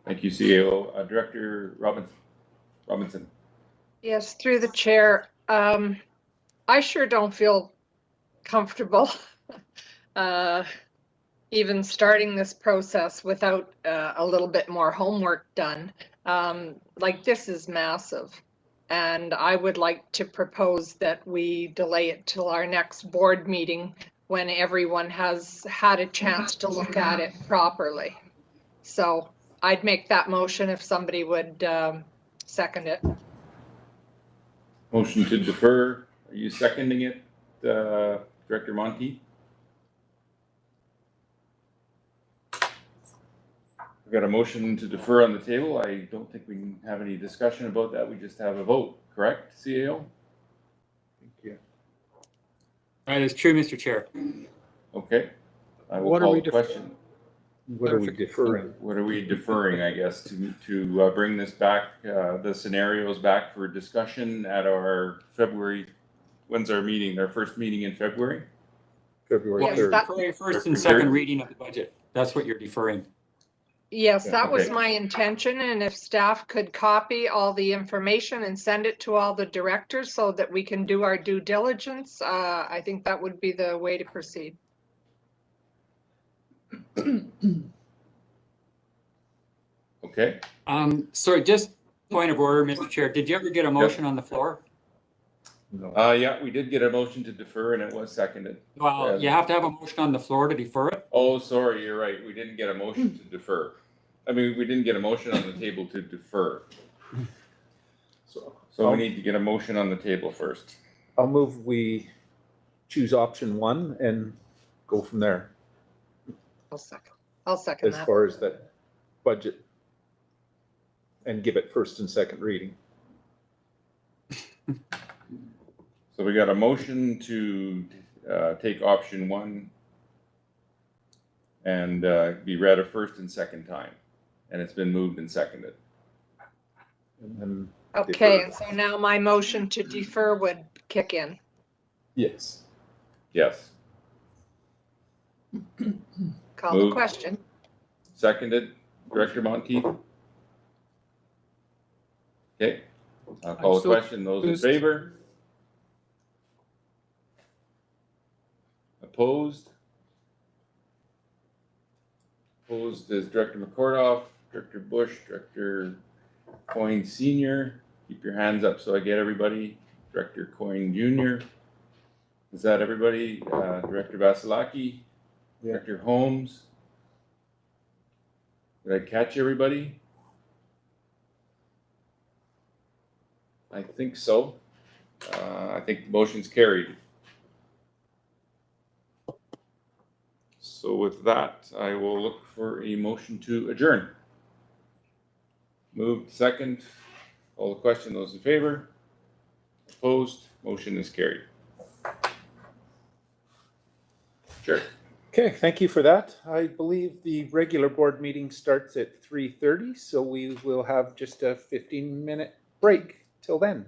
Thank you, CAO. Director Robinson. Yes, through the chair. I sure don't feel comfortable even starting this process without a little bit more homework done. Like, this is massive. And I would like to propose that we delay it till our next board meeting when everyone has had a chance to look at it properly. So I'd make that motion if somebody would second it. Motion to defer. Are you seconding it, Director Monti? We've got a motion to defer on the table. I don't think we can have any discussion about that. We just have a vote, correct, CAO? Thank you. That is true, Mr. Chair. Okay. I will What are call we the question. What are we deferring? What are we deferring, I guess, to bring this back, the scenarios back for discussion at our February, when's our meeting, our first meeting in February? February Well, 3rd. deferring first and second reading of the budget. That's what you're deferring. Yes, that was Okay. my intention, and if staff could copy all the information and send it to all the directors so that we can do our due diligence, I think that would be the way to proceed. Okay. Sorry, just point of order, Mr. Chair. Did you ever get a motion on the floor? Yeah, we did get a motion to defer and it was seconded. Well, you have to have a motion on the floor to defer it. Oh, sorry, you're right. We didn't get a motion to defer. I mean, we didn't get a motion on the table to defer. So So we need to get a motion on the table first. I'll move we choose option 1 and go from there I'll second as that. far as that budget and give it first and second reading. So we got a motion to take option 1 and be read a first and second time. And it's been moved and seconded. And then Okay, and so now my motion to defer would kick in. yes. Yes. Call the question. Seconded, Director Monteith. Okay, I'll call the question. Those in favor? Opposed? Opposed is Director McCordoff, Director Bush, Director Coyne Senior. Keep your hands up so I get everybody. Director Coyne Junior. Is that everybody? Director Vasilaki? Yeah. Director Holmes? Did I catch everybody? I think so. I think the motion's carried. So with that, I will look for a motion to adjourn. Moved second. Call the question. Those in favor? Opposed? Motion is carried. Sure. Okay, thank you for that. I believe the regular board meeting starts at 3:30, so we will have just a 15-minute break till then.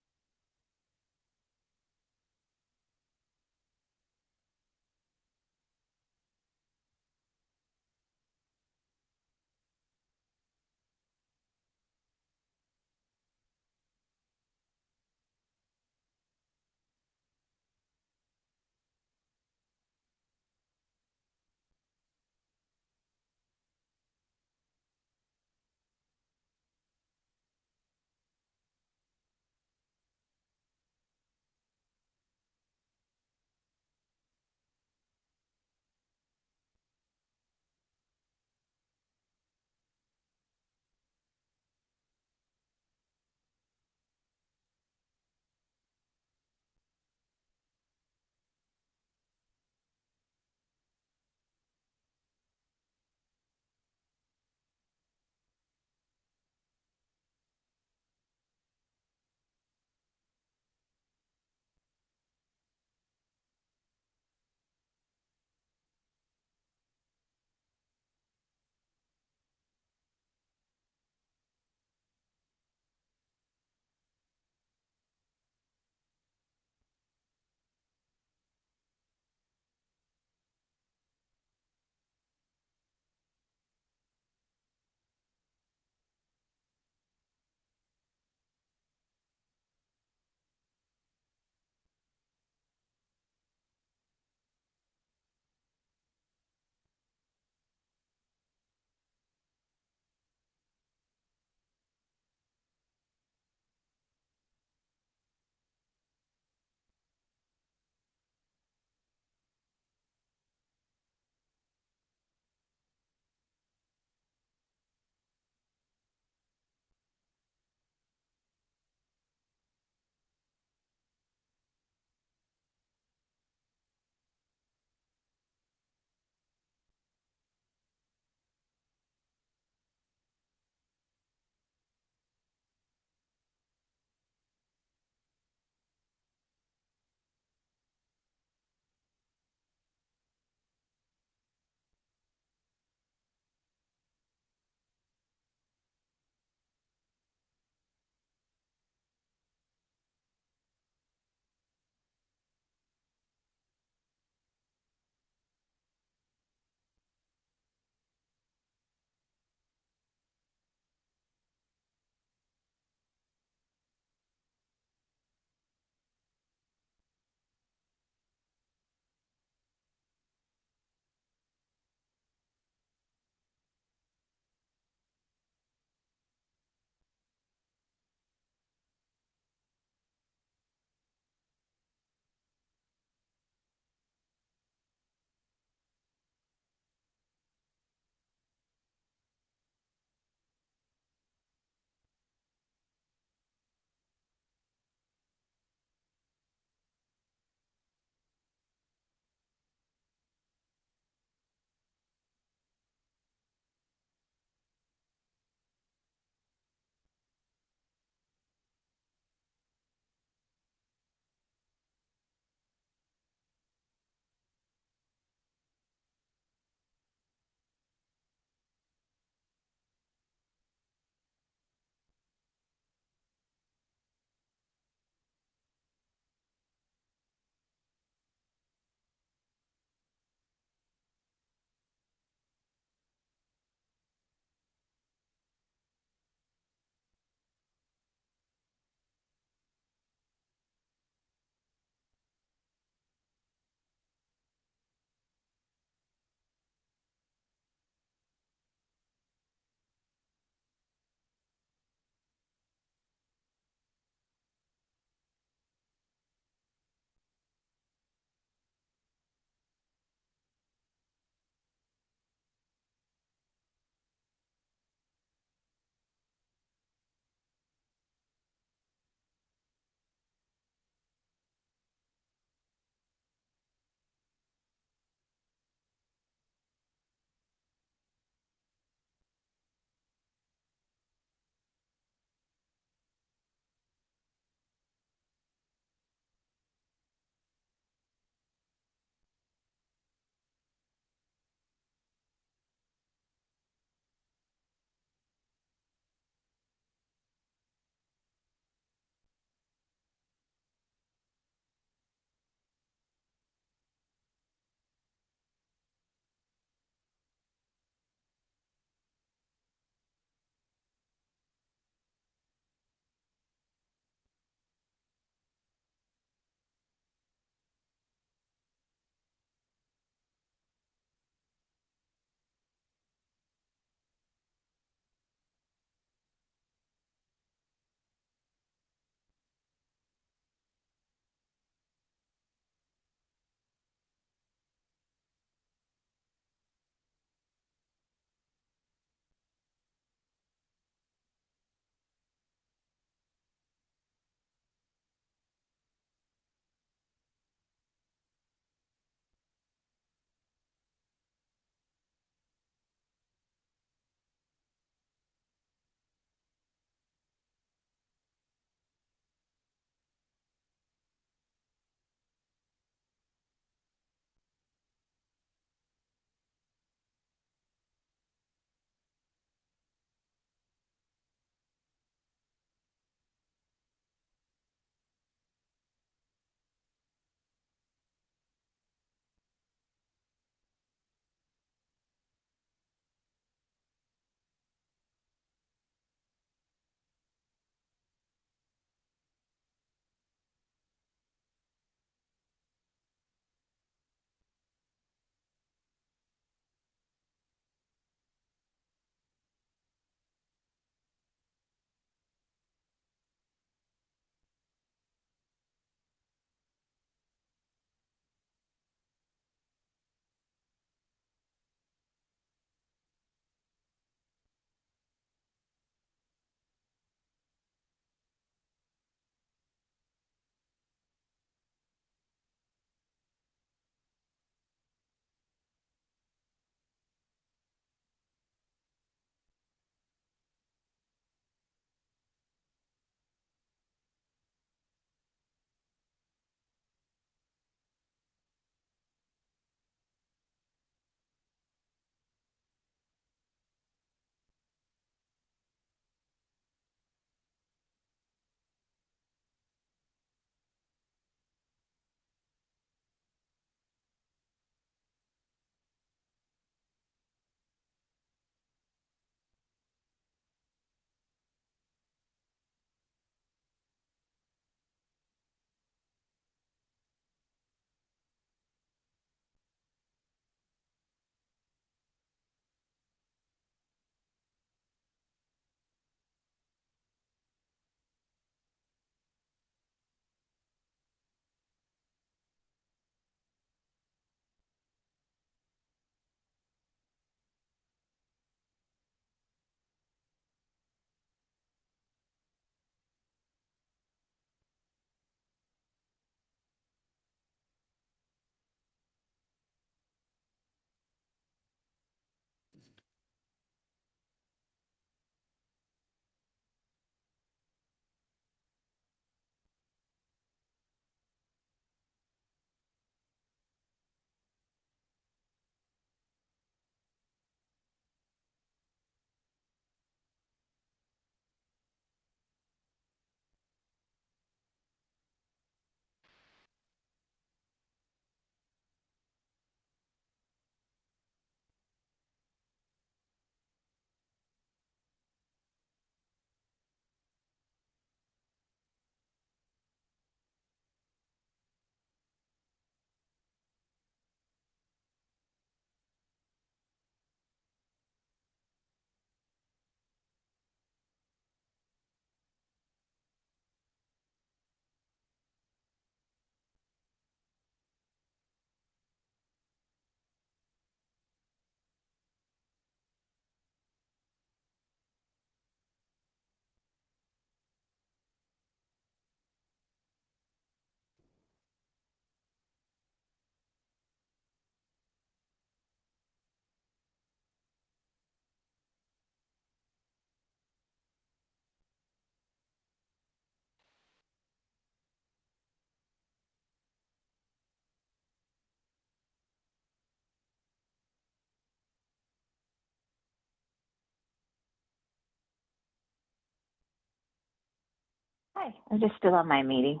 Hi, I'm just still on my meeting.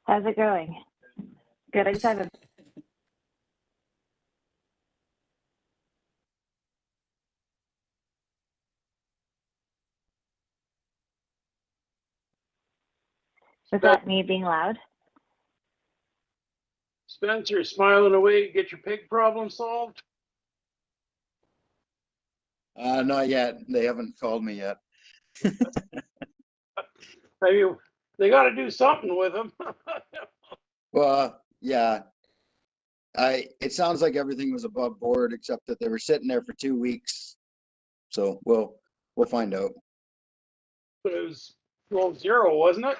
How's it going? Good. I just have a Was that me being loud? Spencer, smiling away, get your pig problem solved? Not yet. They haven't called me yet. I mean, they got to do something with them. Well, yeah. It sounds like everything was above board except that they were sitting there for 2 weeks. So we'll find out. But it was 12-0, wasn't it?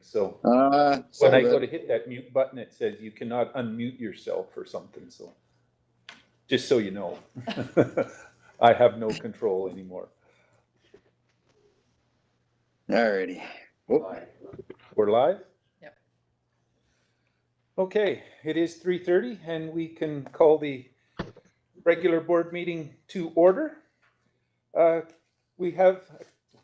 So some when I of go it. to hit that mute button, it says you cannot unmute yourself or something. So just so you know, I have no control anymore. Alrighty. Whoop. We're live? Yep. Okay, it is 3:30 and we can call the regular board meeting to order. We have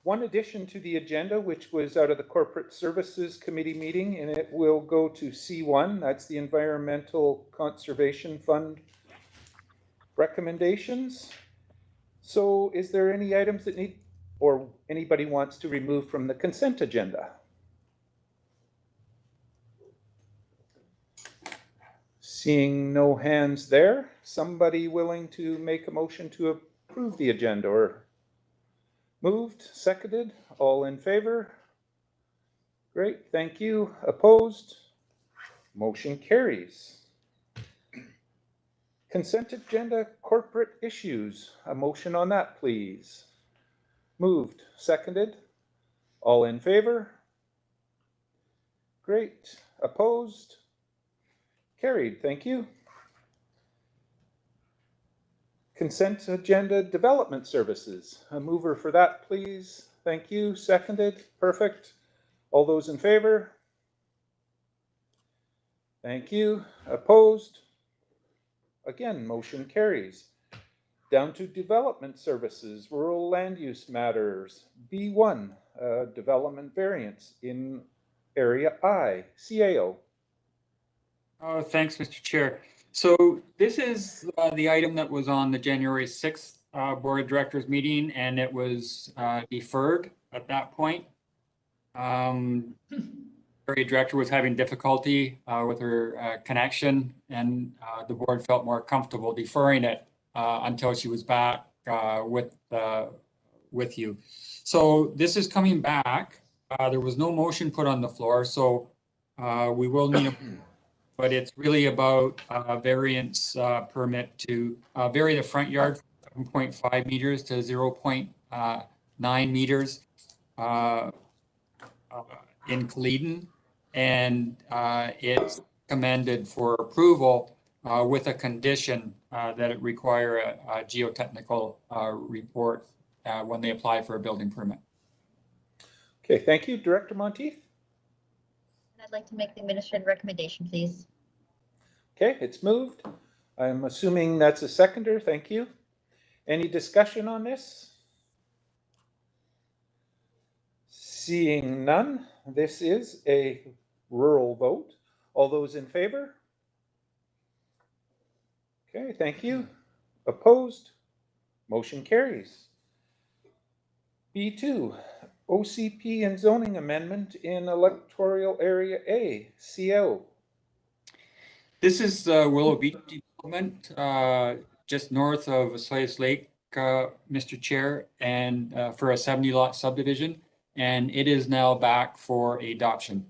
one addition to the agenda, which was out of the Corporate Services Committee meeting, and it will go to C1. That's the Environmental Conservation Fund recommendations. So is there any items that need, or anybody wants to remove from the consent agenda? Seeing no hands there, somebody willing to make a motion to approve the agenda? Or moved, seconded, all in favor? Great, thank you. Opposed? Motion carries. Consent agenda, corporate issues. A motion on that, please. Moved, seconded, all in favor? Great. Opposed? Carried, thank you. Consent agenda, development services. A mover for that, please. Thank you. Seconded, perfect. All those in favor? Thank you. Opposed? Again, motion carries. Down to development services, rural land use matters. B1, development variance in area I, CAO. Oh, thanks, Mr. Chair. So this is the item that was on the January 6th Board of Directors meeting, and it was deferred at that point. Area director was having difficulty with her connection, and the board felt more comfortable deferring it until she was back with you. So this is coming back. There was no motion put on the floor, so we will need a, but it's really about variance permit to vary the front yard from 7.5 meters to 0.9 meters in Cleedon. And it's recommended for approval with a condition that it require a geotechnical report when they apply for a building permit. Okay, thank you. Director Monteith? I'd like to make the administrative recommendation, please. Okay, it's moved. I'm assuming that's a seconder. Thank you. Any discussion on this? Seeing none, this is a rural vote. All those in favor? Okay, thank you. Opposed? Motion carries. B2, OCP and zoning amendment in electoral area A, CO. This is Willow Beach development just north of Slaves Lake, Mr. Chair, and for a 70 lot subdivision, and it is now back for adoption.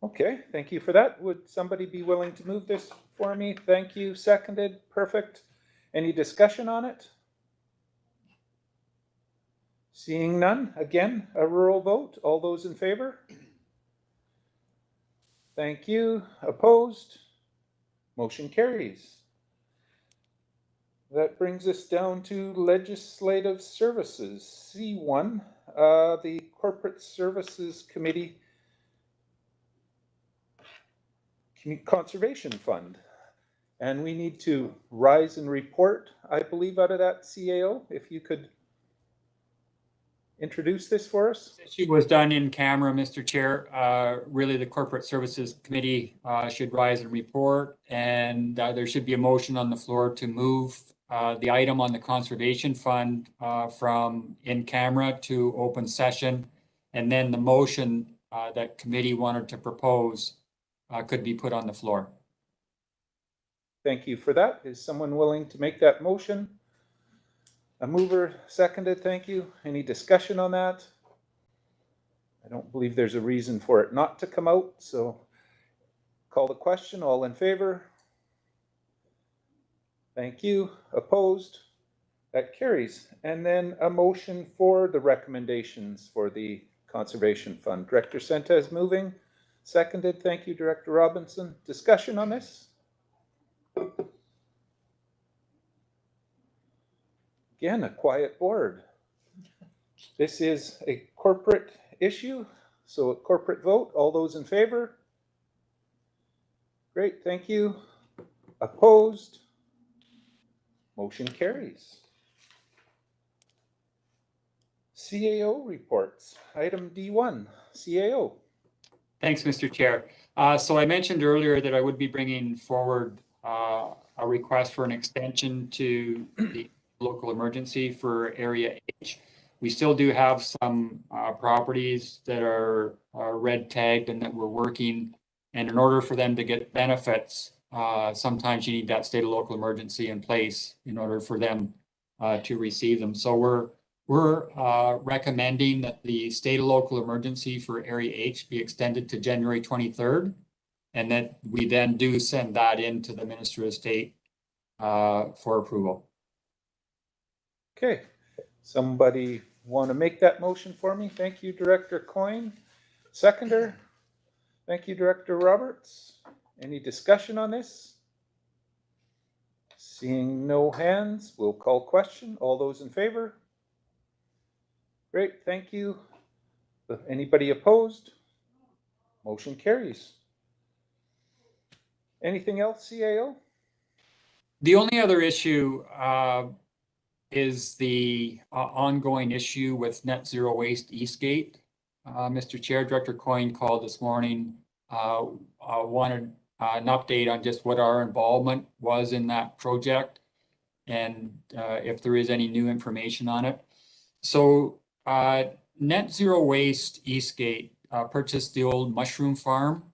Okay, thank you for that. Would somebody be willing to move this for me? Thank you. Seconded. Perfect. Any discussion on it? Seeing none, again, a rural vote. All those in favor? Thank you. Opposed? Motion carries. That brings us down to legislative services. C1, the Corporate Services Committee Conservation Fund. And we need to rise and report, I believe, out of that CAO. If you could introduce this for us? She was done in camera, Mr. Chair. Really, the Corporate Services Committee should rise and report, and there should be a motion on the floor to move the item on the Conservation Fund from in camera to open session, and then the motion that committee wanted to propose could be put on the floor. Thank you for that. Is someone willing to make that motion? A mover seconded, thank you. Any discussion on that? I don't believe there's a reason for it not to come out, so call the question. All in favor? Thank you. Opposed? That carries. And then a motion for the recommendations for the Conservation Fund. Director Senta is moving. Seconded. Thank you, Director Robinson. Discussion on this? Again, a quiet board. This is a corporate issue, so a corporate vote. All those in favor? Great, thank you. Opposed? Motion carries. CAO reports. Item D1, CAO. Thanks, Mr. Chair. So I mentioned earlier that I would be bringing forward a request for an extension to the local emergency for Area H. We still do have some properties that are red tagged and that we're working. And in order for them to get benefits, sometimes you need that state of local emergency in place in order for them to receive them. So we're recommending that the state of local emergency for Area H be extended to January 23rd, and that we then do send that into the Minister of State for approval. Okay, somebody want to make that motion for me? Thank you, Director Coyne. Seconder? Thank you, Director Roberts. Any discussion on this? Seeing no hands, we'll call question. All those in favor? Great, thank you. Anybody opposed? Motion carries. Anything else, CAO? The only other issue is the ongoing issue with Net Zero Waste Eastgate. Mr. Chair, Director Coyne called this morning, wanted an update on just what our involvement was in that project and if there is any new information on it. So Net Zero Waste Eastgate purchased the old mushroom farm,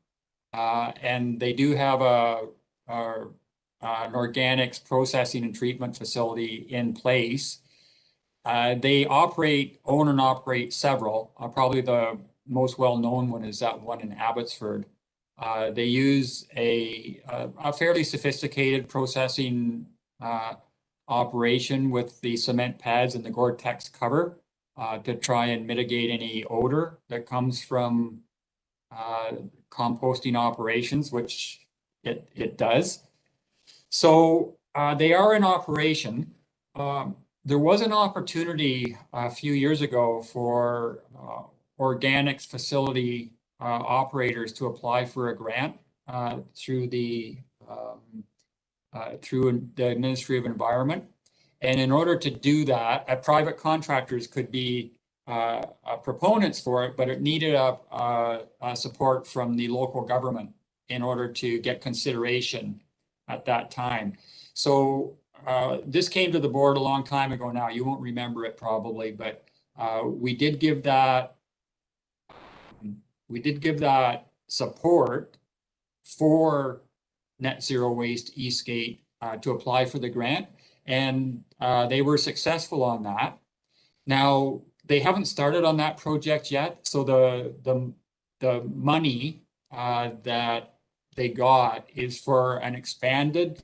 and they do have an organics processing and treatment facility in place. They own and operate several. Probably the most well-known one is that one in Abbotsford. They use a fairly sophisticated processing operation with the cement pads and the Gore-Tex cover to try and mitigate any odor that comes from composting operations, which it does. So they are in operation. There was an opportunity a few years ago for organics facility operators to apply for a grant through the Ministry of Environment. And in order to do that, private contractors could be proponents for it, but it needed a support from the local government in order to get consideration at that time. So this came to the board a long time ago now. You won't remember it probably, but we did give that support for Net Zero Waste Eastgate to apply for the grant, and they were successful on that. Now they haven't started on that project yet, so the money that they got is for an expanded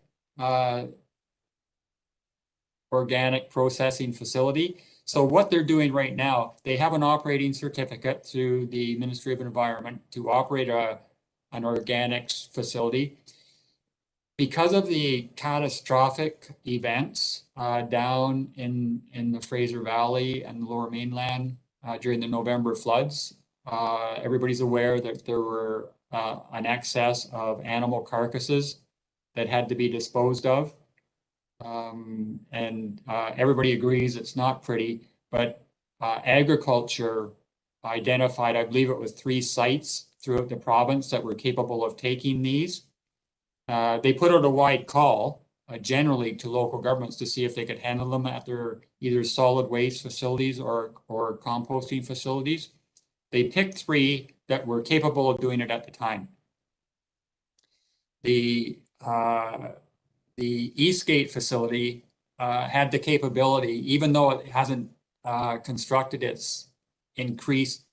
organic processing facility. So what they're doing right now, they have an operating certificate through the Ministry of Environment to operate an organics facility. Because of the catastrophic events down in the Fraser Valley and the Lower Mainland during the November floods, everybody's aware that there were an excess of animal carcasses that had to be disposed of. And everybody agrees it's not pretty, but agriculture identified, I believe it was 3 sites throughout the province that were capable of taking these. They put out a wide call generally to local governments to see if they could handle them at their either solid waste facilities or composting facilities. They picked 3 that were capable of doing it at the time. The Eastgate facility had the capability, even though it hasn't constructed its increased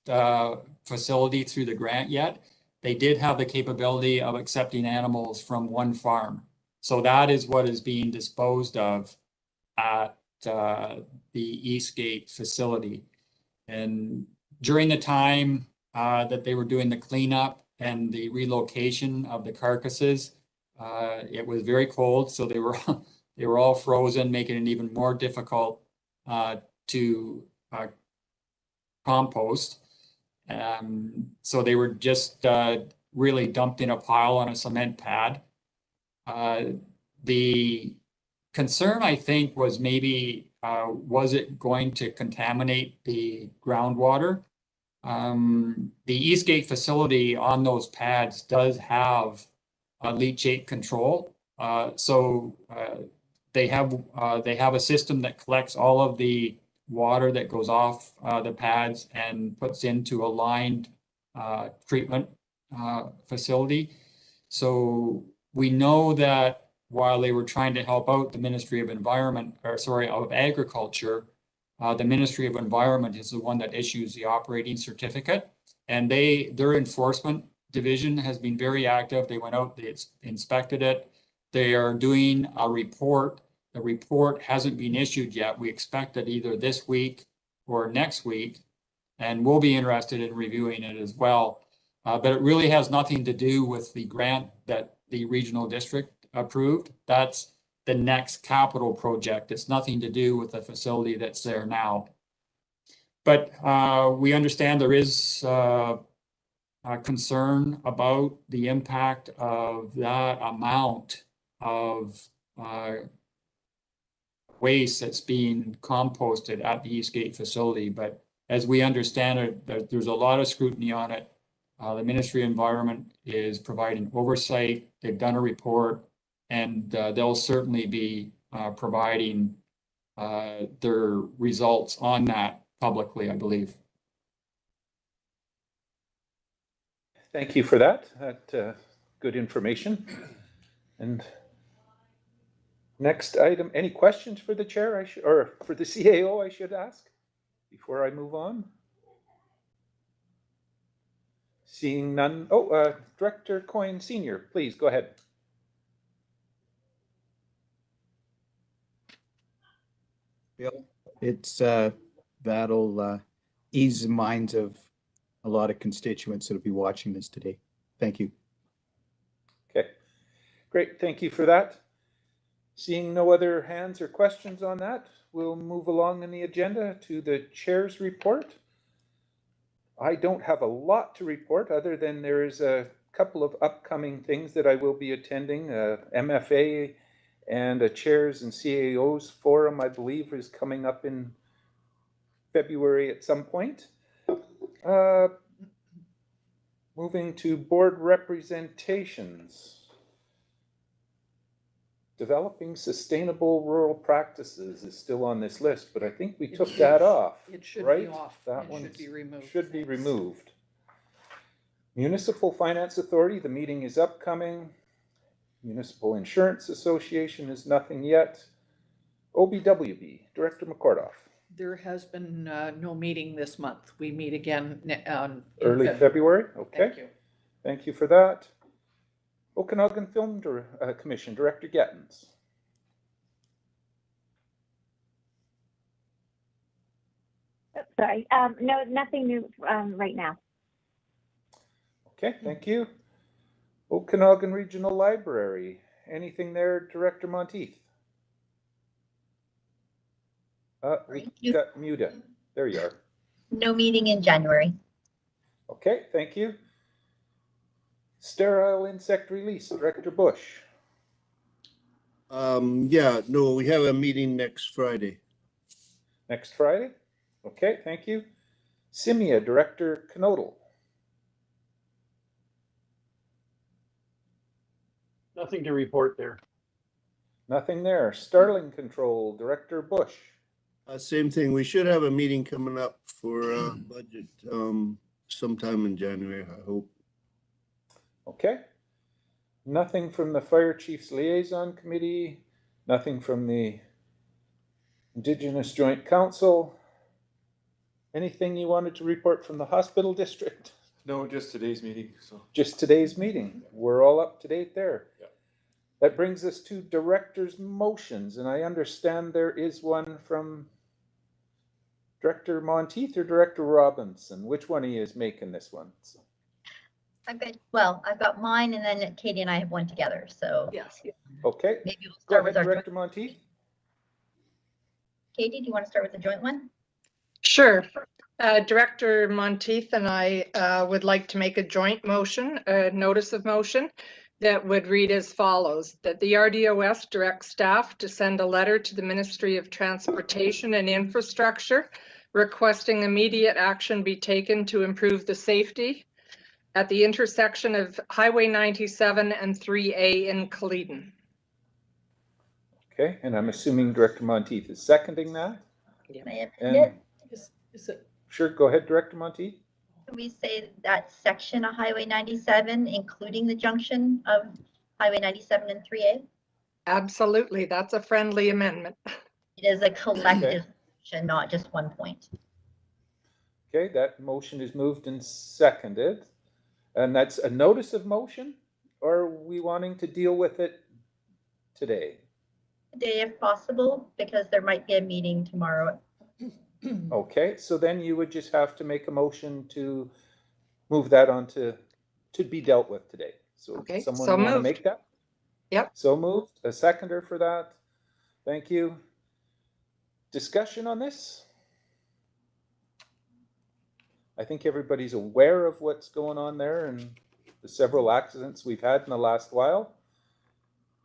facility through the grant yet, they did have the capability of accepting animals from 1 farm. So that is what is being disposed of at the Eastgate facility. And during the time that they were doing the cleanup and the relocation of the carcasses, it was very cold, so they were all frozen, making it even more difficult to compost. So they were just really dumped in a pile on a cement pad. The concern, I think, was maybe was it going to contaminate the groundwater? The Eastgate facility on those pads does have leachate control. So they have a system that collects all of the water that goes off the pads and puts into a lined treatment facility. So we know that while they were trying to help out the Ministry of of Agriculture, the Ministry of Environment is the one that issues the operating certificate, and their enforcement division has been very active. They went out, they inspected it. They are doing a report. The report hasn't been issued yet. We expect it either this week or next week, and we'll be interested in reviewing it as well. But it really has nothing to do with the grant that the regional district approved. That's the next capital project. It's nothing to do with the facility that's there now. But we understand there is concern about the impact of that amount of waste that's being composted at the Eastgate facility. But as we understand it, there's a lot of scrutiny on it. The Ministry of Environment is providing oversight. They've done a report, and they'll certainly be providing their results on that publicly, I believe. Thank you for that. Good information. And next item, any questions for the chair or for the CAO, I should ask, before I move on? Seeing none. Oh, Director Coyne Sr., please go ahead. Bill, it's that'll ease the minds of a lot of constituents that'll be watching this today. Thank you. Okay, great. Thank you for that. Seeing no other hands or questions on that, we'll move along in the agenda to the chair's report. I don't have a lot to report other than there is a couple of upcoming things that I will be attending. MFA and a chairs and CAOs forum, I believe, is coming up in February at some point. Moving to board representations. Developing sustainable rural practices is still on this list, but I think we took that off. It should right? be off. That It should be removed. Should be removed. Municipal Finance Authority, the meeting is upcoming. Municipal Insurance Association is nothing yet. OBWB, Director McCordoff. There has been no meeting this month. We meet again in Early February. Okay. Thank you. Thank you for that. Okanagan Film Commission, Director Gettens. Sorry, no, nothing new right now. Okay, thank you. Okanagan Regional Library, anything there, Director Monteith? We got muted. There you are. No meeting in January. Okay, thank you. Sterile insect release, Director Bush. Yeah, no, we have a meeting next Friday. Next Friday? Okay, thank you. Simia, Director Knodel. Nothing to report there. Nothing there. Starling Control, Director Bush. Same thing. We should have a meeting coming up for budget sometime in January, I hope. Okay. Nothing from the Fire Chiefs Liaison Committee. Nothing from the Indigenous Joint Council. Anything you wanted to report from the hospital district? No, just today's meeting, so. Just today's meeting. We're all up to date there. Yeah. That brings us to director's motions, and I understand there is one from Director Monteith or Director Robinson. Which one of you is making this one? So. I've got mine, and then Katie and I have one together, so. Yes. Okay. Maybe we'll Go start ahead, with our Director joint. Monteith. Katie, do you want to start with the joint one? Sure. Director Monteith and I would like to make a joint motion, a notice of motion that would read as follows, that the RDOS directs staff to send a letter to the Ministry of Transportation and Infrastructure requesting immediate action be taken to improve the safety at the intersection of Highway 97 and 3A in Caledon. Okay, and I'm assuming Director Monteith is seconding that? May I And amend it? Is it? sure, go ahead, Director Monteith. Can we say that section of Highway 97, including the junction of Highway 97 and 3A? Absolutely, that's a friendly amendment. It is a collective action, not just one point. Okay, that motion is moved and seconded. And that's a notice of motion? Or are we wanting to deal with it today? Today, if possible, because there might be a meeting tomorrow. Okay, so then you would just have to make a motion to move that on to be dealt with today. So Okay, someone so want to moved. make that? Yep. So moved. A seconder for that. Thank you. Discussion on this? I think everybody's aware of what's going on there and the several accidents we've had in the last while.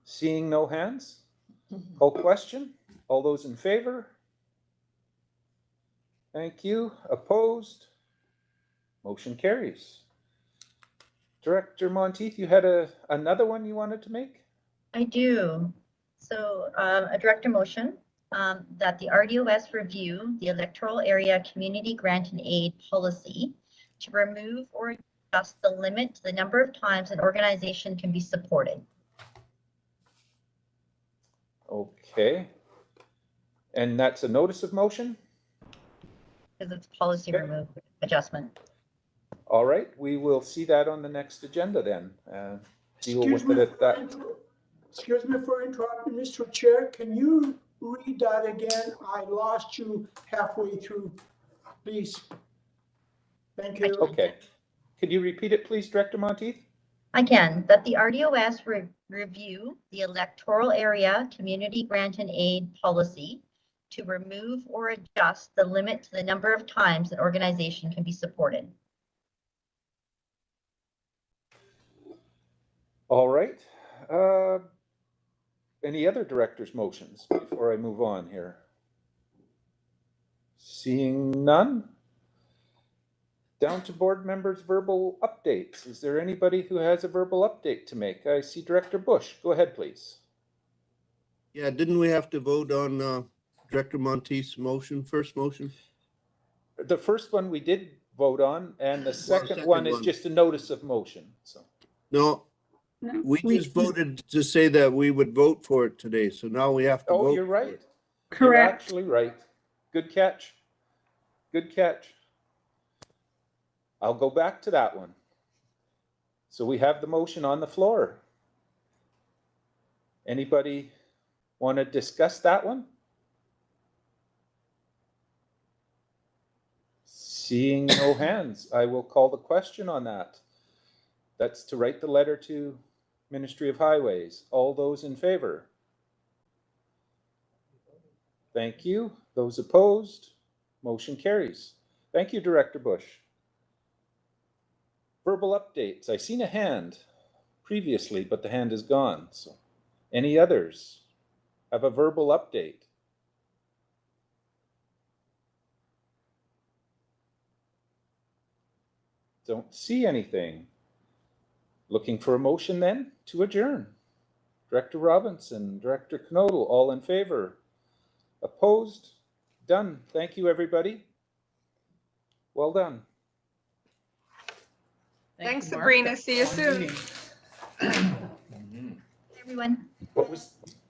Seeing no hands, call question. All those in favor? Thank you. Opposed? Motion carries. Director Monteith, you had another one you wanted to make? I do. So a director motion that the RDOS review the electoral area community grant and aid policy to remove or adjust the limit to the number of times an organization can be supported. Okay. And that's a notice of motion? Because it's policy remove adjustment. All right, we will see that on the next agenda then. Deal with it at that. Excuse me for interrupting, Mr. Chair. Can you read that again? I lost you halfway through, please. Thank you. Okay. Could you repeat it, please, Director Monteith? I can. That the RDOS review the electoral area community grant and aid policy to remove or adjust the limit to the number of times an organization can be supported. All right. Any other director's motions before I move on here? Seeing none. Down to board members' verbal updates. Is there anybody who has a verbal update to make? I see Director Bush. Go ahead, please. Yeah, didn't we have to vote on Director Monteith's motion, first motion? The first one we did vote on, and the second second one is one. just a notice of motion. So No, we just voted to say that we would vote for it today, so now we have to vote. oh, you're right. You're Correct. actually right. Good catch. Good catch. I'll go back to that one. So we have the motion on the floor. Anybody want to discuss that one? Seeing no hands, I will call the question on that. That's to write the letter to Ministry of Highways. All those in favor? Thank you. Those opposed? Motion carries. Thank you, Director Bush. Verbal updates. I seen a hand previously, but the hand is gone. So, any others have a verbal update? Don't see anything. Looking for a motion then to adjourn. Director Robinson, Director Knodel, all in favor? Opposed? Done. Thank you, everybody. Well done. Thanks, Mark. Sabrina. That's See you fun soon. meeting. Everyone. What was